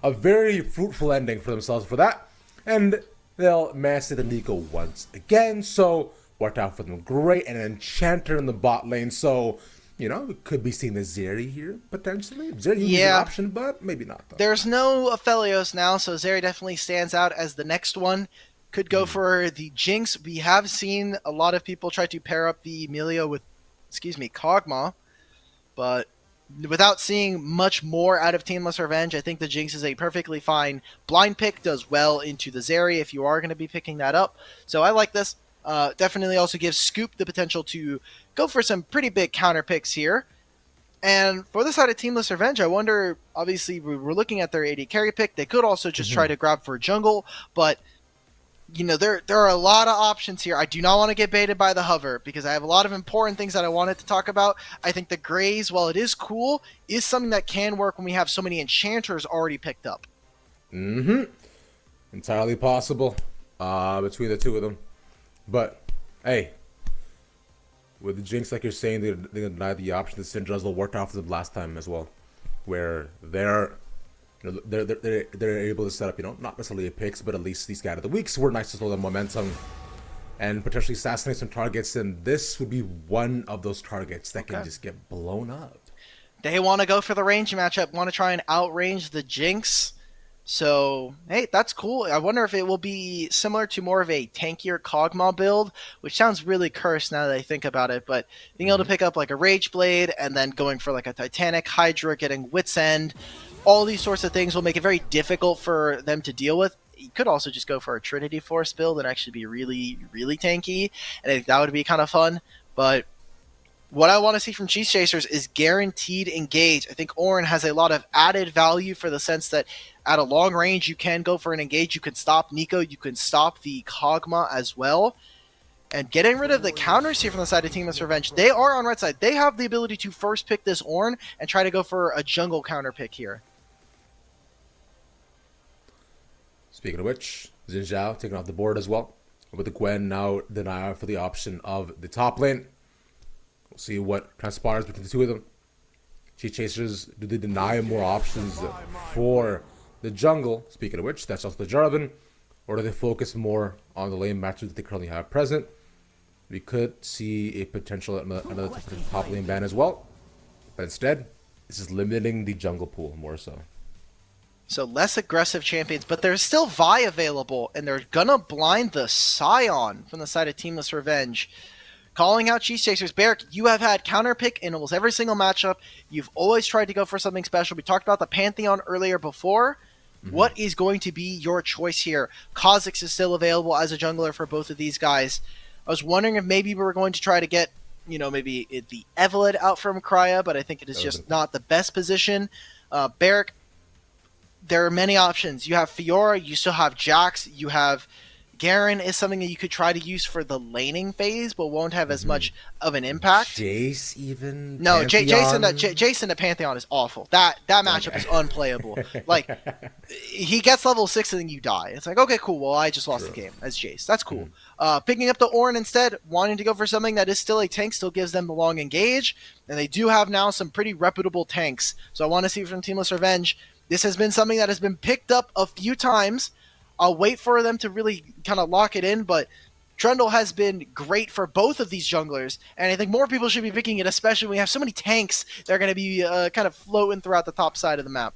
a very fruitful ending for themselves for that, and they'll master the Nico once again. So worked out for them great, and an Enchanter in the bot lane. So you know, we could be seeing the Zeri here, potentially. Zeri is an option, but maybe not, though. There's no Aphelios now, so Zeri definitely stands out as the next one. Could go for the Jinx. We have seen a lot of people try to pair up the Emilio with, Kog'Maw. But without seeing much more out of Teamless Revenge, I think the Jinx is a perfectly fine blind pick. Does well into the Zeri if you are going to be picking that up. So I like this. Definitely also gives Scoop the potential to go for some pretty big counter picks here. And for the side of Teamless Revenge, I wonder, obviously, we're looking at their AD carry pick. They could also just try to grab for a jungle, but there are a lot of options here. I do not want to get baited by the hover because I have a lot of important things that I wanted to talk about. I think the Graze, while it is cool, is something that can work when we have so many enchanters already picked up. Entirely possible between the two of them. But, hey, with the Jinx, like you're saying, they denied the option. The Syndra worked off them last time as well, where they're able to set up, not necessarily a picks, but at least these guys of the weeks were nice to slow the momentum and potentially assassinate some targets. And this would be one of those targets that can just get blown up. They want to go for the range matchup, want to try and outrange the Jinx. So, hey, that's cool. I wonder if it will be similar to more of a tankier Kog'Maw build, which sounds really cursed now that I think about it, but being able to pick up like a Rage Blade and then going for like a Titanic Hydra, getting Wit's End, all these sorts of things will make it very difficult for them to deal with. You could also just go for a Trinity Force build and actually be really, really tanky, and I think that would be kind of fun, but what I want to see from Cheese Chasers is guaranteed engage. I think Ornn has a lot of added value for the sense that at a long range, you can go for an engage. You can stop Nico. You can stop the Kog'Maw as well. And getting rid of the counters here from the side of Teamless Revenge, they are on red side. They have the ability to first pick this Ornn and try to go for a jungle counter pick here. Speaking of which, Xin Zhao taking off the board as well. With the Gwen now denied for the option of the top lane. We'll see what transpires between the two of them. Cheese Chasers, do they deny more options for the jungle? Speaking of which, that's also the Jarvan. Or do they focus more on the lane matches that they currently have present? We could see a potential another top lane ban as well. But instead, this is limiting the jungle pool more so. So less aggressive champions, but there's still Vi available, and they're gonna blind the Scion from the side of Teamless Revenge. Calling out Cheese Chasers. Barrick, you have had counter pick in almost every single matchup. You've always tried to go for something special. We talked about the Pantheon earlier before. What is going to be your choice here? Kha'Zix is still available as a jungler for both of these guys. I was wondering if maybe we were going to try to get, maybe the Evelyn out from Krya, but I think it is just not the best position. Barrick, there are many options. You have Fiora, you still have Jax, you have Garen is something that you could try to use for the laning phase, but won't have as much of an impact. Jace even? No, Jason to Pantheon is awful. That matchup is unplayable. Like, he gets level 6 and then you die. It's like, okay, cool. Well, I just lost the game as Jace. That's cool. Picking up the Ornn instead, wanting to go for something that is still a tank, still gives them the long engage. And they do have now some pretty reputable tanks. So I want to see from Teamless Revenge. This has been something that has been picked up a few times. I'll wait for them to really kind of lock it in, but Trundle has been great for both of these junglers, and I think more people should be picking it, especially when we have so many tanks that are going to be kind of floating throughout the top side of the map.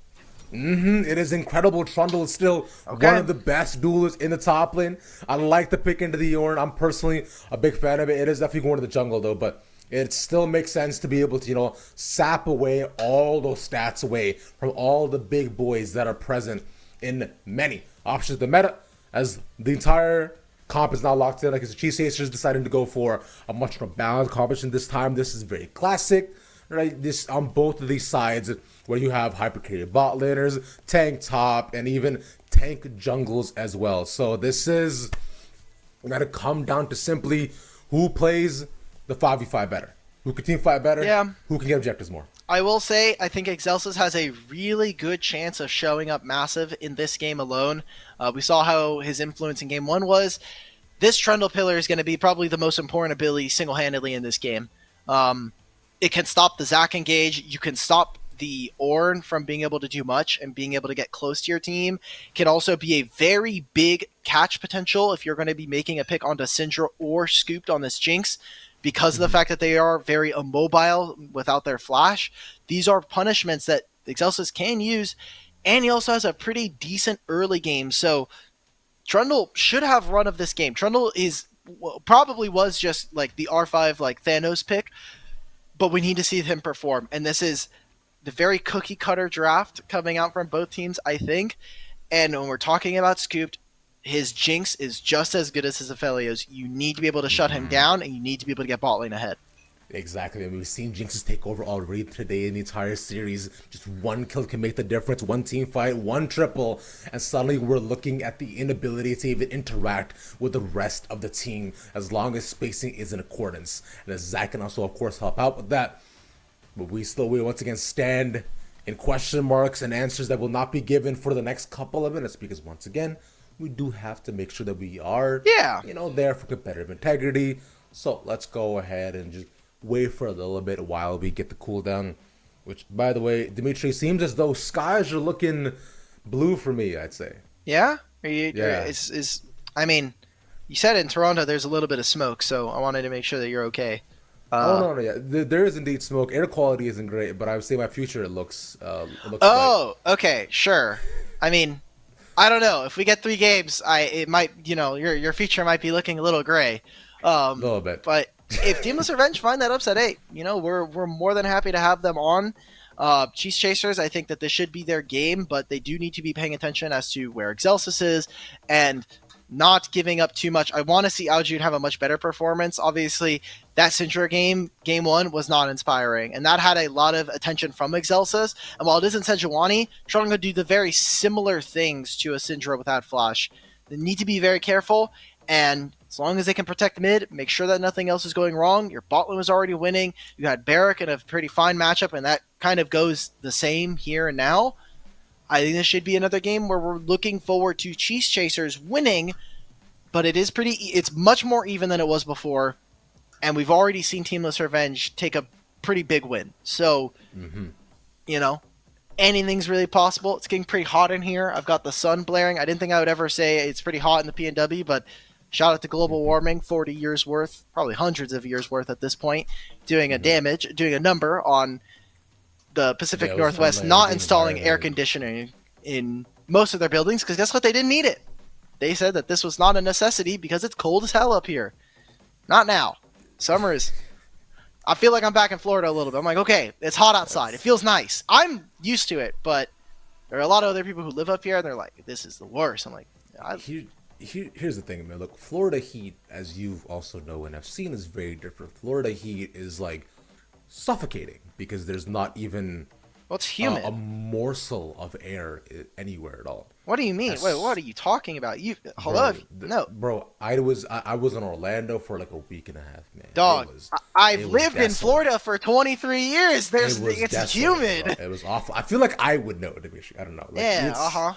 It is incredible. Trundle is still one of the best duelists in the top lane. I like the pick into the Ornn. I'm personally a big fan of it. It is definitely going to the jungle, though, but it still makes sense to be able to, sap away all those stats away from all the big boys that are present in many options of the meta, as the entire comp is now locked in. Like, the Cheese Chasers deciding to go for a much more balanced composition this time. This is very classic, right? This on both of these sides, where you have hyper-carry bot laners, tank top, and even tank jungles as well. So this is gonna come down to simply who plays the 5v5 better, who can team fight better, who can get objectives more. I will say, I think Excelsis has a really good chance of showing up massive in this game alone. We saw how his influence in Game 1 was. This Trundle Pillar is going to be probably the most important ability single-handedly in this game. It can stop the Zac engage. You can stop the Ornn from being able to do much and being able to get close to your team. Can also be a very big catch potential if you're going to be making a pick onto Syndra or Scooped on this Jinx. Because of the fact that they are very immobile without their flash, these are punishments that Excelsis can use, and he also has a pretty decent early game. So Trundle should have run of this game. Trundle probably was just like the R5 like Thanos pick, but we need to see him perform. And this is the very cookie cutter draft coming out from both teams, I think. And when we're talking about Scooped, his Jinx is just as good as his Aphelios. You need to be able to shut him down, and you need to be able to get bot lane ahead. Exactly. I mean, we've seen Jinxes take over already today in the entire series. Just one kill can make the difference. One team fight, one triple, and suddenly we're looking at the inability to even interact with the rest of the team as long as spacing is in accordance. And as Zach can also, of course, help out with that. But we once again stand in question marks and answers that will not be given for the next couple of minutes because once again, we do have to make sure that we are, there for competitive integrity. So let's go ahead and just wait for a little bit while we get the cooldown. Which, by the way, Dimitri, seems as though skies are looking blue for me, I'd say. Yeah? Yeah. I mean, you said in Toronto there's a little bit of smoke, so I wanted to make sure that you're okay. No, yeah. There is indeed smoke. Air quality isn't great, but I would say my future, it looks Oh, okay, sure. I mean, I don't know. If we get 3 games, it might, your future might be looking a little gray. A little bit. But if Teamless Revenge find that upset 8, we're more than happy to have them on. Cheese Chasers, I think that this should be their game, but they do need to be paying attention as to where Excelsis is and not giving up too much. I want to see Aljun have a much better performance. Obviously, that Syndra game 1, was not inspiring, and that had a lot of attention from Excelsis. And while it isn't Sejuani, trying to do the very similar things to a Syndra without Flash. They need to be very careful, and as long as they can protect mid, make sure that nothing else is going wrong. Your bot lane was already winning. You had Barrack in a pretty fine matchup, and that kind of goes the same here and now. I think this should be another game where we're looking forward to Cheese Chasers winning, but it's much more even than it was before, and we've already seen Teamless Revenge take a pretty big win. So, anything's really possible. It's getting pretty hot in here. I've got the sun blaring. I didn't think I would ever say it's pretty hot in the PNW, but shout out to global warming, 40 years worth, probably hundreds of years worth at this point, doing a number on the Pacific Northwest, not installing air conditioning in most of their buildings, because guess what? They didn't need it. They said that this was not a necessity because it's cold as hell up here. Not now. Summer is... I feel like I'm back in Florida a little bit. I'm like, okay, it's hot outside. It feels nice. I'm used to it, but there are a lot of other people who live up here, and they're like, this is the worst. I'm like... Here's the thing, man. Look, Florida heat, as you also know and have seen, is very different. Florida heat is like suffocating because there's not even it's humid. A morsel of air anywhere at all. What do you mean? Wait, what are you talking about? Bro, I was in Orlando for like a week and a half, man. Dog, I've lived in Florida for 23 years. It's humid. Bro. It was awful. I feel like I would know, Dimitri. I don't know. Like,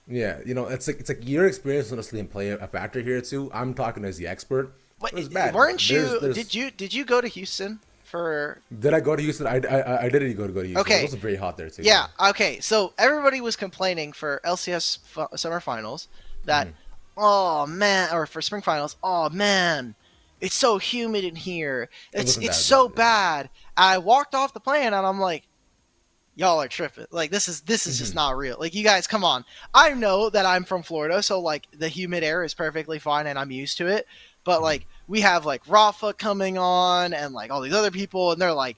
Yeah, it's like your experience honestly in play a factor here too. I'm talking as the expert. But it was bad. Weren't you? Did you go to Houston for? Did I go to Houston? I didn't go to Houston. Okay, it was very hot there too. Yeah. Okay. So everybody was complaining for LCS summer finals that, oh man, or for spring finals, oh man, it's so humid in here. It's so bad. I walked off the plane and I'm like, y'all are tripping. Like this is just not real. Like you guys, come on. I know that I'm from Florida, so like the humid air is perfectly fine and I'm used to it. But like we have like Rafa coming on and like all these other people, and they're like,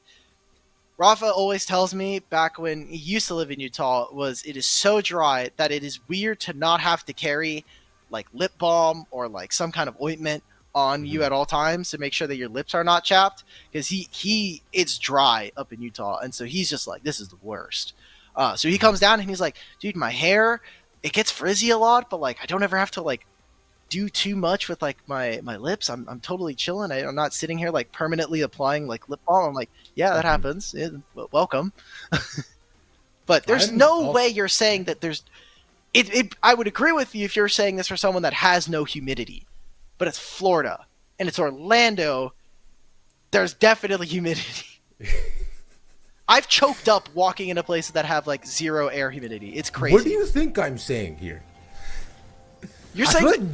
Rafa always tells me back when he used to live in Utah it is so dry that it is weird to not have to carry like lip balm or like some kind of ointment on you at all times to make sure that your lips are not chapped, because it's dry up in Utah, and so he's just like, this is the worst. So he comes down and he's like, dude, my hair, it gets frizzy a lot, but like I don't ever have to like do too much with like my lips. I'm totally chilling. I'm not sitting here like permanently applying like lip balm. I'm like, yeah, that happens. Yeah, welcome. But there's no way you're saying that there's I would agree with you if you're saying this for someone that has no humidity. But it's Florida, and it's Orlando. There's definitely humidity. I've choked up walking into places that have like zero air humidity. It's crazy. What do you think I'm saying here? You're saying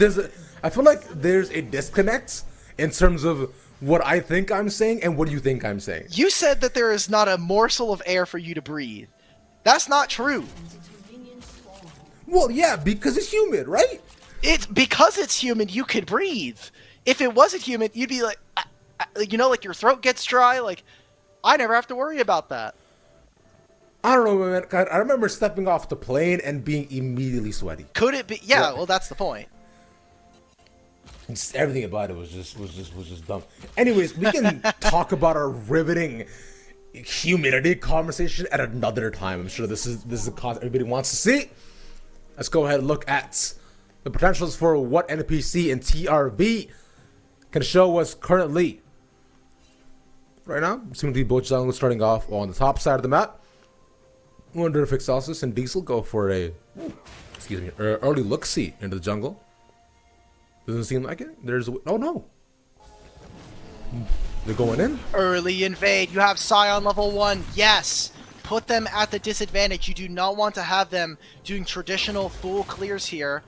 I feel like there's a disconnect in terms of what I think I'm saying and what you think I'm saying. You said that there is not a morsel of air for you to breathe. That's not true. Well, yeah, because it's humid, right? It's because it's humid, you could breathe. If it wasn't humid, you'd be like, like your throat gets dry. Like, I never have to worry about that. I don't know, man. I remember stepping off the plane and being immediately sweaty. Could it be? Yeah, well, that's the point. Just everything about it was just dumb. Anyways, we can talk about our riveting humidity conversation at another time. I'm sure this is a cause everybody wants to see. Let's go ahead and look at the potentials for what NPC and TRV can show us currently. Right now, seemingly both jungles starting off on the top side of the map. I wonder if Excelsis and Diesel go for a early look-see into the jungle. Doesn't seem like it. There's oh no. They're going in. Early invade. You have Scion level 1. Yes. Put them at the disadvantage. You do not want to have them doing traditional full clears here.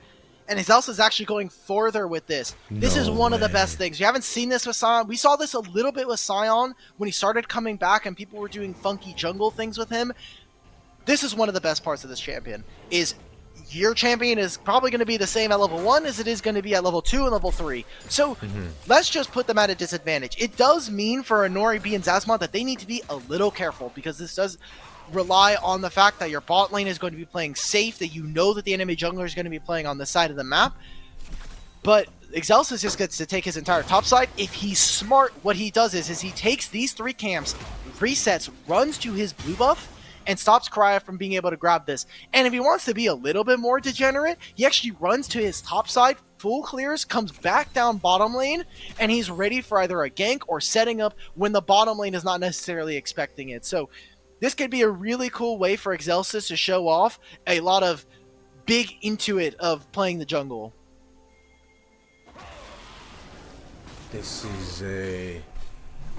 And Excelsis is actually going further with this. This is one of the best things. You haven't seen this with Scion. We saw this a little bit with Scion when he started coming back and people were doing funky jungle things with him. This is one of the best parts of this champion. Is your champion is probably going to be the same at level 1 as it is going to be at level 2 and level 3. So let's just put them at a disadvantage. It does mean for Anori B and Zazmon that they need to be a little careful because this does rely on the fact that your bot lane is going to be playing safe, that you know that the enemy jungler is going to be playing on this side of the map. But Excelsis just gets to take his entire top side. If he's smart, what he does is he takes these 3 camps, resets, runs to his blue buff, and stops Crya from being able to grab this. And if he wants to be a little bit more degenerate, he actually runs to his top side, full clears, comes back down bottom lane, and he's ready for either a gank or setting up when the bottom lane is not necessarily expecting it. So this could be a really cool way for Excelsis to show off a lot of big intuit of playing the jungle. This is a...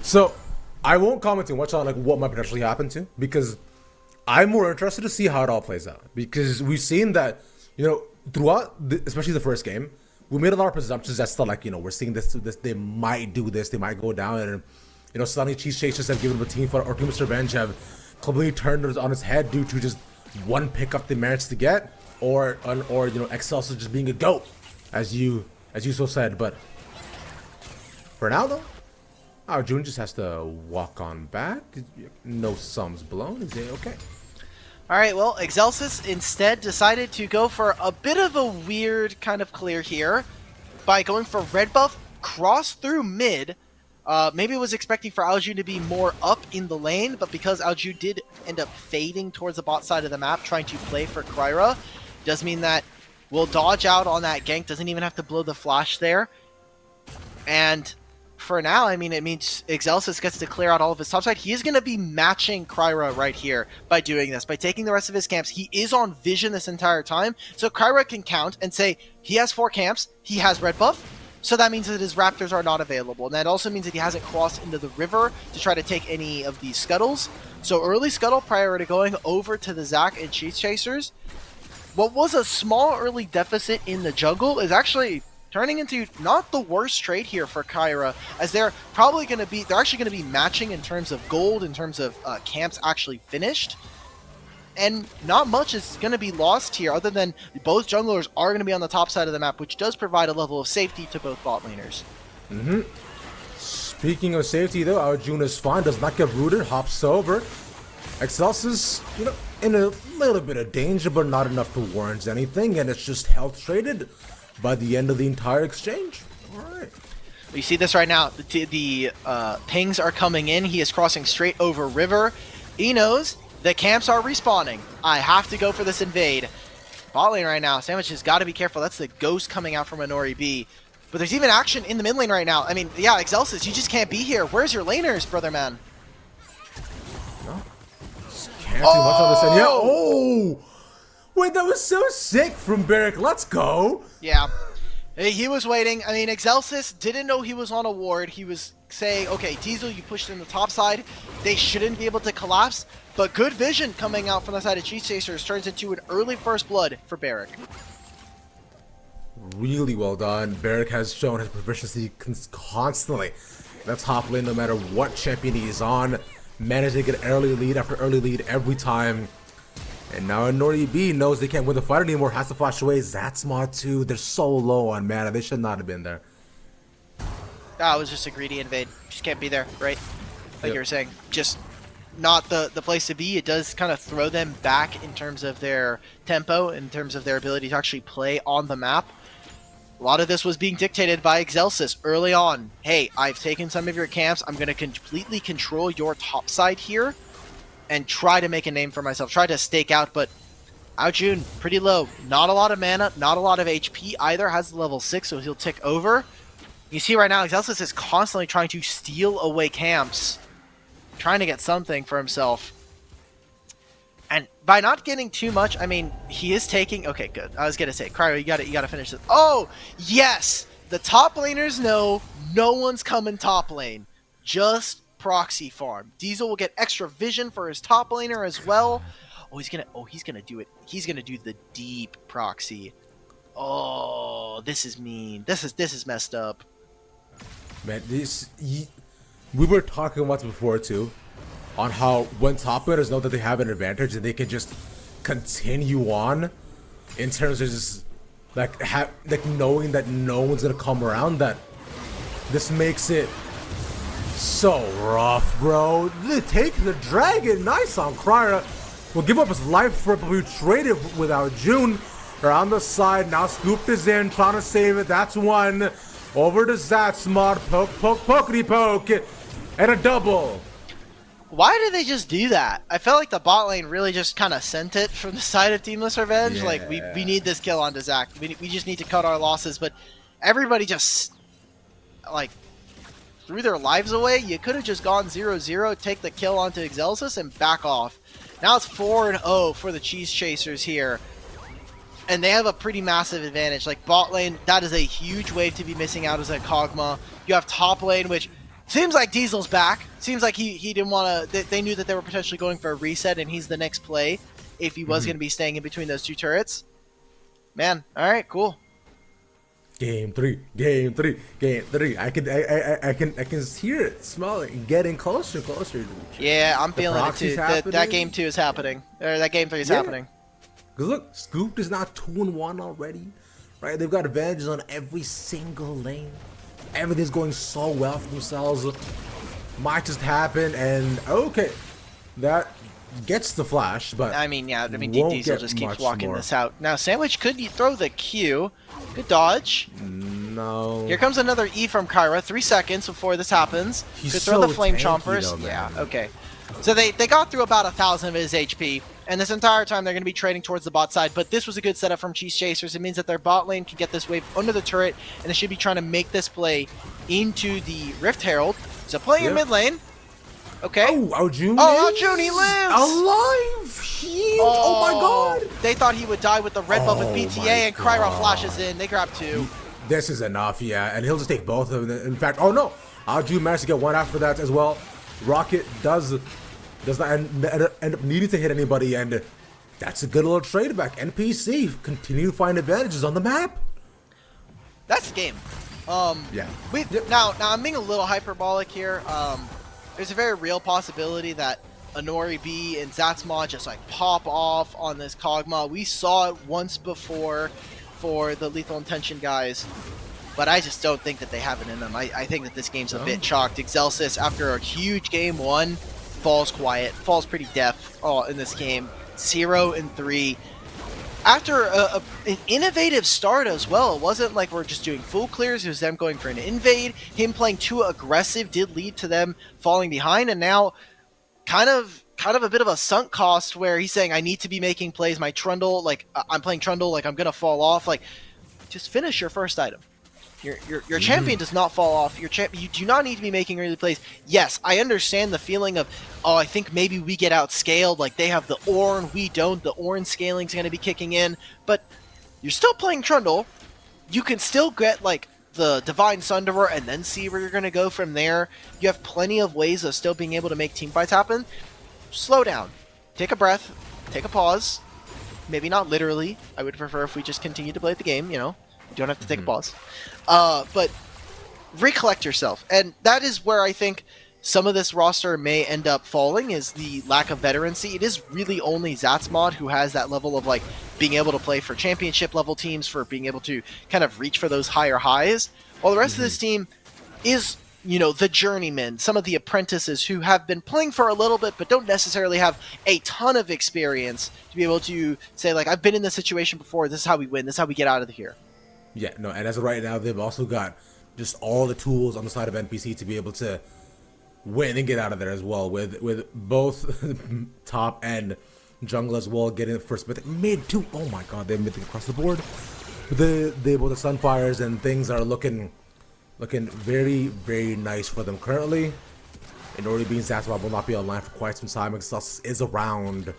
So, I won't comment too much on like what might potentially happen to, because I'm more interested to see how it all plays out. Because we've seen that, you know, throughout, especially the first game, we made a lot of presumptions that still like, you know, we're seeing this, they might do this, they might go down, and, you know, suddenly Cheese Chasers have given them a team fight, or Teamless Revenge have completely turned it on its head due to just one pickup they managed to get, or you know, Excelsis just being a goat, as you so said. But for now though, June just has to walk on back. No sums blown. Is it okay? Alright, well, Excelsis instead decided to go for a bit of a weird kind of clear here by going for red buff, cross through mid. Maybe was expecting for Aljun to be more up in the lane, but because Aljun did end up fading towards the bot side of the map, trying to play for Kryra, does mean that we'll dodge out on that gank, doesn't even have to blow the flash there. And for now, I mean, it means Excelsis gets to clear out all of his topside. He is going to be matching Kryra right here by doing this, by taking the rest of his camps. He is on vision this entire time, so Kryra can count and say he has 4 camps, he has red buff, so that means that his raptors are not available. And that also means that he hasn't crossed into the river to try to take any of these scuttles. So early scuttle prior to going over to the Zac and Cheese Chasers. What was a small early deficit in the jungle is actually turning into not the worst trade here for Kyra, as they're actually going to be matching in terms of gold, in terms of camps actually finished. And not much is going to be lost here, other than both junglers are going to be on the top side of the map, which does provide a level of safety to both bot laners. Speaking of safety, though, Arjun is fine, does not get rooted, hops over. Excelsis, you know, in a little bit of danger, but not enough to warrant anything, and it's just health traded by the end of the entire exchange. All right. You see this right now. The pings are coming in. He is crossing straight over river. He knows the camps are respawning. I have to go for this invade. Bot lane right now. Sandwich has got to be careful. That's the ghost coming out from Anori B. But there's even action in the mid lane right now. I mean, yeah, Excelsis, you just can't be here. Where's your laners, brother man? No. Can't do much on this end. Yeah. Oh! Wait, that was so sick from Barrick. Let's go. Yeah. He was waiting. I mean, Excelsis didn't know he was on a ward. He was saying, okay, Diesel, you pushed in the top side. They shouldn't be able to collapse. But good vision coming out from the side of Cheese Chasers turns into an early first blood for Barrick. Really well done. Barrick has shown his proficiency constantly in the top lane, no matter what champion he is on. Managed to get early lead after early lead every time. And now Anori B knows they can't win the fight anymore, has to flash away. Zatsmod too. They're so low on mana. They should not have been there. That was just a greedy invade. Just can't be there, right? Like you were saying. Just not the place to be. It does kind of throw them back in terms of their tempo, in terms of their ability to actually play on the map. A lot of this was being dictated by Excelsis early on. Hey, I've taken some of your camps. I'm going to completely control your top side here and try to make a name for myself. Try to stake out, but Aojun, pretty low. Not a lot of mana, not a lot of HP either. Has level 6, so he'll tick over. You see right now, Excelsis is constantly trying to steal away camps, trying to get something for himself. And by not getting too much, I mean, he is taking... Okay, good. I was going to say, Cryo, you gotta finish this. Oh, yes! The top laners know no one's coming top lane. Just proxy farm. Diesel will get extra vision for his top laner as well. He's gonna do it. He's gonna do the deep proxy. Oh, this is mean. This is messed up. Man, we were talking about this before too, on how when top laners know that they have an advantage and they can just continue on, in terms of just like knowing that no one's gonna come around. That this makes it so rough, bro. They take the dragon. Nice on Kryra. Will give up his life for it, but we traded without June. They're on the side now. Scooped is in, trying to save it. That's one. Over to Zatsmod. Poke, pokety poke, and a double. Why did they just do that? I felt like the bot lane really just kind of sent it from the side of Teamless Revenge. Yeah. Like, we need this kill onto Zac. We just need to cut our losses. But everybody just, like, threw their lives away. You could have just gone 0-0, take the kill onto Excelsis, and back off. Now it's 4-0 for the Cheese Chasers here. And they have a pretty massive advantage. Like, bot lane, that is a huge wave to be missing out as a Kog'Maw. You have top lane, which seems like Diesel's back. Seems like he didn't want to... They knew that they were potentially going for a reset, and he's the next play if he was going to be staying in between those two turrets. Man, all right, cool. Game three. I can hear it, smell it, getting closer and closer. Yeah, I'm feeling it too. That game 2 is happening. Or that game 3 is happening. Because look, Scooped is now 2-1 already, right? They've got advantages on every single lane. Everything's going so well for themselves. Might just happen, and okay, that gets the flash, but I mean, Diesel just keeps walking this out. Now, Sandwich, could you throw the Q? Good dodge. No. Here comes another E from Kyra. 3 seconds before this happens. He's could throw so the Flame tanky Chompers. though, man. Yeah, okay. So they got through about 1,000 of his HP, and this entire time they're going to be trading towards the bot side, but this was a good setup from Cheese Chasers. It means that their bot lane can get this wave under the turret, and they should be trying to make this play into the Rift Herald. So playing in mid lane. Okay. Oh, Aojun he lives! Alive! Oh my god! They thought he would die with the red buff with PTA, and Kryra flashes in. They grab 2. This is enough, yeah, and he'll just take both of them. In fact, oh no! Aojun managed to get one after that as well. Rocket does not end up needing to hit anybody, and that's a good little trade back. NPC continue to find advantages on the map. That's the game. Yeah. Now I'm being a little hyperbolic here. There's a very real possibility that Anori B and Zatsmod just like pop off on this Kog'Maw. We saw it once before for the Lethal Intention guys, but I just don't think that they have it in them. I think that this game's a bit chalked. Excelsis, after a huge game 1, falls quiet, falls pretty deaf in this game. 0-3. After an innovative start as well. It wasn't like we're just doing full clears. It was them going for an invade. Him playing too aggressive did lead to them falling behind, and now kind of a bit of a sunk cost where he's saying, I need to be making plays. My Trundle, like I'm playing Trundle, like I'm gonna fall off. Like, just finish your first item. Your champion does not fall off. You do not need to be making early plays. Yes, I understand the feeling of, oh, I think maybe we get outscaled. Like, they have the Ornn, we don't. The Ornn scaling is going to be kicking in. But you're still playing Trundle. You can still get, like, the Divine Sunderer and then see where you're going to go from there. You have plenty of ways of still being able to make teamfights happen. Slow down. Take a breath. Take a pause. Maybe not literally. I would prefer if we just continue to play the game, you know. You don't have to take a pause. But recollect yourself. And that is where I think some of this roster may end up falling, is the lack of veterancy. It is really only Zatsmod who has that level of like being able to play for championship level teams, for being able to kind of reach for those higher highs. While the rest of this team is the journeymen, some of the apprentices who have been playing for a little bit but don't necessarily have a ton of experience to be able to say, like, I've been in this situation before, this is how we win, this is how we get out of here. Yeah, no, and as of right now, they've also got just all the tools on the side of NPC to be able to win and get out of there as well, with both top and jungle as well getting the first mid too. Oh my god, they mid across the board. The both the Sunfires and things are looking very, very nice for them currently. And already being Zaswab will not be online for quite some time. Excelsis is around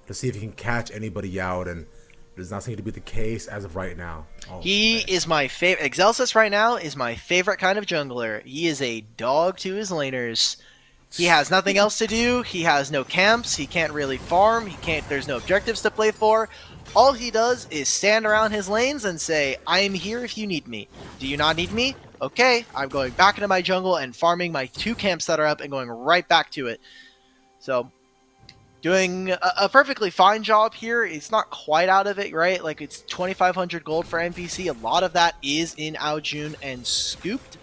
to see if he can catch anybody out, and it does not seem to be the case as of right now. Oh, he man. is my favorite. Excelsis right now is my favorite kind of jungler. He is a dog to his laners. He has nothing else to do. He has no camps. He can't really farm. There's no objectives to play for. All he does is stand around his lanes and say, I am here if you need me. Do you not need me? Okay, I'm going back into my jungle and farming my 2 camps that are up and going right back to it. So, doing a perfectly fine job here. It's not quite out of it, right? Like, it's 2,500 gold for NPC. A lot of that is in Aojun and Scooped.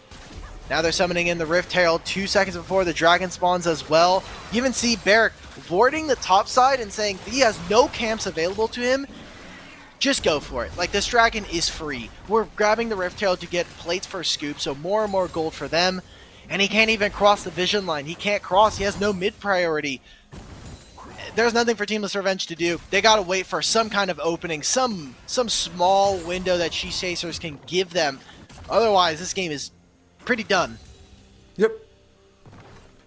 Now they're summoning in the Rift Herald 2 seconds before the dragon spawns as well. You even see Barrack warding the top side and saying he has no camps available to him. Just go for it. Like, this dragon is free. We're grabbing the Rift Herald to get plates for Scoop, so more and more gold for them. And he can't even cross the vision line. He can't cross. He has no mid priority. There's nothing for Teamless Revenge to do. They gotta wait for some kind of opening, some small window that Cheese Chasers can give them. Otherwise, this game is pretty done. Yep.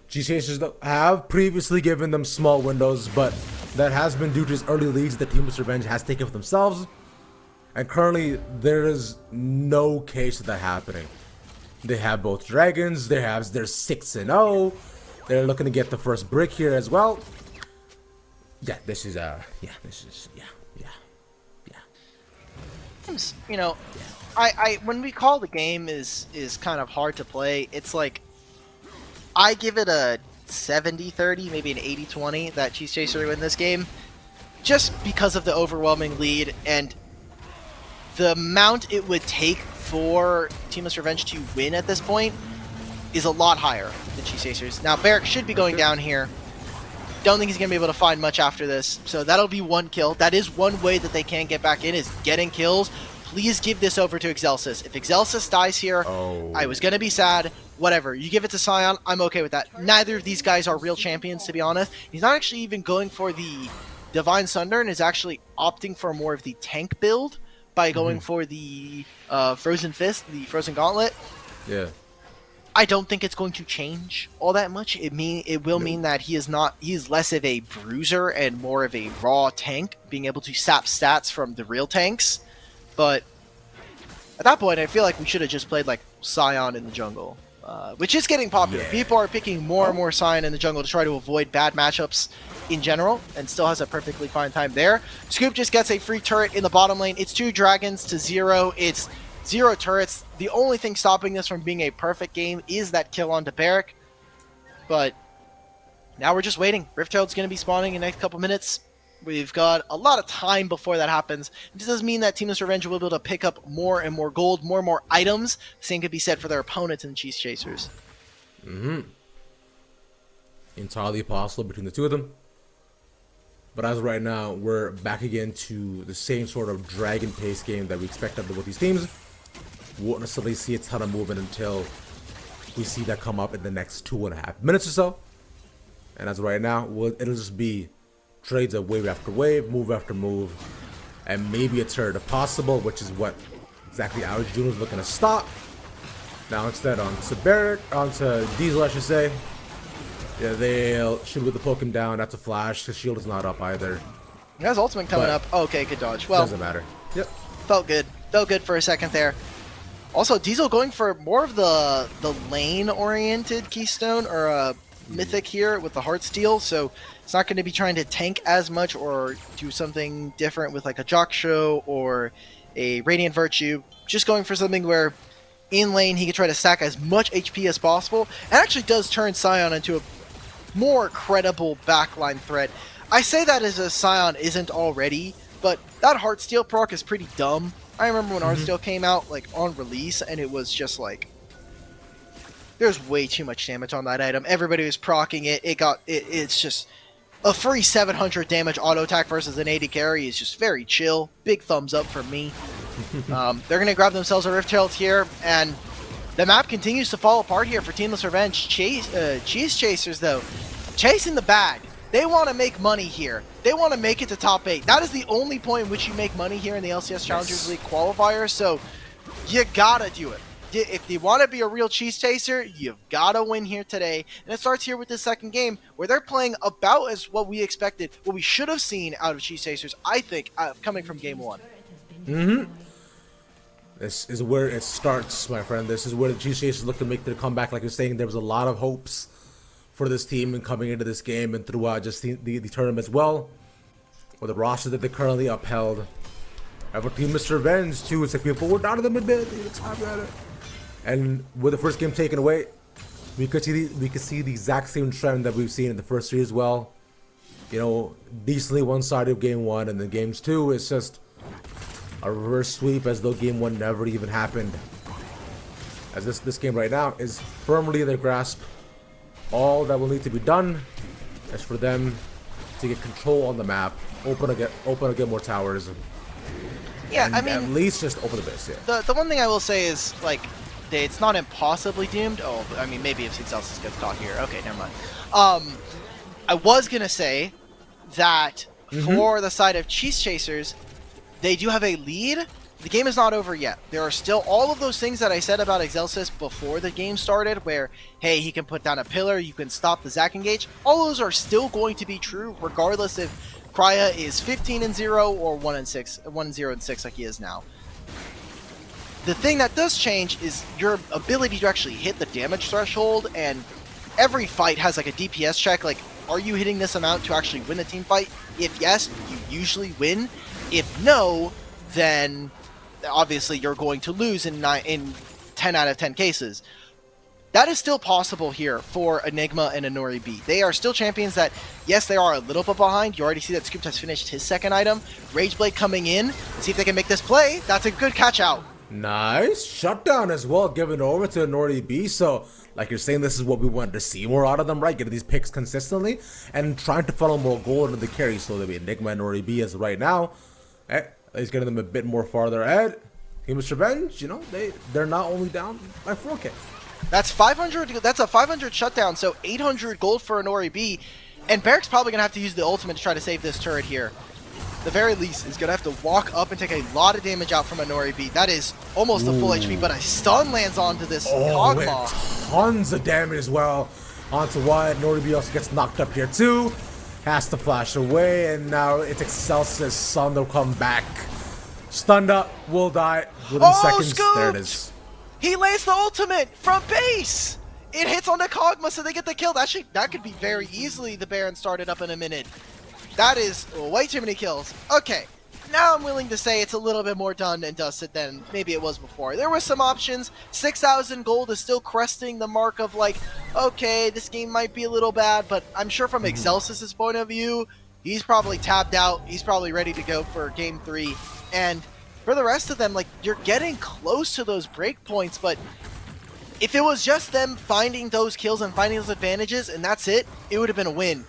G-Chasers have previously given them small windows, but that has been due to his early leads that Teamless Revenge has taken for themselves. And currently, there is no case of that happening. They have both dragons, they're 6-0. They're looking to get the first brick here as well. Yeah, this is I when we call the game is kind of hard to play, it's like I give it a 70-30, maybe an 80-20 that Cheese Chaser will win this game, just because of the overwhelming lead and the amount it would take for Teamless Revenge to win at this point is a lot higher than Cheese Chasers. Now Barrack should be going down here. Don't think he's going to be able to find much after this, so that'll be 1 kill. That is one way that they can get back in, is getting kills. Please give this over to Excelsis. If Excelsis dies here, I was going to be sad. Whatever. You give it to Sion, I'm okay with that. Neither of these guys are real champions, to be honest. He's not actually even going for the Divine Sunder and is actually opting for more of the tank build by going for the Frozen Fist, the Frozen Gauntlet. Yeah. I don't think it's going to change all that much. It will mean that he is less of a bruiser and more of a raw tank, being able to sap stats from the real tanks. But at that point, I feel like we should have just played like Sion in the jungle, which is getting popular. Yeah. People are picking more and more Sion in the jungle to try to avoid bad matchups in general, and still has a perfectly fine time there. Scoop just gets a free turret in the bottom lane. It's 2 dragons to 0. It's 0 turrets. The only thing stopping this from being a perfect game is that kill onto Barrack. But now we're just waiting. Rift Herald's going to be spawning in the next couple minutes. We've got a lot of time before that happens. This does mean that Teamless Revenge will be able to pick up more and more gold, more and more items. The same could be said for their opponents in the Cheese Chasers. Entirely possible between the two of them. But as of right now, we're back again to the same sort of dragon pace game that we expected with these teams. We won't necessarily see a ton of movement until we see that come up in the next 2.5 minutes or so. And as of right now, it'll just be trades of wave after wave, move after move, and maybe a turret if possible, which is what exactly Aojun was looking to stop. Now instead onto Barrack, onto Diesel I should say. Yeah, they'll shoot with the poke him down. That's a flash. His shield is not up either. He has ultimate coming up. Oh, okay, good dodge. Well, doesn't matter. Yep. Felt good. Felt good for a second there. Also, Diesel going for more of the lane-oriented Keystone or Mythic here with the Heartsteel, so it's not going to be trying to tank as much or do something different with like a Jock Show or a Radiant Virtue. Just going for something where in lane he can try to stack as much HP as possible. It actually does turn Sion into a more credible backline threat. I say that as a Sion isn't already, but that Heartsteel proc is pretty dumb. I remember when Heartsteel came out like on release and it was just like There's way too much damage on that item. Everybody was proccing it. It's just a free 700 damage auto attack versus an 80 carry is just very chill. Big thumbs up for me. They're going to grab themselves a Rift Herald here, and the map continues to fall apart here for Teamless Revenge. Cheese Chasers, though, chasing the bag. They want to make money here. They want to make it to top 8. That is the only point in which you make money here in the LCS Challengers League qualifier, so you gotta do it. If you want to be a real cheese chaser, you've got to win here today. And it starts here with the second game, where they're playing about as what we expected, what we should have seen out of cheese chasers, I think, coming from game 1. This is where it starts, my friend. This is where the cheese chasers look to make their comeback. Like you're saying, there was a lot of hopes for this team and coming into this game and throughout just the tournament as well. With the roster that they currently upheld. And for Teamless Revenge, too, it's like we're down to the mid-bit. And with the first game taken away, we could see the exact same trend that we've seen in the first series as well. You know, decently one-sided game 1, and then games 2 is just a reverse sweep as though game 1 never even happened. As this game right now is firmly in their grasp. All that will need to be done is for them to get control on the map, open again more towers. Yeah, and I mean, at least just open the base. Yeah. The one thing I will say is, like, it's not impossibly doomed. Oh, I mean, maybe if Excelsis gets caught here. Okay, never mind. I was gonna say that for the side of Cheese Chasers, they do have a lead. The game is not over yet. There are still all of those things that I said about Excelsis before the game started, where, hey, he can put down a pillar, you can stop the Zac engage. All those are still going to be true, regardless if Krya is 15-0 or 1-0-6 like he is now. The thing that does change is your ability to actually hit the damage threshold, and every fight has like a DPS check, like, are you hitting this amount to actually win the team fight? If yes, you usually win. If no, then obviously you're going to lose in 10 out of 10 cases. That is still possible here for Enigma and Anori B. They are still champions that, yes, they are a little bit behind. You already see that Scoop has finished his second item. Rageblade coming in. See if they can make this play. That's a good catch out. Nice shutdown as well, given over to Nori B. So, like you're saying, this is what we wanted to see more out of them, right? Getting these picks consistently and trying to funnel more gold into the carry. So there'll be Enigma and Nori B as of right now. He's getting them a bit more farther ahead. Teamless Revenge, you know, they're not only down by 4K. That's 500. That's a 500 shutdown. So 800 gold for Nori B. And Barrick's probably gonna have to use the ultimate to try to save this turret here. The very least is going to have to walk up and take a lot of damage out from a Nori B. That is almost a full HP, but a stun lands onto this Kog'Maw. Tons of damage as well onto Wyatt. Nori B also gets knocked up here too. Has to flash away, and now it's Excelsis' son to come back. Stunned up, will die within seconds. Scooped! There it is. He lays the ultimate from base! It hits on the Kog'Maw, so they get the kill. Actually, that could be very easily the Baron started up in a minute. That is way too many kills. Okay, now I'm willing to say it's a little bit more done and dusted than maybe it was before. There were some options. 6,000 gold is still cresting the mark of like, okay, this game might be a little bad, but I'm sure from Excelsis' point of view, he's probably tapped out. He's probably ready to go for game 3. And for the rest of them, like, you're getting close to those breakpoints, but if it was just them finding those kills and finding those advantages and that's it, it would have been a win.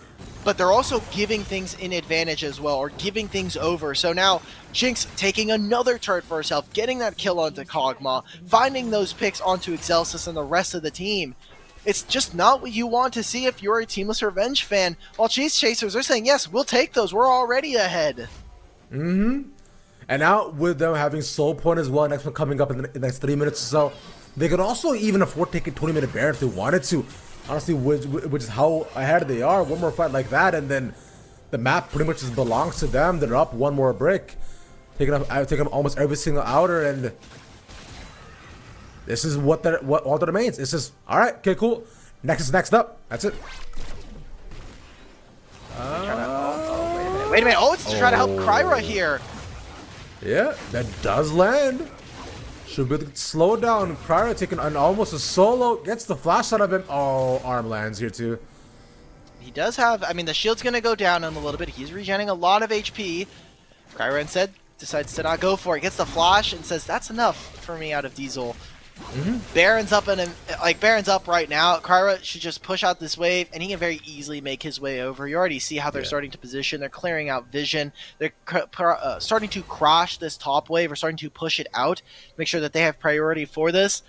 But they're also giving things in advantage as well, or giving things over. So now, Jinx taking another turret for herself, getting that kill onto Kog'Maw, finding those picks onto Excelsis and the rest of the team. It's just not what you want to see if you're a Teamless Revenge fan. While Cheese Chasers are saying, yes, we'll take those, we're already ahead. And now, with them having Soul Point as well, next one coming up in the next 3 minutes or so, they could also even afford taking 20-minute Baron if they wanted to. Honestly, which is how ahead they are. One more fight like that, and then the map pretty much just belongs to them. They're up one more brick, taking up almost every single outer, and this is what all that remains. It's just all right. Okay, cool. Next is next up. That's it. Wait a minute. Oh, it's to try to help Kryra here. Yeah, that does land. Should be able to slow it down. Kryra taking almost a solo. Gets the flash out of him. Oh, arm lands here too. He does have, I mean, the shield's going to go down in a little bit. He's regenerating a lot of HP. Kryra instead decides to not go for it. Gets the flash and says, that's enough for me out of Diesel. Baron's up Baron's up right now. Kyra should just push out this wave, and he can very easily make his way over. You already see how they're starting to position. They're clearing out vision. They're starting to crash this top wave, or starting to push it out. Make sure that they have priority for this.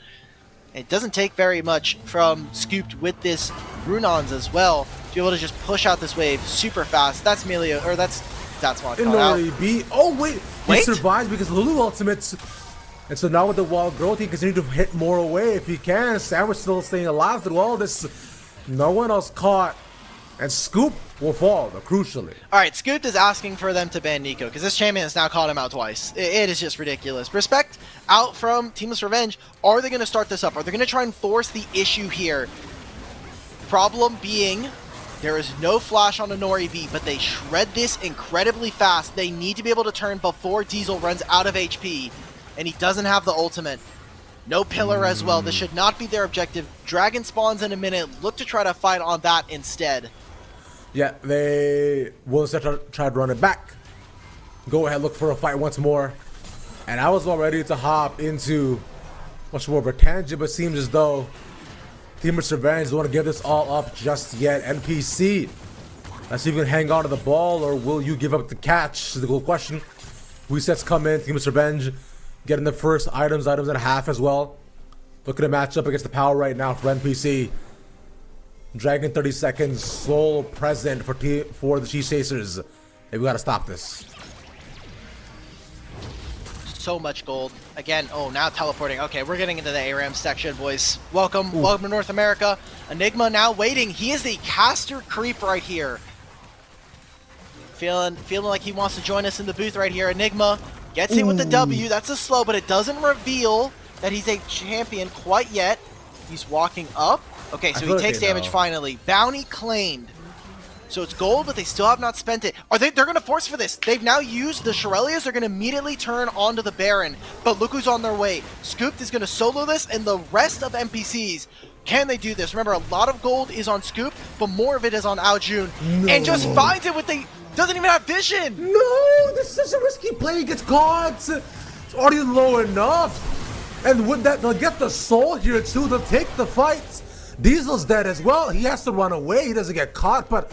It doesn't take very much from Scooped with this Runons as well to be able to just push out this wave super fast. That's Melio, or that's Zatsmon caught out. B. Oh wait, he survives because Lulu ultimates. And so now with the wall growth, he continues to hit more away if he can. Sandwich still staying alive through all this. No one else caught. And Scoop will fall, crucially. Alright, Scoop is asking for them to ban Nico, because this champion has now caught him out twice. It is just ridiculous. Respect out from Teamless Revenge. Are they going to start this up? Are they going to try and force the issue here? Problem being, there is no flash on a Nori V, but they shred this incredibly fast. They need to be able to turn before Diesel runs out of HP. And he doesn't have the ultimate. No pillar as well. This should not be their objective. Dragon spawns in a minute. Look to try to fight on that instead. Yeah, they will try to run it back. Go ahead, look for a fight once more. And I was all ready to hop into much more of a tangent, but seems as though Teamless Revenge doesn't want to give this all up just yet. NPC, let's see if you can hang on to the ball, or will you give up the catch? Is the cool question. Resets come in. Teamless Revenge getting the first items and a half as well. Look at a matchup against the power right now for NPC. Dragon 30 seconds, sole present for the Cheese Chasers. Hey, we gotta stop this. So much gold. Again, oh, now teleporting. Okay, we're getting into the ARAM section, boys. Welcome to North America. Enigma now waiting. He is the caster creep right here. Feeling like he wants to join us in the booth right here. Enigma gets hit with the W. That's a slow, but it doesn't reveal that he's a champion quite yet. He's walking up. Okay, so he takes damage finally. Bounty claimed. So it's gold, but they still have not spent it. They're going to force for this. They've now used the Shurelias. They're going to immediately turn onto the Baron. But look who's on their way. Scooped is going to solo this, and the rest of NPCs, can they do this? Remember, a lot of gold is on Scoop, but more of it is on Aljun. No. And just finds it with the... Doesn't even have vision! No! This is such a risky play. He gets caught. It's already low enough. And with that, they'll get the soul here too. They'll take the fight. Diesel's dead as well. He has to run away. He doesn't get caught, but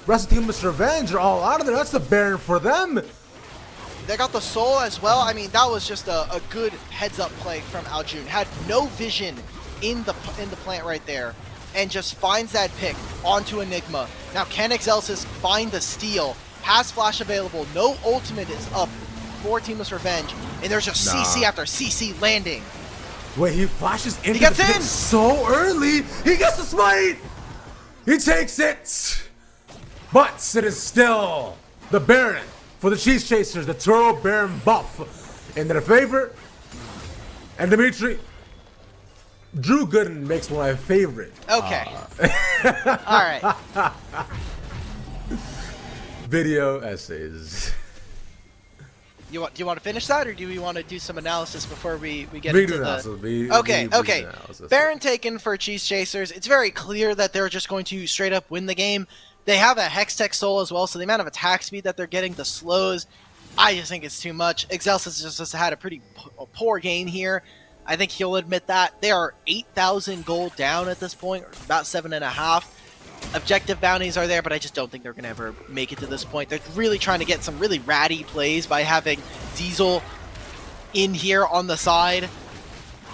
rest of Teamless Revenge are all out of there. That's the Baron for them. They got the soul as well. I mean, that was just a good heads-up play from Aljun. Had no vision in the plant right there, and just finds that pick onto Enigma. Now, can Excelsis find the steal? Has flash available. No ultimate is up for Teamless Revenge, and there's just CC after CC landing. Wait, he flashes into the pit so early. He gets the smite. He takes it. But it is still the Baron for the Cheese Chasers, the Turo Baron buff in their favor. And Dimitri, Drew Gooden makes one of my favorite. Okay. All right. Video essays. Do you want to finish that, or do we want to do some analysis before we get into the... Okay. Baron taken for Cheese Chasers. It's very clear that they're just going to straight up win the game. They have a Hextech Soul as well, so the amount of attack speed that they're getting, the slows, I just think it's too much. Excelsis just had a pretty poor game here. I think he'll admit that. They are 8,000 gold down at this point, or about 7.5. Objective bounties are there, but I just don't think they're going to ever make it to this point. They're really trying to get some really ratty plays by having Diesel in here on the side.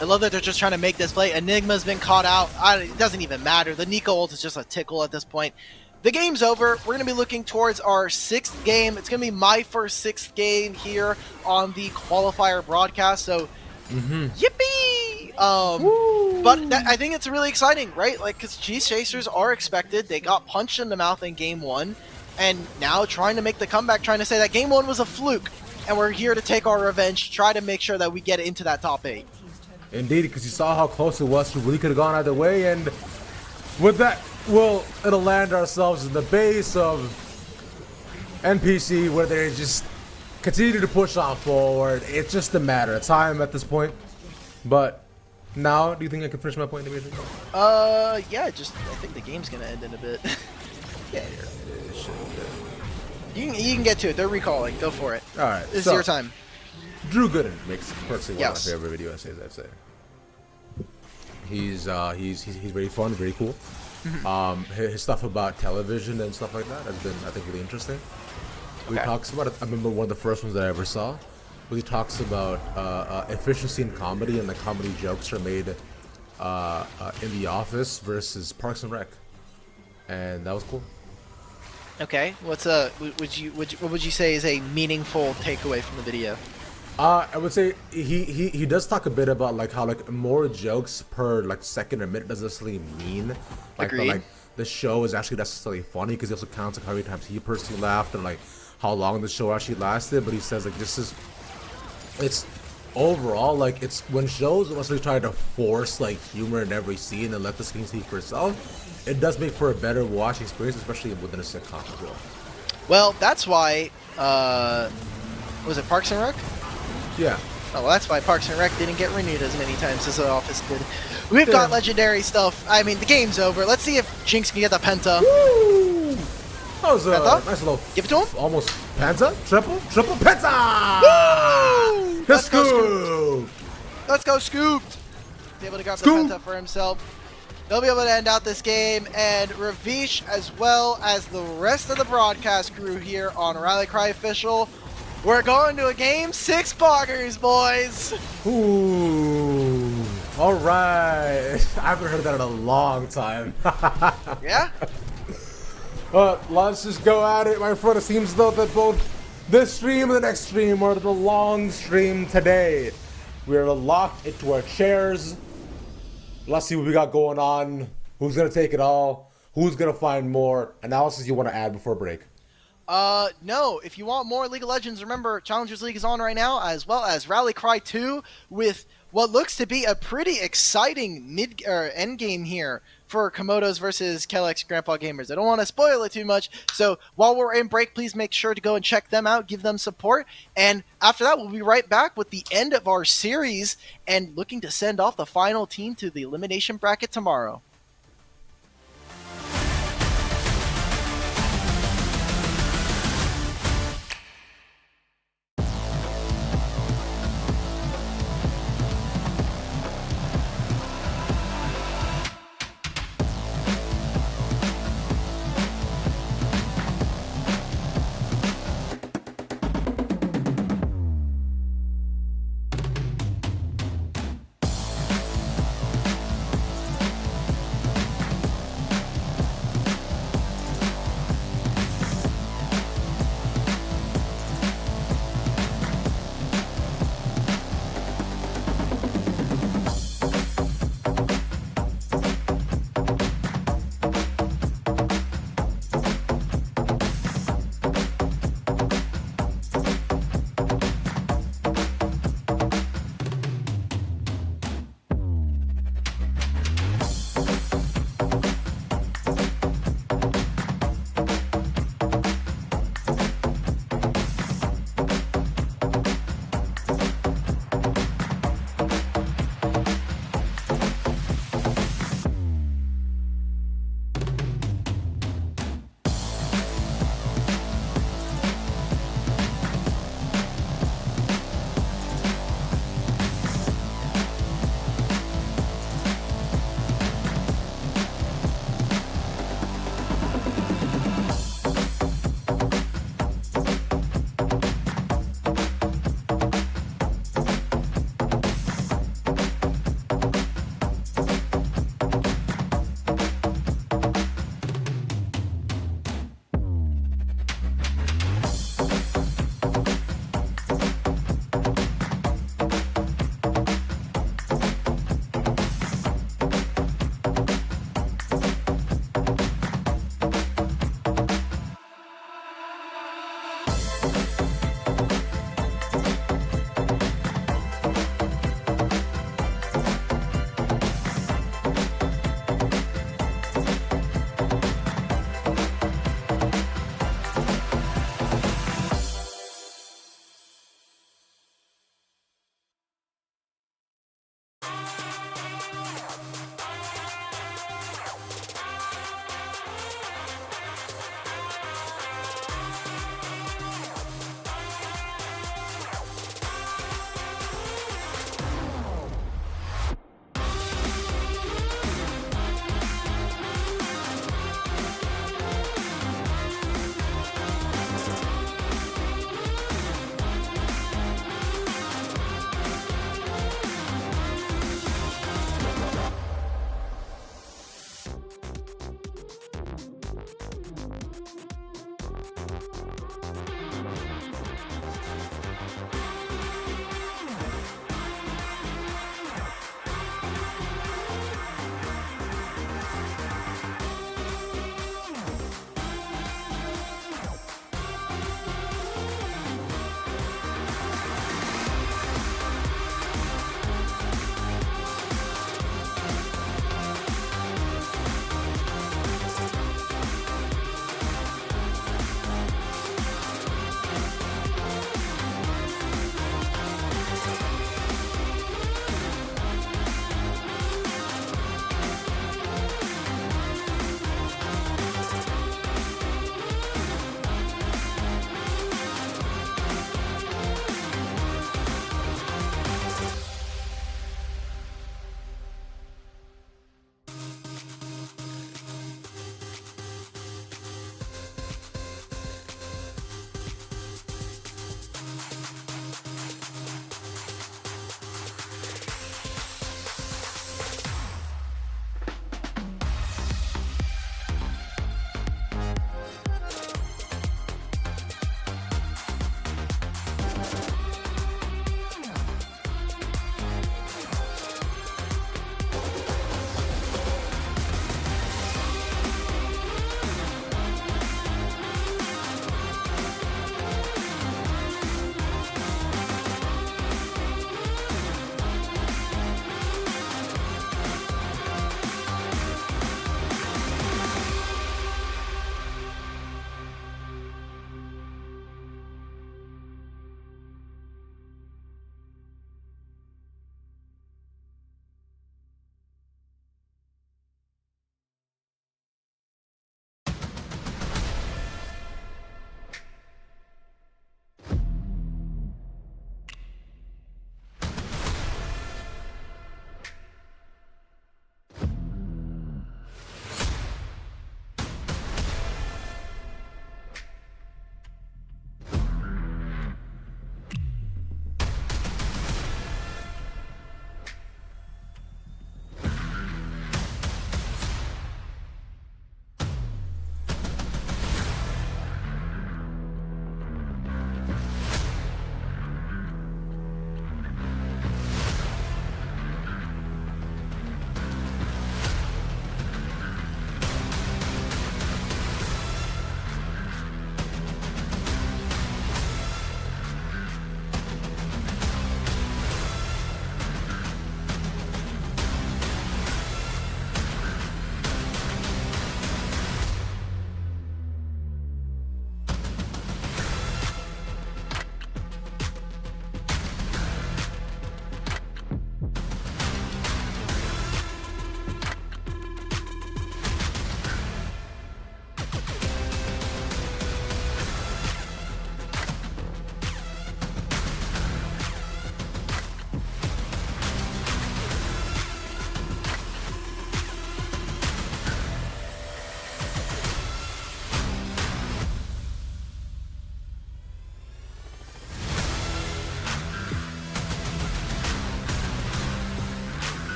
I love that they're just trying to make this play. Enigma's been caught out. It doesn't even matter. The Nico ult is just a tickle at this point. The game's over. We're going to be looking towards our 6th game. It's going to be my first 6th game here on the Qualifier broadcast, so yippee! But I think it's really exciting, right? Like, because Cheese Chasers are expected. They got punched in the mouth in Game 1, and now trying to make the comeback, trying to say that Game 1 was a fluke, and we're here to take our revenge, try to make sure that we get into that top 8. Indeed, because you saw how close it was. We really could have gone either way, and with that, it'll land ourselves in the base of NPC, where they just continue to push on forward. It's just a matter of time at this point. But now, do you think I can finish my point? Yeah, I think the game's gonna end in a bit. Yeah. You can get to it. They're recalling. Go for it. All right. This is your time. Drew Gooden makes personally one of my favorite video essays, I'd say. He's very fun, very cool. His stuff about television and stuff like that has been, I think, really interesting. He talks about it. I remember one of the first ones that I ever saw, where he talks about efficiency in comedy and the comedy jokes are made in The Office versus Parks and Rec, and that was cool. Okay, what would you say is a meaningful takeaway from the video? I would say he does talk a bit about like how like more jokes per like second or minute doesn't necessarily mean like the show is actually necessarily funny, because he also counts like how many times he personally laughed and like how long the show actually lasted. But he says like it's overall like it's when shows mostly try to force like humor in every scene and let the scene speak for itself, it does make for a better watching experience, especially within a sitcom as well. Well, that's why was it Parks and Rec? Yeah. Oh, well, that's why Parks and Rec didn't get renewed as many times as The Office did. We've got legendary stuff. I mean, the game's over. Let's see if Jinx can get the penta. Woo! That was a Penta? nice little. Give it to him. Almost penta, triple penta. Woo! Let's go. Let's go, Scooped. Be able to grab the Scoop. penta for himself. They'll be able to end out this game, and Ravish, as well as the rest of the broadcast crew here on Rally Cry Official, we're going to a game 6 boggers, boys. Ooh. All right. I haven't heard that in a long time. Yeah? Let's just go at it, my friend. It seems though that both this stream and the next stream are the long stream today. We are locked into our chairs. Let's see what we got going on. Who's gonna take it all? Who's gonna find more? Analysis you want to add before break? No. If you want more League of Legends, remember Challengers League is on right now, as well as Rally Cry 2 with what looks to be a pretty exciting end game here for Komodos versus Kellex Grandpa Gamers. I don't want to spoil it too much, so while we're in break, please make sure to go and check them out, give them support, and after that, we'll be right back with the end of our series and looking to send off the final team to the elimination bracket tomorrow.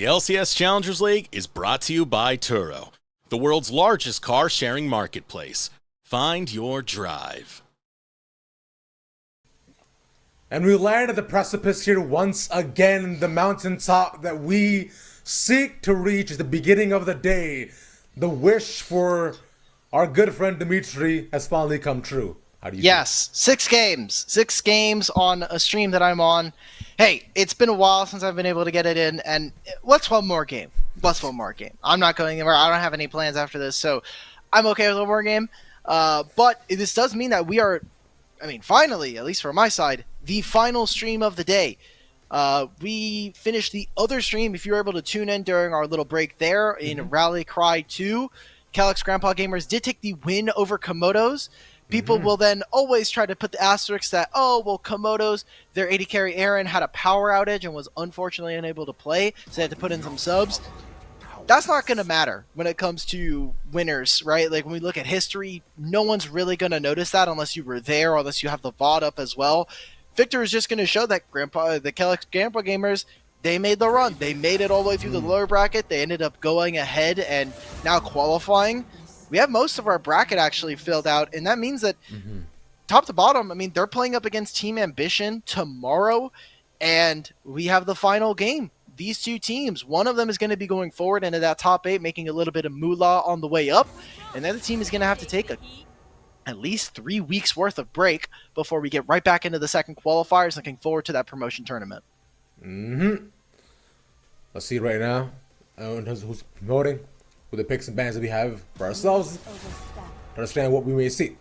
LCS Challengers League is brought to you by Turo, the world's largest car sharing marketplace. Find your drive. And we land at the precipice here once again, the mountaintop that we seek to reach at the beginning of the day. The wish for our good friend Dimitri has finally come true. How do you feel? 6 games. 6 games on a stream that I'm on. Hey, it's been a while since I've been able to get it in, and what's one more game? I'm not going anywhere. I don't have any plans after this, so I'm okay with one more game. But this does mean that we are, finally, at least from my side, the final stream of the day. We finished the other stream, if you were able to tune in during our little break there, in Rally Cry 2. Calyx Grandpa Gamers did take the win over Komodos. People will then always try to put the asterisk that, Komodos, their AD carry Aaron had a power outage and was unfortunately unable to play, so they had to put in some subs. That's not going to matter when it comes to winners, right? Like, when we look at history, no one's really going to notice that unless you were there or unless you have the VOD up as well. Victor is just going to show that the Calyx Grandpa Gamers, they made the run. They made it all the way through the lower bracket. They ended up going ahead and now qualifying. We have most of our bracket actually filled out, and that means that top to bottom, they're playing up against Team Ambition tomorrow, and we have the final game. These two teams, one of them is going to be going forward into that top 8, making a little bit of moolah on the way up, and the other team is going to have to take at least 3 weeks worth of break before we get right back into the second qualifiers, looking forward to that promotion tournament. Let's see right now who's promoting, with the picks and bans that we have for ourselves, to understand what we may see.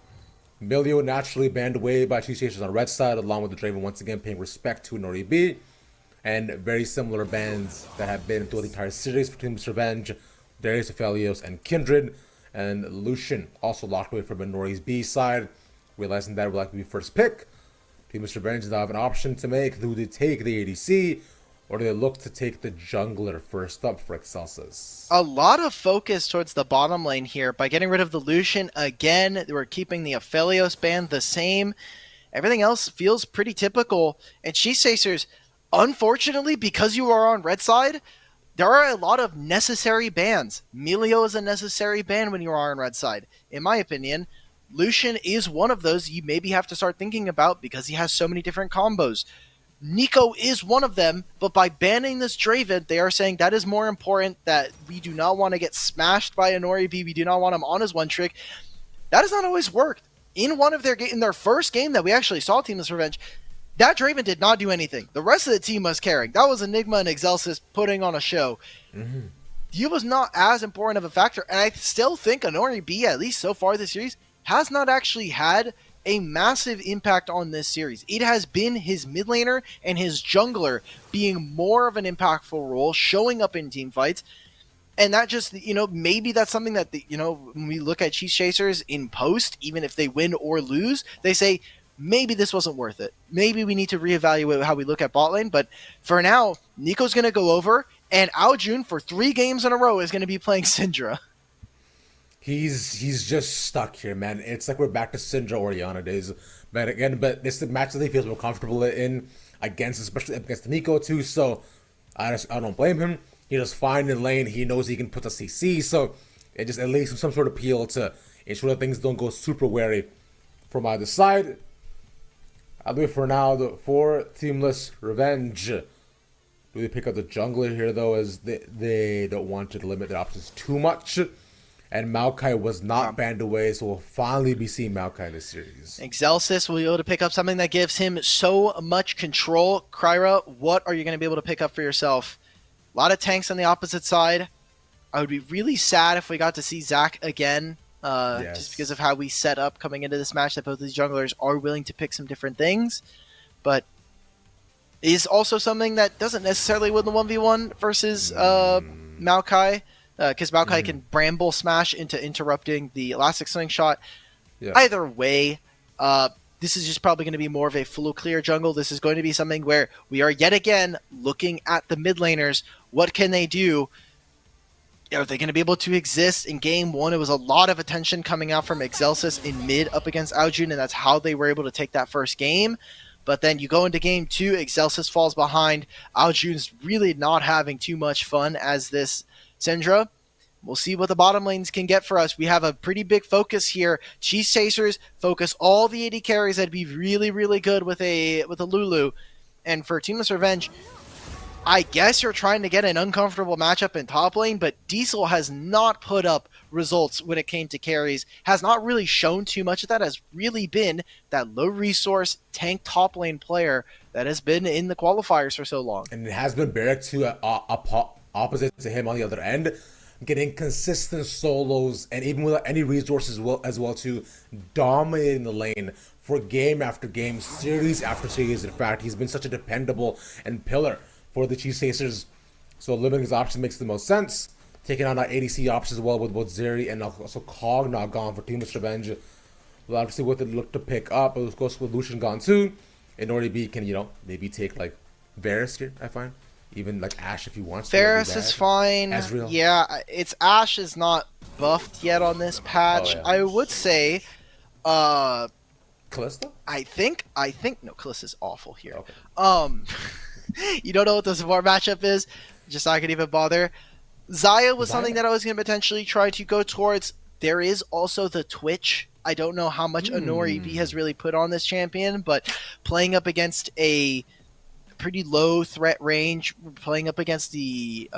Milio naturally banned away by Cheese Chasers on red side, along with the Draven once again paying respect to Nori B, and very similar bans that have been throughout the entire series for Teamless Revenge, Darius Aphelios and Kindred, and Lucian also locked away from Nori's B side, realizing that would likely be first pick. Teamless Revenge does not have an option to make. Do they take the ADC, or do they look to take the jungler first up for Excelsis? A lot of focus towards the bottom lane here. By getting rid of the Lucian again, we're keeping the Aphelios ban the same. Everything else feels pretty typical. And Cheese Chasers, unfortunately, because you are on red side, there are a lot of necessary bans. Milio is a necessary ban when you are on red side. In my opinion, Lucian is one of those you maybe have to start thinking about because he has so many different combos. Nico is one of them, but by banning this Draven, they are saying that is more important, that we do not want to get smashed by Nori B. We do not want him on his one trick. That has not always worked. In their first game that we actually saw Teamless Revenge, that Draven did not do anything. The rest of the team was carrying. That was Enigma and Excelsis putting on a show. He was not as important of a factor, and I still think Nori B, at least so far this series, has not actually had a massive impact on this series. It has been his mid laner and his jungler being more of an impactful role, showing up in team fights. And that just, maybe that's something that, when we look at Cheese Chasers in post, even if they win or lose, they say, maybe this wasn't worth it. Maybe we need to reevaluate how we look at bot lane. But for now, Nico's going to go over, and Aojun for 3 games in a row is going to be playing Syndra. He's just stuck here, man. It's like we're back to Syndra Oriana days. But this is the match that he feels more comfortable in against, especially against Nico too. So I don't blame him. He just fine in lane. He knows he can put the CC. So it just at least some sort of appeal to ensure that things don't go super wary from either side. I'll do it for now for Teamless Revenge. Do they pick up the jungler here though, as they don't want to limit their options too much? And Maokai was not banned away, so we'll finally be seeing Maokai this series. Excelsis will be able to pick up something that gives him so much control. Kryra, what are you going to be able to pick up for yourself? A lot of tanks on the opposite side. I would be really sad if we got to see Zach again, just because of how we set up coming into this match, that both these junglers are willing to pick some different things. But is also something that doesn't necessarily win the 1v1 versus Maokai. Because Maokai can Bramble Smash into interrupting the Elastic Slingshot. Either way, this is just probably going to be more of a full clear jungle. This is going to be something where we are yet again looking at the mid laners. What can they do? Are they going to be able to exist in game 1? It was a lot of attention coming out from Excelsis in mid up against Aojun, and that's how they were able to take that first game. But then you go into game 2, Excelsis falls behind. Aljun's really not having too much fun as this Syndra. We'll see what the bottom lanes can get for us. We have a pretty big focus here. Cheese Chasers focus all the AD carries that'd be really, really good with a Lulu. And for Teamless Revenge, I guess you're trying to get an uncomfortable matchup in top lane, but Diesel has not put up results when it came to carries, has not really shown too much of that, has really been that low resource tank top lane player that has been in the qualifiers for so long. And it has been Barrick to opposite to him on the other end, getting consistent solos and even without any resources as well to dominating the lane for game after game, series after series. In fact, he's been such a dependable and pillar for the Cheese Chasers. So limiting his options makes the most sense. Taking on that ADC options as well with both Zeri and also Cog not gone for Teamless Revenge. We'll obviously what they look to pick up. Of course with Lucian gone too. And Nori can, maybe take like Varus here, I find. Even like Ashe if he wants to. Varus is fine. Ezreal. Yeah, it's Ashe is not buffed yet on this patch. Oh, yeah. I would say Kalista? I think no, Kalista's awful here. Okay. You don't know what the support matchup is, just not gonna even bother. Zaya was something that I was gonna potentially try to go towards. There is also the Twitch. I don't know how much Honori B has really put on this champion, but playing up against a pretty low threat range, playing up against the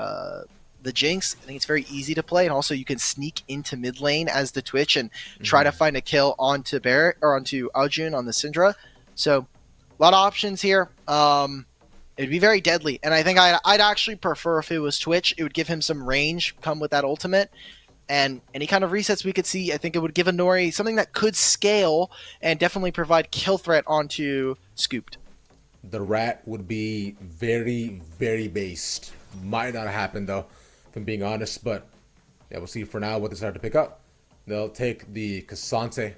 Jinx, I think it's very easy to play, and also you can sneak into mid lane as the Twitch and try to find a kill onto Barrett or onto Aljun on the Syndra. So a lot of options here. It'd be very deadly, and I think I'd actually prefer if it was Twitch. It would give him some range, come with that ultimate, and any kind of resets we could see. I think it would give Honori something that could scale and definitely provide kill threat onto Scooped. The rat would be very, very based. Might not happen though, if I'm being honest, but yeah, we'll see for now what they start to pick up. They'll take the Cassante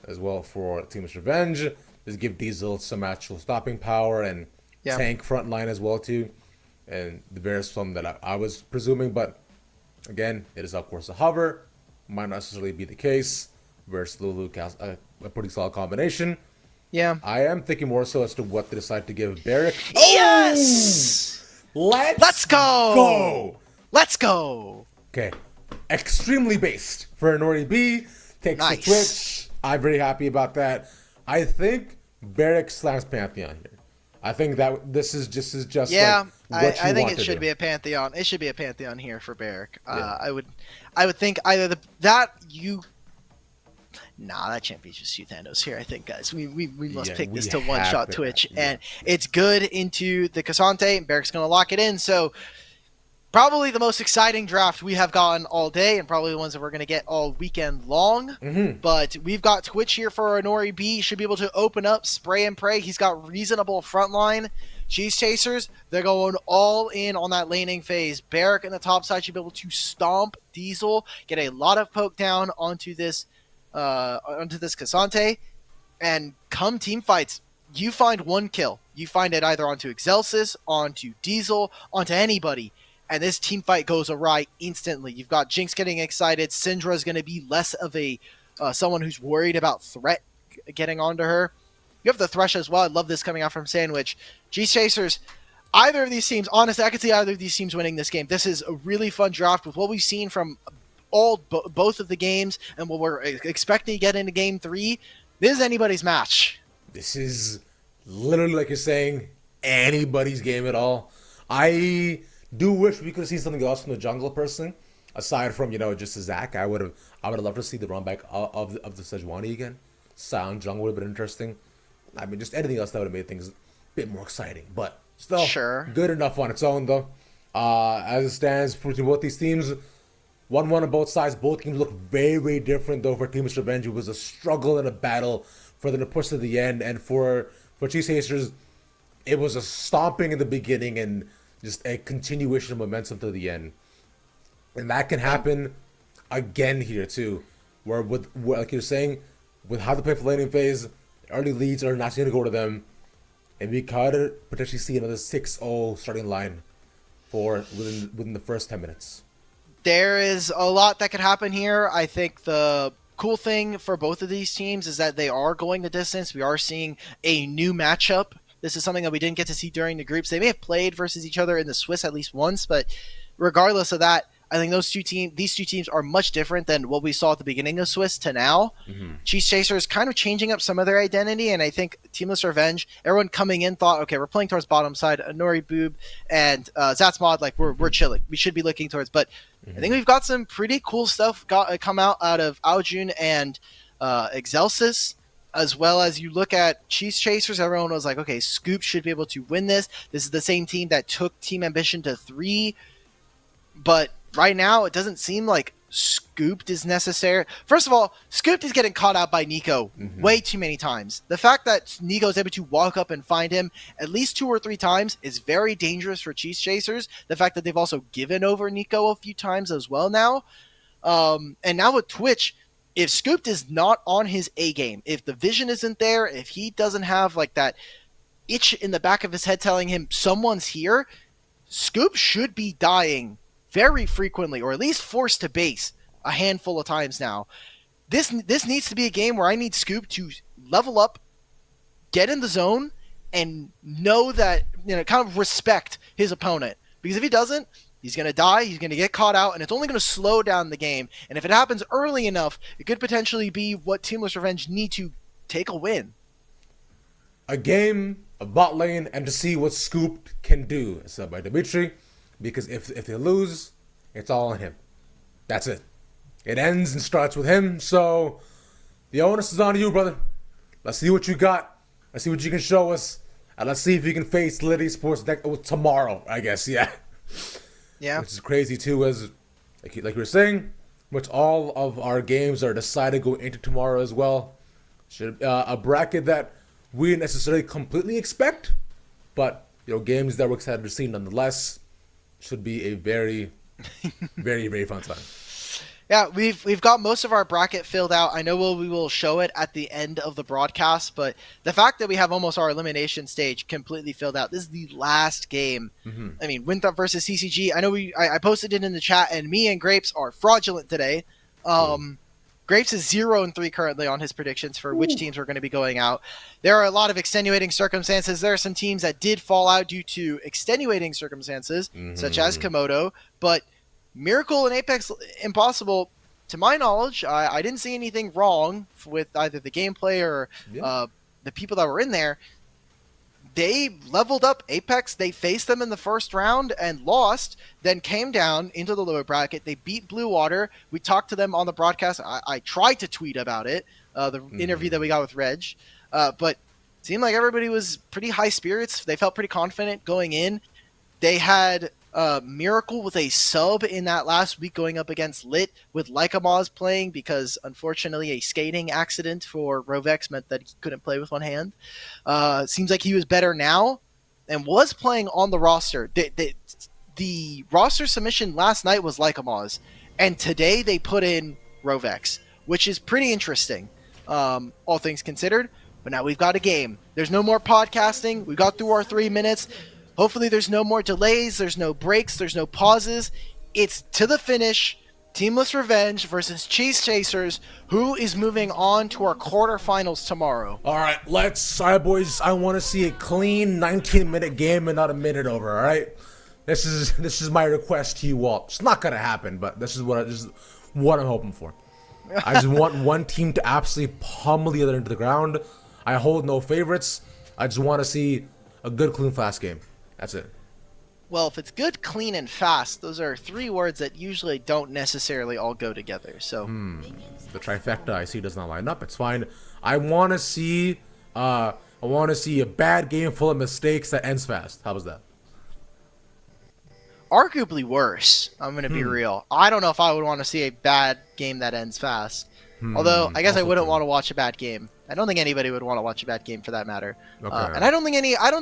as well for Teamless Revenge. Just give Diesel some actual stopping power and tank front line as well too. And the Varus something that I was presuming, but again, it is of course a hover. Might not necessarily be the case. Versus Lulu, a pretty solid combination. Yeah. I am thinking more so as to what they decide to give Barrick. Yes! Let's go! Let's go! Okay. Extremely based for Nori B. Takes the Twitch. I'm very happy about that. I think Barrick slams Pantheon here. I think that this is just like what I think want it should do. be a Pantheon. It should be a Pantheon here for Barrick. I would think either that champion's just two Thanos here. I think, guys, we must pick this to one shot Twitch, and it's good into the Cassante. And Barrick's gonna lock it in. So probably the most exciting draft we have gotten all day, and probably the ones that we're gonna get all weekend long. But we've got Twitch here for Honori B. Should be able to open up, spray and pray. He's got reasonable frontline. Cheese Chasers, they're going all in on that laning phase. Barrick in the top side should be able to stomp Diesel, get a lot of poke down onto this Cassante, and come team fights, you find one kill. You find it either onto Excelsis, onto Diesel, onto anybody, and this team fight goes awry instantly. You've got Jinx getting excited. Syndra is going to be less of a someone who's worried about threat getting onto her. You have the Thresh as well. I love this coming out from Sandwich. G-Chasers, either of these teams, honestly, I could see either of these teams winning this game. This is a really fun draft with what we've seen from both of the games and what we're expecting to get into Game 3. This is anybody's match. This is literally, like you're saying, anybody's game at all. I do wish we could have seen something else from the jungle person, aside from just a Zac. I would have loved to see the run back of the Sejuani again. Sound jungle would have been interesting. I mean, just anything else that would have made things a bit more exciting. But still, good enough on its own though. As it stands between both these teams, 1-1 on both sides. Both teams look very, very different though. For Teamless Revenge, it was a struggle and a battle for them to push to the end, and for Cheese Chasers, it was a stomping in the beginning and just a continuation of momentum to the end. And that can happen again here too, where like you're saying, with how they play for laning phase, early leads are not going to go to them, and we could potentially see another 6-0 starting line for within the first 10 minutes. There is a lot that could happen here. I think the cool thing for both of these teams is that they are going the distance. We are seeing a new matchup. This is something that we didn't get to see during the groups. They may have played versus each other in the Swiss at least once, but regardless of that, I think these two teams are much different than what we saw at the beginning of Swiss to now. Cheese Chasers kind of changing up some of their identity, and I think Teamless Revenge, everyone coming in thought, okay, we're playing towards bottom side. Nori Boob and Zatzmod, like we're chilling. We should be looking towards, but I think we've got some pretty cool stuff come out of Aojun and Excelsis. As well as you look at Cheese Chasers, everyone was like, okay, Scoop should be able to win this. This is the same team that took Team Ambition to 3. But right now, it doesn't seem like Scooped is necessary. First of all, Scooped is getting caught out by Nico way too many times. The fact that Nico is able to walk up and find him at least 2 or 3 times is very dangerous for Cheese Chasers. The fact that they've also given over Nico a few times as well now. And now with Twitch, if Scooped is not on his A game, if the vision isn't there, if he doesn't have like that itch in the back of his head telling him someone's here, Scoop should be dying very frequently, or at least forced to base a handful of times now. This needs to be a game where I need Scoop to level up, get in the zone, and know that, kind of respect his opponent. Because if he doesn't, he's going to die, he's going to get caught out, and it's only going to slow down the game. And if it happens early enough, it could potentially be what Teamless Revenge need to take a win. A game, a bot lane, and to see what Scoop can do, said by Dimitri. Because if they lose, it's all on him. That's it. It ends and starts with him, so the onus is on you, brother. Let's see what you got. Let's see what you can show us. And let's see if you can face Liddy Sports tomorrow, I guess, yeah. Yeah. Which is crazy too, as like you were saying, which all of our games are decided going into tomorrow as well. Should a bracket that we didn't necessarily completely expect, but games that we're excited to see nonetheless. Should be a very, very, very fun time. Yeah, we've got most of our bracket filled out. I know we will show it at the end of the broadcast, but the fact that we have almost our elimination stage completely filled out. This is the last game. I mean, Winthrop versus CCG. I know I posted it in the chat, and me and Grapes are fraudulent today. Grapes is 0-3 currently on his predictions for which teams are going to be going out. There are a lot of extenuating circumstances. There are some teams that did fall out due to extenuating circumstances, such as Komodo, but Miracle and Apex Impossible, to my knowledge, I didn't see anything wrong with either the gameplay or the people that were in there. They leveled up Apex. They faced them in the first round and lost, then came down into the lower bracket. They beat Blue Water. We talked to them on the broadcast. I tried to tweet about it, the interview that we got with Reg. But it seemed like everybody was pretty high spirits. They felt pretty confident going in. They had Miracle with a sub in that last week going up against Lit with Lycamaz playing because, unfortunately, a skating accident for Rovex meant that he couldn't play with one hand. Seems like he was better now and was playing on the roster. The roster submission last night was Lycamaz, and today they put in Rovex, which is pretty interesting, all things considered. But now we've got a game. There's no more podcasting. We got through our 3 minutes. Hopefully there's no more delays, there's no breaks, there's no pauses. It's to the finish. Teamless Revenge versus Cheese Chasers. Who is moving on to our quarterfinals tomorrow? All right, boys. I want to see a clean 19-minute game and not a minute over. All right, this is my request to you all. It's not gonna happen, but this is what I'm hoping for. I just want one team to absolutely pummel the other into the ground. I hold no favorites. I just want to see a good, clean, fast game. That's it. Well, if it's good, clean, and fast, those are 3 words that usually don't necessarily all go together. So the trifecta I see does not line up. It's fine. I want to see a bad game full of mistakes that ends fast. How was that? Arguably worse. I'm going to be real. I don't know if I would want to see a bad game that ends fast. Although I guess I wouldn't want to watch a bad game. I don't think anybody would want to watch a bad game for that matter. Okay. And I don't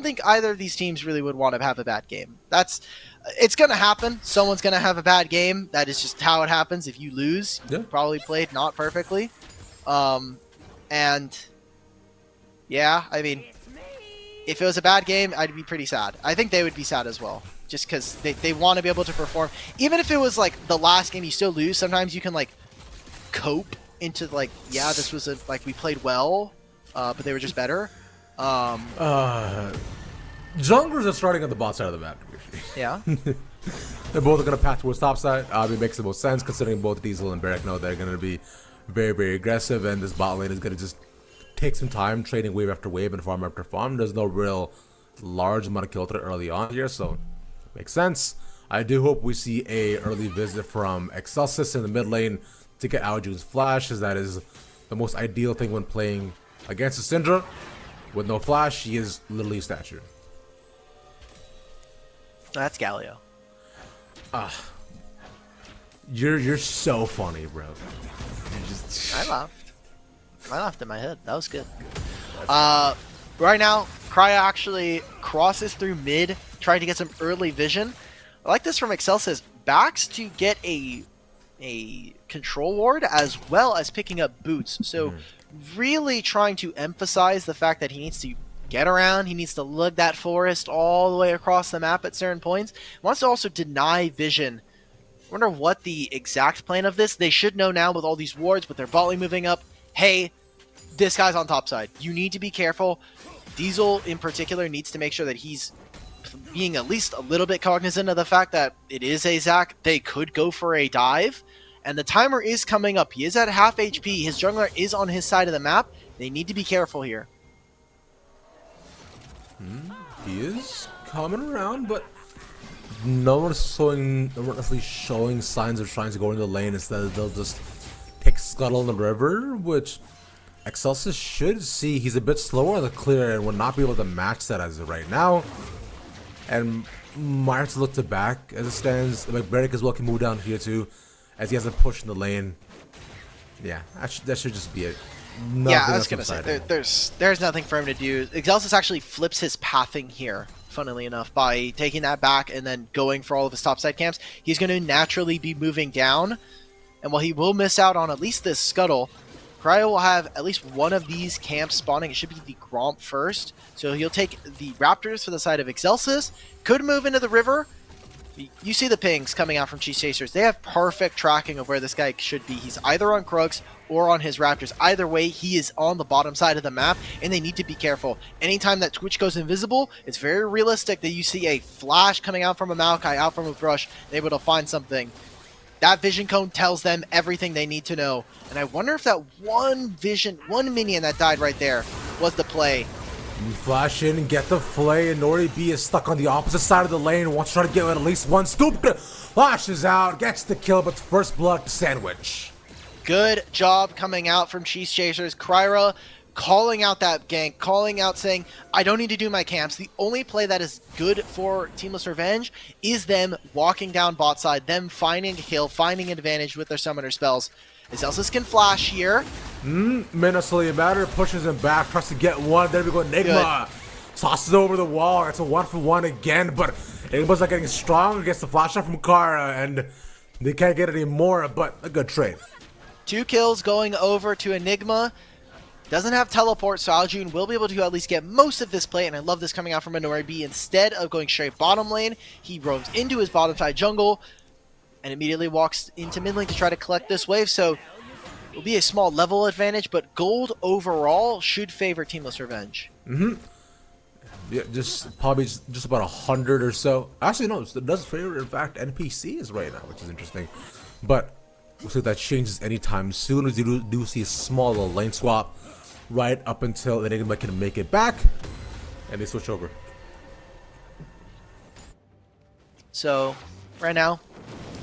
think either of these teams really would want to have a bad game. It's going to happen. Someone's going to have a bad game. That is just how it happens. If you lose, you probably played not perfectly. And yeah, I mean, if it was a bad game, I'd be pretty sad. I think they would be sad as well. Just because they want to be able to perform. Even if it was like the last game you still lose, sometimes you can like cope into like, yeah, this was like we played well, but they were just better. Junglers are starting on the bot side of the map. Yeah. They're both going to path towards top side. It makes the most sense considering both Diesel and Barrack know they're going to be very, very aggressive, and this bot lane is going to just take some time trading wave after wave and farm after farm. There's no real large amount of kill threat early on here, so it makes sense. I do hope we see a early visit from Excelsis in the mid lane to get Aljune's flash, as that is the most ideal thing when playing against a Syndra. With no flash, he is literally a statue. That's Galio. You're so funny, bro. You're just... I laughed in my head. That was good. Right now, Cryo actually crosses through mid, trying to get some early vision. I like this from Excelsis. Backs to get a control ward as well as picking up boots. So really trying to emphasize the fact that he needs to get around. He needs to lug that forest all the way across the map at certain points. Wants to also deny vision. I wonder what the exact plan of this. They should know now with all these wards, with their bot lane moving up. Hey, this guy's on top side. You need to be careful. Diesel in particular needs to make sure that he's being at least a little bit cognizant of the fact that it is a Zac. They could go for a dive. And the timer is coming up. He is at half HP. His jungler is on his side of the map. They need to be careful here. He is coming around, but no one's necessarily showing signs of trying to go into the lane. Instead, they'll just pick Scuttle in the river, which Excelsis should see. He's a bit slower on the clear and will not be able to match that as of right now. And might have to look to back as it stands. Like Barrack as well can move down here too, as he has a push in the lane. Yeah, that should just be it. Nothing I was gonna say there's nothing for him to do. Excelsis actually flips his pathing here, funnily enough, by taking that back and then going for all of his topside camps. He's going to naturally be moving down, and while he will miss out on at least this Scuttle, Cryo will have at least one of these camps spawning. It should be the Gromp first, so he'll take the Raptors for the side of Excelsis. Could move into the river. You see the pings coming out from Cheese Chasers. They have perfect tracking of where this guy should be. He's either on Krugs or on his Raptors. Either way, he is on the bottom side of the map, and they need to be careful. Anytime that Twitch goes invisible, it's very realistic that you see a flash coming out from a Maokai, out from a brush, they're able to find something. That vision cone tells them everything they need to know. And I wonder if that one minion that died right there was the play. You flash in and get the flay, and Nori B is stuck on the opposite side of the lane. Wants to try to get at least one scoop. Flashes out, gets the kill, but first blood sandwich. Good job coming out from Cheese Chasers. Kryra calling out that gank, calling out saying, I don't need to do my camps. The only play that is good for Teamless Revenge is them walking down bot side, them finding a kill, finding an advantage with their summoner spells. Excelsis can flash here. Minnesota Matter pushes him back, tries to get one. There we go, Enigma. Tosses over the wall. It's a 1-for-1 again, but Enigma's not getting strong against the flash shot from Kara, and they can't get any more, but a good trade. 2 kills going over to Enigma. Doesn't have teleport, so Aljun will be able to at least get most of this play, and I love this coming out from Minori B. Instead of going straight bottom lane, he roams into his bottom side jungle and immediately walks into mid lane to try to collect this wave, so it'll be a small level advantage, but gold overall should favor Teamless Revenge. Yeah, probably just about 100 or so. Actually, no, it does favor, in fact, NPCs right now, which is interesting. But we'll see if that changes anytime soon, as you do see a small little lane swap right up until Enigma can make it back, and they switch over. So, right now,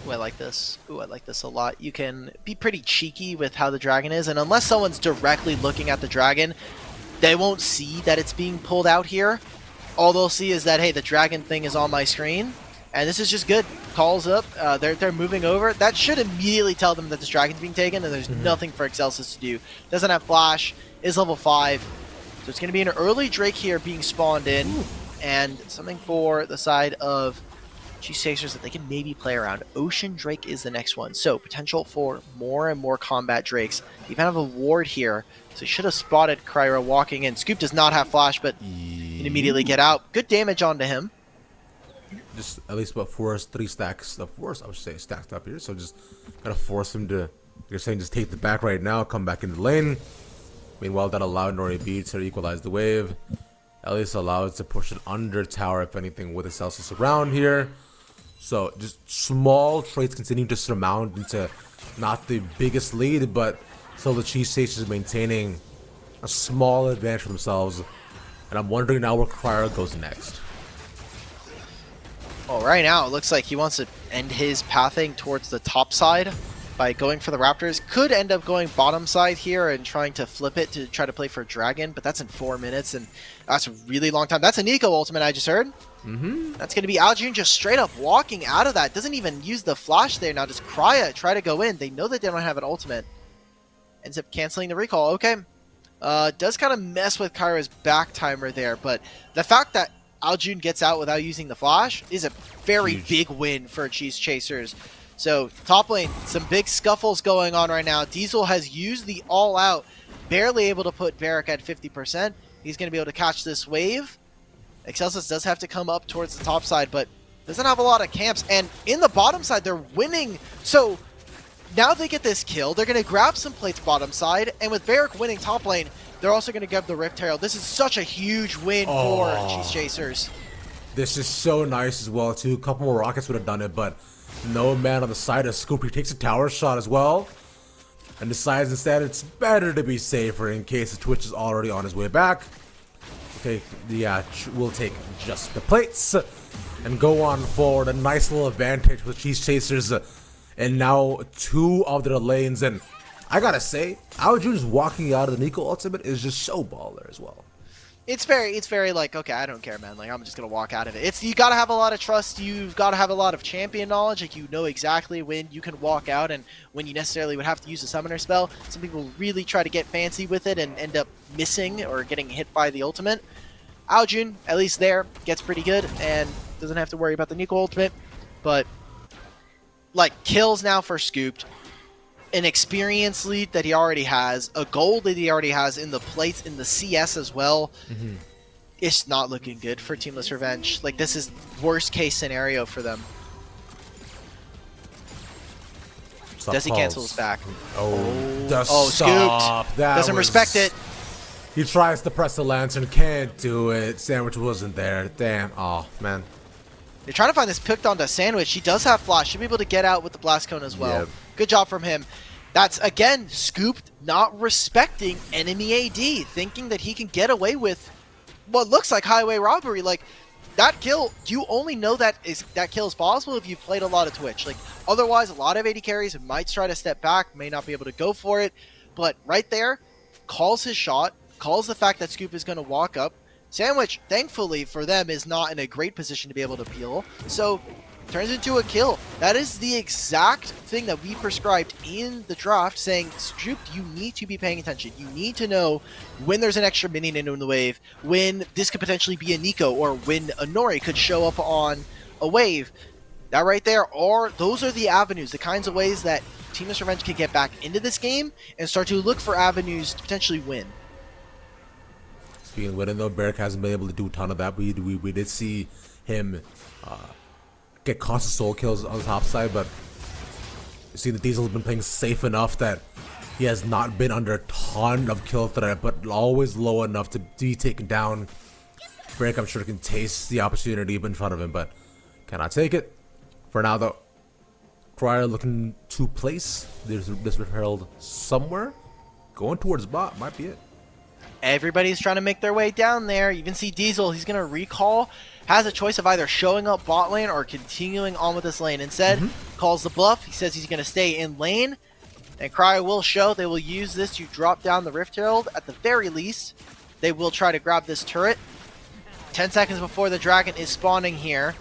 I like this. Ooh, I like this a lot. You can be pretty cheeky with how the dragon is, and unless someone's directly looking at the dragon, they won't see that it's being pulled out here. All they'll see is that, hey, the dragon thing is on my screen, and this is just good. Calls up, they're moving over. That should immediately tell them that this dragon's being taken, and there's nothing for Excelsis to do. Doesn't have flash, is level 5, so it's going to be an early Drake here being spawned in, and something for the side of Cheese Chasers that they can maybe play around. Ocean Drake is the next one, so potential for more and more combat Drakes. You even have a ward here, so you should have spotted Kryra walking in. Scoop does not have flash, but you can immediately get out. Good damage onto him. Just at least about 3 stacks of force, I would say, stacked up here, so just gotta force him to You're saying just take the back right now, come back in the lane. Meanwhile, that allowed Nori B to equalize the wave. At least allowed to push it under tower, if anything, with the Celsius around here. So just small trades continue to surmount into not the biggest lead, but still the Cheese Chasers maintaining a small advantage for themselves. And I'm wondering now where Cryer goes next. Well, right now it looks like he wants to end his pathing towards the top side by going for the Raptors. Could end up going bottom side here and trying to flip it to try to play for Dragon, but that's in 4 minutes, and that's a really long time. That's a NACL ultimate I just heard. That's going to be Aljun just straight up walking out of that. Doesn't even use the flash there. Now just Cryer try to go in. They know that they don't have an ultimate. Ends up canceling the recall. Okay. Does kind of mess with Kyra's back timer there, but the fact that Aljun gets out without using the flash is a very big win for Cheese Chasers. So top lane, some big scuffles going on right now. Diesel has used the all out, barely able to put Barrack at 50%. He's going to be able to catch this wave. Excelsis does have to come up towards the top side, but doesn't have a lot of camps. And in the bottom side, they're winning. So now they get this kill. They're going to grab some plates bottom side. And with Barrack winning top lane, they're also going to grab the Rift Herald. This is such a huge win for Cheese Chasers. This is so nice as well, too. A couple more rockets would have done it, but no man on the side of Scoop. He takes a tower shot as well and decides instead it's better to be safer in case the Twitch is already on his way back. Okay, yeah, we'll take just the plates and go on forward. A nice little advantage with Cheese Chasers and now 2 of their lanes. And I gotta say, Aljun's walking out of the NACL ultimate is just so baller as well. It's very like, okay, I don't care, man. Like, I'm just gonna walk out of it. You gotta have a lot of trust. You've gotta have a lot of champion knowledge. Like, you know exactly when you can walk out and when you necessarily would have to use a summoner spell. Some people really try to get fancy with it and end up missing or getting hit by the ultimate. Aljun, at least there, gets pretty good and doesn't have to worry about the NACL ultimate. But like, kills now for Scooped. An experience lead that he already has, a gold that he already has in the plates, in the CS as well. It's not looking good for Teamless Revenge. Like, this is worst case scenario for them. Does he cancel his back? Scooped. Doesn't respect it. He tries to press the lantern, can't do it. Sandwich wasn't there. Damn. Oh, man. They're trying to find this picked onto Sandwich. He does have flash. Should be able to get out with the blast cone as well. Yep. Good job from him. That's, again, Scooped not respecting enemy AD, thinking that he can get away with what looks like highway robbery. Like, that kill, you only know that kill is possible if you've played a lot of Twitch. Like, otherwise, a lot of AD carries might try to step back, may not be able to go for it. But right there, calls his shot, calls the fact that Scoop is going to walk up. Sandwich, thankfully for them, is not in a great position to be able to peel. So, turns into a kill. That is the exact thing that we prescribed in the draft, saying, Scoop, you need to be paying attention. You need to know when there's an extra minion in the wave, when this could potentially be a Nico, or when a Nori could show up on a wave. That right there, those are the avenues, the kinds of ways that Teamless Revenge can get back into this game and start to look for avenues to potentially win. Speaking of winning, though, Barrack hasn't been able to do a ton of that. We did see him get constant soul kills on the top side, but you see the Diesel has been playing safe enough that he has not been under a ton of kill threat, but always low enough to be taken down. Barrack, I'm sure, can taste the opportunity in front of him, but cannot take it. For now, though, Cryer looking to place. There's this Herald somewhere. Going towards bot might be it. Everybody's trying to make their way down there. You can see Diesel, he's going to recall. Has a choice of either showing up bot lane or continuing on with this lane. Instead, calls the bluff. He says he's going to stay in lane. And Cryer will show. They will use this to drop down the Rift Herald. At the very least, they will try to grab this turret. 10 seconds before the dragon is spawning here.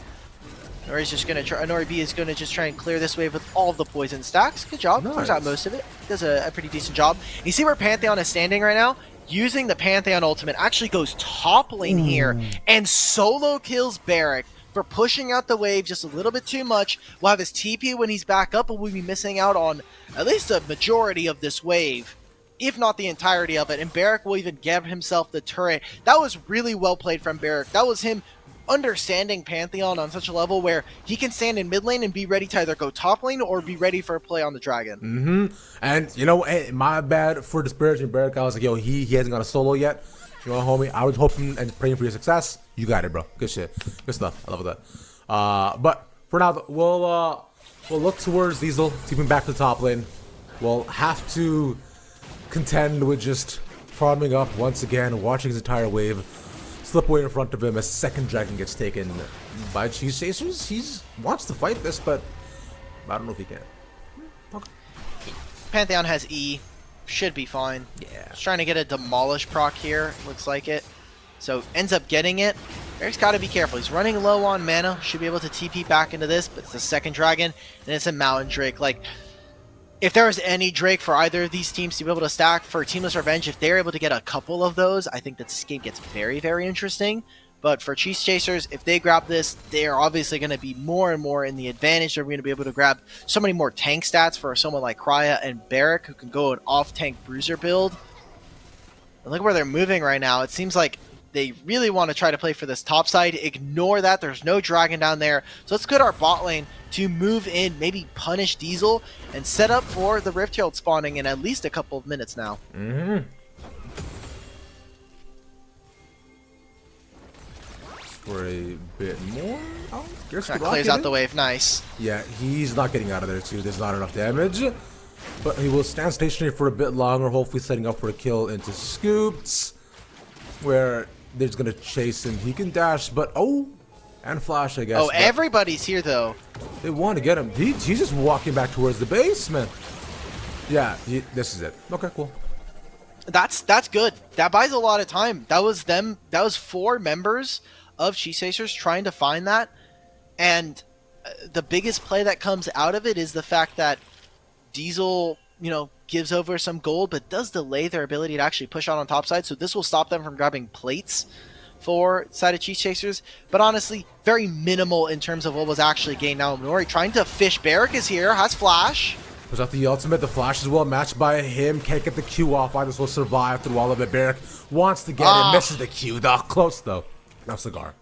Nori's just going to try. Nori B is going to just try and clear this wave with all of the poison stacks. Good job. Nice. Clears out most of it. Does a pretty decent job. You see where Pantheon is standing right now? Using the Pantheon ultimate, actually goes top lane here and solo kills Barrack for pushing out the wave just a little bit too much. We'll have his TP when he's back up, but we'll be missing out on at least a majority of this wave, if not the entirety of it. And Barrack will even give himself the turret. That was really well played from Barrack. That was him understanding Pantheon on such a level where he can stand in mid lane and be ready to either go top lane or be ready for a play on the dragon. And you know, hey, my bad for disparaging Barrick. I was like, yo, he hasn't got a solo yet. You know, homie, I was hoping and praying for your success. You got it, bro. Good shit. Good stuff. I love that. But for now, we'll look towards Diesel, keeping back to the top lane. We'll have to contend with just farming up once again, watching his entire wave slip away in front of him as second dragon gets taken by Cheese Chasers. He wants to fight this, but I don't know if he can. Okay. Pantheon has E. Should be fine. Yeah. He's trying to get a demolish proc here. Looks like it. So ends up getting it. Eric's got to be careful. He's running low on mana. Should be able to TP back into this, but it's the second dragon, and it's a Mountain Drake. Like, if there was any Drake for either of these teams to be able to stack for Teamless Revenge, if they're able to get a couple of those, I think that this game gets very, very interesting. But for Cheese Chasers, if they grab this, they are obviously going to be more and more in the advantage. They're going to be able to grab so many more tank stats for someone like Krya and Barrick, who can go an off-tank bruiser build. And look where they're moving right now. It seems like they really want to try to play for this top side. Ignore that. There's no dragon down there. So let's get our bot lane to move in, maybe punish Diesel, and set up for the Rift Herald spawning in at least a couple of minutes now. For a bit more. Oh, that clears out the wave. Nice. Yeah, he's not getting out of there too. There's not enough damage. But he will stand stationary for a bit longer, hopefully setting up for a kill into Scoops, where they're just going to chase him. He can dash, but and flash, I guess. Oh, everybody's here, though. They want to get him. He's just walking back towards the basement. Yeah, this is it. Okay, cool. That's good. That buys a lot of time. That was them. That was 4 members of Cheese Chasers trying to find that. And the biggest play that comes out of it is the fact that Diesel, gives over some gold, but does delay their ability to actually push out on top side. So this will stop them from grabbing plates for side of Cheese Chasers. But honestly, very minimal in terms of what was actually gained. Now Minori trying to fish. Barrick is here, has flash. Puts out the ultimate. The flash is well matched by him. Can't get the Q off. I just will survive through all of it. Barrick wants to get it. Misses the Q. Close though. Now Cigar.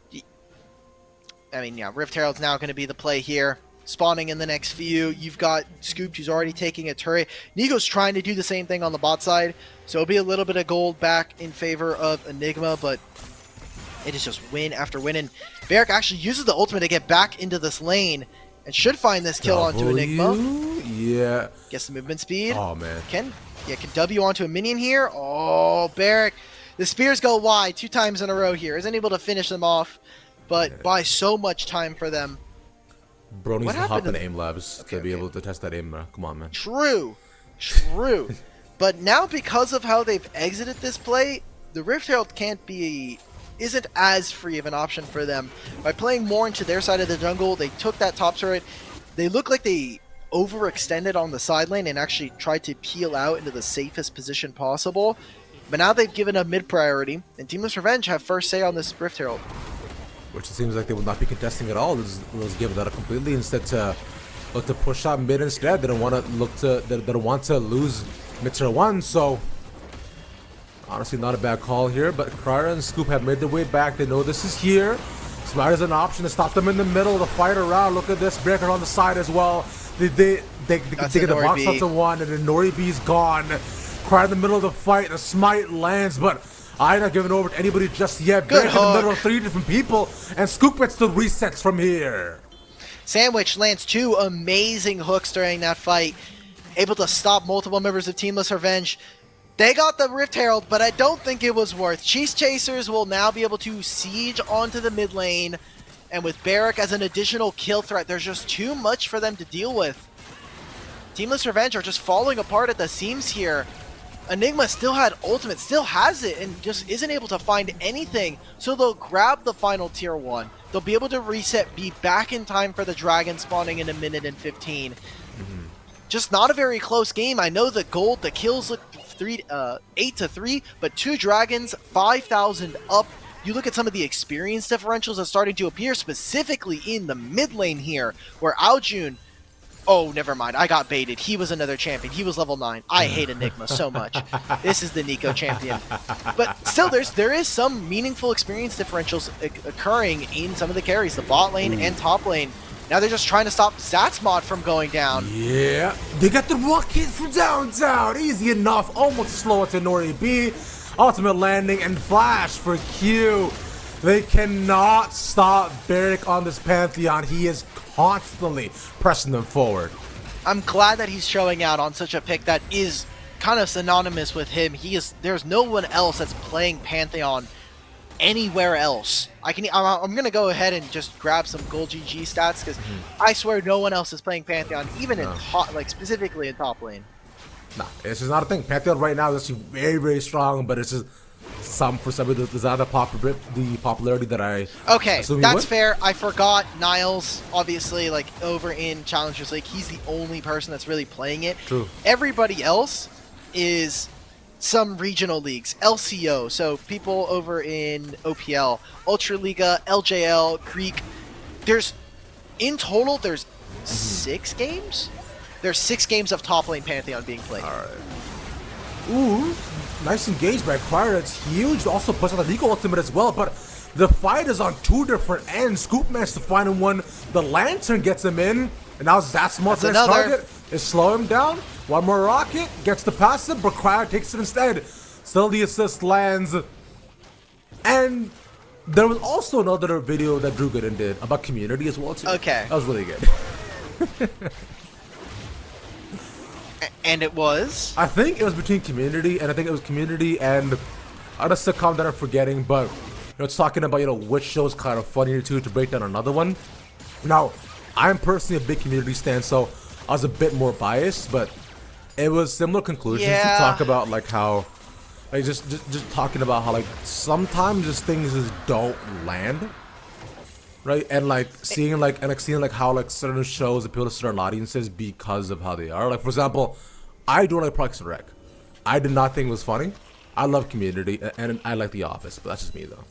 I mean, yeah, Rift Herald's now going to be the play here. Spawning in the next few. You've got Scooped, who's already taking a turret. Nico's trying to do the same thing on the bot side. So it'll be a little bit of gold back in favor of Enigma, but it is just win after win. And Barrick actually uses the ultimate to get back into this lane and should find this kill onto Enigma. Yeah. Gets the movement speed. Oh, man. Can W onto a minion here. Oh, Barrick. The spears go wide 2 times in a row here. Isn't able to finish them off, but buy so much time for them. Bro needs to hop in aim labs to be able to test that aim. Come on, man. True. But now because of how they've exited this play, the Rift Herald isn't as free of an option for them. By playing more into their side of the jungle, they took that top turret. They look like they overextended on the side lane and actually tried to peel out into the safest position possible. But now they've given a mid priority, and Teamless Revenge have first say on this Rift Herald. Which it seems like they will not be contesting at all. Let's give that up completely instead to look to push out mid instead. They don't want to lose mid tier 1. So honestly, not a bad call here. But Krya and Scoop have made their way back. They know this is here. Smite is an option to stop them in the middle of the fight around. Look at this breaker on the side as well. They get the box up to 1, and then Nori B's gone. Krya in the middle of the fight. The Smite lands, but I'm not giving over to anybody just yet. Good in the middle of 3 different people, and Scoop gets the resets from here. Sandwich lands 2 amazing hooks during that fight, able to stop multiple members of Teamless Revenge. They got the Rift Herald, but I don't think it was worth. Cheese Chasers will now be able to siege onto the mid lane, and with Barrick as an additional kill threat, there's just too much for them to deal with. Teamless Revenge are just falling apart at the seams here. Enigma still had ultimate, still has it, and just isn't able to find anything. So they'll grab the final tier 1. They'll be able to reset, be back in time for the dragon spawning in 1 minute and 15. Just not a very close game. I know the gold, the kills look 8-3, but 2 dragons, 5,000 up. You look at some of the experience differentials that's starting to appear specifically in the mid lane here, where Aljun Oh, never mind. I got baited. He was another champion. He was level 9. I hate Enigma so much. This is the Nico champion. But still, there is some meaningful experience differentials occurring in some of the carries, the bot lane and top lane. Now they're just trying to stop Zatsmod from going down. Yeah, they got the rocket from downtown. Easy enough. Almost slow it to Nori B. Ultimate landing and flash for Q. They cannot stop Barrick on this Pantheon. He is constantly pressing them forward. I'm glad that he's showing out on such a pick that is kind of synonymous with him. There's no one else that's playing Pantheon anywhere else. I'm gonna go ahead and just grab some gold GG stats because I swear no one else is playing Pantheon, even in top, like specifically in top lane. Nah, it's just not a thing. Pantheon right now is actually very, very strong, but it's just for some of the popularity that I Okay, assume that's fair. I forgot Niles, obviously, like over in Challengers League, he's the only person that's really playing it. True. Everybody else is some regional leagues, LCO, so people over in OPL, Ultraliga, LJL, Greek. In total, there's 6 games? There's 6 games of top lane Pantheon being played. Alright. Ooh, nice engage by Qualifiers. That's huge. Also puts on the Nico ultimate as well, but the fight is on 2 different ends. Scoop managed to find him one. The Lantern gets him in, and now Zatsmod's next target is slow him down. One more rocket, gets the passive, but Qualifiers takes it instead. Still the assist lands. And there was also another video that Drew Gooden did about community as well too. Okay. That was really good. And it was? I think it was between community, and I think it was community and other sitcom that I'm forgetting, but it's talking about, which show is kind of funnier to break down another one. Now, I'm personally a big community stan, so I was a bit more biased, but it was similar conclusions to talk about like how, like just talking about how like sometimes just things just don't land. Right, and like seeing how certain shows appeal to certain audiences because of how they are. Like for example, I don't like Parks and Rec. I did not think it was funny. I love Community and I like The Office, but that's just me though.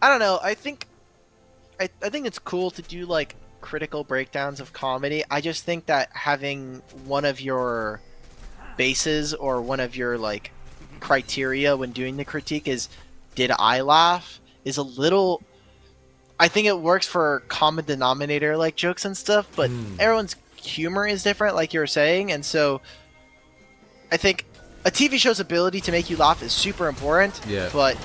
I don't know. I think it's cool to do like critical breakdowns of comedy. I just think that having one of your bases or one of your like criteria when doing the critique is, did I laugh, is a little. I think it works for common denominator like jokes and stuff, but everyone's humor is different, like you were saying, and so I think a TV show's ability to make you laugh is super important. Yeah. But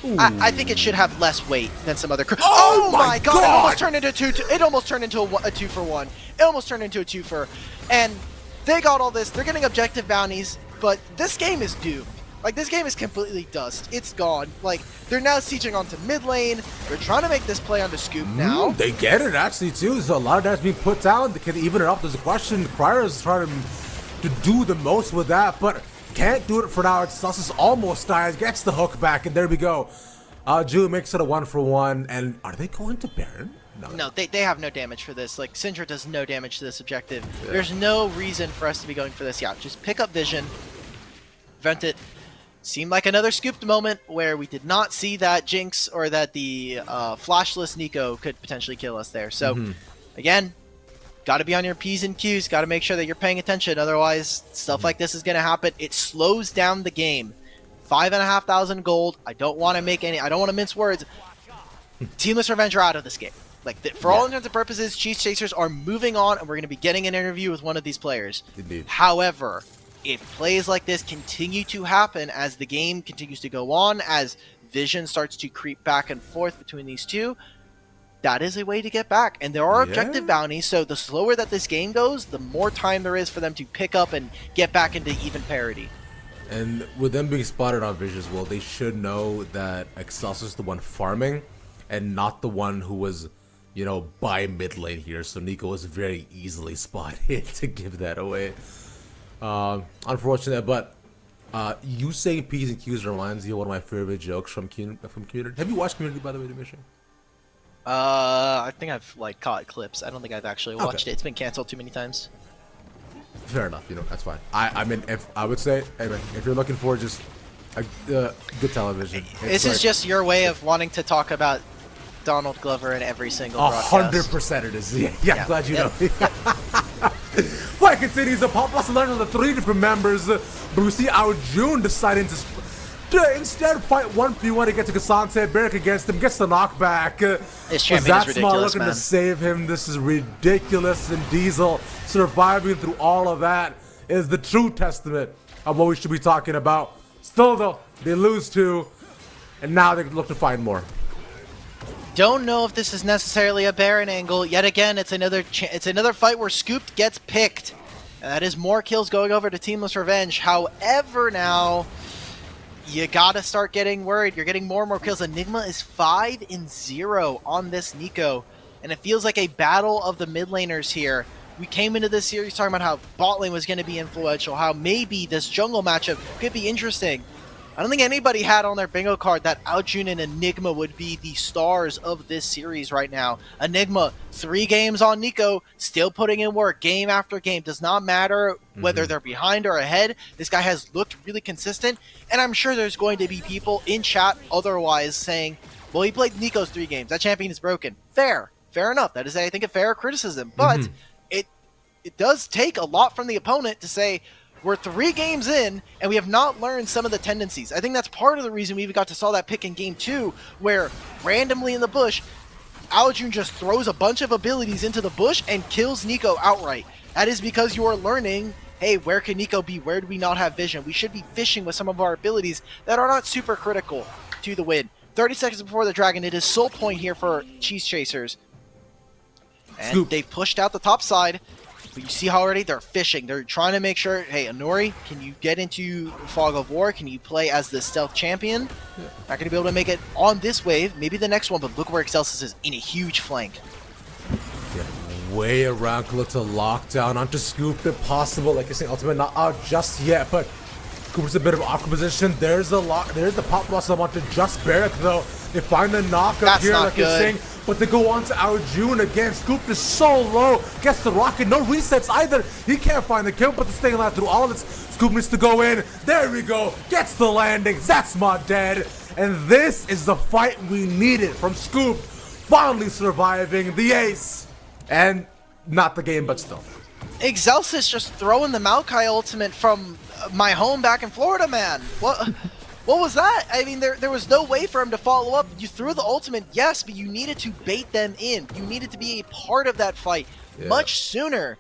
I think it should have less weight than some other. Oh my god! It almost turned into It almost turned into a 2-for-1. It almost turned into a 2-for. And they got all this. They're getting objective bounties, but this game is doomed. Like, this game is completely dust. It's gone. Like, they're now sieging onto mid lane. They're trying to make this play onto Scoop now. They get it, actually, too. So a lot of that's being put down. They can even it up. There's a question. Qualifiers is trying to do the most with that, but can't do it for now. Sussus almost dies, gets the hook back, and there we go. Ju makes it a 1-for-1, and are they going to Baron? No, they have no damage for this. Like, Syndra does no damage to this objective. Yeah. There's no reason for us to be going for this. Yeah, just pick up Vision, prevent it. Seemed like another scooped moment where we did not see that Jinx or that the flashless Nico could potentially kill us there. So, again, got to be on your P's and Q's. Got to make sure that you're paying attention. Otherwise, stuff like this is going to happen. It slows down the game. 5,500 gold. I don't want to mince words. Teamless Revenge are out of this game. Like, for all intents and purposes, Cheese Chasers are moving on, and we're going to be getting an interview with one of these players. Indeed. However, if plays like this continue to happen as the game continues to go on, as Vision starts to creep back and forth between these two, that is a way to get back. And there are objective bounties, so the slower that this game goes, the more time there is for them to pick up and get back into even parity. And with them being spotted on Vision as well, they should know that Excelsior is the one farming and not the one who was, by mid lane here. So Nico was very easily spotted to give that away. Unfortunate, but you saying P's and Q's reminds me of one of my favorite jokes from Community. Have you watched Community, by the way, Dimission? I think I've caught clips. I don't think I've actually watched it. It's been canceled too many times. Fair enough, that's fine. I mean, if I would say, anyway, if you're looking for just good television, this is just your way of wanting to talk about Donald Glover in every single broadcast. 100% it is. Yeah, glad you Yep. know. Fight continues. The Pop Loss learned the 3 different members, but we see our June deciding to instead fight 1v1 to get to Kasante. Barrick against him, gets the knockback. This champion is Zatsma ridiculous, looking man. to save him. This is ridiculous, and Diesel surviving through all of that is the true testament of what we should be talking about. Still though, they lose 2, and now they look to find more. Don't know if this is necessarily a Baron angle. Yet again, it's another fight where Scooped gets picked. And that is more kills going over to Teamless Revenge. However, now you gotta start getting worried. You're getting more and more kills. Enigma is 5-0 on this Nico, and it feels like a battle of the mid laners here. We came into this series talking about how bot lane was going to be influential, how maybe this jungle matchup could be interesting. I don't think anybody had on their bingo card that Aljun and Enigma would be the stars of this series right now. Enigma, 3 games on Nico, still putting in work game after game. Does not matter whether they're behind or ahead. This guy has looked really consistent, and I'm sure there's going to be people in chat otherwise saying, well, he played Nico's 3 games. That champion is broken. Fair enough. That is, I think, a fair criticism. But it does take a lot from the opponent to say, we're 3 games in, and we have not learned some of the tendencies. I think that's part of the reason we even got to saw that pick in game 2, where randomly in the bush, Aljun just throws a bunch of abilities into the bush and kills Nico outright. That is because you are learning, hey, where can Nico be? Where do we not have vision? We should be fishing with some of our abilities that are not super critical to the win. 30 seconds before the dragon, it is soul point here for Cheese Chasers. And Scoop. they've pushed out the top side. But you see how already they're fishing. They're trying to make sure, hey, Honori, can you get into Fog of War? Can you play as the stealth champion? Not going to be able to make it on this wave. Maybe the next one, but look where Excelsis is in a huge flank. Yeah, way around, look to lock down onto Scoop if possible. Like you're saying, ultimate not out just yet, but Cooper's a bit of an awkward position. There's the pop loss I want to just Barrack though. They find the knock up That's here, not like you're good. saying. But they go on to our June again. Scoop is so low. Gets the rocket. No resets either. He can't find the kill, but the staying alive through all of this. Scoop needs to go in. There we go. Gets the landing. Zatsma dead. And this is the fight we needed from Scoop. Finally surviving the ace. And not the game, but still. Excelsis just throwing the Maokai ultimate from my home back in Florida, man. What was that? I mean, there was no way for him to follow up. You threw the ultimate, yes, but you needed to bait them in. You needed to be a part of that fight much sooner.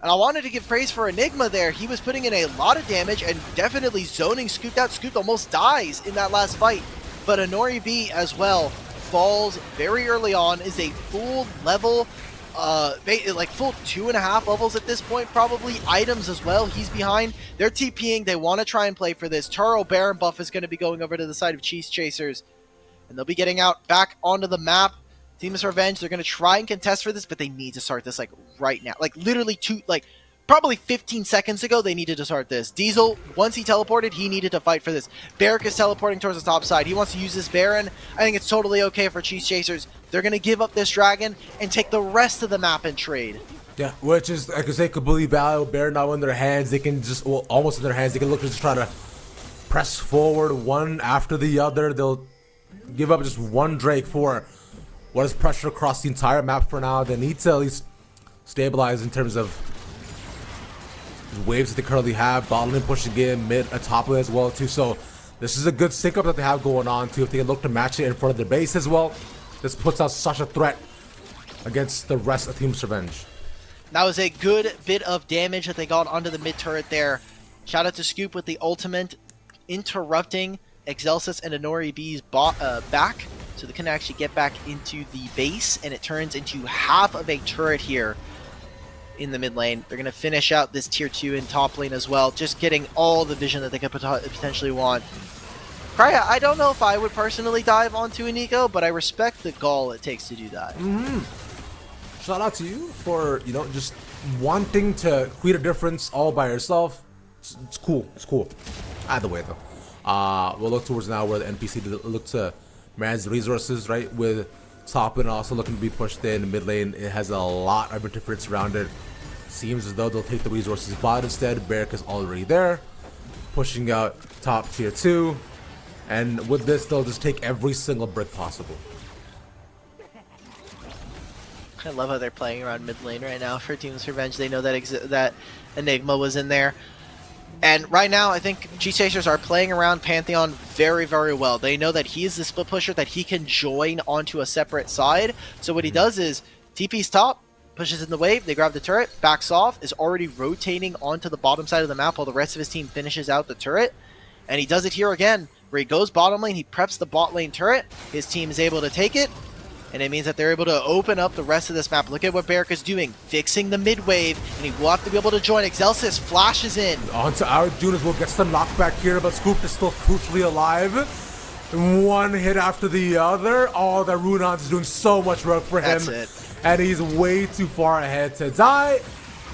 And I wanted to give praise for Enigma there. He was putting in a lot of damage and definitely zoning Scooped out. Scooped almost dies in that last fight. But Honori B as well falls very early on, is a full level, like full 2.5 levels at this point, probably. Items as well, he's behind. They're TPing, they want to try and play for this. Turo Baron buff is going to be going over to the side of Cheese Chasers, and they'll be getting out back onto the map. Teamless Revenge, they're going to try and contest for this, but they need to start this like right now. Like literally probably 15 seconds ago, they needed to start this. Diesel, once he teleported, he needed to fight for this. Barrick is teleporting towards the top side. He wants to use this Baron. I think it's totally okay for Cheese Chasers. They're going to give up this dragon and take the rest of the map and trade. Yeah, which is, I could say, completely valuable. Baron now in their hands. They can just, well, almost in their hands. They can look to just try to press forward one after the other. They'll give up just one Drake for what is pressure across the entire map for now. They need to at least stabilize in terms of waves that they currently have. Bottom lane pushing in, mid, top lane as well too. So this is a good sync up that they have going on too. If they can look to match it in front of their base as well, this puts out such a threat against the rest of Team's Revenge. That was a good bit of damage that they got onto the mid turret there. Shout out to Scoop with the ultimate, interrupting Excelsis and Honori B's back, so they can actually get back into the base, and it turns into half of a turret here in the mid lane. They're going to finish out this tier 2 in top lane as well, just getting all the vision that they could potentially want. Krya, I don't know if I would personally dive onto a Nico, but I respect the gall it takes to do that. Shout out to you for, you know, just wanting to create a difference all by yourself. It's cool. It's cool. Either way, though. We'll look towards now where the NPC look to manage the resources, right? With top lane also looking to be pushed in. Mid lane, it has a lot of interference around it. Seems as though they'll take the resources bot instead. Barrack is already there, pushing out top tier 2. And with this, they'll just take every single brick possible. I love how they're playing around mid lane right now for Teamless Revenge. They know that that Enigma was in there. And right now, I think G-Chasers are playing around Pantheon very, very well. They know that he is the split pusher that he can join onto a separate side. So what he does is TP's top, pushes in the wave, they grab the turret, backs off, is already rotating onto the bottom side of the map while the rest of his team finishes out the turret. And he does it here again, where he goes bottom lane, he preps the bot lane turret, his team is able to take it, and it means that they're able to open up the rest of this map. Look at what Barrick is doing, fixing the mid wave, and he will have to be able to join. Excelsis flashes in. Onto our Junas will get some knockback here, but Scoop is still crucially alive. One hit after the other. Oh, that Runon's is doing so much work for him. That's it. And he's way too far ahead to die.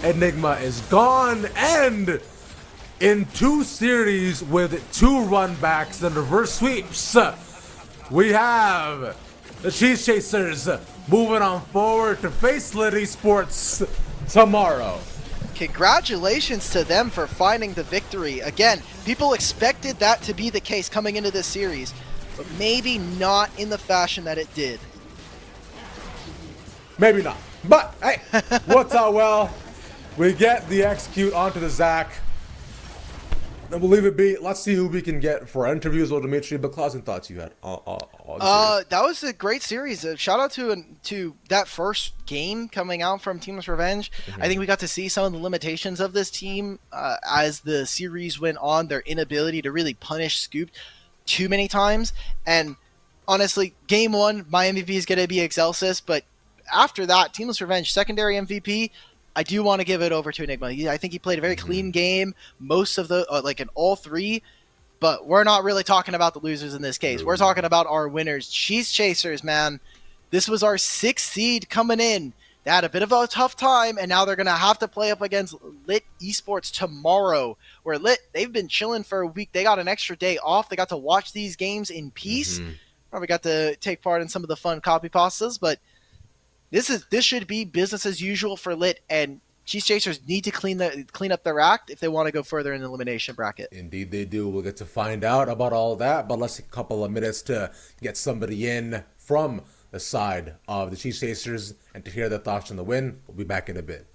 Enigma is gone, and in 2 series with 2 run backs and reverse sweeps, we have the Cheese Chasers moving on forward to face Lit Esports tomorrow. Congratulations to them for finding the victory. Again, people expected that to be the case coming into this series, but maybe not in the fashion that it did. Maybe not. But, hey, what's out well? We get the execute onto the Zac. And we'll leave it be. Let's see who we can get for interviews with Dimitri. But closing thoughts you had. That was a great series. Shout out to that first game coming out from Teamless Revenge. I think we got to see some of the limitations of this team as the series went on. Their inability to really punish Scoop too many times. And honestly, game 1, my MVP is going to be Excelsis. But after that, Teamless Revenge secondary MVP. I do want to give it over to Enigma. I think he played a very clean game, most of the, like in all 3, but we're not really talking about the losers in this case. We're talking about our winners. Cheese Chasers, man. This was our 6th seed coming in. They had a bit of a tough time, and now they're going to have to play up against Lit Esports tomorrow, where Lit, they've been chilling for a week. They got an extra day off. They got to watch these games in peace. Probably got to take part in some of the fun copy pastas, but this should be business as usual for Lit, and Cheese Chasers need to clean up their act if they want to go further in the elimination bracket. Indeed they do. We'll get to find out about all that, but let's take a couple of minutes to get somebody in from the side of the Cheese Chasers and to hear their thoughts on the win. We'll be back in a bit.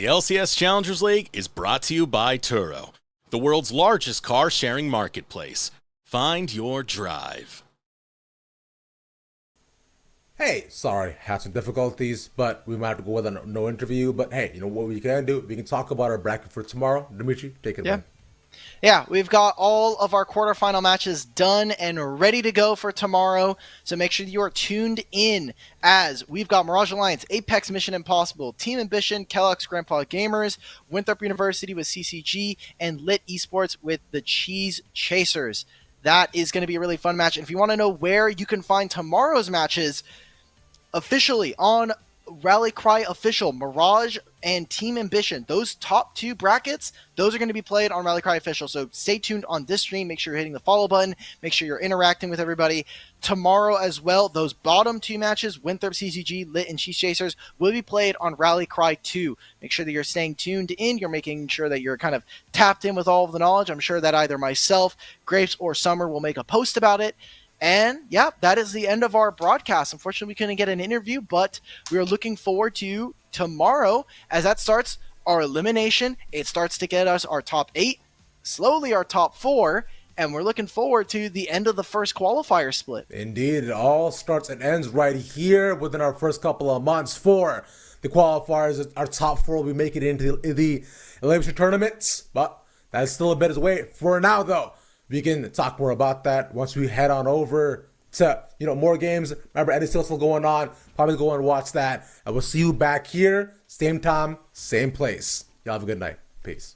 The LCS Challengers League is brought to you by Turo, the world's largest car sharing marketplace. Find your drive. Hey, sorry, had some difficulties, but we might have to go with a no interview. But hey, you know what we can do? We can talk about our bracket for tomorrow. Dimitri, take it away. Yeah, we've got all of our quarterfinal matches done and ready to go for tomorrow. So make sure you are tuned in as we've got Mirage Alliance, Apex Mission Impossible, Team Ambition, Kellogg's Grandpa Gamers, Winthrop University with CCG, and Lit Esports with the Cheese Chasers. That is going to be a really fun match. And if you want to know where you can find tomorrow's matches, officially on Rally Cry Official, Mirage and Team Ambition, those top two brackets, those are going to be played on Rally Cry Official. So stay tuned on this stream. Make sure you're hitting the follow button. Make sure you're interacting with everybody. Tomorrow as well, those bottom two matches, Winthrop CCG, Lit, and Cheese Chasers, will be played on Rally Cry 2. Make sure that you're staying tuned in. You're making sure that you're kind of tapped in with all of the knowledge. I'm sure that either myself, Grapes, or Summer will make a post about it. And yeah, that is the end of our broadcast. Unfortunately, we couldn't get an interview, but we are looking forward to tomorrow as that starts our elimination. It starts to get us our top 8, slowly our top 4, and we're looking forward to the end of the first qualifier split. Indeed, it all starts and ends right here within our first couple of months for the qualifiers. Our top 4 will be making it into the elimination tournaments, but that's still a bit of way. For now, though, we can talk more about that once we head on over to, more games. Remember, NACL still going on. Probably go and watch that. And we'll see you back here, same time, same place. Y'all have a good night. Peace.